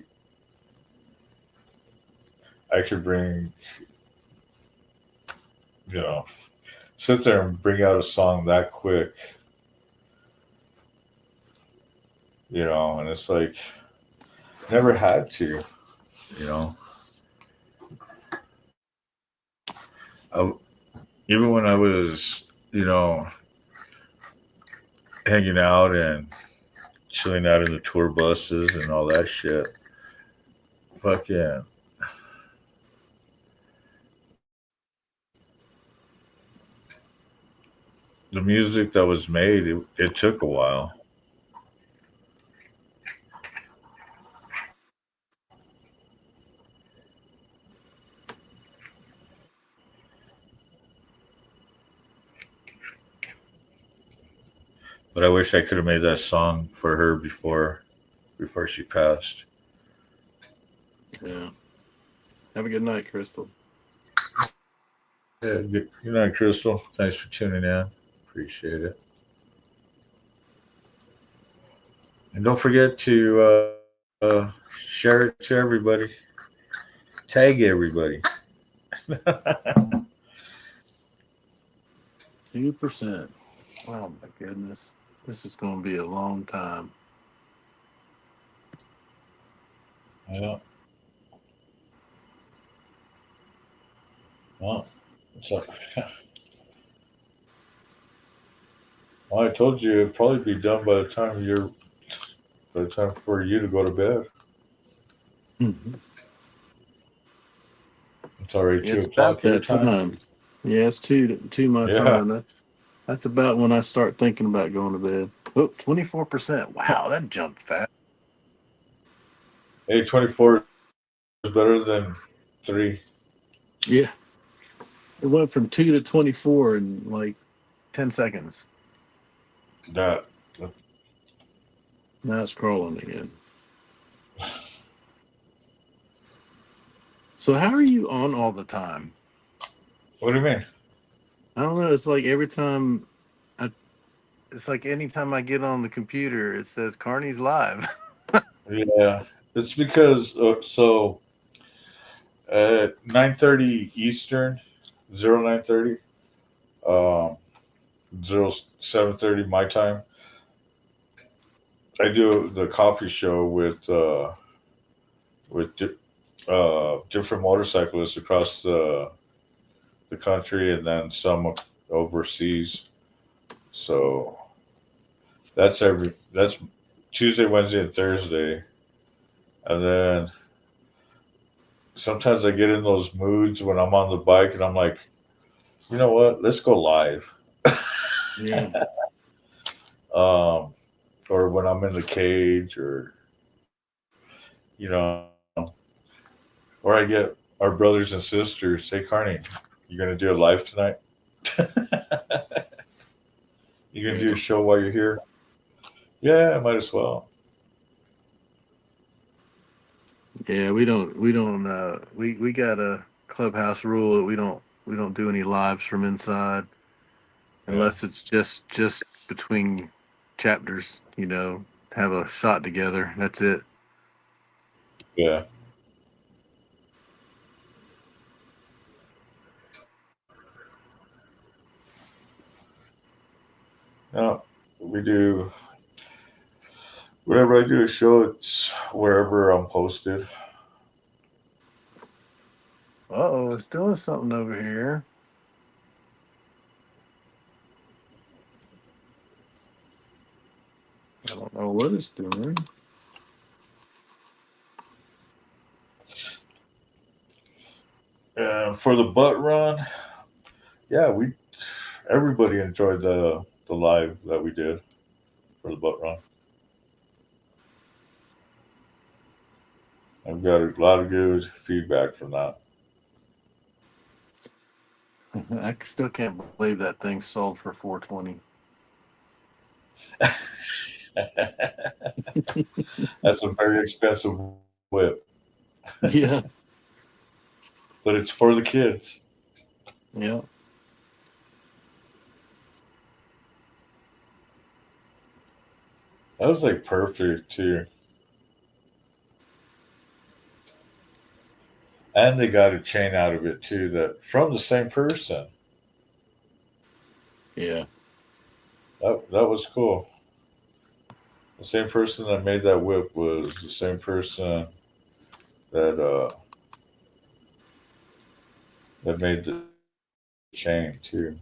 I could bring, sit there and bring out a song that quick, and it's like, never had to, even when I was, hanging out and chilling out in the tour buses and all that shit. Fuck yeah. The music that was made, it took a while. But I wish I could have made that song for her before she passed. Yeah. Have a good night, Crystal. Yeah, good night, Crystal. Thanks for tuning in. Appreciate it. And don't forget to share it to everybody. Tag everybody. 2%. Oh my goodness. This is going to be a long time. Yeah. Well, So, well, I told you it'd probably be done by the time for you to go to bed. It's already Yeah, 2 it's about o'clock your that time. time. Yeah, it's two my Yeah. time. That's about when I start thinking about going to bed. Oh, 24%. Wow, that jumped fast. Hey, 24 is better than 3. Yeah. It went from 2 to 24 in like 10 seconds. That. Now it's scrolling again. So how are you on all the time? What do you mean? I don't know. It's like every time it's like anytime I get on the computer, it says Carney's live. Yeah, it's because at 9:30 Eastern, 0930, 0730 my time. I do the coffee show with different motorcyclists across the country and then some overseas. So that's Tuesday, Wednesday, and Thursday, and then sometimes I get in those moods when I'm on the bike and I'm like, you know what? Let's go live. Yeah. Or when I'm in the cage, or or I get our brothers and sisters. Hey, Carney, you gonna do a live tonight? You gonna do a show while you're here? Yeah, I might as well. Yeah, we got a clubhouse rule that we don't do any lives from inside unless it's just between chapters, have a shot together. That's it. Yeah. No, we do. Whenever I do a show, it's wherever I'm posted. Uh-oh, it's doing something over here. I don't know what it's doing. For the butt run, yeah, everybody enjoyed the live that we did for the butt run. I've got a lot of good feedback from that. I still can't believe that thing sold for $420. That's a very expensive whip. Yeah. But it's for the kids. Yeah. That was like perfect too. And they got a chain out of it too, that from the same person. Yeah. That was cool. The same person that made that whip was the same person that made the chain too.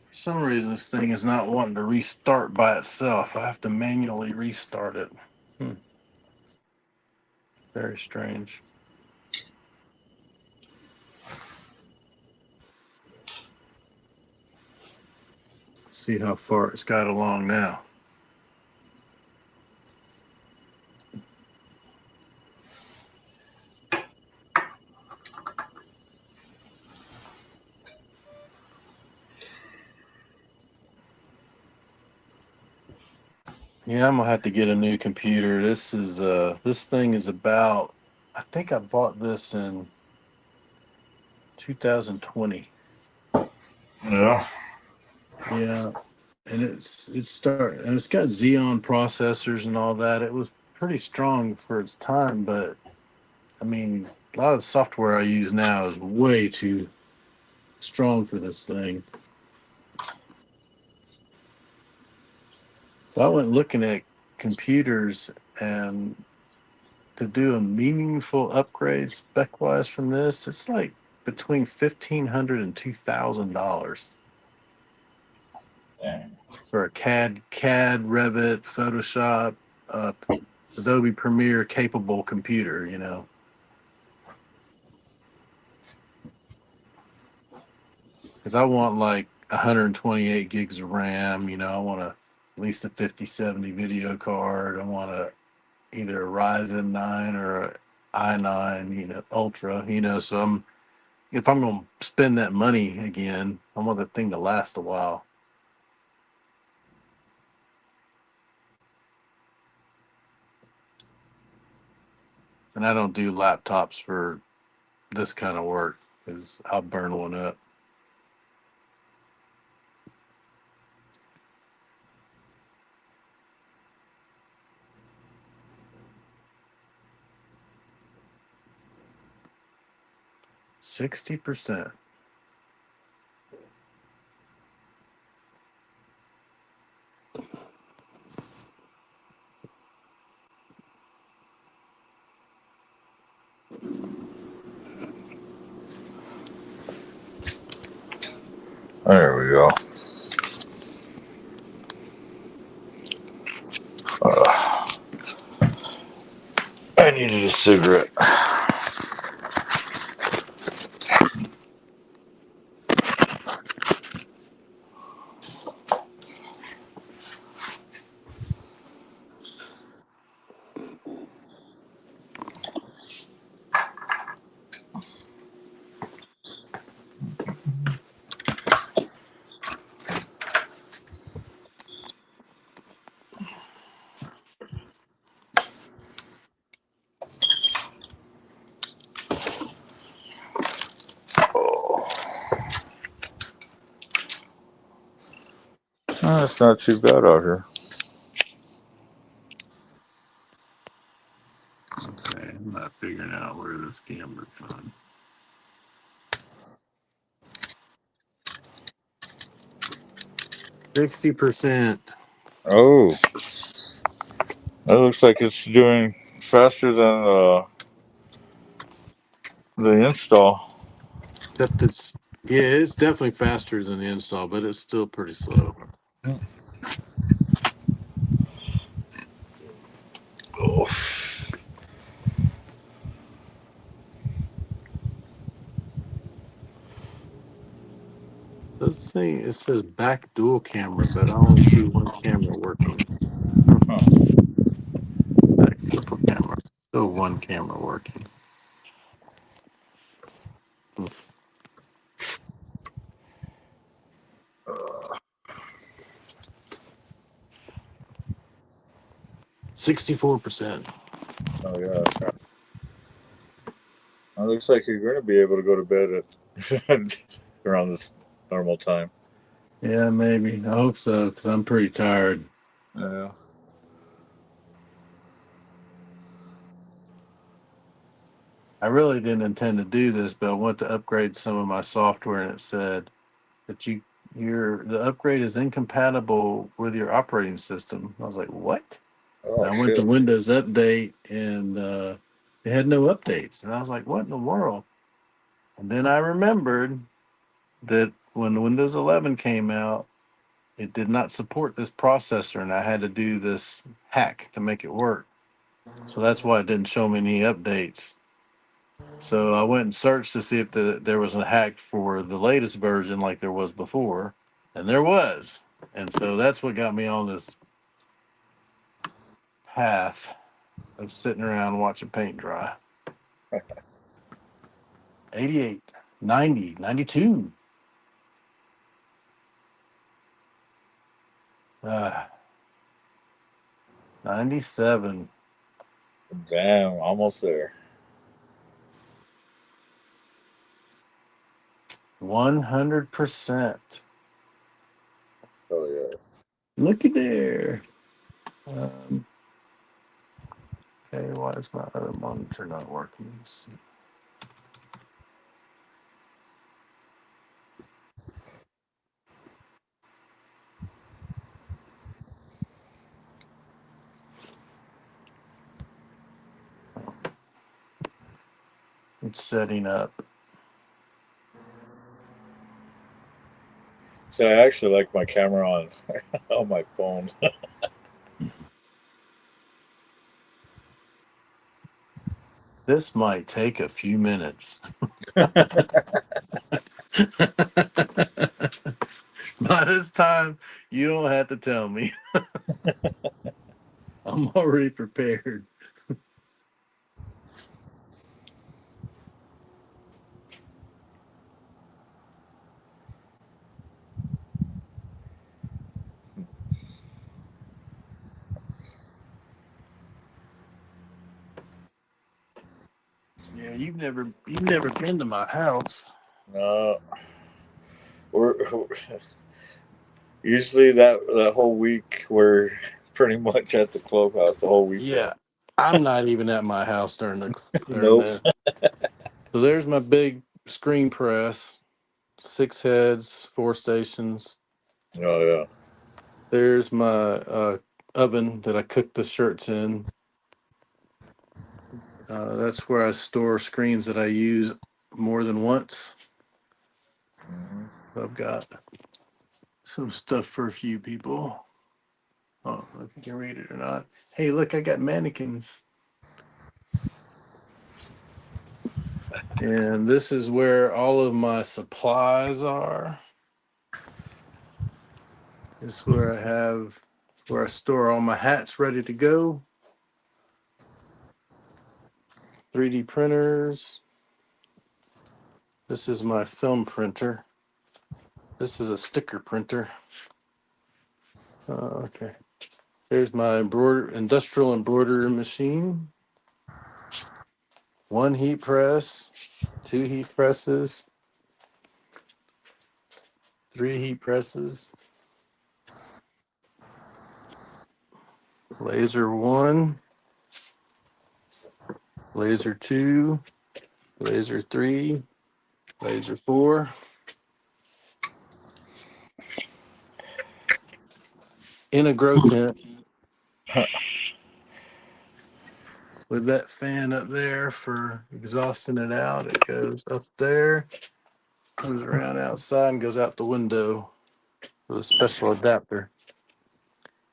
For some reason, this thing is not wanting to restart by itself. I have to manually restart it. Very strange. See how far it's got along now. Yeah, I'm gonna have to get a new computer. This thing is about, I think I bought this in 2020. Yeah. Yeah. And it's got Xeon processors and all that. It was pretty strong for its time, but I mean, a lot of the software I use now is way too strong for this thing. I went looking at computers and to do a meaningful upgrade spec wise from this, it's like between $1,500 and $2,000 for a CAD, Revit, Photoshop, Adobe Premiere capable computer. You know, because I want like 128 gigs of RAM. You know, I want at least a 5070 video card. I want either a Ryzen 9 or a i9, you know, Ultra, you know. So if I'm going to spend that money again, I want that thing to last a while. And I don't do laptops for this kind of work because I'll burn one up. %60. There we go. I needed a cigarette. Oh, it's not too bad out here. Okay, I'm not figuring out where this camera's from. %60. Oh, that looks like it's doing faster than the install. Except it's definitely faster than the install, but it's still pretty slow. Oh. This thing, it says back dual camera, but I only see one camera working. Back triple camera. Still one camera working. 64%. Oh yeah. It looks like you're going to be able to go to bed at around this normal time. Yeah, maybe. I hope so, because I'm pretty tired. Yeah. I really didn't intend to do this, but I went to upgrade some of my software, and it said that the upgrade is incompatible with your operating system. I was like, what? Oh, I went to shit. Windows Update, and it had no updates. And I was like, what in the world? And then I remembered that when Windows 11 came out, it did not support this processor, and I had to do this hack to make it work. So that's why it didn't show me any updates. So I went and searched to see if there was a hack for the latest version like there was before, and there was. And so that's what got me on this path of sitting around watching paint dry. 88, 90, 92. 97. Damn, almost there. 100%. Oh yeah. Looky there. Okay, why is my other monitor not working? Let's see. It's setting up. So I actually like my camera on on my phone. This might take a few minutes. By this time, you don't have to tell me. I'm already prepared. Yeah, you've never been to my house. No, we're usually that whole week we're pretty much at the clubhouse the whole weekend. Yeah, I'm not even at my house during the Nope. So there's my big screen press, 6 heads, 4 stations. Oh yeah. There's my oven that I cook the shirts in. That's where I store screens that I use more than once. I've got some stuff for a few people. I don't know if you can read it or not. Hey, look, I got mannequins. And this is where all of my supplies are. This is where I store all my hats ready to go. 3D printers. This is my film printer. This is a sticker printer. Okay. There's my industrial embroidery machine. 1 heat press, 2 heat presses, 3 heat presses. Laser 1, laser 2, laser 3, laser 4. In a grow tent with that fan up there for exhausting it out. It goes up there, comes around outside and goes out the window with a special adapter.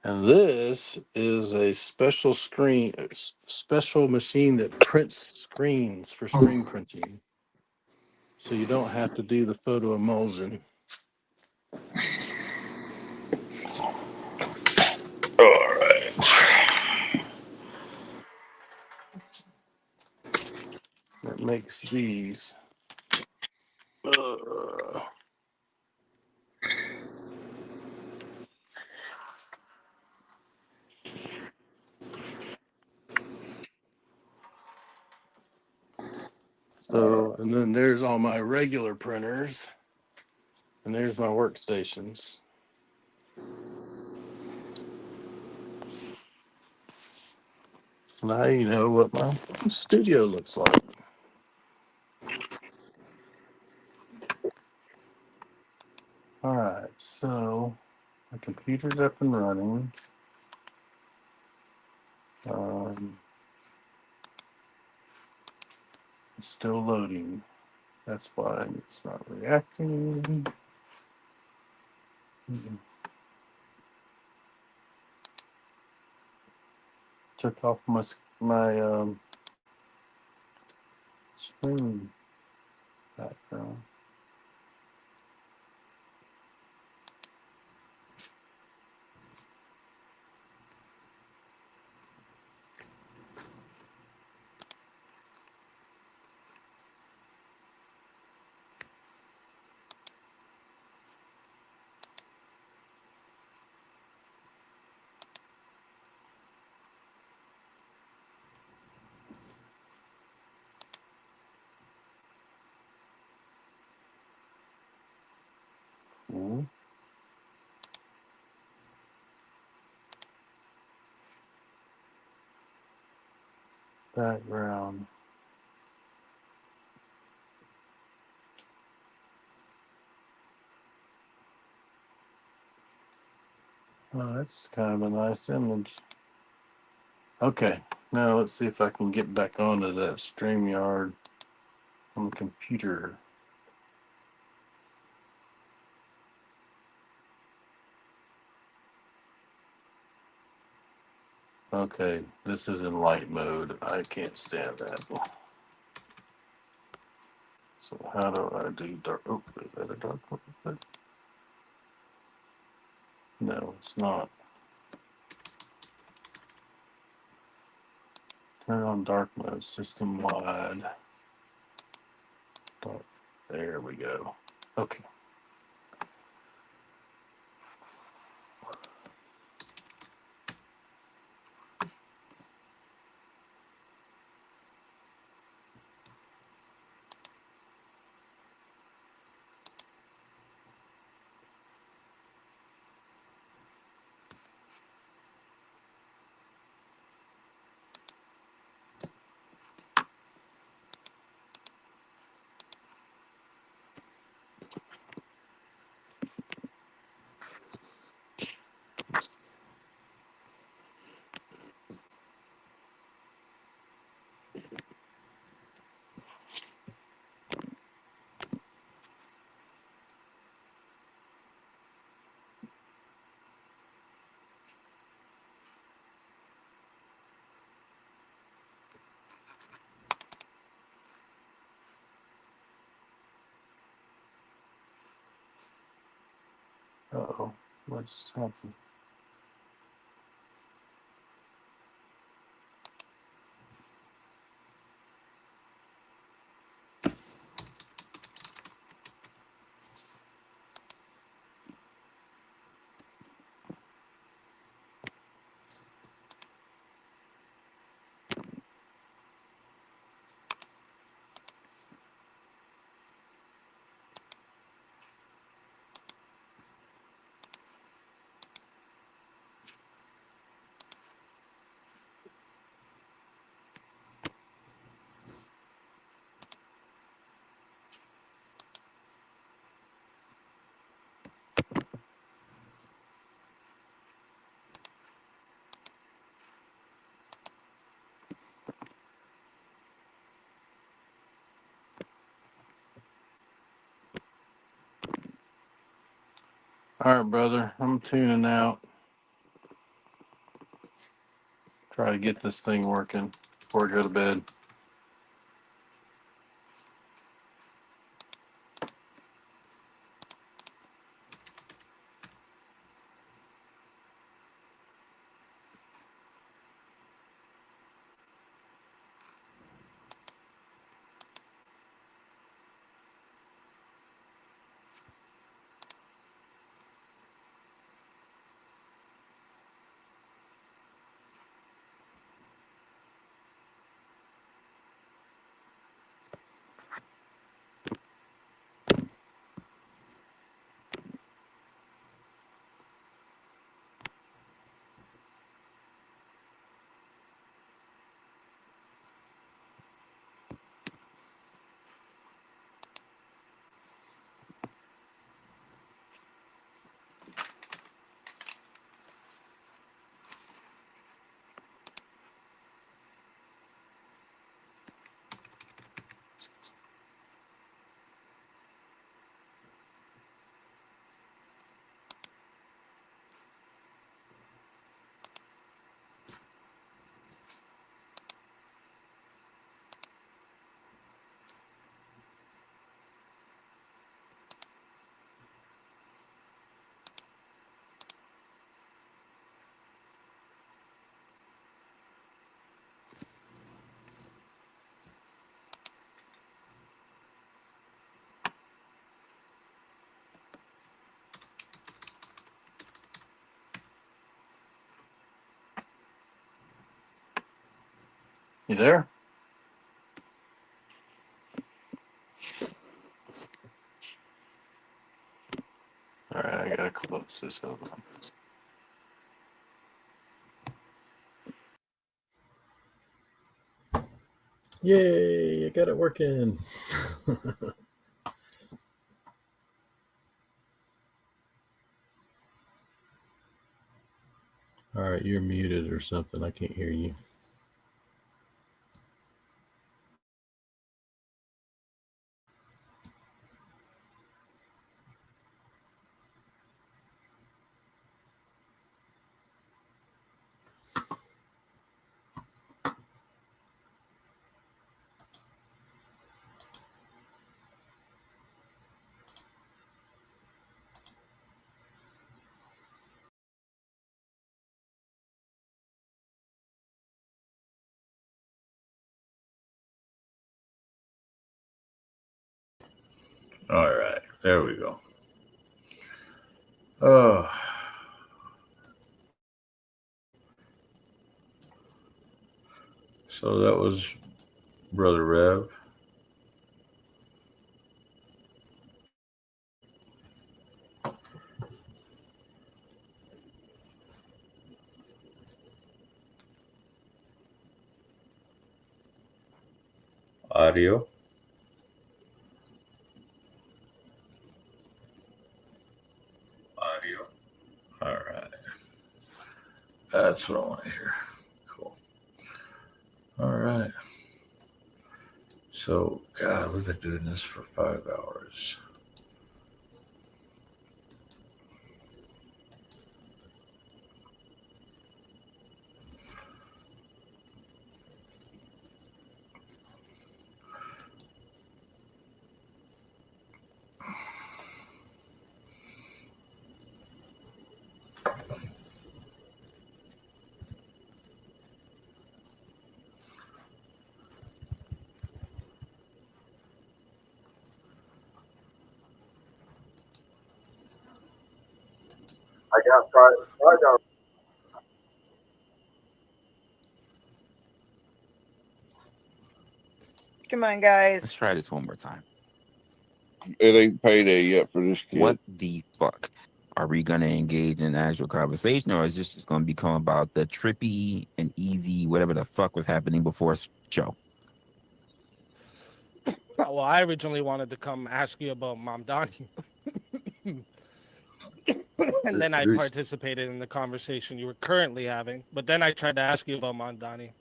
And this is a special machine that prints screens for screen printing. So you don't have to do the photo emulsion. All right. That makes these. So, and then there's all my regular printers. And there's my workstations. Now you know what my studio looks like. All right, so my computer's up and running. It's still loading. That's why it's not reacting. Took off my screen background. Cool. Background. Oh, that's kind of a nice image. Okay, now let's see if I can get back onto that StreamYard. on the computer. Okay, this is in light mode. I can't stand that. So how do I do dark? Oh, is that a dark mode? No, it's not. Turn on dark mode, system wide. Dark. There we go. Okay. Uh-oh. What just happened? All right, brother. I'm tuning out. Try to get this thing working before I go to bed. You there? All right, I gotta close this over. Yay, I got it working. All right, you're muted or something. I can't hear you. All right, there we go. Oh. So that was Brother Rev. Audio. Audio. All right. That's what I want to hear. Cool. All right. So, God, we've been doing this for 5 hours. I got fried. Come on, guys. Let's try this one more time. It ain't payday yet for this kid. What the fuck? Are we going to engage in actual conversation, or is this just going to become about the trippy and easy, whatever the fuck was happening before show? Well, I originally wanted to come ask you about Mom Donnie. And then I participated in the conversation you were currently having. But then I tried to ask you about Mom Donnie.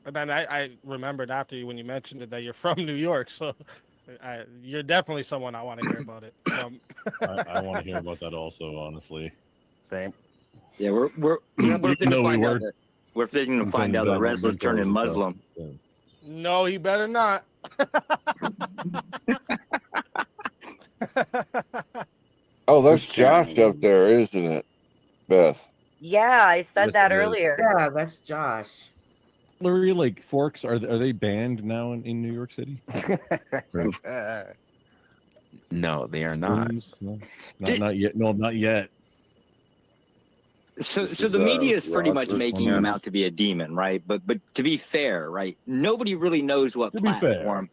And then I remembered after you when you mentioned it that you're from New York. So you're definitely someone I want to hear about it. I want to hear about that also, honestly. Same. Yeah, we're thinking to find out. We're thinking to find out that wrestlers turning Muslim. No, he better not. Oh, that's Josh up there, isn't it, Beth? Yeah, I said that earlier. Yeah, that's Josh. Literally, like forks, are they banned now in New York City? No, they are not. No, not yet. No, not yet. So the media is pretty much making him out to be a demon, right? But to be fair, right? Nobody really knows what platform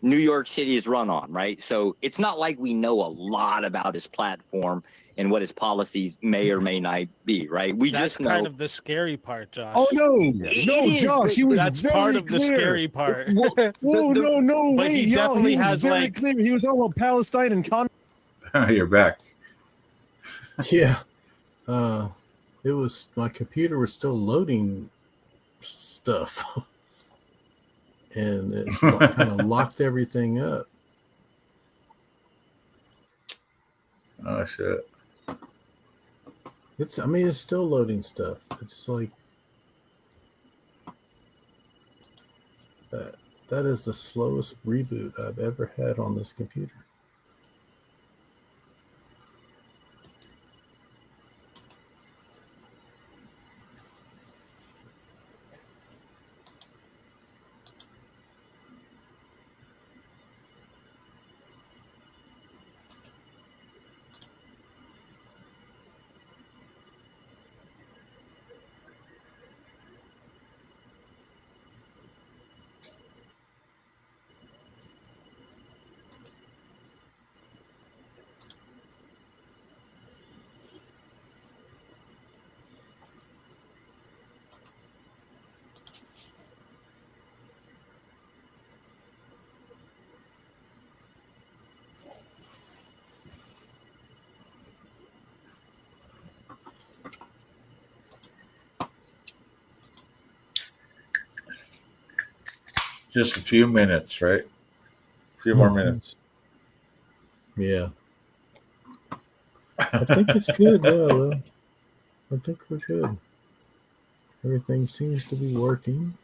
New York City is run on, right? So it's not like we know a lot about his platform and what his policies may or may not be, right? We That's just know. kind of the scary part, Josh. Oh no, Josh, he was That's very part of clear. the scary part. Whoa, no, But wait, he definitely was has very like clear. He was all about Palestine and You're back. Yeah. It was my computer was still loading stuff. And it kind of locked everything up. Oh shit. It's still loading stuff. It's like that is the slowest reboot I've ever had on this computer. Just a few minutes, right? A few more minutes. Yeah. I think it's good, though. I think we're good. Everything seems to be working.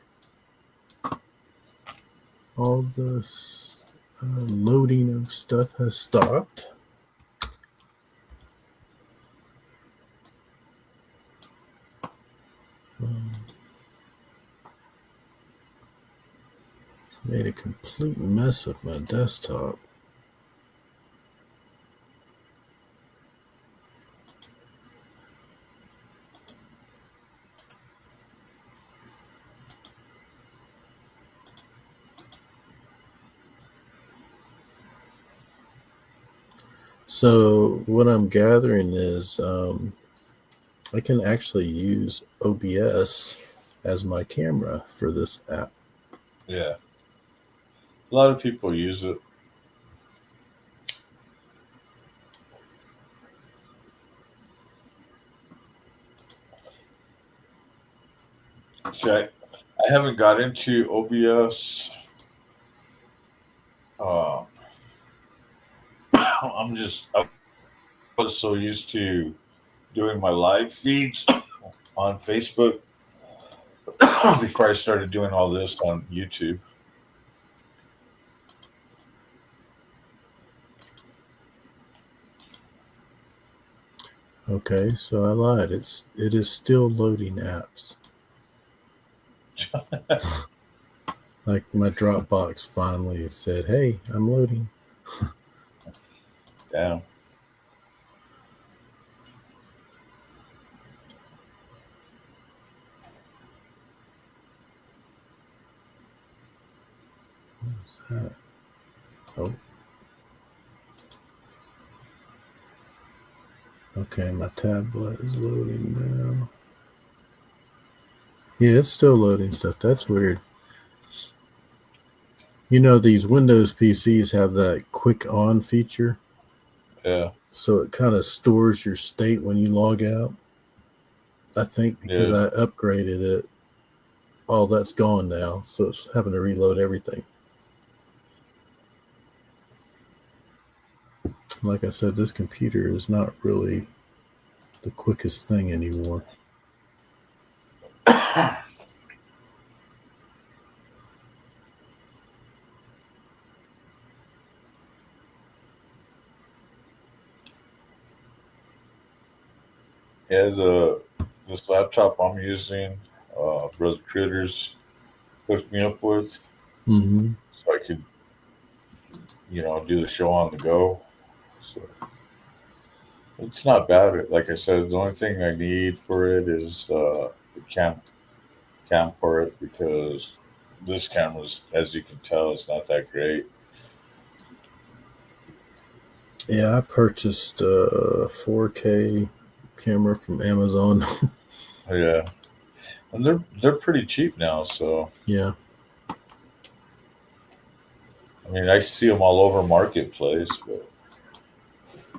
All this loading of stuff has stopped. Made a complete mess of my desktop. So what I'm gathering is I can actually use OBS as my camera for this app. Yeah. A lot of people use it. See, I haven't got into OBS. I was so used to doing my live feeds on Facebook before I started doing all this on YouTube. Okay, so I lied. It is still loading apps. Like my Dropbox finally said, "Hey, I'm loading." Damn. Oh. Okay, my tablet is loading now. Yeah, it's still loading stuff. That's weird. You know, these Windows PCs have that quick on feature. Yeah. So it kind of stores your state when you log out. I think because I upgraded it, all that's gone now. So it's having to reload everything. Like I said, this computer is not really the quickest thing anymore. Yeah, this laptop I'm using, Brother Critters hooked me up with, Mm-hmm. so I could, do the show on the go. So it's not bad. Like I said, the only thing I need for it is the cam for it, because this camera's, as you can tell, is not that great. Yeah, I purchased a 4K camera from Amazon. Yeah, and they're pretty cheap now. So yeah. I mean, I see them all over Marketplace, but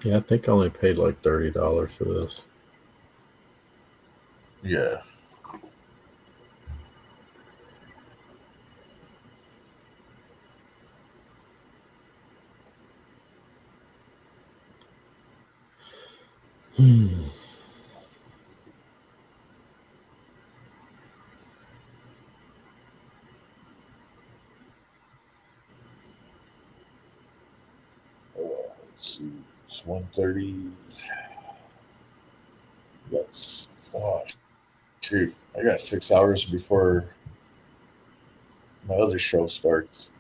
Yeah, I think I only paid like $30 for this. yeah. Let's see, it's 1:30. That's shoot. I got 6 hours before my other show starts.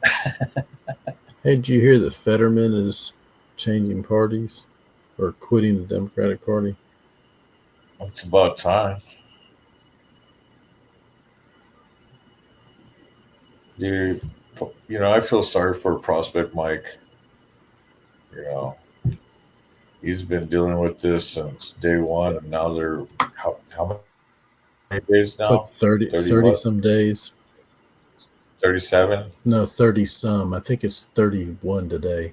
Hey, did you hear that Fetterman is changing parties or quitting the Democratic Party? It's about time. Dude, I feel sorry for Prospect Mike. He's been dealing with this since day one, and now they're how many days It's like now? 30 some days. 37? No, 30 some. I think it's 31 today.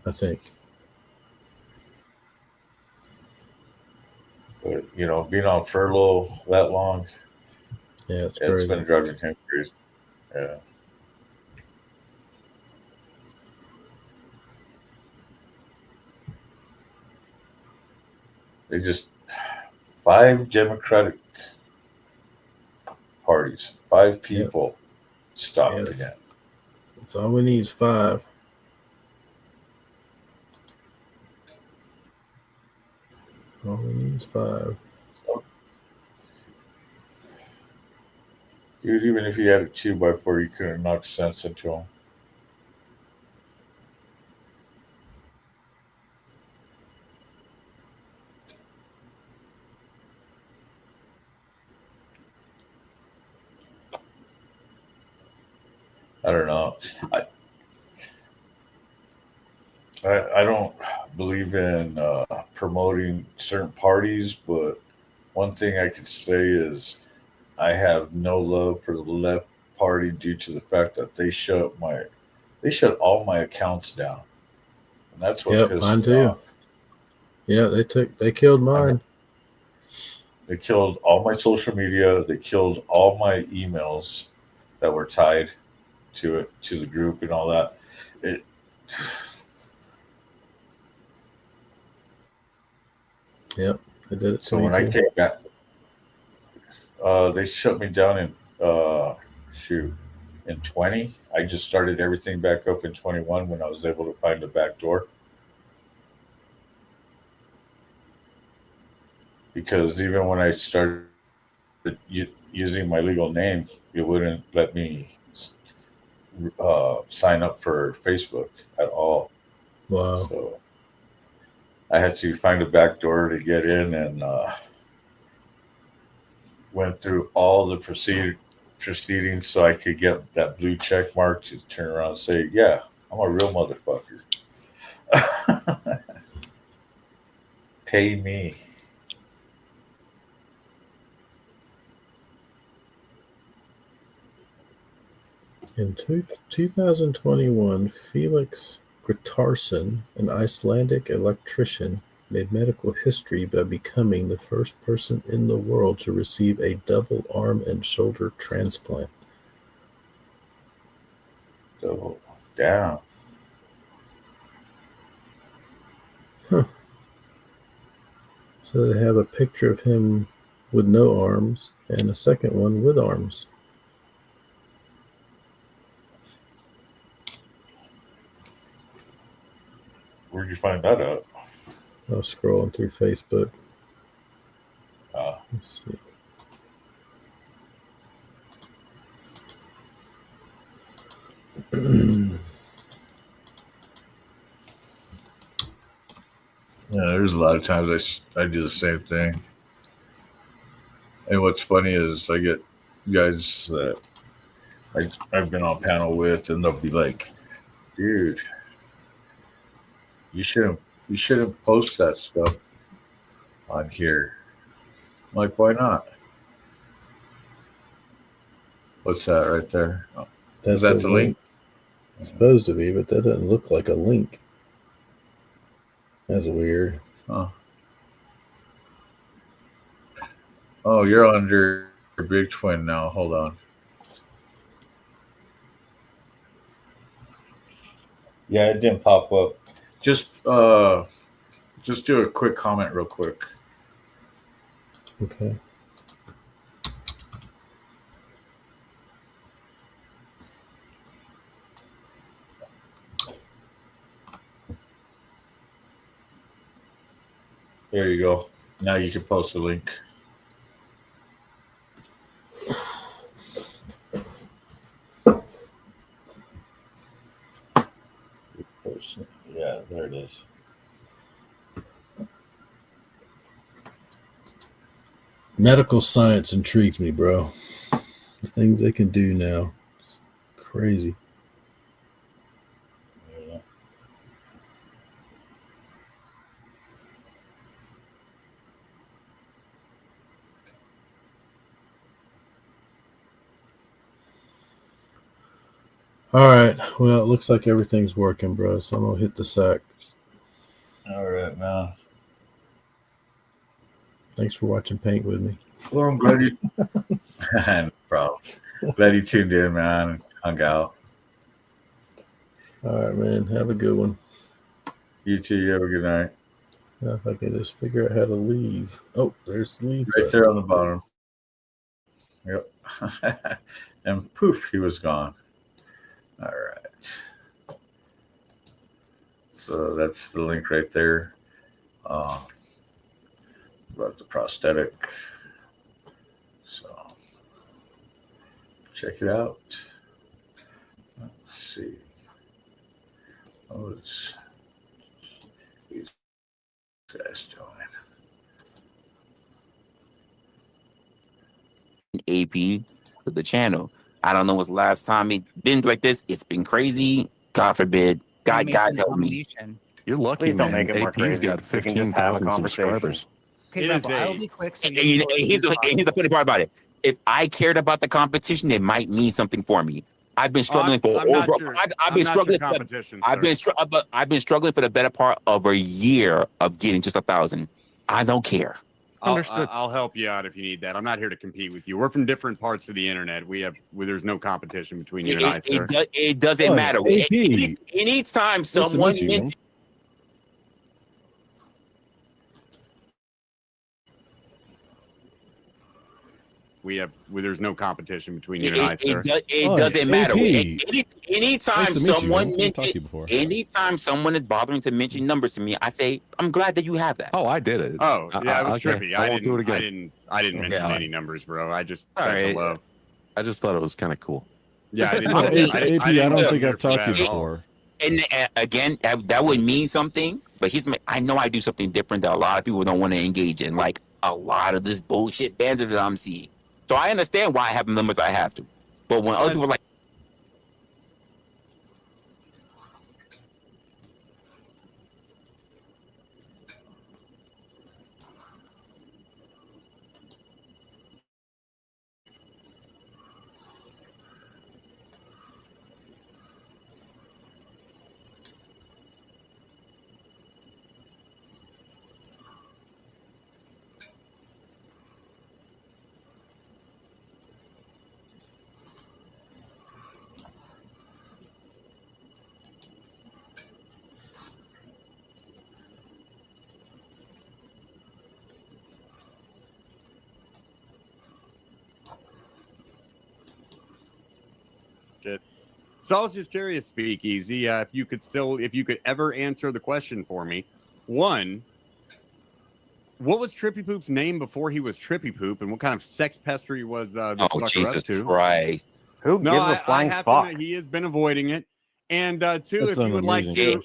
I think. But being on furlough that long, yeah, it's it's crazy. been driving him crazy. Yeah. They just 5 Democratic parties, 5 people stopped again. That's all we need is 5. All we need is 5. Dude, even if he had a 2x4, you couldn't have knocked sense into him. I don't know. I don't believe in promoting certain parties, but one thing I could say is I have no love for the left party due to the fact that they shut all my accounts down, and that's what pissed mine me too. off. Yeah, they killed mine. They killed all my social media. They killed all my emails that were tied to the group and all that. Yep, they did it to So me when I too. came back, they shut me down in in 20. I just started everything back up in 21 when I was able to find the back door. Because even when I started using my legal name, it wouldn't let me sign up for Facebook at all. Wow. So I had to find a back door to get in, and went through all the proceedings so I could get that blue check mark to turn around and say, yeah, I'm a real motherfucker. Pay me. In 2021, Felix Grétarsson, an Icelandic electrician, made medical history by becoming the first person in the world to receive a double arm and shoulder transplant. So, damn. Huh. So they have a picture of him with no arms and a second one with arms. Where'd you find that out? I was scrolling through Facebook. Let's see. Yeah, there's a lot of times I do the same thing. And what's funny is I get guys that I've been on panel with, and they'll be like, dude, you shouldn't post that stuff on here. I'm like, why not? What's that right there? Oh, is that the link? It's supposed to be, but that doesn't look like a link. That's weird. Oh, you're under Big Twin now. Hold on. Yeah, it didn't pop up. Just do a quick comment real quick. Okay. There you go. Now you can post the link. Yeah, there it is. Medical science intrigues me, bro. The things they can do now. It's crazy. Yeah. All right. Well, it looks like everything's working, bro. So I'm going to hit the sack. All right, man. Thanks for watching Paint with me. Well, I'm glad you. No problem. Glad you tuned in, man, and hung out. All right, man. Have a good one. You too. You have a good night. Now if I can just figure out how to leave. Oh, there's the leave Right there on the bottom. Yep. And poof, he was gone. All right. So that's the link right there. About the prosthetic. So check it out. Let's see. What's these guys doing? AP to the channel. I don't know what's the last time it been like this. It's been crazy. God forbid. God help me. You're lucky, Please don't man. make it more AP's crazy. got We can just have a 15,000 conversation. subscribers. Okay, It Rebel, is I a- will be quick. So And here's the funny part about it. If I cared about the competition, it might mean something for me. I've been struggling for I'm not over. your- I've I'm been not struggling. your competition, I've been struggling for the better part of a year of getting just 1,000. I don't care. I'll help you out if you need that. I'm not here to compete with you. We're from different parts of the internet. There's no competition between you and I, sir. It doesn't matter. Anytime someone there's no competition between you and I, sir. It doesn't matter. Anytime Nice to meet you, someone man. I've talked to you before. anytime someone is bothering to mention numbers to me, I say, I'm glad that you have that. Oh, I did it. Oh, yeah, it was okay. trippy. I won't do it again. I didn't mention Yeah. any numbers, bro. I just All said right. hello. I just thought it was kind of cool. Yeah, I didn't. No, AP, I don't think I've for talked to that you at all. before. And again, that would mean something. But I know I do something different that a lot of people don't want to engage in, like a lot of this bullshit banter that I'm seeing. So I understand why I have the numbers I have to. But when other people are like, Shit. So I was just curious, Speakeasy, if you could ever answer the question for me. One, what was Trippy Poop's name before he was Trippy Poop, and what kind of sex pestery was this fucker Jesus up to? Christ. Who No, gives a I flying have fuck? to admit, he has been avoiding it. And two, That's if you would like amazing.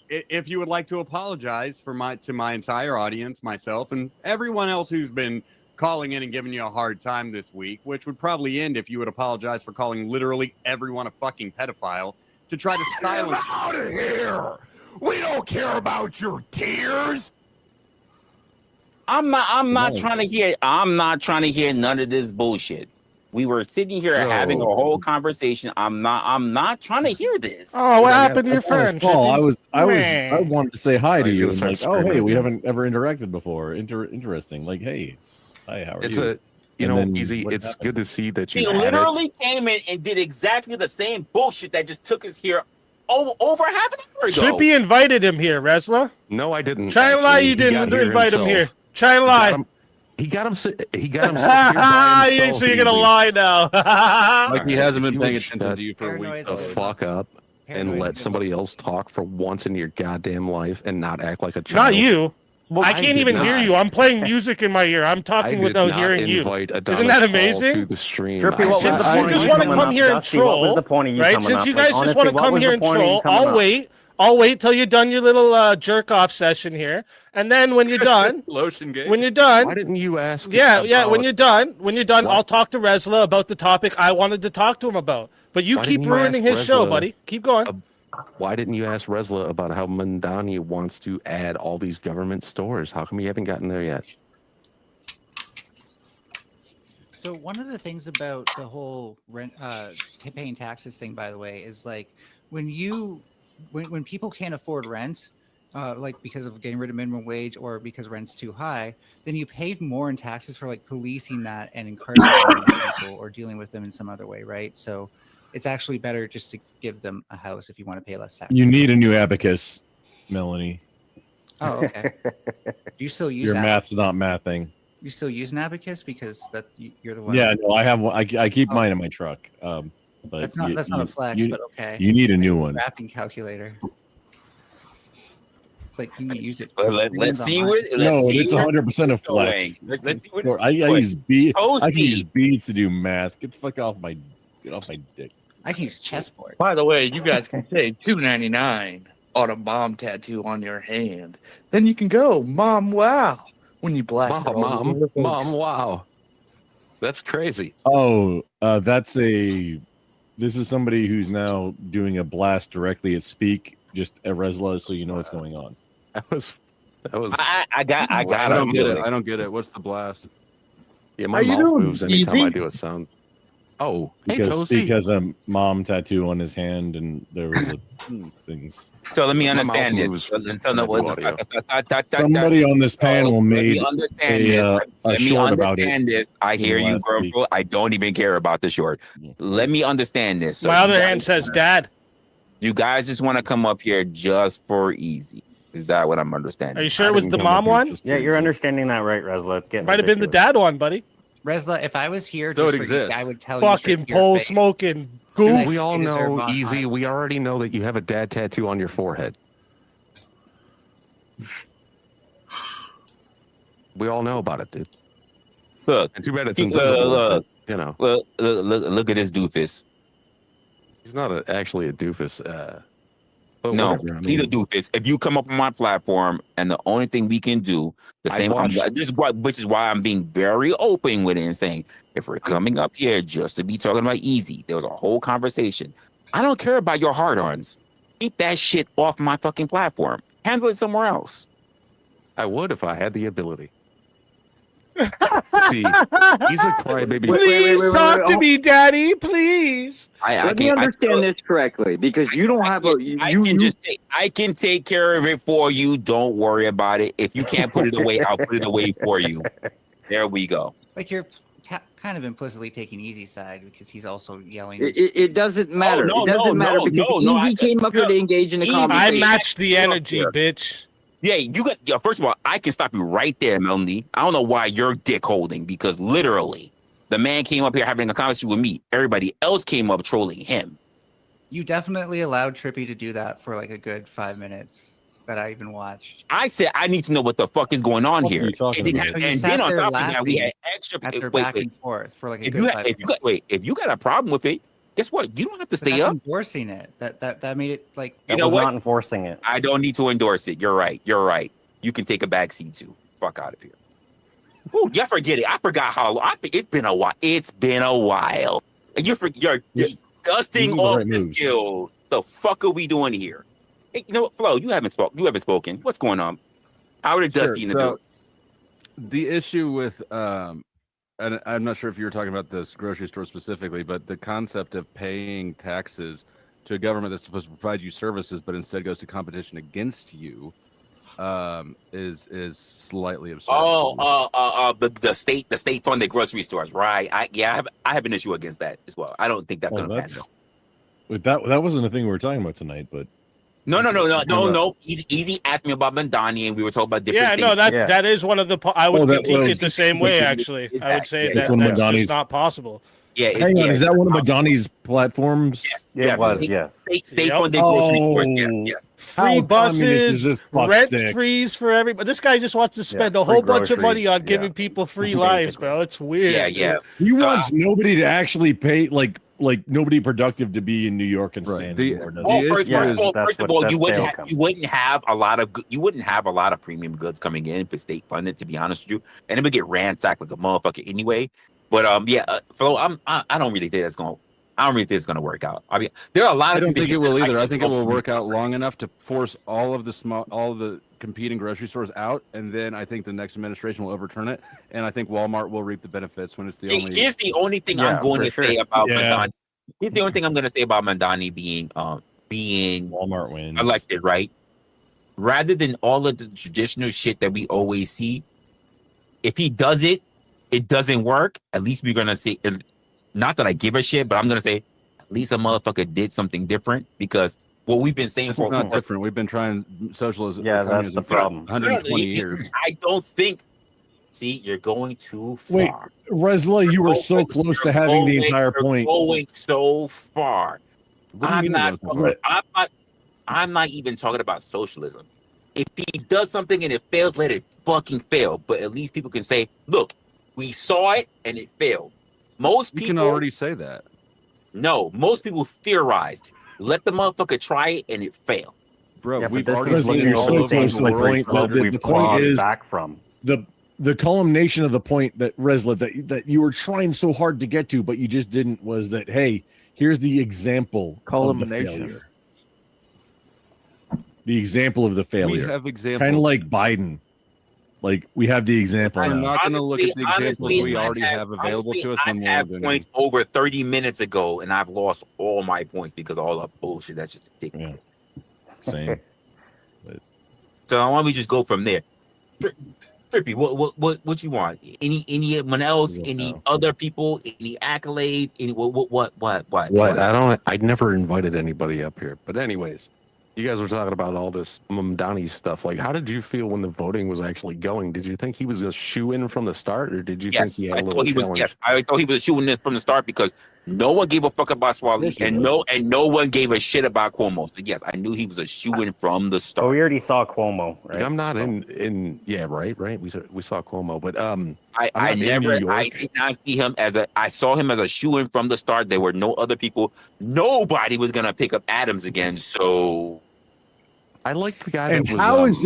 to apologize to my entire audience, myself, and everyone else who's been calling in and giving you a hard time this week, which would probably end if you would apologize for calling literally everyone a fucking pedophile to try to silence. Out of here! We don't care about your tears. I'm not trying to hear none of this bullshit. We were sitting here having a whole conversation. I'm not trying to hear this. Oh, what happened to your friend? Paul, I Man. wanted to say hi to He's you. gonna And start like, oh, hey, screaming we again. haven't ever interacted before. Interesting. Like, hey, hi, how are It's you? Easy. what It's happened? good to see that He you had it. literally came in and did exactly the same bullshit that just took us here over half an hour ago. Trippy invited him here, Resla. No, I didn't. Try and lie actually. you He got didn't here invite him himself. here. Try and lie. He got him. He got himself here by himself. So you're gonna Easy. lie now. Like he hasn't been You paying would attention shut to you for a week. the fuck up and let somebody else talk for once in your goddamn life and not act like a child. Not you. Well, I can't even hear you. I'm playing music in my ear. I'm talking without hearing you. Isn't that amazing? To the stream. Trippy, what was the point You of just you want to coming come up, here and Dusty? What was troll, the point of you right? coming Since up? you Like, guys just honestly, want to what come was here the and point of you troll, coming up? I'll wait till you're done your little jerk off session here, and then when you're done, Lotion game. when you're done, Why didn't you ask? yeah, about- when you're done, I'll talk to Resla about the topic I wanted to talk to him about. But you Why keep didn't you ruining ask his show, Resla buddy. Keep going. Why didn't you ask Resla about how Mandani wants to add all these government stores? How come you haven't gotten there yet? So one of the things about the whole rent, paying taxes thing, by the way, is like when people can't afford rent, like because of getting rid of minimum wage or because rent's too high, then you pay more in taxes for like policing that and encouraging people or dealing with them in some other way, right? So it's actually better just to give them a house if you want to pay less taxes. You need a new abacus, Melanie. Oh, okay. Do you still use Your that? math's not mathing. You still use an abacus because you're the one. Yeah, no, I have one. I keep mine in my truck. But That's not a flex, but okay. You need a new one. Graphing calculator. It's like you need to use it. Let's see online. what. No, it's 100% a flex. Let's see what Or I use beads to do math. Get the fuck off my dick. I can use chessboard. By the way, you guys can save $2.99 on a mom tattoo on your hand. Then you can go, Mom, wow, when you blast it all over your face. Mom, wow. That's crazy. Oh, this is somebody who's now doing a blast directly at Speak, just at Resla, so you know what's going on. That was. I got. I don't get it. I don't get it. What's the blast? Yeah, my mouth moves anytime I do a sound. Oh, hey, Toasty. Because a mom tattoo on his hand, and there was a things. So let me My mouth understand this. moves. Somebody on this panel made a short about it. This. I hear you, girl. I don't even care about the short. Let me understand this. So My other hand says dad. You guys just want to come up here just for easy. Is that what I'm understanding? Are you sure it was the mom one? Yeah, you're understanding that right, Resla. It's getting Might have been the dad one, buddy. Resla, if I was here, So just it for exists. you, I would tell you. Fucking straight to your pole face. smoking goof. We all know, Easy. We already know that you have a dad tattoo on your forehead. We all know about it, dude. Look, and too bad it's invisible. look, but, you know, look at this doofus. He's not actually a doofus. But No, whatever, I he's a mean, doofus. If you come up on my platform, and the only thing we can do, which is why I'm being very open with it and saying, if we're coming up here just to be talking about easy, there was a whole conversation. I don't care about your hard-ons. Keep that shit off my fucking platform. Handle it somewhere else. I would if I had the ability. See, he's a crybaby. Please talk to me, Daddy. Please. Let me understand this correctly, because you don't have a. I can take care of it for you. Don't worry about it. If you can't put it away, I'll put it away for you. There we go. Like you're kind of implicitly taking Easy's side because he's also yelling. It doesn't matter. no, it doesn't matter because Easy came up here to engage in a conversation. I matched the energy, bitch. Yeah, you got. Yeah, first of all, I can stop you right there, Melanie. I don't know why you're dick holding, because literally, the man came up here having a conversation with me. Everybody else came up trolling him. You definitely allowed Trippy to do that for like a good 5 minutes that I even watched. I said I need to know what the fuck is going on here. And then on top of that, we had extra. Back and forth for like a If good you 5 if you got if you got a problem with it, guess what? You don't have to stay up. Endorsing it. That made it like. You know what? Not enforcing it. I don't need to endorse it. You're right. You're right. You can take a back seat too. Fuck out of here. Oh, yeah, forget it. I forgot how long. It's been a while. It's been a while. And you're dusting off the skills. The fuck are we doing here? Hey, you know what, Flo? You haven't spoken. What's going on? How did Dusty in the building? The issue with and I'm not sure if you were talking about this grocery store specifically, but the concept of paying taxes to a government that's supposed to provide you services, but instead goes to competition against you, is slightly absurd. The state funded grocery stores, right? I have an issue against that as well. I don't think that's going to pass. That wasn't a thing we were talking about tonight, but. No. Easy asked me about Mandani, and we were talking about different things. Yeah, no, that is one of the. I would critique it the same way. Actually, I would say that's just not possible. Yeah, hang on. Is that one of Madani's platforms? Yes, it was. Yes. State funded grocery stores. Yes. Free buses, rent freeze for everybody. This guy just wants to spend a whole bunch of money on giving people free lives, bro. It's weird. Yeah. He wants nobody to actually pay, like nobody productive to be in New York and stand anymore. First of all, you wouldn't have a lot of premium goods coming in for state funded, to be honest with you, and it would get ransacked like a motherfucker anyway. But Flo, I don't really think it's gonna work out. I mean, there are a lot of. I don't think it will either. I think it will work out long enough to force all of the competing grocery stores out, and then I think the next administration will overturn it, and I think Walmart will reap the benefits when it's the only. Here's the only thing I'm going to say about Mandani. Here's the only thing I'm going to say about Mandani being Walmart wins elected, right? Rather than all of the traditional shit that we always see, if he does it doesn't work. At least we're going to say, not that I give a shit, but I'm going to say, at least a motherfucker did something different, because what we've been saying for not different. We've been trying socialism. Yeah, that's the problem. 120 years. I don't think. See, you're going too far. Wait, Resla, you were so close to having the entire point. Going so far. I'm not even talking about socialism. If he does something and it fails, let it fucking fail. But at least people can say, "Look, we saw it and it failed." Most people can already say that. No, most people theorize. Let the motherfucker try it and it failed. Bro, we've already seen all the things we've clawed back from. The culmination of the point that Resla that you were trying so hard to get to, but you just didn't, was that, hey, here's the example. Culmination. the example of the failure. We have examples. Kind of like Biden. Like we have the example. I'm now. not going to look at the examples we already have available to us when I've we're had doing points over 30 minutes ago, and I've lost all my points because of all the bullshit. That's just ridiculous. Yeah. Same. So why don't we just go from there? Trippy, what you want? Anyone else? Any other people? Any accolades? Any what? I never invited anybody up here. But anyways, you guys were talking about all this Mamdani stuff. Like, how did you feel when the voting was actually going? Did you think he was a shoe-in from the start, or did you think he had a little challenge? I thought he was shooting this from the start because no one gave a fuck about Swali, and no one gave a shit about Cuomo. So yes, I knew he was a shoo-in from the start. Oh, we already saw Cuomo, right? Like, I'm not in right. We saw Cuomo, but I did not see him I saw him as a shoo-in from the start. There were no other people. Nobody was gonna pick up Adams again. So I like the guy. And that was,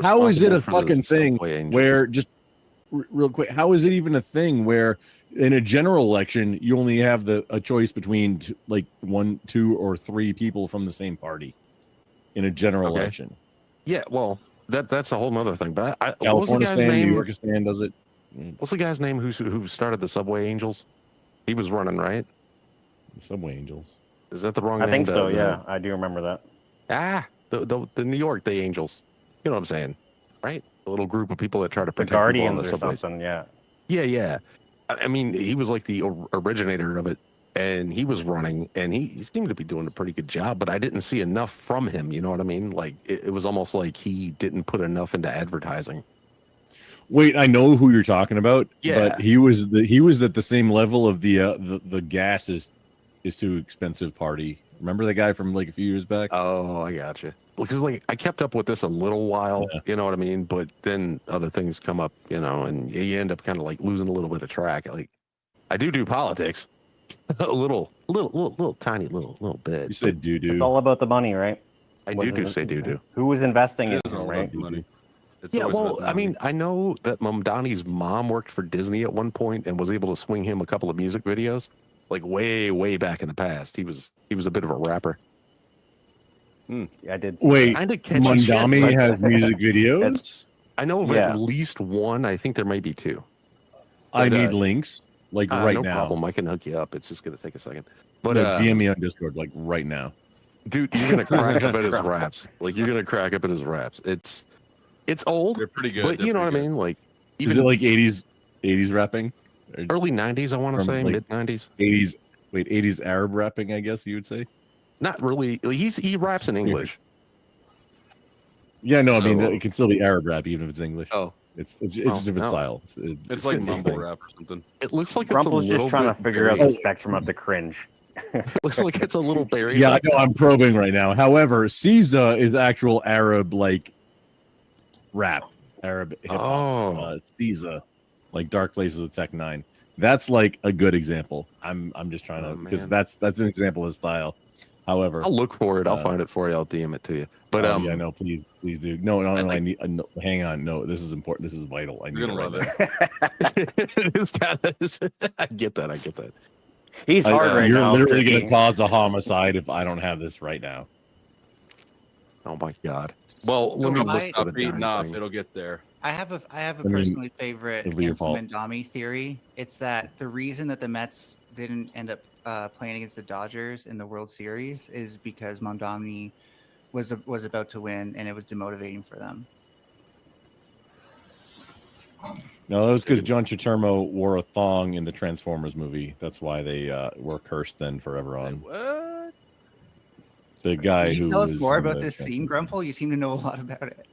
how is it a for fucking those thing subway angels. where just real quick? How is it even a thing where in a general election you only have a choice between like 1, 2, or 3 people from the same party in a general election? Yeah, well, that's a whole nother thing. But what was the California guy's stand, name? New Yorkistan does it. What's the guy's name who started the Subway Angels? He was running, right? The Subway Angels. Is that the wrong I name? think so. Yeah, I do remember that. The New York Day Angels. You know what I'm saying, right? A little group of people that try to The protect people on Guardians the or subways. something. Yeah. Yeah. I mean, he was like the originator of it, and he was running, and he seemed to be doing a pretty good job. But I didn't see enough from him. You know what I mean? Like it was almost like he didn't put enough into advertising. Wait, I know who you're talking about. Yeah. But he was at the same level of the gas is too expensive party. Remember that guy from like a few years back? Oh, I gotcha. Because like I kept up with this a little while, you know what I mean? But then other things come up, and you end up kind of like losing a little bit of track. Like I do politics, a little tiny little bit. You said do. It's all about the money, right? I do say do. Who was investing in It is him, all right? about the money. It's Yeah, always about well, the I money. mean, I know that Mamdani's mom worked for Disney at one point and was able to swing him a couple of music videos, like way back in the past. He was a bit of a rapper. Yeah, I did. Wait, Kinda catchy shit, Mamdani like- has music videos. I know of Yeah. at least one. I think there may be 2. I But, need links like right no now. problem. I can hook you up. It's just gonna take a second. But No, DM me on Discord like right now. dude, you're gonna crack up at his raps. Like you're gonna crack up at his raps. It's old. They're pretty good. But They're you know what I pretty mean? Like Is even it like 80s rapping? Or early 90s, I want to from, say, like, mid 90s. 80s Arab rapping, I guess you would say. Not really. He raps in English. Yeah, no, I mean So- it can still be Arab rap even if it's English. Oh. It's Oh, a different no. style. It's like mumble rap or something. It looks like Rumple's it's a little just trying to bit figure out buried. the spectrum of the cringe. Looks like it's a little buried. Yeah, I like- know I'm probing right now. However, Caesar is actual Arab like rap, Arab hip hop. Oh. Caesar, like Dark Places of Tech 9. That's like a good example. I'm just trying to because man. that's an example of style. However, I'll look for it. I'll find it for you. I'll DM it to you. But yeah, no, please do. No, I need. No, hang on, no, this is important. This is vital. I need You're it gonna right love now. it's kind of. I get that. He's hard right You're now. literally Tricky. going to cause a homicide if I don't have this right now. Oh my god. Well, let me my- look Stop at the beating darn off. thing. It'll get there. I have a I mean, personally favorite it'll be your fault. Mandami theory. It's that the reason that the Mets didn't end up playing against the Dodgers in the World Series is because Mondani was about to win and it was demotivating for them. No, that was because John Chiturmo wore a thong in the Transformers movie. That's why they were cursed then forever on. What? The guy Can who you tell us was more in about the this scene, Grumple? You seem to know a lot about it.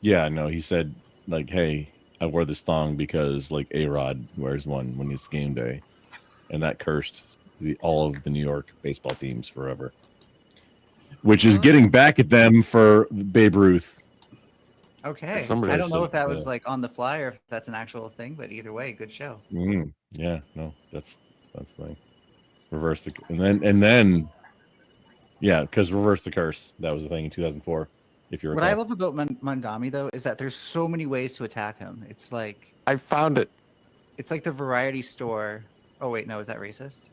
Yeah, no, he said like, "Hey, I wore this thong because like A-Rod wears one when it's game day," and that cursed all of the New York baseball teams forever. Which is getting back at them for Babe Ruth. Okay. Somebody I don't know said, if that was like on the fly or if that's an actual thing, but either way, good show. Yeah, no, that's the thing. Reverse the and then yeah, because reverse the curse. That was the thing in 2004. If you're What I love about Mandami though is that there's so many ways to attack him. It's like I found it. It's like the variety store. Oh wait, no, is that racist?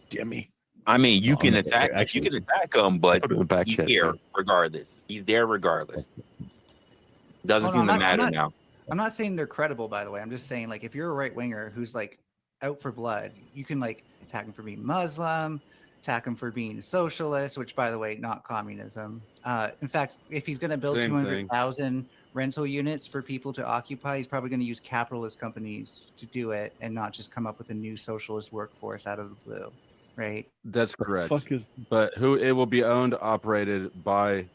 Demi. I mean, you can I'm- attack. actually- You can attack him, but Put it in the back he's chat, there man. regardless. He's there regardless. Doesn't Oh, no, seem to I'm matter not- now. I'm not saying they're credible, by the way. I'm just saying, like, if you're a right winger who's like out for blood, you can like attack him for being Muslim, attack him for being socialist, which, by the way, not communism. In fact, if he's going to build Same 200,000 rental units for people to occupy, he's probably going to use capitalist companies to do it and not just come up with a new socialist workforce out of the blue, right? That's correct. fuck is- But it will be owned, operated by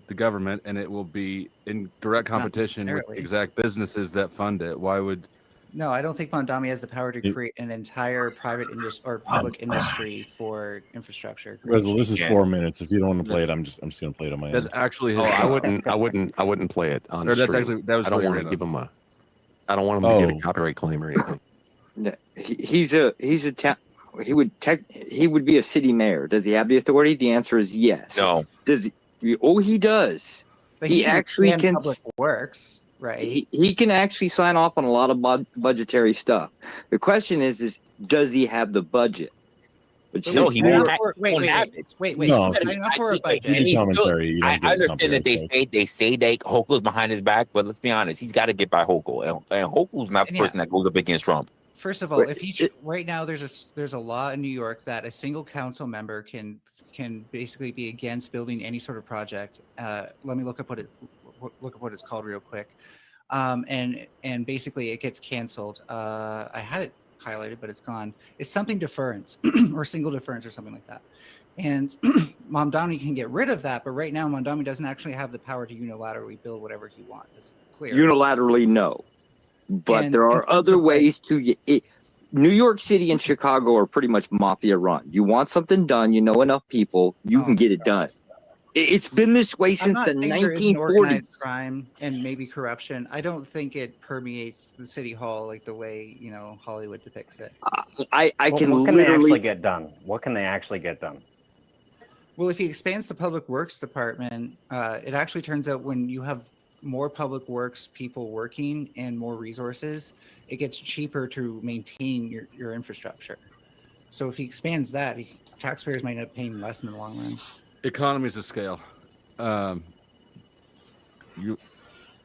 the government, and it will be in direct Not competition with necessarily. exact businesses that fund it. Why would No, I don't think Mondami has the power to create an entire private industry or public industry for infrastructure. Rezel, this is creation. 4 minutes. If you don't want to play it, I'm just going to play it on my that's end. actually Oh, his? I wouldn't play it on Or the that's stream. actually- that was I don't what want you're to in give him a. I don't want him to get a copyright claim or anything. He would be a city mayor. Does he have the authority? The answer is yes. No. Does he? Oh, he does. But he can actually expand can. public works, right? He can actually sign off on a lot of budgetary stuff. The question is does he have the budget? But No, he won't. Wait, have it. wait. No. Signing up for a budget. And he's commentary, you still, don't I get understand that copyright they say that Hochul's behind his back, but let's be honest, he's got to get by Hochul, and Hochul's not the And yeah. person that goes up against Trump. First of all, if he right now there's a law in New York that a single council member can basically be against building any sort of project. Let me look up what it's called real quick. And basically it gets canceled. I had it highlighted, but it's gone. It's something deference or single deference or something like that. And Mamdani can get rid of that, but right now Mamdani doesn't actually have the power to unilaterally build whatever he wants. It's clear. Unilaterally, no. But there are other ways to. New York City and Chicago are pretty much mafia run. You want something done, you know enough people, you can get it done. It's been this way I'm since not the saying there isn't organized 1940s. crime and maybe corruption. I don't think it permeates the city hall like the way Hollywood depicts it. I can what can they literally actually get done? What can they actually get done? Well, if he expands the public works department, it actually turns out when you have more public works people working and more resources, it gets cheaper to maintain your infrastructure. So if he expands that, taxpayers might end up paying less in the long run. Economies of scale.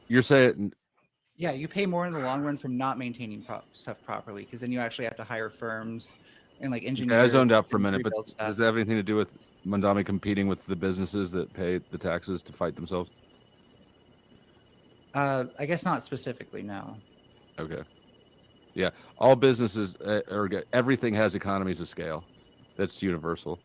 You're saying Yeah, you pay more in the long run from not maintaining stuff properly, because then you actually have to hire firms and like engineers. I zoned out for a minute, but rebuild stuff. does that have anything to do with Mondami competing with the businesses that pay the taxes to fight themselves? I guess not specifically, no. Okay. Yeah, all businesses everything has economies of scale. That's universal.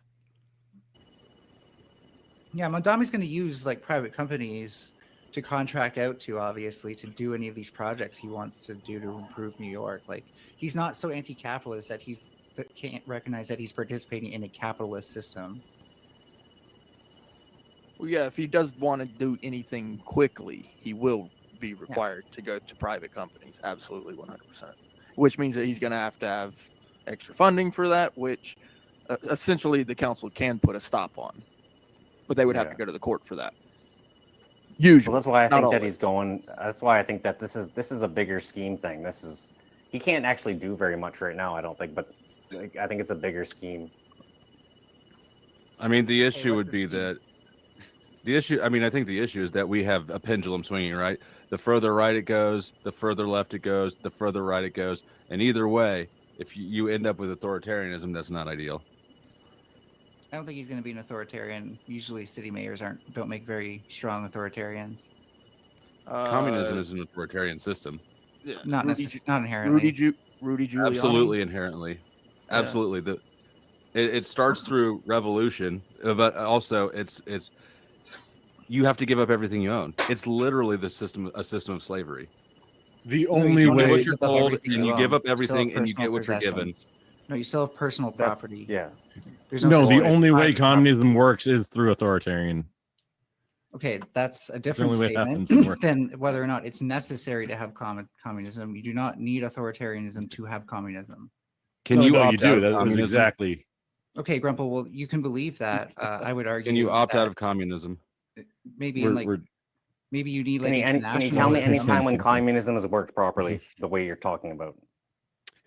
Yeah, Mondami's going to use like private companies to contract out to, obviously, to do any of these projects he wants to do to improve New York. Like, he's not so anti-capitalist that can't recognize that he's participating in a capitalist system. Well, yeah, if he does want to do anything quickly, he will be required to go to private companies. Absolutely, 100%. Which means that he's going to have extra funding for that, which essentially the council can put a stop on. But they would have to go to the court for that. Usually, Well, that's why I not think that always. he's going. That's why I think that this is a bigger scheme thing. He can't actually do very much right now, I don't think. But I think it's a bigger scheme. I mean, the issue would be that I think the issue is that we have a pendulum swinging, right? The further right it goes, the further left it goes, the further right it goes. And either way, if you end up with authoritarianism, that's not ideal. I don't think he's going to be an authoritarian. Usually city mayors don't make very strong authoritarians. Communism is an authoritarian system. Yeah. Not inherently. Rudy Giuliani. Absolutely, inherently. Absolutely. It starts through revolution, but also it's you have to give up everything you own. It's literally a system of slavery. The only way what you're told, and you give up everything, and you get what you're given. No, you still have personal property. Yeah. No, the only way communism works is through authoritarian. Okay, that's a different only way it statement happens in work. than whether or not it's necessary to have communism. You do not need authoritarianism to have communism. Can you opt you do? out of That was communism? exactly. Okay, Grumple. Well, you can believe that. I would argue. Can you opt that out of communism? maybe in like maybe you need like Can you tell me any time when communism has worked properly the way you're talking about?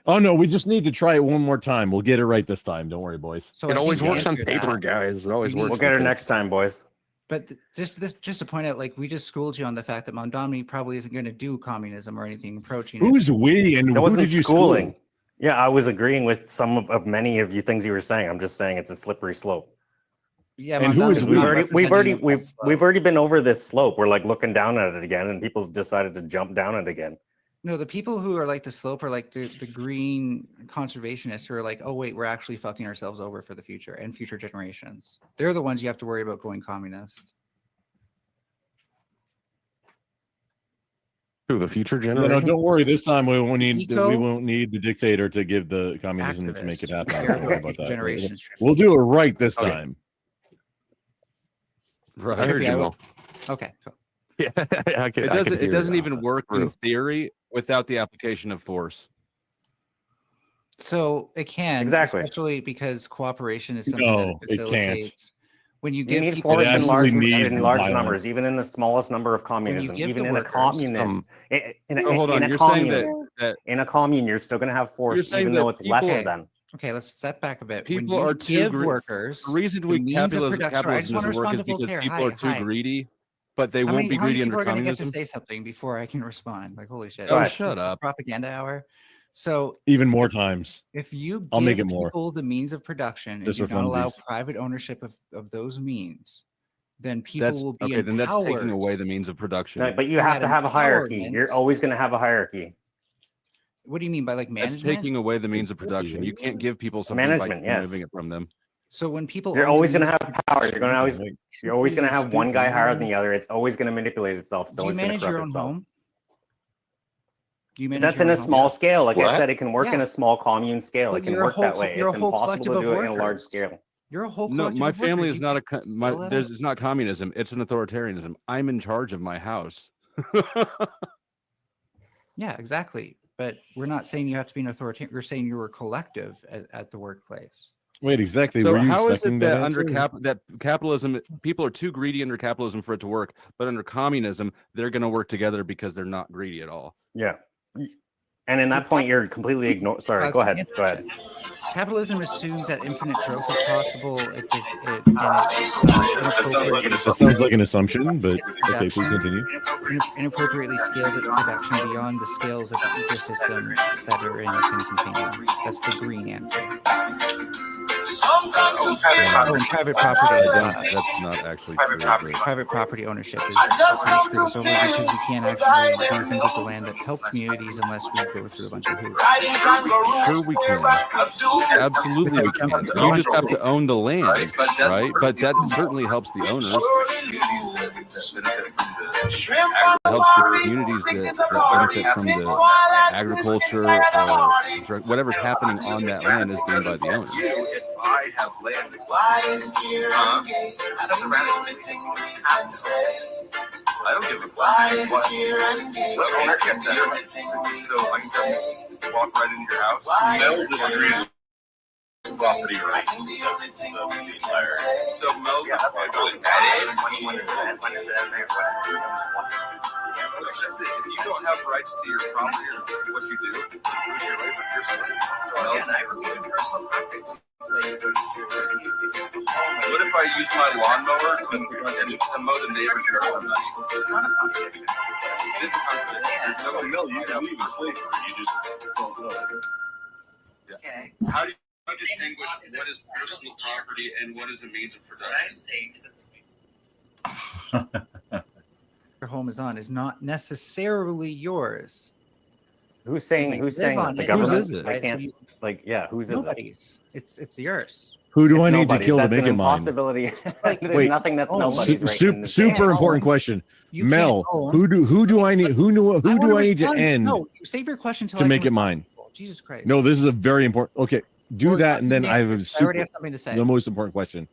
Oh no, we just need to try it one more time. We'll get it right this time. Don't worry, boys. So It I always think to works on answer paper, that, guys. It always works. We'll get her next time, boys. But just to point out, like we just schooled you on the fact that Mondomini probably isn't going to do communism or anything approaching. Who's we and It who wasn't did you schooling. school? Yeah, I was agreeing with some of many of you things you were saying. I'm just saying it's a slippery slope. Yeah, And who is We've we? already already been over this slope. We're like looking down at it again, and people decided to jump down it again. No, the people who are like the slope are like the green conservationists who are like, oh wait, we're actually fucking ourselves over for the future and future generations. They're the ones you have to worry about going communist. To the future No, generation. no, don't worry. This time we won't need Eco- we won't need the dictator to give the communism to make it happen. Don't worry about that. Generations. We'll do it right this Okay. time. Right, I heard you, Will. Okay. Cool. Yeah, I could, It doesn't even work in theory without the application of force. So it can, Exactly. especially because cooperation is something No, that it can't. facilitates. When you You give need people force in absolutely large, needs numbers, violence. even in the smallest number of communism, give even the in a workers, communist. Hold on, In a you're saying commune, that in a commune, you're still going to have force, saying even that though it's less people- than. Okay, let's step back a bit. people when you are too give greedy. workers The reason the we means of capitalism, production. I just want to capitalism doesn't work respond is to because Voltaire. people are too greedy, but they How won't many, be how many greedy people under are going to get to communism. say something before I can respond? Like, holy shit. Oh, shut up. Propaganda hour. So Even more times. if you I'll give make it more. people the means of production and Just do for not allow funsies. private ownership of those means, then people That's will be okay. Then that's taking empowered. away the means of production. No, but you And have that to have a hierarchy. empowerment- You're always going to have a hierarchy. What do you mean by like That's management? taking away the means of production. You can't give people something Management, by yes. removing it from them. So when people You're own the always going to means of have power. You're going to always. production, You're always going to have one guy higher than stupid. the other. It's always going to manipulate itself. It's Do you always going to manage your corrupt own itself. home? Do you manage That's your in a own home? small scale. Like I What? said, it can work in Yeah. a small commune scale. But It can you're a work whole that co- way. you're It's a whole impossible to collective do of it in a large workers. scale. You're a whole No, collective my of family workers. is You not a can't my. spell that There's out. it's not communism. It's an authoritarianism. I'm in charge of my house. Yeah, exactly. But we're not saying you have to be an authoritarian. We're saying you're a collective at the workplace. Wait, exactly. So Were you how is expecting it that that under answer? that capitalism, people are too greedy under capitalism for it to work, but under communism, they're going to work together because they're not greedy at all? Yeah. And in that point, you're completely ignored. Sorry, go ahead. Go ahead. Capitalism assumes that infinite growth is possible. Inappropriately That sounds like an assumption, but okay, please continue. inappropriately scales its production beyond the scales of the ecosystem that are in its container. That's the green answer. Oh, and private property. That's not actually true. Private property ownership is screws us over because we can't actually do things with the land that help communities unless we go through a bunch of hoops. Sure, we can. Absolutely, we can. You just have to own the land, right? But that certainly helps the owners. It helps the communities that benefit from the agriculture or whatever's happening on that land is done by the owners. I have land. Why is here and gay? That's the only thing we can say. I don't give a fuck. Why is here and gay? That's the only thing we can say. Walk right into your house. Mel disagrees with property rights. So Mel, yeah, that's what really that is. If you don't have rights to your property or what you do, your labor, your again, I believe in personal property. What if I use my lawnmower to mow the neighbor's yard? You just don't know. Okay. How do you distinguish what is personal property and what is a means of production? What I'm saying is that your home is on is not necessarily yours. Who's saying that the government? I can't. Like, yeah, who's nobody's. It's the Earth's. Who do It's I need nobody's. to kill That's to make an it mine? impossibility. There's Wait, nothing that's nobody's. Super important question, Mel. Who do I need? Who do I need to end? No, save your question to make it mine. Jesus Christ. No, this is a very important. Okay, do that, and then I have a I already have something to say. the most important question.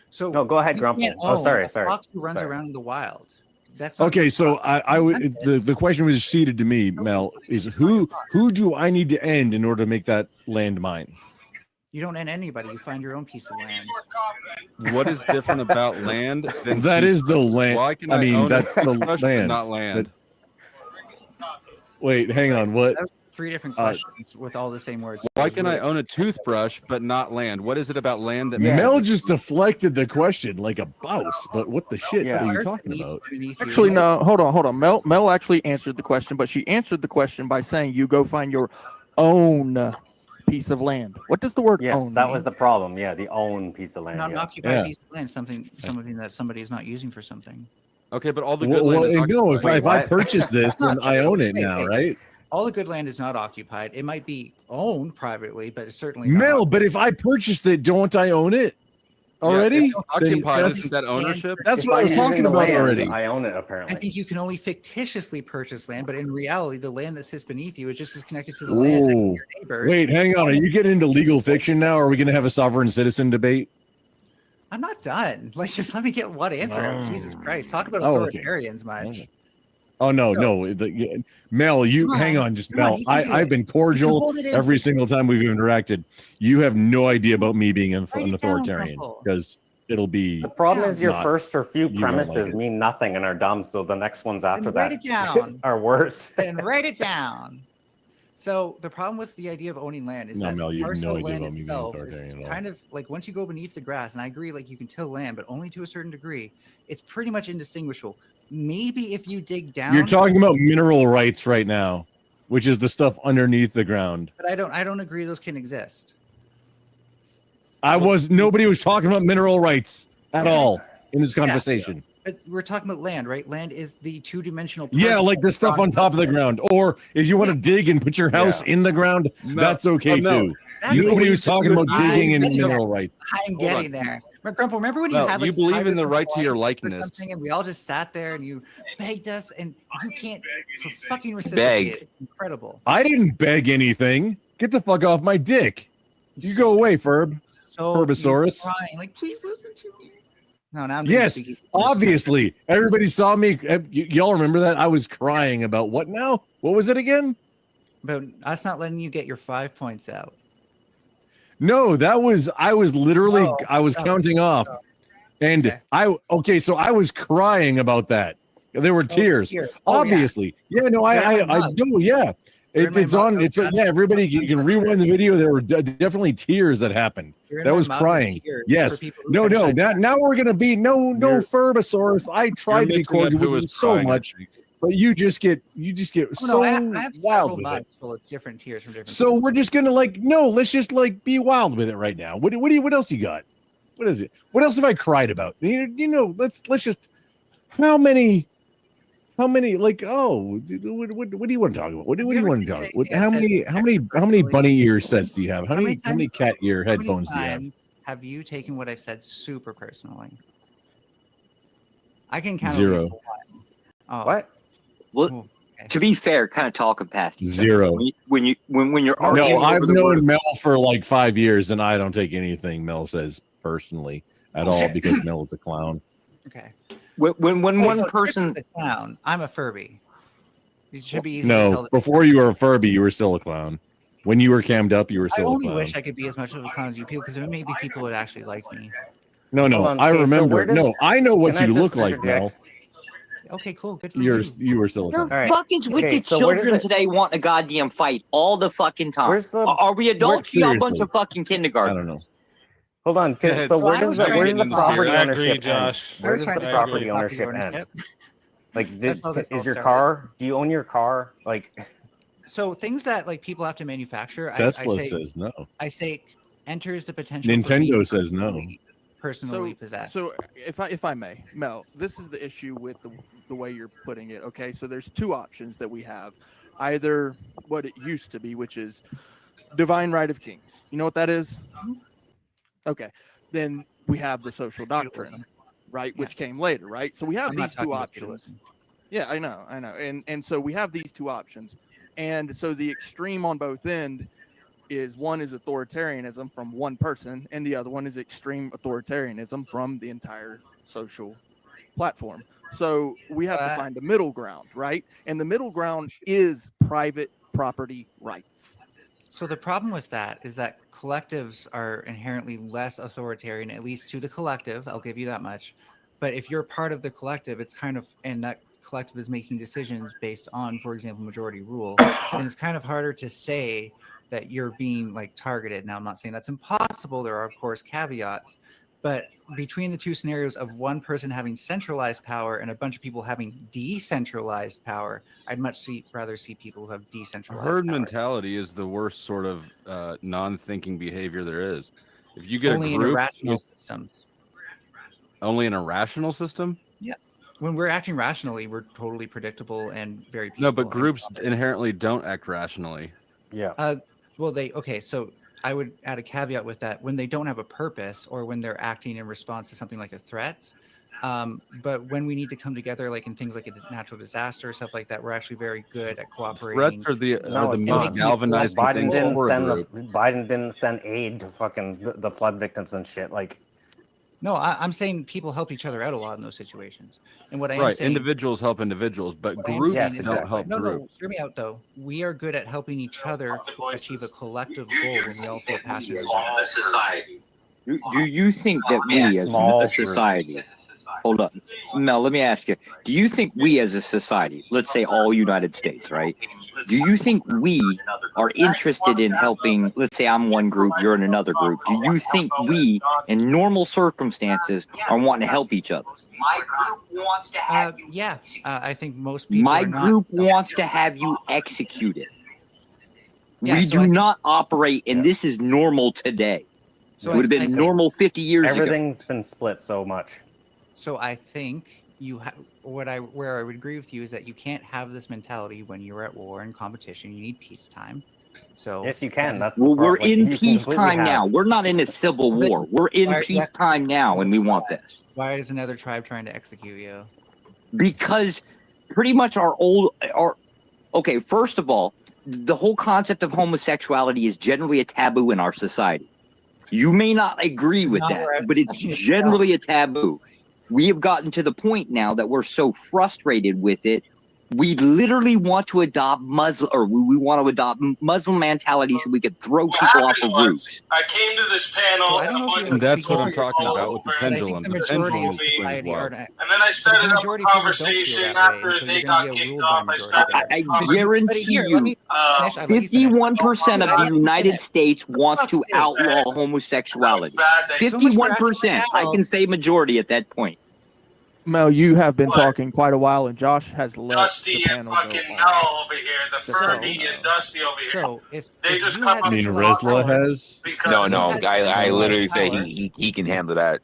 So no, go ahead, you Grumple. can't Oh, own sorry, a sorry. fox who runs Sorry. around in the wild. That's not Okay, so I would the question was ceded to me, Mel. Is who do I need to end in order to make that land mine? You don't end anybody. You find your own piece of land. What is different about land than That is the land. Why can I mean, own that's it? the But land, not land. Wait, hang on. What? That was 3 different questions with all the same words. Why can I own a toothbrush but not land? What is it about land that Mel just deflected the question like a mouse. But what the shit Yeah. are you talking about? Actually, no. Hold on. Mel actually answered the question, but she answered the question by saying you go find your own piece of land. What does the word own that mean? was the problem. Yeah, the own piece of land. Not an yeah. occupied piece of land, something that somebody is not using for something. Okay, but all the good Well, land is no, occupied. if I purchase this, then I own it now, wait. right? All the good land is not occupied. It might be owned privately, but it's certainly Mel, but if I purchased it, don't I own it already? if occupied, isn't that ownership? That's what I was talking about already. I own it apparently. I think you can only fictitiously purchase land, but in reality, the land that sits beneath you is just as connected to the land that Ooh. your neighbors. Wait, hang on. Are you getting into legal fiction now? Or are we going to have a sovereign citizen debate? I'm not done. Like, just let me get one answer. Oh. Jesus Christ, talk about Oh, okay. authoritarians much. Oh no, Mel, you Come hang on, on, just come on, Mel. you can do I've it. been You can cordial hold it in every for- single time we've interacted. You have no idea about me being an Write it down, authoritarian Crumple. because it'll be. The problem is your not- first or few you won't like premises it. mean nothing and are dumb, so the next ones after Then write that it down. are worse. Then write it down. So the problem with the idea of owning land is No, that Mel, you have parcel no of idea land about me being itself is authoritarian at all. kind of like once you go beneath the grass, and I agree, like you can till land, but only to a certain degree. It's pretty much indistinguishable. Maybe if you dig down, You're talking about mineral rights right now, which is the stuff underneath the ground. but I don't agree those can exist. Nobody was talking about mineral rights at all in this conversation. But we're talking about land, right? Land is the two-dimensional. Yeah, like the stuff on top of the ground. Or if you want to dig and put your house in the ground, that's okay too. Exactly. Nobody was talking about digging and I'm getting mineral there. rights. I'm Hold getting on. there. Grumple, remember when you No, had like you believe 5 in the right to your different likeness. or something, and we all just sat there and you begged us, and you can't fucking Beg. reciprocate. It's incredible. I didn't beg anything. Get the fuck off my dick. You go away, Ferb. So Herbosaurus. you're crying, like, please listen to me. No, now I'm doing Yes, speaking. obviously. Everybody saw me. Y'all remember that? I was crying about what now? What was it again? But us not letting you get your 5 points out. No, I was literally counting off. And so I was crying about that. There were tears. tears. Oh, yeah. Obviously. Yeah, no, I do, yeah. It's on. It's yeah. Everybody, you can rewind the video. There were definitely tears that happened. That was crying. Yes. No. Now we're gonna be no Ferbosaurus. I tried to be cordial with you so much, but you just get so I have several wild with it. mugs full of different tears from different. So we're just gonna let's just be wild with it right now. What else you got? What is it? What else have I cried about? Let's just how many what do you want to talk about? What do you want to talk about? How many bunny ear sets do you have? How many cat ear headphones do you have? Have you taken what I've said super personally? I can count 0. at least one. Oh. What? Well, to be fair, kind of talking past each other. 0. When you're arguing No, over I've the known word- Mel for like 5 years, and I don't take anything Mel says personally at all because Mel is a clown. Okay. When one so person, Trippy's a clown, I'm a Furby. It should be easy to tell No, that. before you were a Furby, you were still a clown. When you were cammed up, you were I still a only clown. wish I could be as much of a clown as you people, because then maybe people would actually like me. No, Hold on, I okay, so remember. where does- No, I know what can I you just look like, Mel. interject? Okay, cool. Good for You were still a the clown. right. fuck is with Okay, the so where does children it- today wanting a goddamn fight all the fucking time? Where's the- Are we adults? Or y'all a bunch seriously. of fucking kindergarten? I don't know. Hold on. Yeah, So so where I does was the trying to get in the property spirit. I agree, ownership end? Josh. Where I was does trying the to property say ownership property end? ownership. Like, That's how this all is your started. car? Do you own your car? Like, So things that like people have to manufacture, Tesla I say, says no. I say enters the potential. for Nintendo being says no. personally possessed. So if I may, Mel, this is the issue with the way you're putting it. Okay, so there's 2 options that we have. Either what it used to be, which is divine right of kings. You know what that is? Okay. Then we have the social doctrine, right, which came later, right? So we have I'm not these talking 2 about options. feudalism. Yeah, I know. And so we have these 2 options. And so the extreme on both end is one is authoritarianism from one person, and the other one is extreme authoritarianism from the entire social platform. So we have to find a middle ground, right? And the middle ground is private property rights. So the problem with that is that collectives are inherently less authoritarian, at least to the collective. I'll give you that much. But if you're part of the collective, it's kind of, and that collective is making decisions based on, for example, majority rule, then it's kind of harder to say that you're being like targeted. Now, I'm not saying that's impossible. There are, of course, caveats. But between the two scenarios of one person having centralized power and a bunch of people having decentralized power, I'd much rather see people who have decentralized Herd power. mentality is the worst sort of non-thinking behavior there is. If you get Only a group, in irrational systems. Only in a rational system. Yeah. When we're acting rationally, we're totally predictable and very peaceful. No, but groups inherently don't act rationally. Yeah. Well, so I would add a caveat with that when they don't have a purpose or when they're acting in response to something like a threat. But when we need to come together, like in things like a natural disaster or stuff like that, we're actually very good at cooperating. Threats are the most galvanizing Biden things didn't for a send group. Biden didn't send aid to fucking the flood victims and shit. Like, no, I'm saying people help each other out a lot in those situations. And what I am Right, saying, individuals help individuals, but what I am groups saying is don't that- help no, groups. hear me out though. We are good at helping each other achieve a collective goal when we all feel passionate. Do you think that we as a society, hold up, Mel, let me ask you, do you think we as a society, let's say all United States, right? Do you think we are interested in helping, let's say I'm one group, you're in another group. Do you think we, in normal circumstances, are wanting to help each other? My group wants to have you. Yeah, I think most people. My are not- group wants to have you executed. Yeah, We so do I think- not operate, and this is normal today. So It would have I been think normal 50 years ago. everything's been split so much. So I think you have where I would agree with you is that you can't have this mentality when you're at war and competition. You need peacetime. So yes, you can. That's Well, we're like, you in completely peacetime have- now. We're not in a civil war. We're in Why- peacetime now, and we want this. Why is another tribe trying to execute you? Because pretty much okay, first of all, the whole concept of homosexuality is generally a taboo in our society. You may not agree with not that, where but it's generally a taboo. We have gotten to the point now that we're so frustrated with it. We literally want to adopt we want to adopt Muslim mentality so we could throw people off of roofs. I came to this panel And that's what I'm talking about with the pendulum. The The majority pendulum of is swinging society are wild. not. and then I started up a majority of people don't feel conversation that way, after so they you're gonna got get kicked ruled off. by I majority. started. I guarantee you, 51% of the United States wants to outlaw homosexuality. 51%. I can say majority at that point. Mel, you have been talking quite a while, and Josh has left Dusty the and panel. fucking Mel over here, the Fergie and Dusty over here. So they just come up. I mean, Resla has. No, I literally say he can handle that.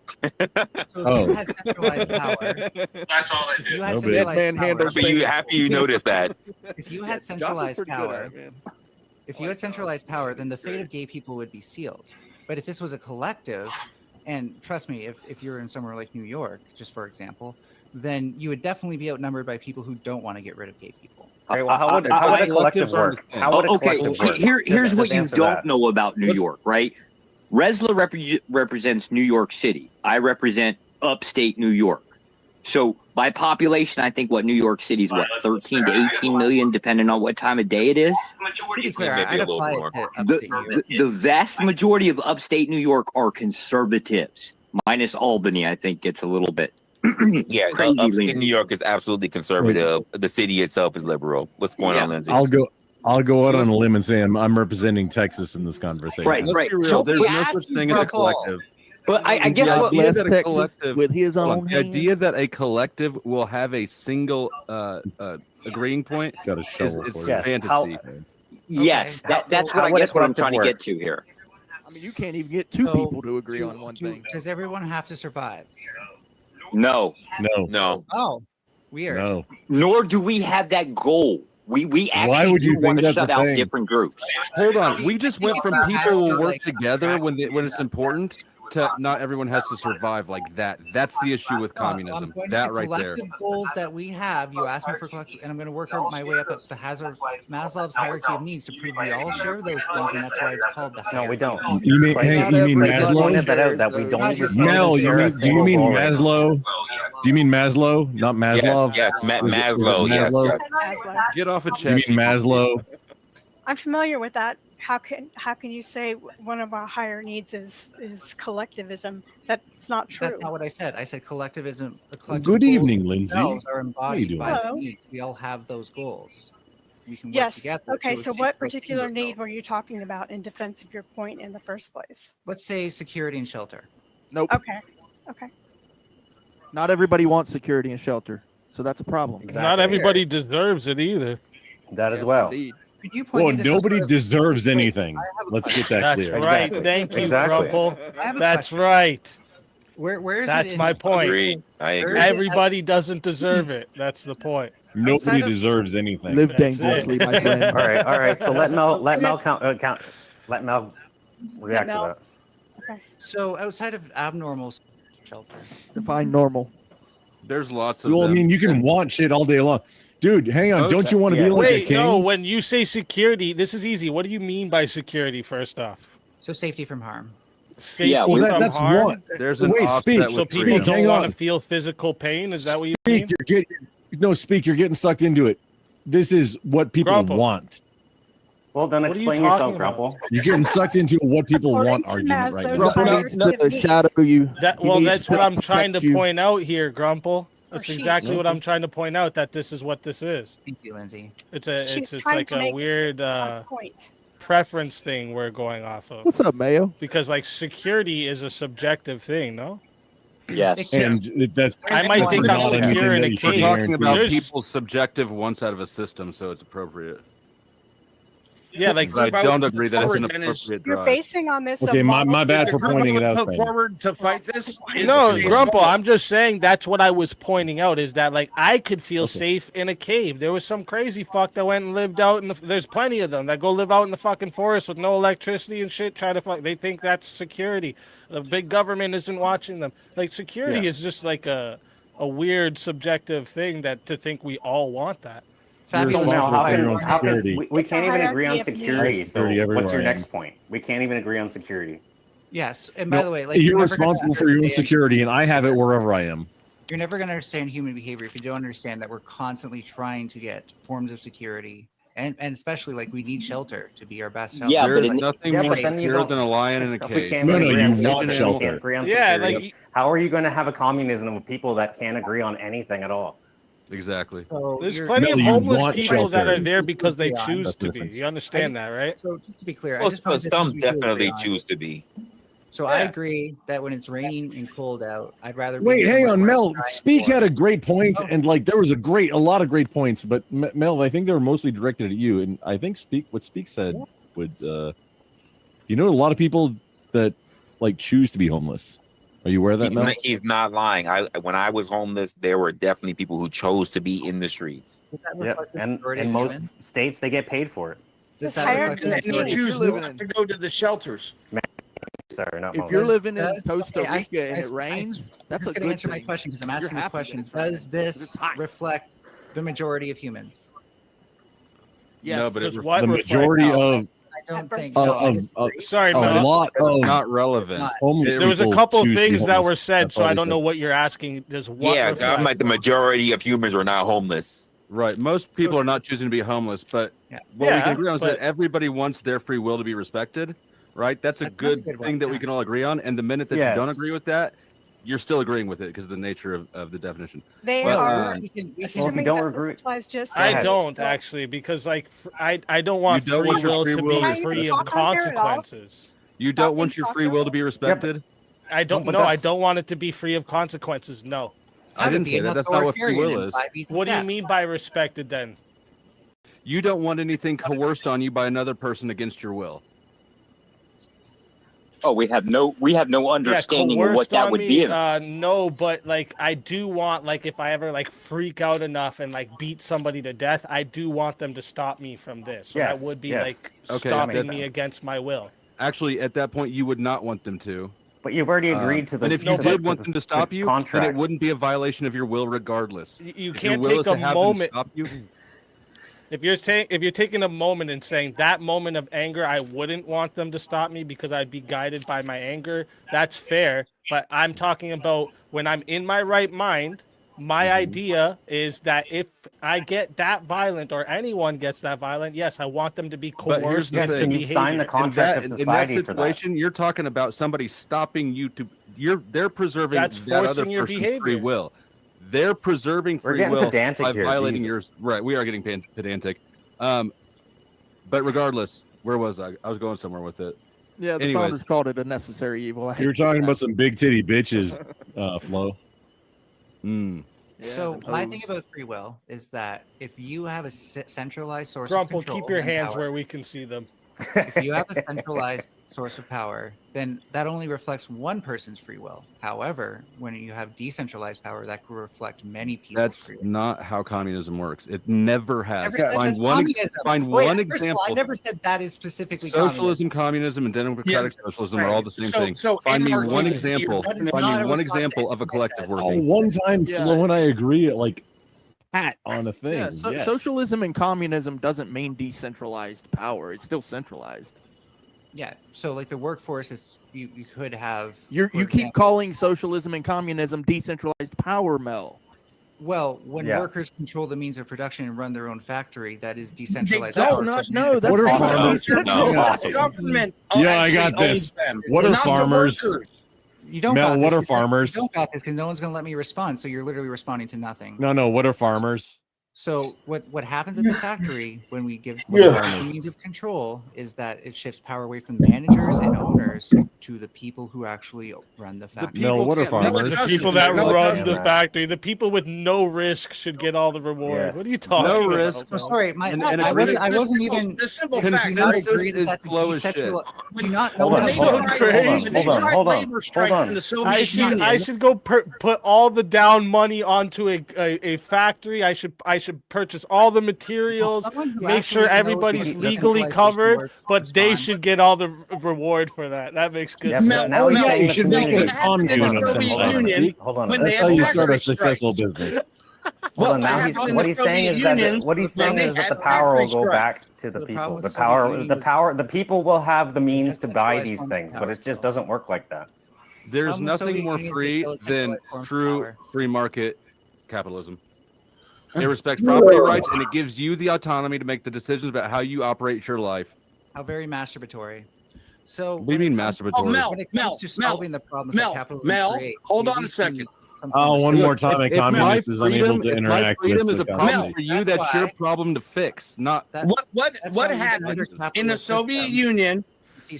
So if you had centralized power, That's all they do. you had No big. centralized power. But you happy you noticed that? If you had centralized power, then the fate of gay people would be sealed. But if this was a collective, and trust me, if you're in somewhere like New York, just for example, then you would definitely be outnumbered by people who don't want to get rid of gay people. Okay, well, how would a collective work? How would a collective work? Here's what you answer don't that. know about New York, right? Resla represents New York City. I represent upstate New York. So by population, I think New York City's 13 to 18 million, depending on what time of day it is. To be clear, I'd apply it to upstate New York. The vast majority of upstate New York are conservatives, minus Albany. I think gets a little bit. Yeah, crazy upstate leaning. New York is absolutely conservative. The city itself is liberal. What's going on, Lindsay? I'll go out on a limb and say I'm representing Texas in this conversation. Right. Let's be real. There's no such thing as a collective. But I guess The what idea that a Texas collective- with his hold on, own the hand. idea that a collective will have a single agreeing point Got a shovel is for you. fantasy. Yes, that's what I guess what I'm trying to get to here. I mean, you can't even get two people to agree on one thing. Does everyone have to survive? No. No. Oh, weird. No. Nor do we have that goal. We actually would you do want think to that's shut a out thing? different groups. Hold on. We just went from people will work together when it's important to not everyone has to survive like that. That's the issue with communism. I'm going That to right there. collective goals that we have. You asked me for collective, and I'm going to work my way up to Maslow's hierarchy of needs to prove we all share those things, and that's why it's called the hierarchy. No, we don't. You mean Clayton pointed Maslow? that out, that we don't even Mel, share a do you single mean goal right now. Maslow? Do you mean Maslow, not Maslov? Yes, Is it Maslow. Yes, Maslow? yes. Get off a You chat. mean Maslow? I'm familiar with that. How can you say one of our higher needs is collectivism? That's not true. That's not what I said. I said collectivism. The Good evening, Lindsay. themselves are How you embodied doing? by the Hello. needs. We all have those goals. We can work Yes. together. Okay. to So achieve what those particular things. need were you talking about in defense of your point in the first place? Let's say security and shelter. Nope. Okay. Okay. Not everybody wants security and shelter, so that's a problem. Not everybody deserves it either. That as well. Indeed. Could you point Well, me to some nobody sort of- deserves anything. Let's get that That's clear. right. Exactly. Thank you, Exactly. Grumple. I have a That's question. right. Where is That's it in, my point. Agree. I Where agree. is it- Everybody doesn't deserve it. That's the point. Nobody Outside of- deserves anything. Live That's dangerously, it. my friend. All right. So let Mel let Mel react to Mel. that. Okay. So outside of abnormal shelter, Define normal. There's lots of Well, I them. mean, you can want shit all day long. Dude, hang on. Okay. Don't you want to be Yeah. like a Wait, king? no. When you say security, this is easy. What do you mean by security? First off, so safety from harm. safety Yeah, Well, from that's harm. one. There's an Wait, offset speak. with So people Speak, don't hang want on. to feel physical pain. Is that what you mean? Speak. You're getting speak. You're getting sucked into it. This is what people Grumple. want. Well, then What are you explain yourself, talking about? Grumple. You're getting sucked into what people According want to argument Maz, right those now. are Grumple higher needs to needs. shadow you. That He well, needs that's to what I'm trying to protect you. point out here, Grumple. That's she. exactly what I'm trying to point out. That this is what this is. Thank you, Lindsay. It's She's it's trying like to a make weird a point. preference thing we're going off of. What's up, Mayo? Because like security is a subjective thing, no? Yes. And that's I might think not I'm anything secure in that a you should cave. We're talking about There's- people's subjective wants out of a system, so it's appropriate. Yeah, like I don't agree that it's an Forward, Dennis. appropriate You're drive. basing on this. Okay, a my model- bad for If you're pointing it gonna out. put then. forward to fight this. no, it's Grumple. fault. I'm just saying that's what I was pointing out is that like I could feel safe in a cave. There was some crazy fuck that went and lived out in the. There's plenty of them that go live out in the fucking forest with no electricity and shit. Try to fuck. They think that's security. The big government isn't watching them. Like security is just like a weird subjective thing that to think we all want that. You're Fabulous. responsible for your own How can security. we It's a can't even agree on hierarchy of needs. security? So Security what's your everywhere. next point? We can't even agree on security. Yes, and by No, the way, like you're never gonna responsible for your own understand- security, and I have it wherever I am. You're never going to understand human behavior if you don't understand that we're constantly trying to get forms of security, and especially like we need shelter to be our best shelter. Yeah, There's but it- nothing Yeah, more but then you secure don't- than a lion in a If we cave. can't No, even no, agree you on want safety, we shelter. can't agree on Yeah, security. like How are you going to have a communism with people that can't agree on anything at all? Exactly. So there's you're- plenty No, of you homeless want people that shelter. are there because they Yeah, choose that's the to be. difference. You understand that, right? So just to be clear, I Well, just found this some is really definitely on. choose to be. So I Yeah. agree that when it's raining and cold out, I'd rather. Wait, be hang somewhere on, where Mel. it's dry and Speak warm. had a great point, Oh. and like there was a lot of great points, but Mel, I think they were mostly directed at you, and I think what Speak said would. You know, a lot of people that like choose to be homeless. Are you aware of that, Mel? He's not lying. When I was homeless, there were definitely people who chose to be in the streets. Does that Yep. reflect the And majority in of most humans? states, they get paid for it. Does This that hierarchy reflect the of And they needs majority? choose you're living not in. to go to the shelters. Sorry, not If most. you're living in Does- Costa okay, Rica and I- it rains, that's just a gonna good answer my thing. question because I'm You're asking the happy question. that it's raining Does because this it's hot. reflect the majority of humans? Yes. No, but it Because what The reflects- majority of I don't think. of, no, I of, disagree. Sorry, a Mel. lot of Not relevant. Not. homeless There was a people couple choose to be things that homeless. were said, That's so all I they don't said. know what you're asking. Does what Yeah, reflect? I'm like the majority of humans are not homeless. Right. Most people are not choosing to be homeless, but Yeah. what we Yeah, can agree on is but- that everybody wants their free will to be respected. Right. That's a That's good a good thing one, that we yeah. can all agree on. And the minute that Yes. you don't agree with that, you're still agreeing with it because of the nature of the definition. They Well, are. we can Well, if you assuming don't that this agree- applies just Go I ahead. don't actually because like I don't want You don't free want your will free to will be to- free Can I of talk on here at all? consequences. You Stop don't being want your free will to be respected. I don't but know. I that's- don't want it to be free of consequences. No. I didn't say that. That's not what free will is. What do you mean by respected then? You don't want anything coerced on you by another person against your will. Oh, we have no understanding of what coerced that on would me, be. no, but like I do want like if I ever like freak out enough and like beat somebody to death, I do want them to stop me from this. So Yes, that would be yes. like Okay, stopping makes me sense. against my will. Actually, at that point, you would not want them to. But you've already agreed to the. And if you to did the- want to them the to stop you, then contract. it wouldn't be a violation of your will regardless. You If your can't will take is to a have them moment. stop you, If you're taking a moment and saying that moment of anger, I wouldn't want them to stop me because I'd be guided by my anger. That's fair, but I'm talking about when I'm in my right mind, my idea is that if I get that violent or anyone gets that violent, yes, I want them to be But here's coerced the into thing. behavior. sign the contract of society in that for that. situation, you're talking about somebody stopping you to. They're preserving That's that other forcing your person's free behavior. will. They're preserving We're free getting will pedantic by here, violating Jesus. yours. Right, we are getting pedantic. But regardless, where was I? I was going somewhere with it. Yeah, the Anyways. founders called it a necessary evil. You were talking about some big titty bitches, Flo. So my thing about free will is that if you have a centralized source Grumple, of control, keep your and hands power, where we can see them. if you have a centralized source of power, then that only reflects one person's free will. However, when you have decentralized power, that could reflect many people's That's free will. not how communism works. It never has. Never said that's communism. Find Wait, one first of example. all, I never said that is specifically Socialism, communism, and democratic socialism are all the same thing. Find me one example. Find me one example of a collective working. One time, Flo and I agree, like, pat on a thing. Yeah, yes. socialism and communism doesn't mean decentralized power. It's still centralized. Yeah. So like the workforce is you could have You keep calling socialism and communism decentralized power, Mel. Well, when Yeah. workers control the means of production and run their own factory, that is decentralized. That's power. not no. That's What are not farmers? decentralized. Government. Yeah, I got this. What are not the farmers? workers. You don't. Mel, got what this are because- farmers? You don't got this because no one's going to let me respond. So you're literally responding to nothing. No, what are farmers? So what happens at the factory when we give Yeah. the means of control is that it shifts power away from managers and owners to the people who actually run the factory. No, what are farmers? The people that run the factory, the people with no risk should get all the reward. What are you talking about? risk. I'm sorry, I The wasn't even. simple Do fact. not Consensus agree that is that's slow as shit. Do not Hold on, hold on. I should go put all the down money onto a factory. I should purchase all the materials, make sure everybody's legally covered, but they should get all the reward for that. That makes good Yes, sense. now he's saying You the should make community. a commune of some kind. Hold on. That's how you start a successful business. Hold on. Now what he's saying is that the power will go back to the people. The people will have the means to buy these things, but it just doesn't work like that. There's nothing more free than true free market capitalism. It respects property rights and it gives you the autonomy to make the decisions about how you operate your life. How very masturbatory. So What do you mean masturbatory? when it comes to solving the problems that capitalism creates, hold we on a need some- second. Oh, one more time, a If my communist is unable to if my interact with freedom is the a problem company. for you, that's your problem to fix, not What happened in the Soviet Union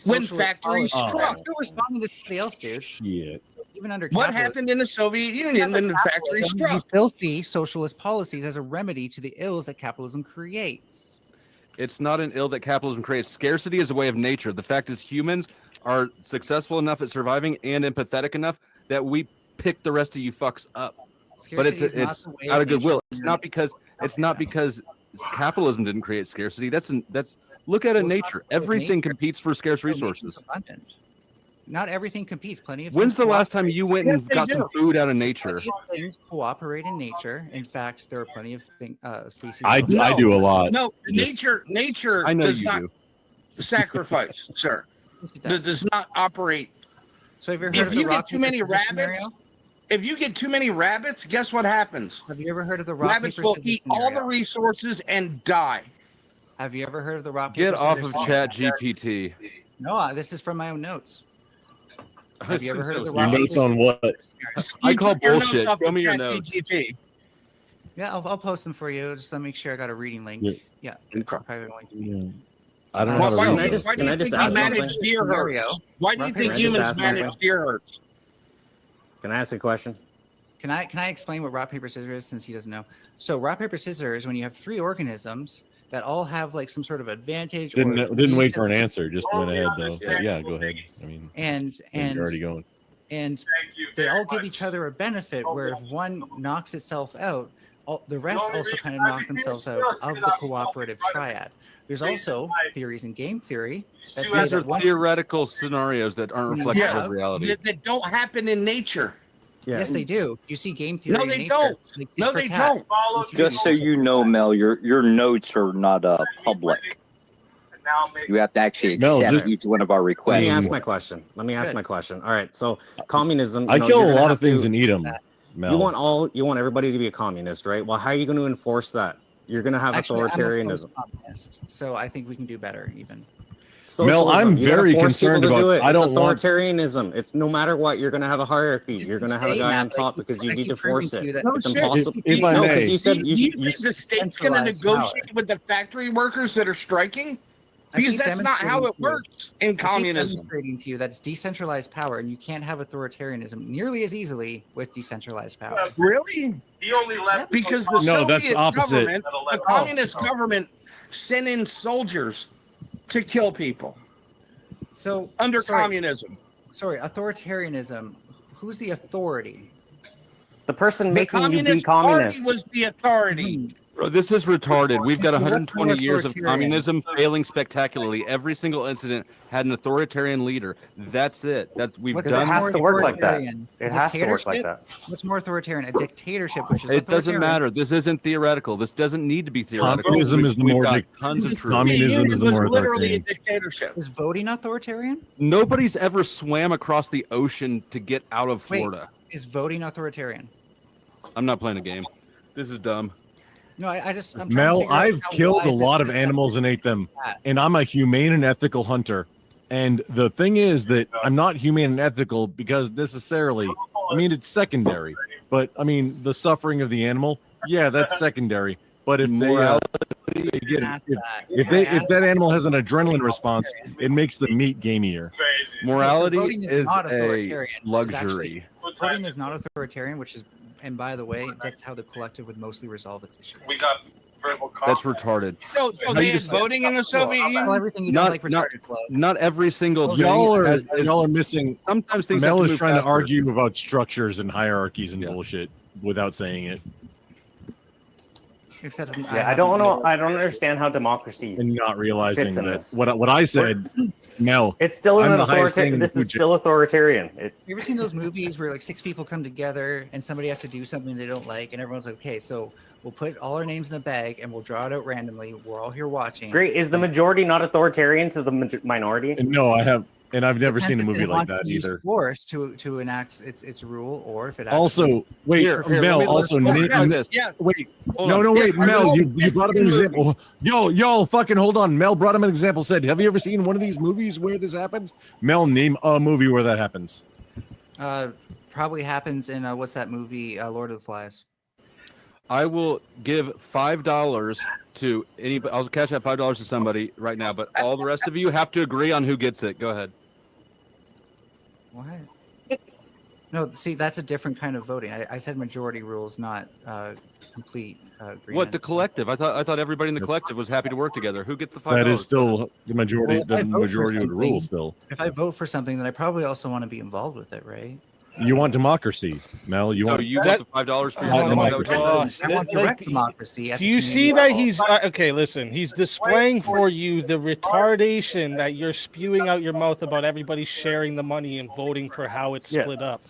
when factories Oh, struck? I'm still responding to somebody else, dude. Shit. Even under What capitalism- happened in the Soviet Union when the factories capitalism, you struck? still see socialist policies as a remedy to the ills that capitalism creates. It's not an ill that capitalism creates. Scarcity is a way of nature. The fact is humans are successful enough at surviving and empathetic enough that we pick the rest of you fucks up. But it's Scarcity is not the way out of of goodwill. nature. It's not because capitalism didn't create scarcity. That's look at it in nature. Everything competes for scarce resources. Abundant. Not everything competes. Plenty of When's things the last time you went and Yes, they got do. some food out of nature? Plenty of things cooperate in nature. In fact, there are plenty of species. I do a lot. No, Just- nature I know does you not do. sacrifice, sir. That does not operate. So have you ever heard If of the you get rock, too paper, many scissors rabbits, scenario? if you get too many rabbits, guess what happens? Have you ever heard of the rock, Rabbits paper, will scissors eat all the scenario? resources and die. Have you ever heard of the rock? Get paper, off scissors of scenario? Chat GPT. No, this is from my own notes. Have you ever heard of the Your rock? notes paper, on what? I You call took your notes bullshit. off Show of me your notes. ChatGPT. Yeah, I'll post them for you. Just to make sure I got a reading link. Yeah. Yeah. Private link. Yeah. I don't know how to Why read do you those. Can I think just we ask manage something? deer Scenario. herds? Why do you Rock, think paper, scissors humans scenario. manage deer herds? Can I ask a question? Can I explain what rock paper scissors is since he doesn't know? So rock paper scissors, when you have three organisms that all have like some sort of advantage. Didn't wait for an answer. Just went ahead though. But yeah, go ahead. I mean, And you're already going. and they all give each other a benefit. Where if one knocks itself out, the rest also kind of knock themselves out of the cooperative triad. There's also theories in game theory that say These are that one. theoretical scenarios that aren't reflective Yeah, of reality. that don't happen in nature. Yes, they do. You see game theory. No, in they nature. don't. Like No, tit for they tat. don't. Just so you know, Mel, your notes are not public. You have to actually Mel, accept just- each one of our Let requests. me ask my question. All right. So communism. I you know, kill you're a gonna lot have of things to- and eat them. Mel. You want everybody to be a communist, right? Well, how are you going to enforce that? You're going to have authoritarianism. So I think we can do better even. Socialism. Mel, I'm very concerned about. I don't want authoritarianism. It's no matter what, you're going to have a hierarchy. You're going to have a guy on top because you need to force it. It's impossible. No, because you said you think the state's going to negotiate with the factory workers that are striking? Because that's not how it works in communism. Demonstrating to you that it's decentralized power, and you can't have authoritarianism nearly as easily with decentralized power. Really? He only left because the Soviet government, the communist government, sent in soldiers to kill people. So under communism. Sorry, authoritarianism. Who's the authority? The person making you be Communist communist. Party was the authority. Bro, this is retarded. We've got 120 years of communism failing spectacularly. Every single incident had an authoritarian leader. That's it. We've done. It has to work like that. It has to work like that. What's more authoritarian? A dictatorship, which is It doesn't matter. This isn't theoretical. This doesn't need to be theoretical. Communism is the more communism is the more literally a authoritarian. dictatorship. Is voting authoritarian? Nobody's ever swam across the ocean to get out of Florida. Is voting authoritarian? I'm not playing a game. This is dumb. No, I'm Mel, I've killed a lot of animals and ate them, and I'm a humane and ethical hunter. And the thing is that I'm not humane and ethical because necessarily, I mean, it's secondary. But I mean, the suffering of the animal, yeah, that's secondary. But if if that animal has an adrenaline response, it makes the meat gamier. Morality is a authoritarian. luxury. Voting is not authoritarian, which is, and by the way, that's how the collective would mostly resolve its issue. We got verbal That's retarded. So they had voting in the Soviet Union? Everything you don't like retarded flow. Not every single thing. Y'all are missing. Sometimes things. Mel have is move trying to faster. argue about structures and hierarchies and bullshit without saying it. Except I don't understand how democracy And not realizing fits in that this. what I said, Mel. It's still I'm an the highest thing authoritarian. in This the is food still authoritarian. You ever seen those movies where like 6 people come together and somebody has to do something they don't like, and everyone's like, okay, so we'll put all our names in a bag and we'll draw it out randomly. We're all here watching. Great. Is the majority not authoritarian to the minority? No, I have, and I've never seen a Depends if movie it like wants that to use either. Force to enact its rule, or if it Also, actually- wait, Mel. Also, wait. No, wait, Mel. You brought up an example. Y'all, fucking hold on. Mel brought him an example. Said, "Have you ever seen one of these movies where this happens?" Mel, name a movie where that happens. probably happens in what's that movie, Lord of the Flies. I will give $5 to anybody. I'll cash out $5 to somebody right now, but all the rest of you have to agree on who gets it. Go ahead. What? No, see, that's a different kind of voting. I said majority rules, not complete agreement. What, the collective? I thought everybody in the collective was happy to work together. Who gets the $5? That is still the majority. Well, The I vote for majority of the something. rules. Still, If I vote for something, then I probably also want to be involved with it, right? you want democracy, Mel. You want. You want the $5 for I want Gosh, I want that- direct like, democracy. at Do the you community see that level. he's okay? Listen, he's displaying for you the retardation that you're spewing out your mouth about everybody sharing the money and voting for how it's split up.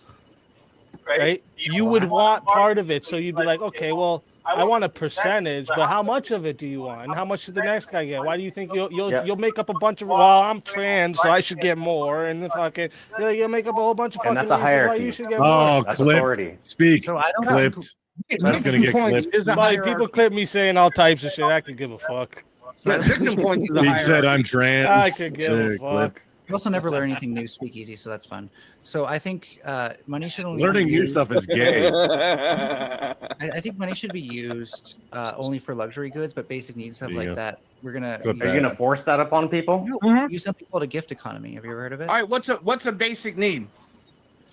Right? You would want part of it, so you'd be like, okay, well, I want a percentage, but how much of it do you want? And how much does the next guy get? Why do you think you'll make up a bunch of? Well, I'm trans, so I should get more, and if I can, you'll make up a whole bunch of fucking. And that's a reasons why hierarchy. you should get Oh, more. That's clipped. authority. Speak. So I don't Clipped. That's gonna get Points clipped. is a hierarchy. People clip me saying all types of shit. I could give a fuck. Victim points is a He said, hierarchy. "I'm trans." I could give a Clipped. fuck. You also never learn anything new. Speakeasy, so that's fun. So I think money should only Learning be new used- stuff is gay. I think money should be used only for luxury goods, but basic needs stuff Yeah. like that. We're gonna Are you gonna force that upon people? use some people to gift economy. Have you ever heard of it? All right, what's a basic need?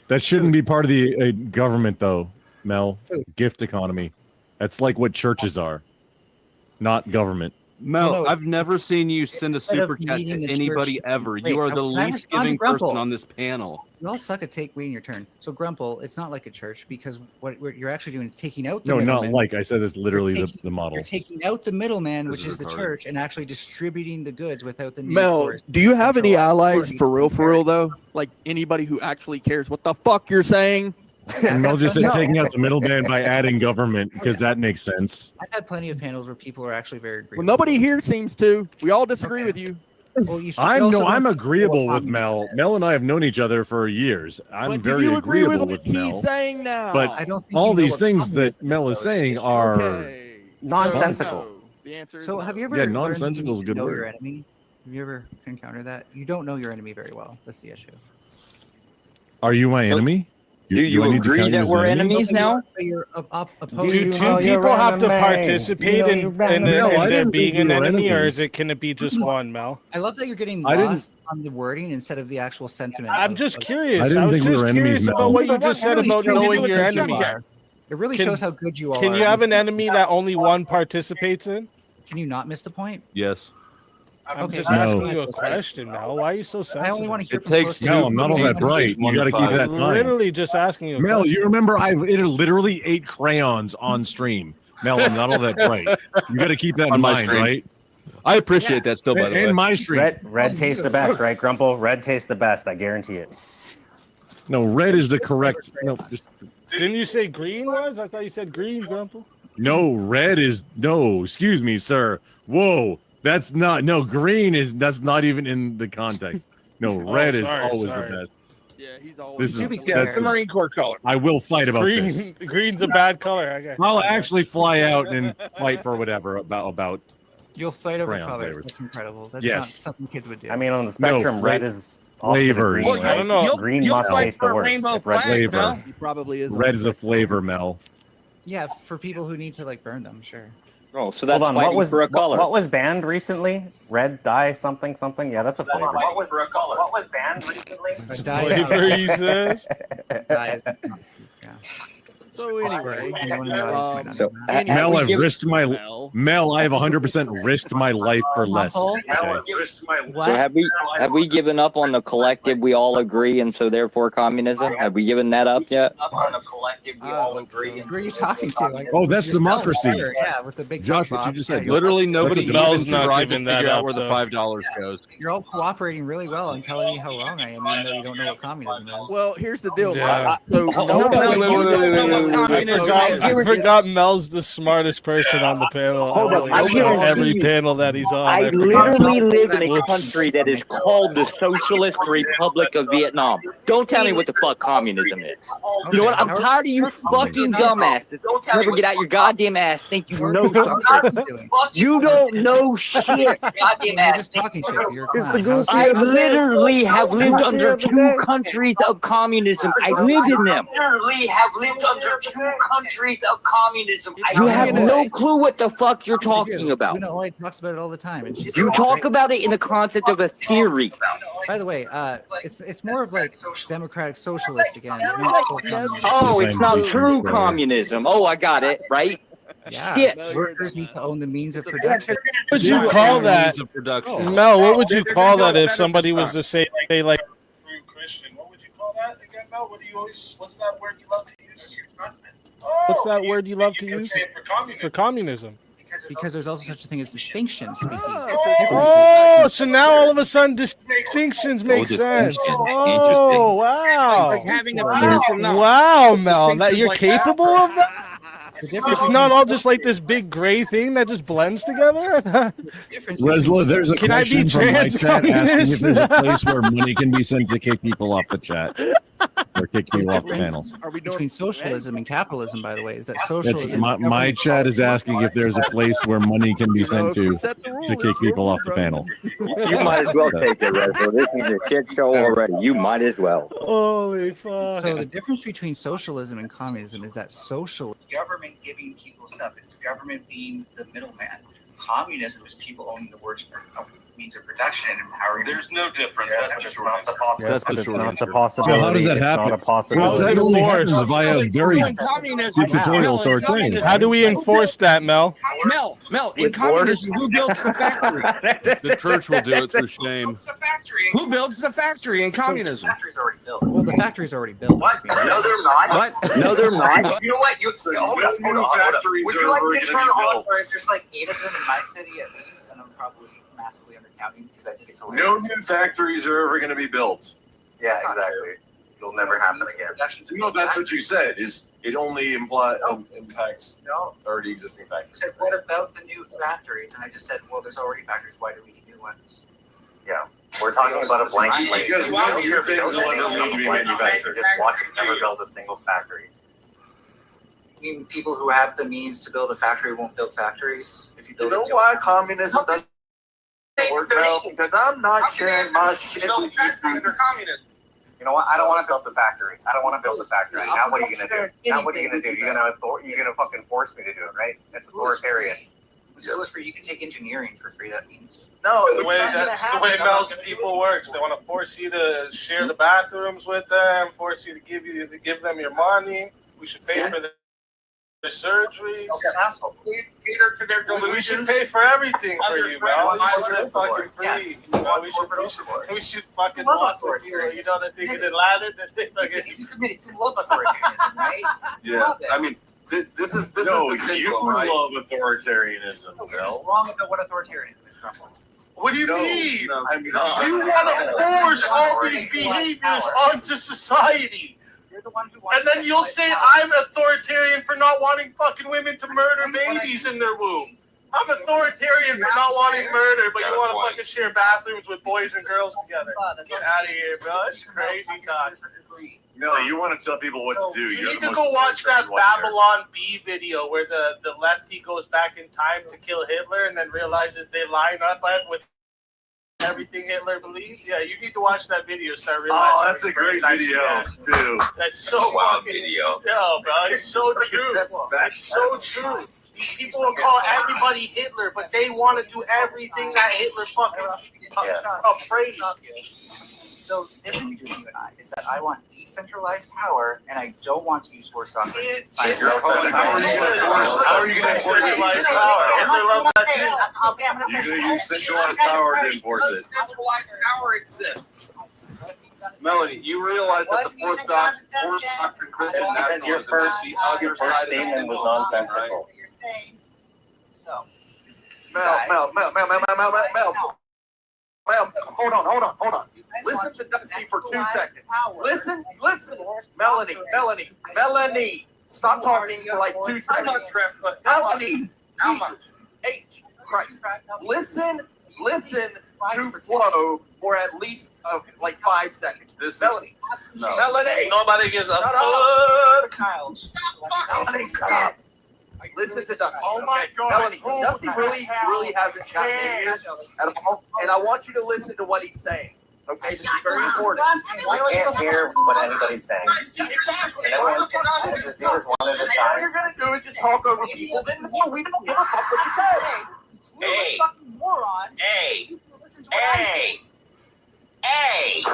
That shouldn't be part of the government, though, Mel. Gift economy. That's like what churches are, not government. Mel, No, I've never seen you send a instead of super chat meeting to the anybody church- ever. Wait, You are the can I least respond to giving Grumple? person on this panel. You all suck at waiting your turn. So Grumple, it's not like a church because what you're actually doing is taking out the No, not middleman. like I said. It's literally You're the model. You're taking out the middleman, This which is is the retarded. church, and actually distributing the goods without the need Mel, for do you have any control allies authority. for real though? Like anybody who actually cares what the fuck you're saying? And Mel just said No. taking out the middleman by adding government because that makes sense. I've had plenty of panels where people are actually very agreeable. Well, nobody here seems to. We all disagree with you. Well, I'm agreeable with Mel. Mel and I have known each other for years. I'm very agreeable with Mel. He's saying now. But I don't think all you know these what things that communism Mel is saying are nonsensical. The answer is So have you ever Yeah, learned that you nonsensical is a need to good know word. your enemy? Have you ever encountered that? You don't know your enemy very well. That's the issue. Are you my enemy? Do you I need to agree count you that as we're an enemy? enemies now? Do two people have to participate in there being an enemy, or can it be just one, Mel? I love that you're getting I didn't- lost on the wording instead of the actual sentiment. I'm just curious. I didn't I was think we just were enemies, curious Mel. about what you But just said really about shows knowing how your good you enemy. are. It really Can- shows how good you all are. Can you have an enemy that only one participates in? Can you not miss the point? Yes. I'm Okay, just so asking that's you a fine. question, Mel. Why are you so sensitive? I only want to hear It from takes close to Mel, you. I'm not all that bright. You got to keep that in mind. Literally just asking you a Mel, question. you remember I literally ate crayons on stream. Mel, I'm not all that bright. You got to keep that in On my mind, stream. right? I appreciate that still, by the way. And my stream. Red tastes the best, right, Grumple? Red tastes the best. I guarantee it. No, red is the correct. No, just Didn't you say green was? I thought you said green, Grumple. no. Red is no. Excuse me, sir. Whoa, that's not. No, green is. That's not even in the context. No, red is always the best. Yeah, he's always. This is That's the Marine Corps color. I will fight about Green, this. green's a bad color. Okay. I'll actually fly out and fight for whatever about. You'll fight over Crayon colors. flavors. That's incredible. That's Yes. not something kids would do. I mean, on the spectrum, red is flavors. Green, I don't know. Green You'll must fight taste the for a worst. rainbow If red flag, flavor. Mel. He probably is. Red is a flavor, Mel. Yeah, for people who need to like burn them, sure. Oh, so that's Hold on, what fighting was for a color. what was banned recently? Red dye something something. Yeah, that's a flavor. What was for a color? What was banned recently? Flavor, he says. So anyway, So, Mel, we I've give- risked my Mel. I have 100% risked my life for less. Okay. So have we given up on the collective? We all agree, and so therefore communism. Have we given that up yet? Who are you talking to? Like, Oh, that's yourself, democracy. Peter, yeah, with the big Josh, buck what you box. just Yeah, said. you're- Literally nobody even Mel's not tried to giving that figure out up, where the though. $5 goes. You're all cooperating really well and telling me how wrong I am, even though you don't know what communism is. well, here's the deal. Yeah. So I forgot Mel's the smartest person on the panel. Hold up, I on guarantee every you, panel that he's on. I forgot. literally live in a Whoops. country that is called the Socialist Republic of Vietnam. Don't tell me what the fuck communism is. You know what? I'm tired of you fucking dumbasses. Never get out your goddamn ass. Think you know something. You don't know shit. Goddamn You're ass. just talking shit. You're a clown. I literally have lived under 2 countries of communism. I lived in them. Literally have lived under 2 countries of communism. You have no clue what the fuck you're talking about. You know, Lloyd talks about it all the time. And she's You talk about it in the concept of a theory. By the way, it's more of like democratic socialist again. Oh, it's not true communism. Oh, I got it, right? Yeah, Shit. workers need to own the means of production. What would you call that, Mel? What would you call that if somebody was to say like? Christian, what would you call that again, Mel? What do you always? What's that word you love to use? What's that word you love to use? For communism. Because there's also such a thing as distinctions. Oh, so now all of a sudden distinctions make sense. Oh, wow. Like having a penis and not. Wow, Mel, that you're like capable of that? It's not all just like this big gray thing that just blends together. Resla, there's a Can I be question from my chat asking if trans-communist? there's a place where money can be sent to kick people off the chat or kick people off the panel. Between socialism and capitalism, by the way, is that That's socialism? my chat is asking if there's a place where money can be sent to kick people off the panel. You might as well take it, Reslo. This is a shit show already. You might as well. Holy fuck. So the difference between socialism and communism is that socialism. Government giving people stuff. It's government being the middleman. Communism is people owning the worst means of production and empowering. There's no difference. Yes, That's but the it's short not answer. possible. Yes, But it's not a So possibility. how does that It's happen? not a possibility. Well, that only happens via very Communism. dictatorial authoritarian. How do we enforce that, Mel? Mel, in communism, who builds the factory? The church will do it through shame. Who builds the factory in communism? Well, the factory's already built. What? No, they're not. What? No, they're not. You know what? Hold up. Would you like me to turn on? There's like 8 of them in my city at least, and I'm probably massively undercounting because I think it's hilarious. No new factories are ever going to be built. Yeah, exactly. It'll never happen again. No, that's what you said. Is it only impacts already existing I factories? said, what about the new factories? And I just said, well, there's already factories. Why do we need new ones? Yeah. We're talking about a blank slate. Because You why don't would you think need to be manufactured. Just watch it never build a single factory. You mean people who have the means to build a factory won't build factories? If you build You know why communism doesn't work well? Because I'm not sharing my shit with you. You know what? I don't want to build the factory. I don't want to build the factory. Now what are you gonna do? Now what are you gonna do? You're gonna fucking force me to do it, right? It's authoritarian. It's cool for you can take engineering for free. That means No, That's the way most people works. They want to force you to share the bathrooms with them, force you to give them your money. We should pay for their surgeries. Cater to their delusions. We should pay for everything for you, man. We should live fucking free. We should fucking want for you. You know that they get Aladdin. You just admitted you love authoritarianism, right? Yeah, I mean, this is the you right? love authoritarianism. What's wrong about what authoritarianism is? What do you mean? No, You want to force all these behaviors onto society. You're the one who wants And then you'll say I'm authoritarian for not wanting fucking women to murder babies in their womb. I'm authoritarian for not wanting murder, but you want to fucking share bathrooms with boys and girls together. Get out of here, bro. It's crazy talk. No, you want to tell people what to do. You need to go watch that Babylon B video where the lefty goes back in time to kill Hitler and then realizes they line up with everything Hitler believed. Yeah, you need to watch that video. Start realizing. Oh, that's a great video, too. That's so wild fucking video. Yeah, bro, it's so true. It's so true. These people will call everybody Hitler, but they want to do everything that Hitler fucking praised. So the difference between you and I is that I want decentralized power, and I don't want to use force doctrine. How are you going to centralize power? Hitler loved that too. You're going to use centralized power to enforce it. Centralized power exists. Melanie, you realize that the fourth doctrine Christian That's because your first statement was nonsensical. So, Mel, hold on. Listen to Dusty for 2 seconds. Listen, Melanie. Stop talking for like 2 seconds. Melanie, Jesus H. Christ. Listen to Flo for at least like 5 seconds. Melanie. Melanie. Nobody gives a fuck. Melanie, shut up. Listen to Dusty. Oh my God. Melanie, Dusty really hasn't shot me at all, and I want you to listen to what he's saying. Okay, this is very important. I can't hear what anybody's saying. And everyone can just do this one at a All time. you're gonna do is just talk over people. Then we don't give a fuck what you say. Hey. Morons. Hey. Hey.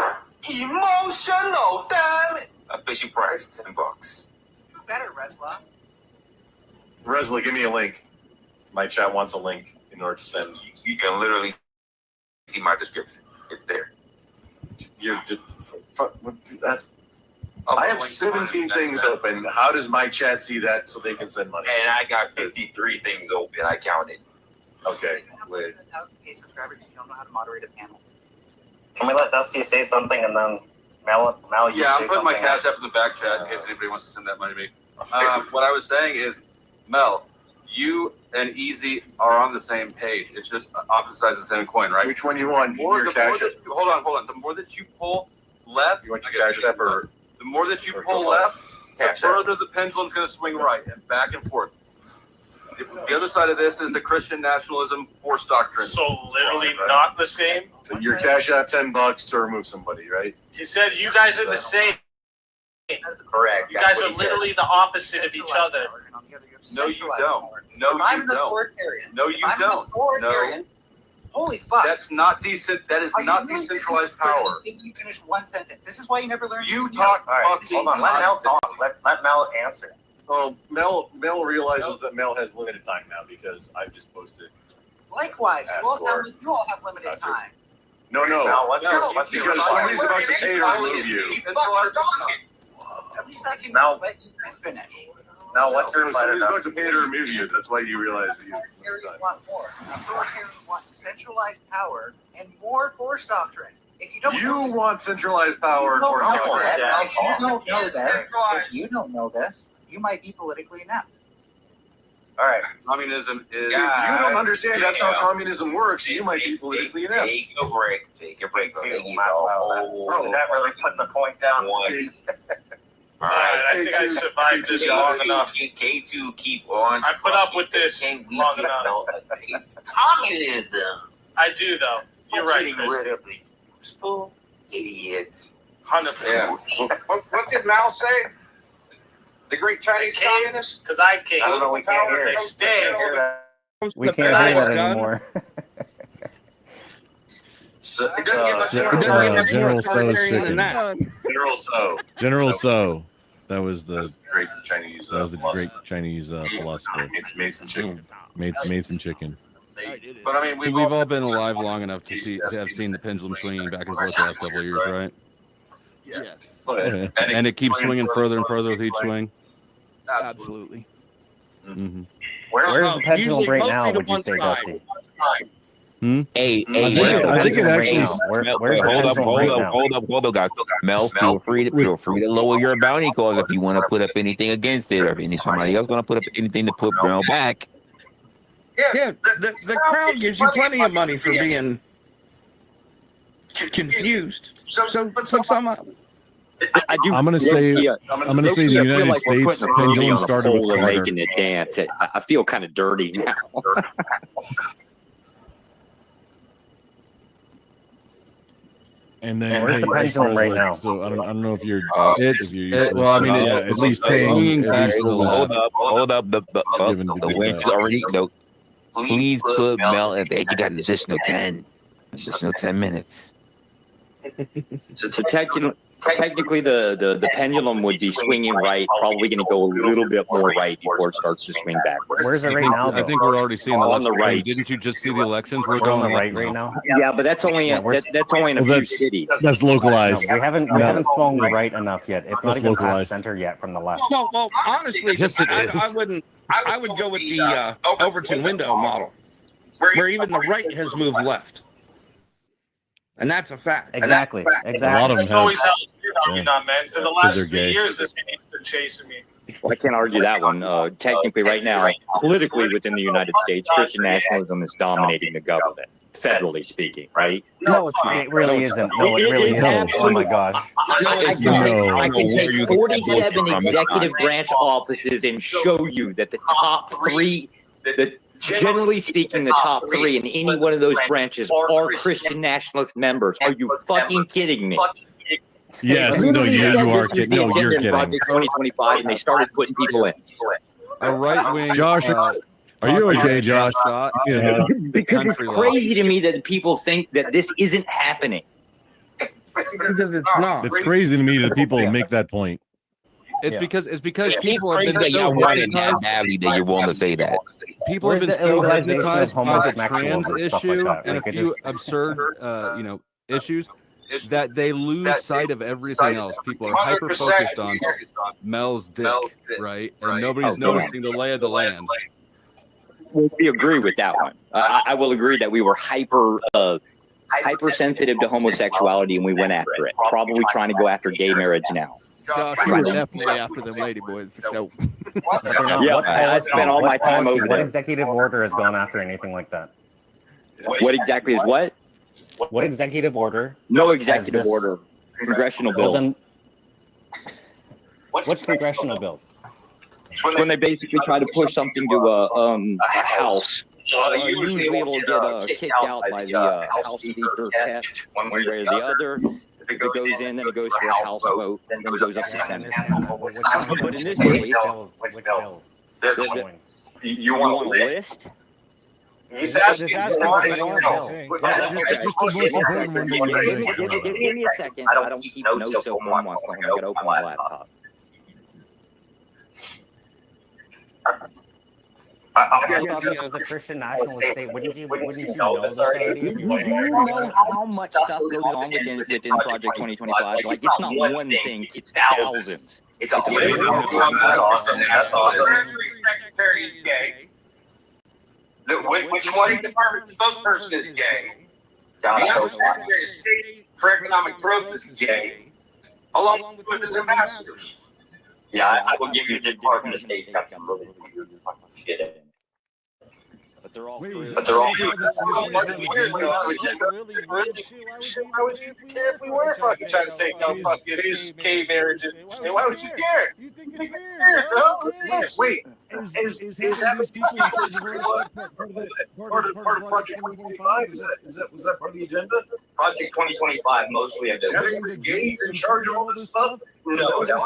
Emotional, damn it. I bet you price $10. You better, Resla. Resla, give me a link. My chat wants a link in order to send. You can literally see my description. It's there. You just that. I have 17 things open. How does my chat see that so they can send money? And I got 53 things open. I counted. Okay, wait. 1,000 subscribers, you don't know how to moderate a panel. Can we let Dusty say something and then Mel, you Yeah, say I'm putting my something cash else? up in the back chat in case anybody wants to send that money to me. What I was saying is, Mel, you and Easy are on the same page. It's just opposite sides of the same coin, right? Which one you want? Hold on. The more that you pull left, You want your cash app or the more that you pull left, the Cash app. further the pendulum's going to swing right and back and forth. The other side of this is the Christian nationalism force doctrine. So literally not the same. So your cash app $10 to remove somebody, right? He said you guys are the same. Correct. You guys are literally the opposite of each other. No, you don't. No, If I'm you the don't. authoritarian. No, you if I'm don't. The authoritarian, holy fuck. That's not decent. That is Are you not really decentralized disrespecting power. me? You finish one sentence. This is why you never learn. You to talk. All right, hold on. Let Mel talk. Let Mel answer. Oh, Mel realizes that Mel has limited time now because I've just posted. Likewise, Ask you all have limited After. time. No. Mel, what's your Because somebody's about to pay to remove you. At least I can Mel. let you guys finish. Mel, what's your reply to Somebody's about to Dusty? pay to remove you. That's why you realize that you. Authoritarians want more. Authoritarians want centralized power and more force doctrine. If you don't You want centralized power and force doctrine. If you don't know this, you might be politically inept. All right. Communism is. If you don't understand that's how communism works, you might be politically inept. Take a break. Take a break. Did that really put the point down? All right, I think I survived this long enough. K2, keep on. I put up with this long enough. Communism. I do, though. You're right, Getting Chris. rid of the useful idiots. 100%. What did Mao say? The great Chinese communists? Because I came. I don't know, we can't hear it. Stay. We can't hear that anymore. General So's chicken. General So. General So. That was the great Chinese. That was the great Chinese philosopher. Made some chicken. Made some chicken. But I mean, we've all been alive long enough to have seen the pendulum swinging back and forth the last couple of years, right? Yes. Yeah. And it keeps swinging further and further with each swing. Absolutely. Mm-hmm. Where's the pendulum right now, would you say, Dusty? Hey, I think it actually. Hold up, guys. Mel, feel free to lower your bounty calls if you want to put up anything against it, or if somebody else want to put up anything to put Mel back. Yeah, the crowd gives you plenty of money for being confused. So put some up. I'm gonna say the United States pendulum started with Carter. Making it dance. I feel kind of dirty now. And then where's the pendulum right now? So I don't know if you're. Well, I mean, at least paying. Hold up. The winch is already. Please put Mel in there. You got an additional 10 minutes. So technically, the pendulum would be swinging right. Probably going to go a little bit more right before it starts to swing backwards. Where's it right now? I think we're already seeing the on the right. Didn't you just see the elections? We're on the going right now. Yeah, but that's only that's only in a few cities. That's localized. No, we haven't swung right enough yet. It's not even past center yet from the left. Well, honestly, yes, it is. I would go with the Overton window model, where even the right has moved left, and that's a fact. Exactly. A lot of them It's always have. held you not, man. For the last 3 years, this game's been chasing me. Well, I can't argue that one. Technically, right now, politically within the United States, Christian nationalism is dominating the government, federally speaking, right? No, it really isn't. No, it really isn't. Oh my gosh. I can take 47 executive branch offices and show you that the top three, generally speaking, the top three in any one of those branches are Christian nationalist members. Are you fucking kidding me? Yes, no, you are kidding. No, you're kidding. Project 2025, and they started putting people in. A right wing. Josh, are you okay, Josh? Because it's crazy to me that people think that this isn't happening. Because it's not. It's crazy to me that people make that point. It's because people crazy that y'all want it that badly that you're willing to say that. People have been so hypnotized by the trans issue and a few absurd, issues that they lose sight of everything else. People are hyper focused on Mel's dick, right? And nobody's noticing the lay of the land. We agree with that one. I will agree that we were hypersensitive to homosexuality and we went after it. Probably trying to go after gay marriage now. Josh, you're definitely after them lady boys for sure. I spent all my time over there. What executive order has gone after anything like that? What exactly is what? What executive order? No executive order. Congressional bill. Then, which congressional bills? It's when they basically try to push something to a house. Usually it'll get kicked out by the House Speaker test one way or the other. If it goes in, then it goes for a House vote, then it goes up to Senate. But in this case, which bills? You want a list? He's asking. Give me a second. I don't keep notes open on my phone. I gotta open my laptop. I thought this was a Christian nationalist state. Wouldn't you know this already? Do you know how much stuff goes on within Project 2025? Like, it's not one thing, it's thousands. It's awesome. That's awesome. Treasury Secretary is gay. Which one? The Department spokesperson is gay. The Undersecretary of State for Economic Growth is gay, along with his ambassadors. Yeah, I will give you the Department of State got some really weird fucking shit in it. But they're all weird weird. though. Why would you care if we were fucking trying to take out fucking his gay marriages? Why would you care? You think it's weird, bro? Wait, is having these people part of Project 2025? Was that part of the agenda? Project 2025 mostly of this. Having the gays in charge of all this stuff? No, that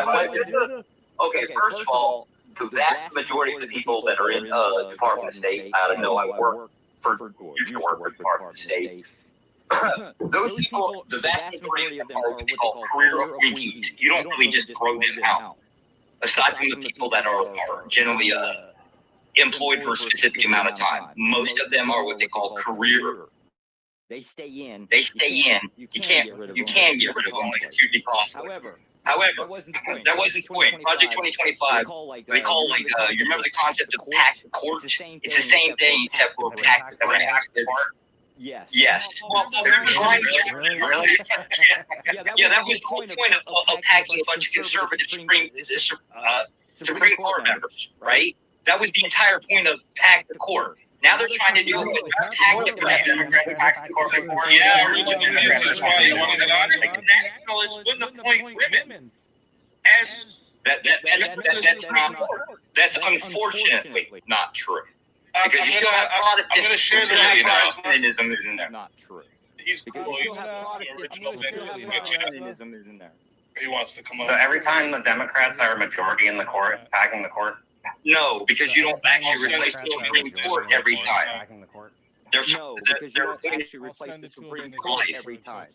wasn't. Okay, first of all, the vast majority of the people that are in the Department of State, I don't know, I used to work for the Department of State. Those people, the vast majority of them are what they call career appointees. You don't really just throw them out. Aside from the people that are generally employed for a specific amount of time, most of them are what they call career. They stay in. You can't get rid of them like security costs. However, that wasn't the point. Project 2025, they call you remember the concept of packed court? It's the same thing except for packed court. Yes. Well, they're trying to really? Yeah, that was the whole point of packing a bunch of conservative Supreme Court members, right? That was the entire point of pack the court. Now they're trying to do it with pack the Democrats pack the court before. Yeah, originally that's why you wanted it on. Nationalists wouldn't appoint women as that's unfortunately not true. Because you still have I'm going to share the link. feminism is in there. Not true. He's original. He wants to come up. So every time the Democrats are a majority in the court, packing the court? No, because you don't actually replace the Supreme Court every time. No, because you don't actually replace the Supreme Court every time.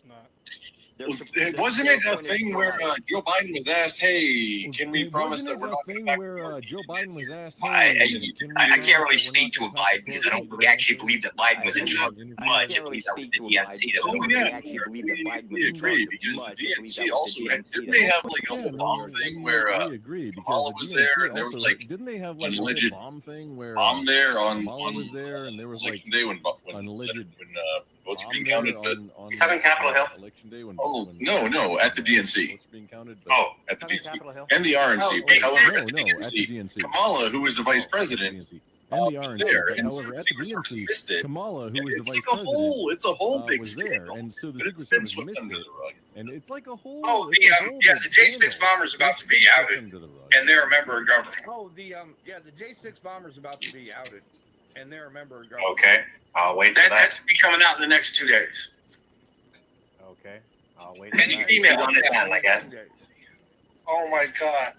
Wasn't it a thing where Joe Biden was asked, "Hey, can we promise that we're not thing where Joe Biden was asked, I can't really speak to a Biden because I don't really actually believe that Biden was in charge much. I believe that was the DNC that was. We agree because the DNC also didn't they have like a whole bomb thing where Kamala was there and there was like didn't they have like an a alleged bomb thing where bomb there on Kamala was there and there was like election day when votes were being counted, but you talking Capitol Hill? Election day when no, at the DNC. At the DNC and the RNC. However, at the DNC, Kamala, who was the vice president, and the RNC. there. But however, at the DNC, Kamala, who was the vice like president, it's a whole big was there, scandal. and so the But it's Secret been Service swept missed under it. the rug. And it's like a whole. Oh, it's a whole the big J6 scandal. bomber's about to be outed, and they're a member of government. Oh, the J6 bomber's about to be outed, and they're a member of government. Okay, I'll wait for that. That's be coming out in the next 2 days. Okay, I'll wait for Any that. female on it then, I guess. Oh my God.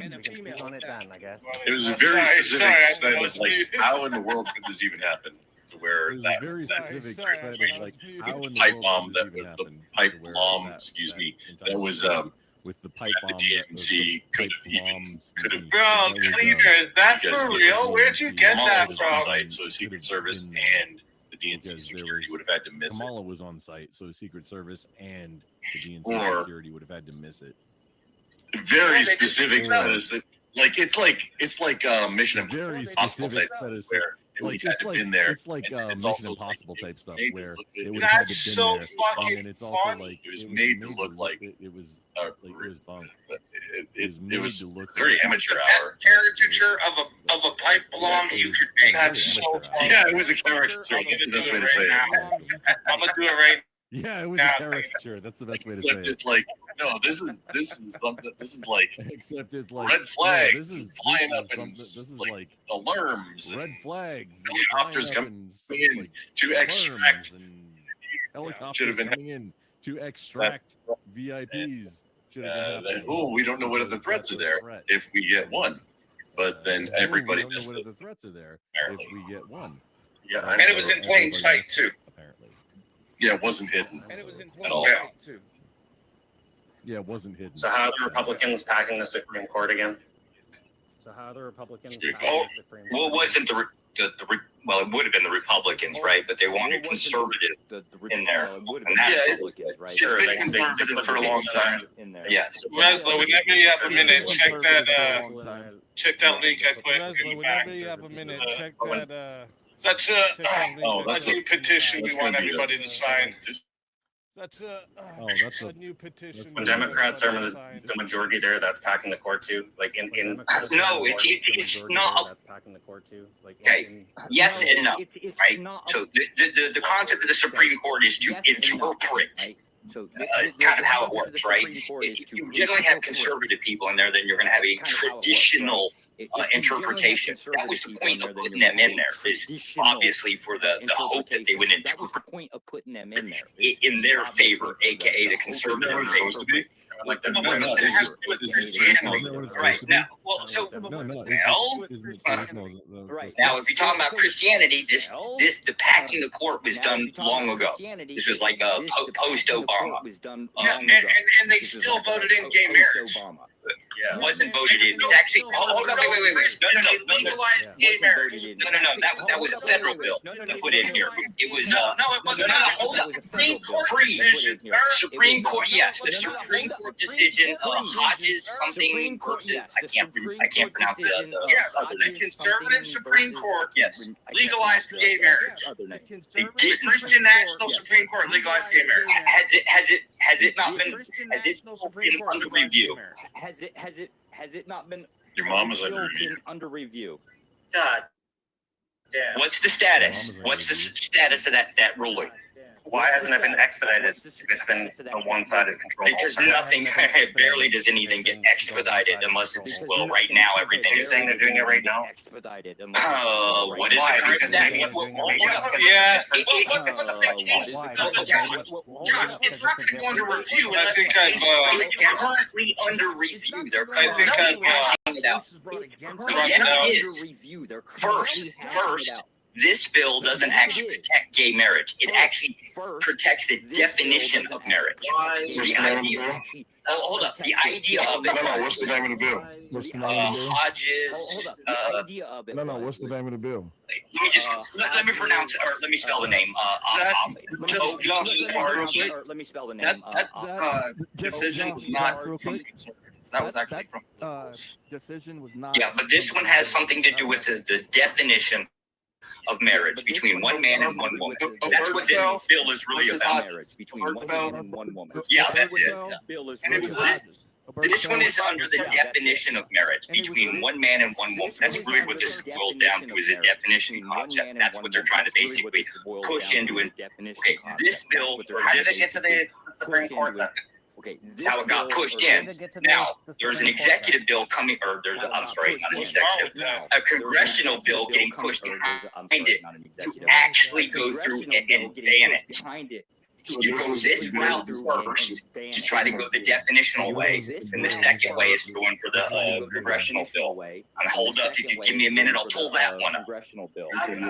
And a female on it then, I guess. It was a very specific set of like, how in the world could this even happen? To where It was that a very that specific that- set of like how in the pipe world bomb did that this even the happen pipe to where bomb, that- excuse that me, entire that was situation with the pipe the bomb. DNC could have Bro, Cleaver, is that for real? Where'd you get that was from? on site, so Secret Service and the DNC security would have had to miss it. Kamala was on site, so Secret Service and the DNC Or- security would have had to miss it. Very specific status. It's like Mission Very Impossible specific type status. where it would Like, have it's to like been there. it's like and it's Mission also Impossible like, type it was stuff made to where look- it would That's have been so there, fucking and then it's also funny. like It was made to look like it was uh, like it was bunk. it was to look very like- amateur Best hour. caricature of a pipe bomb you could make. That's so funny. Yeah, it was a caricature. That's the best way to say it. I'm gonna do it right Yeah, it was now. a caricature. That's the best way to say Except it. it's like, no, this is something. This is like Except it's like red flags this is flying this up is and something- this is like alarms. red flags. Helicopters flying up coming and, in to extract. and Should helicopters have been. coming in to extract VIPs. Should have been happening. We don't know what other threats are there Threat. if we get one. But then everybody we don't missed know it. what other threats are there Apparently. if we get one. Yeah, And it was in plain sight too. Apparently. Yeah, it wasn't hidden And it was in at plain all. sight too. Yeah, it wasn't hidden. So how are the Republicans packing the Supreme Court again? So how are the Republicans packing Oh, the Supreme well, it Court? wasn't well, it would have been the Republicans, right? But they wanted conservative in there. And that's It's been conservative for a long time. Yes. Leslie, whenever you have a minute, check that link I put in Leslie, the whenever back. you have a minute, check that. That's check that link. Oh, a new petition we that's want gonna be everybody to sign. That's a new petition. When Democrats are in the majority there, that's packing the court too. Like in no, it's not. That's packing the court too. Like Okay. Yes and no. Right. So the concept of the Supreme Court is to interpret. So it's kind of how it works, right? If you generally have conservative people in there, then you're going to have a traditional interpretation. That was the point of putting them in there. Is obviously for the hope that they would interpret. the point of putting them in there. In their favor, aka the conservative favor. like the it has to do with Christianity, right? Now, well, so right now, if you're talking about Christianity, the packing the court was done long ago. This was like post Obama. And they still voted in gay marriage. Yeah, wasn't voted in. It's actually hold on, wait. No, legalized gay marriage. No. That was a federal bill to put in here. It was no, it was not. Hold on. Supreme Court decision. Supreme Court, yes, the Supreme Court decision. Hodges something versus I can't pronounce it. The conservative Supreme Court, yes, legalized gay marriage. The Christian National Supreme Court legalized gay marriage. Has it not been under review? Has it not been? Your mom is under review. Under review. God damn. What's the status? What's the status of that ruling? Why hasn't it been expedited? It's been a one-sided control. There's nothing. Barely does anything get expedited unless it's right now. Everything is saying they're doing it right now. Expedited. What is the current status? Yeah. Josh, it's not going to go under review. I think it's currently under review. First, this bill doesn't actually protect gay marriage. It actually protects the definition of marriage. What's the name of the bill? Hold up. The idea of it. No, what's the name of the bill? What's the name of the bill? Hodges. The idea of it. No. What's the name of the bill? Let me pronounce or let me spell the name. Let me spell the name. That decision was not from the conservatives. That was actually from decision was not. Yeah, but this one has something to do with the definition of marriage between one man and one woman. That's what this bill is really about. Marriage between one man and one woman. Yeah, that's it. Bill is this one is under the definition of marriage between one man and one woman. That's really what this is boiled down to, is a definition concept. That's what they're trying to basically push into it. Okay, this bill. How did it get to the Supreme Court then? Okay, that's how it got pushed in. Now, there's an executive bill coming, or there's, I'm sorry, not an executive, a congressional bill getting pushed behind it to actually go through and ban it. To go this route first, to try to go the definitional way, and the second way is going for the congressional bill. And hold up, if you give me a minute, I'll pull that one up. Congressional bill. Hold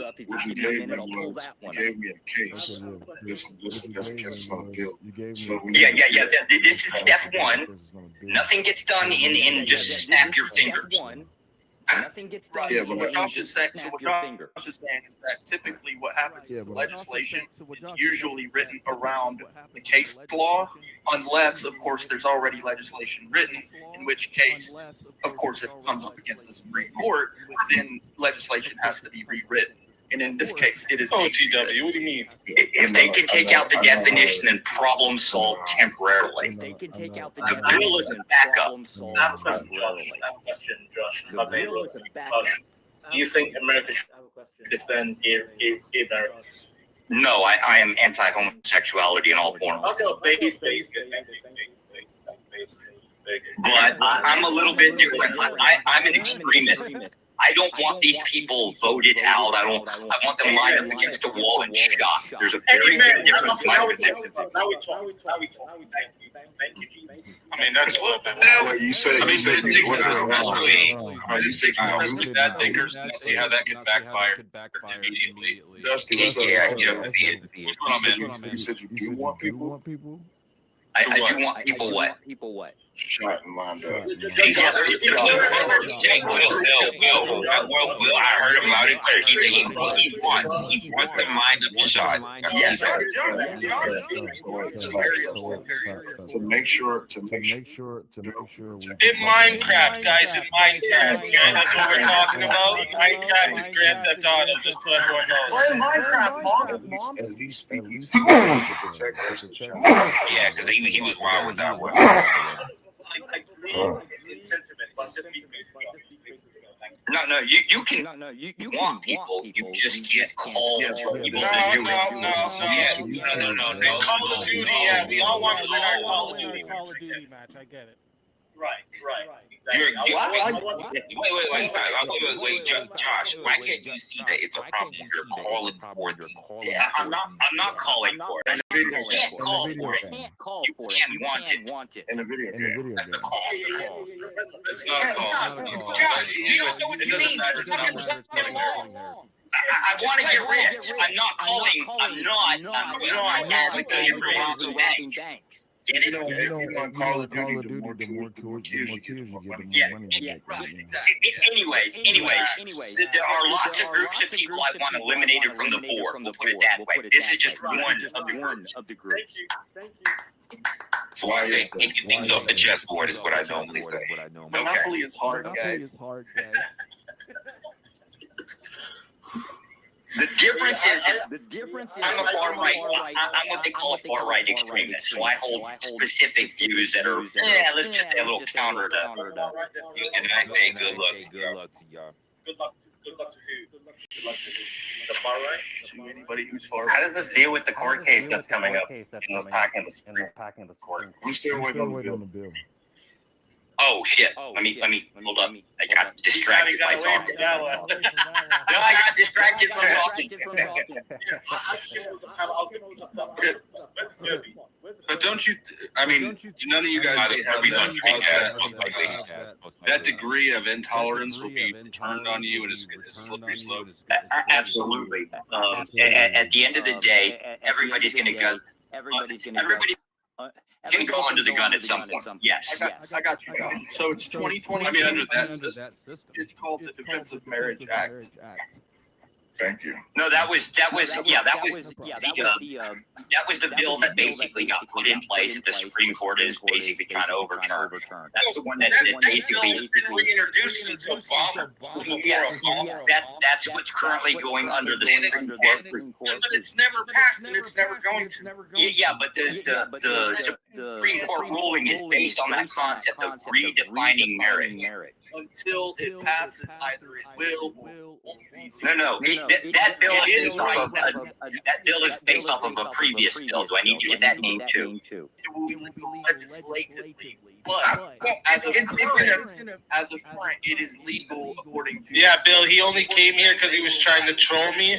up, if you give me a minute, I'll pull that one up. You gave me a case. This case on the bill. Yeah. This is step one. Nothing gets done in just snap your fingers. Nothing gets done. Yeah, So what Josh is saying is that typically what happens is legislation is usually written around the case law, unless, of course, there's already legislation written, in which case, of course, if it comes up against the Supreme Court, then legislation has to be rewritten. And in this case, it is OTW. What do you mean? If they can take out the definition and problem solve temporarily, They can take out the bill is a backup. I have a question, Josh. Do you think America should defend gay marriage? No, I am anti-homosexuality in all forms. I'll go base. But I'm a little bit different. I'm an extremist. I don't want these people voted out. I want them lined up against a wall and shot. There's a very big difference in my position. Now we talk. Thank you, Jesus. I mean, that's a little bit. Well, you say that Dinkers. See how that could backfire immediately. Yeah, I just see it. You said you do want people. I do want people what? People what? Shot and lined up. Hey, Will, I heard about it, but he said he wants to mind up the shot. Yes, to make sure In Minecraft, guys, in Minecraft. Okay, that's what we're talking about. Minecraft and Grand Theft Auto, just so everyone knows. Play Minecraft, Mom. At least Yeah, because he was wild with that one. I agree in sentiment, but just be No, you can want people. You just can't call people to do it. No. Call of Duty, yeah, we all want to win our Call of Duty. Call of Duty match, I get it. Right. Wait, Josh. Why can't you see that it's a problem when you're calling for it? Yeah, I'm not calling for it. You can't call for it. You can't want it in a video game. That's a call. It's not a call. Josh, you don't know what you mean. Just fucking let me alone. I want to get rich. I'm not calling. I'm not advocating for robbing banks. You know, on Call of Duty, the more kills you get, the more money you get. Right, exactly. Anyways, there are lots of groups of people I want eliminated from the board. We'll put it that way. This is just one of the groups. Thank you. So I say taking things off the chessboard is what I normally say. Monopoly is hard, guys. The difference is I'm a far right. I'm what they call a far right extremist. So I hold specific views that are let's just say a little counter to. And I say good luck to y'all. Good luck to who? The far right? To anybody who's far right. How does this deal with the court case that's coming up in this packing of the court? I'm still waiting on the bill. Oh shit! Let me hold up. I got distracted by talking. No, I got distracted from talking. But don't you? I mean, none of you guys have that degree of intolerance will be turned on you, and it's a slippery slope. Absolutely. At the end of the day, everybody's going to go. Everybody's can go under the gun at some point. Yes. I got you. So it's 2020. I mean, under that system. It's called the Defensive Marriage Act. Thank you. No, that was the bill that basically got put in place that the Supreme Court is basically trying to overturn. That's the one that basically reintroduced since Obama. That's what's currently going under the Supreme Court. But it's never passed and it's never going to. Yeah, but the Supreme Court ruling is based on that concept of redefining marriage. Until it passes, either it will or won't be. No. That bill is based off of a previous bill. Do I need to get that name too? It will be legislatively, but as of current, it is legal according to. Yeah, Bill. He only came here because he was trying to troll me,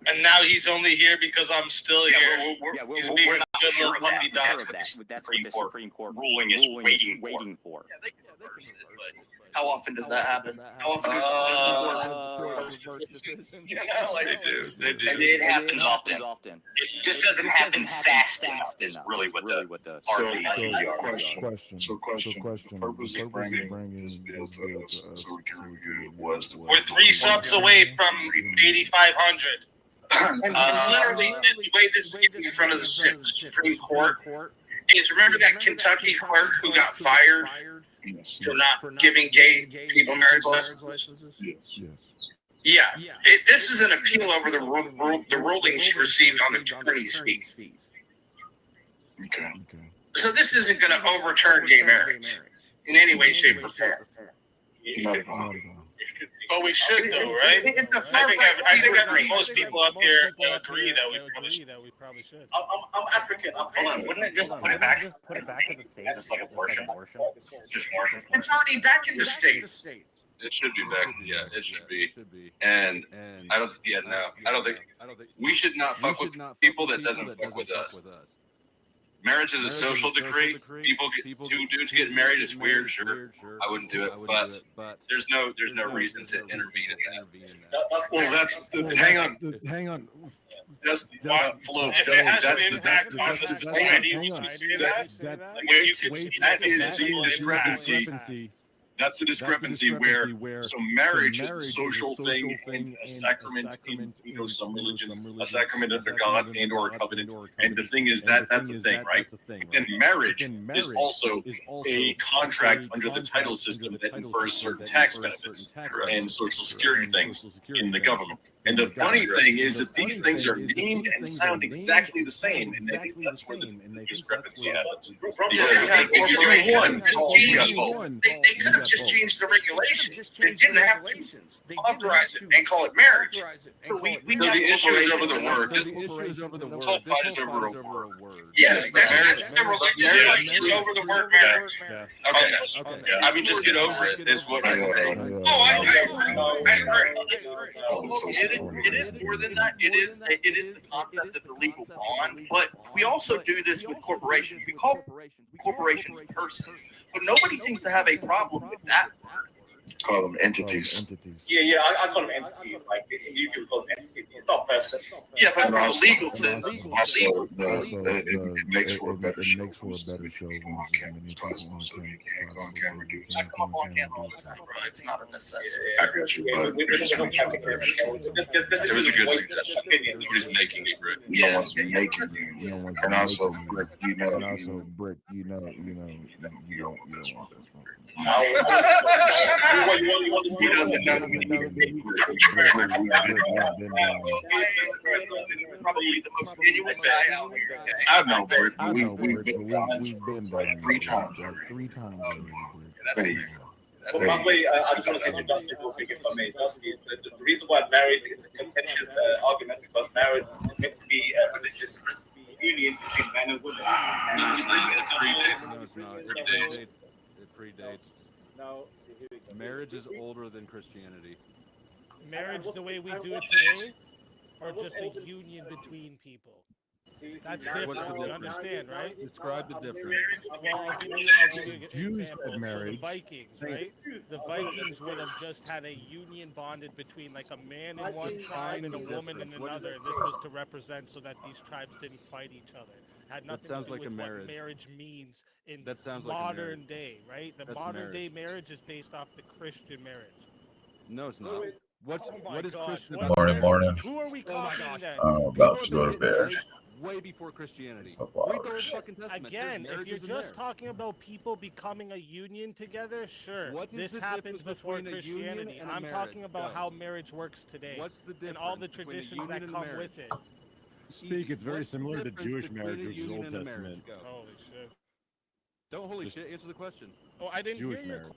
and now he's only here because I'm still here. He's being a good little puppy dog. That's what the Supreme Court ruling is waiting for. How often does that happen? How often they do. It happens often. It just doesn't happen fast enough. Is really what the question. The purpose of bringing this bill to us so we can review it was to. We're 3 subs away from 8,500. And literally, the way this is in front of the Supreme Court is, remember that Kentucky clerk who got fired for not giving gay people marriage licenses? Yes. Yeah. This is an appeal over the ruling she received on the attorney's fees. Okay. So this isn't going to overturn gay marriage in any way, shape, or form. But we should, though, right? I think most people up here agree that we probably should. I'm African. Hold on, wouldn't it just put it back? Just put it back in the States. It's like abortion. Just abortion. It's already back in the States. It should be back. Yeah, it should be. And I don't. Yeah, no, I don't think we should not fuck with people that doesn't fuck with us. Marriage is a social decree. Two dudes getting married. It's weird, sure. I wouldn't do it, but there's no reason to intervene in that. Hang on. That's Flo. That is the discrepancy. That's the discrepancy where so marriage is a social thing and a sacrament in some religions, a sacrament under God and or a covenant. And the thing is that's a thing, right? And marriage is also a contract under the title system that infers certain tax benefits and social security things in the government. And the funny thing is that these things are named and sound exactly the same, and I think that's where the discrepancy happens. Because if you do one, they could have just changed the regulations. They didn't have to authorize it and call it marriage. So the issue is over the word. The whole fight is over a word. Yes, that's the religious is over the word marriage. Okay. I mean, just get over it. Is what I think. I agree. It is more than that. It is the concept of the legal bond, but we also do this with corporations. We call corporations persons, but nobody seems to have a problem with that word. Call them entities. Yeah, I call them entities. Like you can call them entities. It's not person. Yeah, but from a legal sense, it makes for a better show. On camera, dude. I come up on camera all the time, bro. It's not a necessity. I got you, bud. It was a good suggestion. Nobody's making it, Rick. No one's making it. And also, Rick, you know, you don't want this. He doesn't know. Probably the most genuine guy out here. I know, Rick. We've been like 3 times already. By the way, I just want to say to Dusty real quick, if I may. Dusty, the reason why marriage is a contentious argument because marriage is meant to be a religious union between man and woman. It predates. No, marriage is older than Christianity. Marriage the way we do it today, or just a union between people? That's different. You understand, right? Describe the difference. Well, I'll give you an example. So the Vikings, right? The Vikings would have just had a union bonded between like a man in one tribe and a woman in another. This was to represent so that these tribes didn't fight each other. Had nothing to do with what marriage means in modern day, right? The modern day marriage is based off the Christian marriage. No, it's not. What is Christian? Morning. Who are we calling then? I'm about to go to bed. Way before Christianity. Again, if you're just talking about people becoming a union together, sure. This happens before Christianity. I'm talking about how marriage works today. What's the difference and all the traditions that come with it. It's very similar to Jewish marriage, which is Old Testament. Holy shit. Don't holy shit, answer the question. Oh, I didn't Jewish hear you. marriage.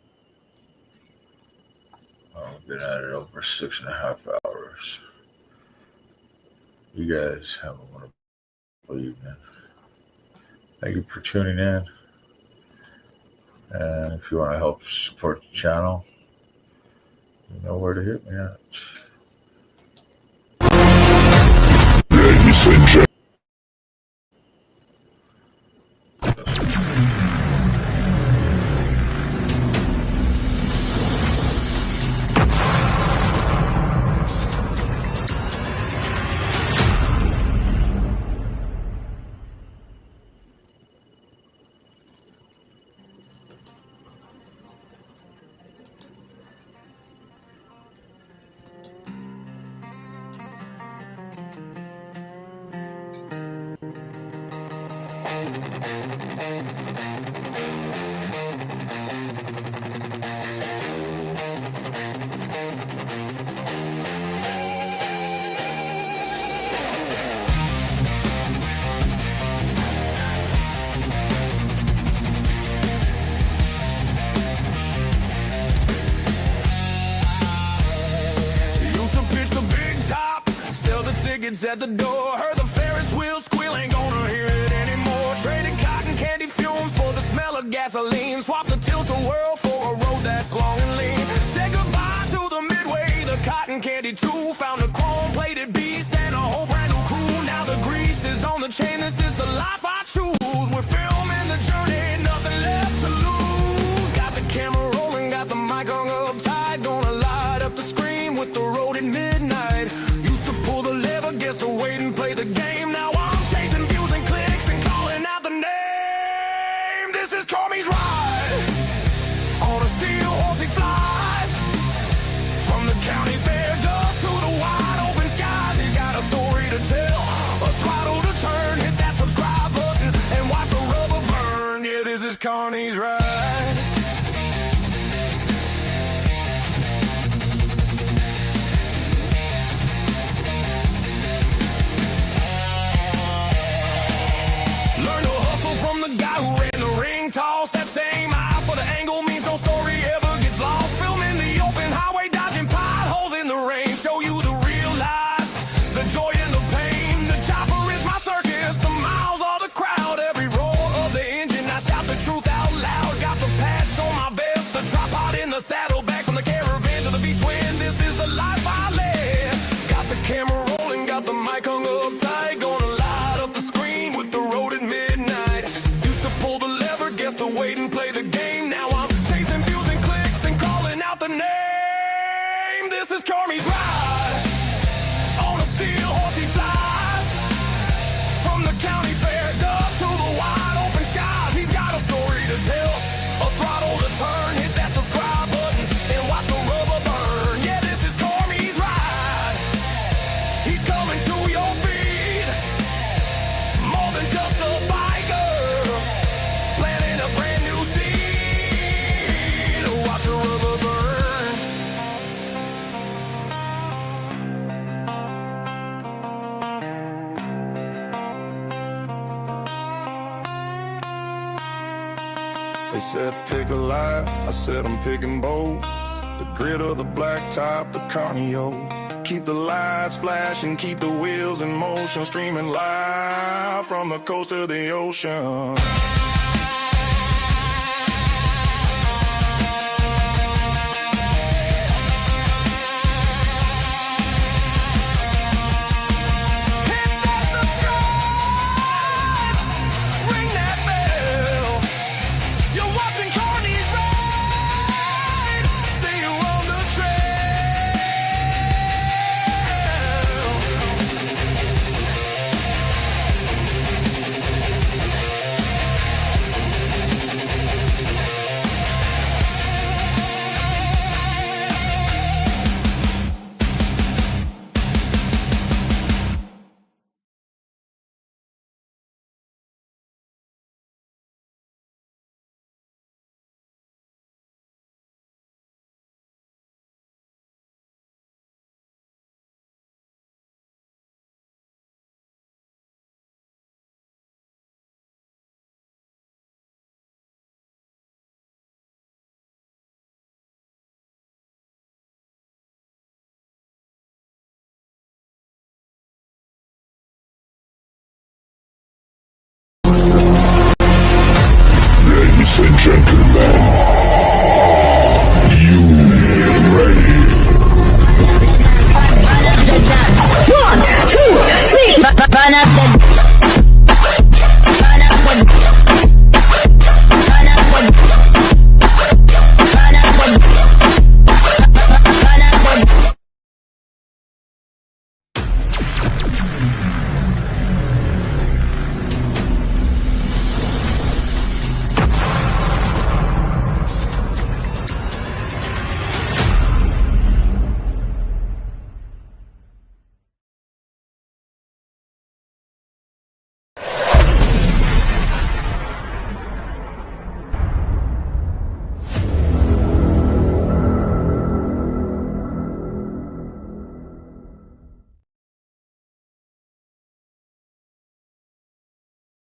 I've been at it over 6.5 hours. You guys have a wonderful evening. Thank you for tuning in. And if you want to help support the channel, you know where to hit me at. Ladies and gentlemen. At the door, heard the Ferris wheel squeal, ain't gonna hear it anymore. Traded cotton candy fumes for the smell of gasoline. Swap the tilt-a-whirl for a road that's long and lean. Say goodbye to the midway, the cotton candy too. Found a chrome-plated beast and a whole brand new crew. Now the grease is on the chain, this is the life I choose. We're Carny's ride. On a steel horse he flies. From the county fair dust to the wide open skies. He's got a story to tell, a throttle to turn. Hit that subscribe button and watch the rubber burn. Yeah, this is Carny's ride. Learn to hustle from the guy who ran the ring toss. That same eye for the angle means no story ever gets lost. Filming the open highway, dodging potholes in the rain. Show you the real life, the joy and the pain. The chopper is my circus, the miles are the crowd. Every roar of the engine, I shout the truth out loud. Got the patch on my vest, the tripod in the saddle. Back from the caravan to the V-twin, this is the life I live. Got the camera rolling, got the mic hung up tight. Gonna light up the screen with the road at midnight. Used to pull the lever, guess the wait and play the game. Now I'm chasing views and clicks and calling out the name. This is Carny's ride. On a steel horse he flies. From the county fair dust to the wide open skies. He's got a story to tell, a throttle to turn. Hit that subscribe button and watch the rubber burn. Yeah, this is Carny's ride. He's coming to your feet. More than just a biker, planting a brand new seed. Watch the rubber burn. They said pick a life, I said I'm picking bold. The grit of the black top, the carnio. Keep the lights flashing, keep the wheels in motion. Streaming live from the coast to the ocean.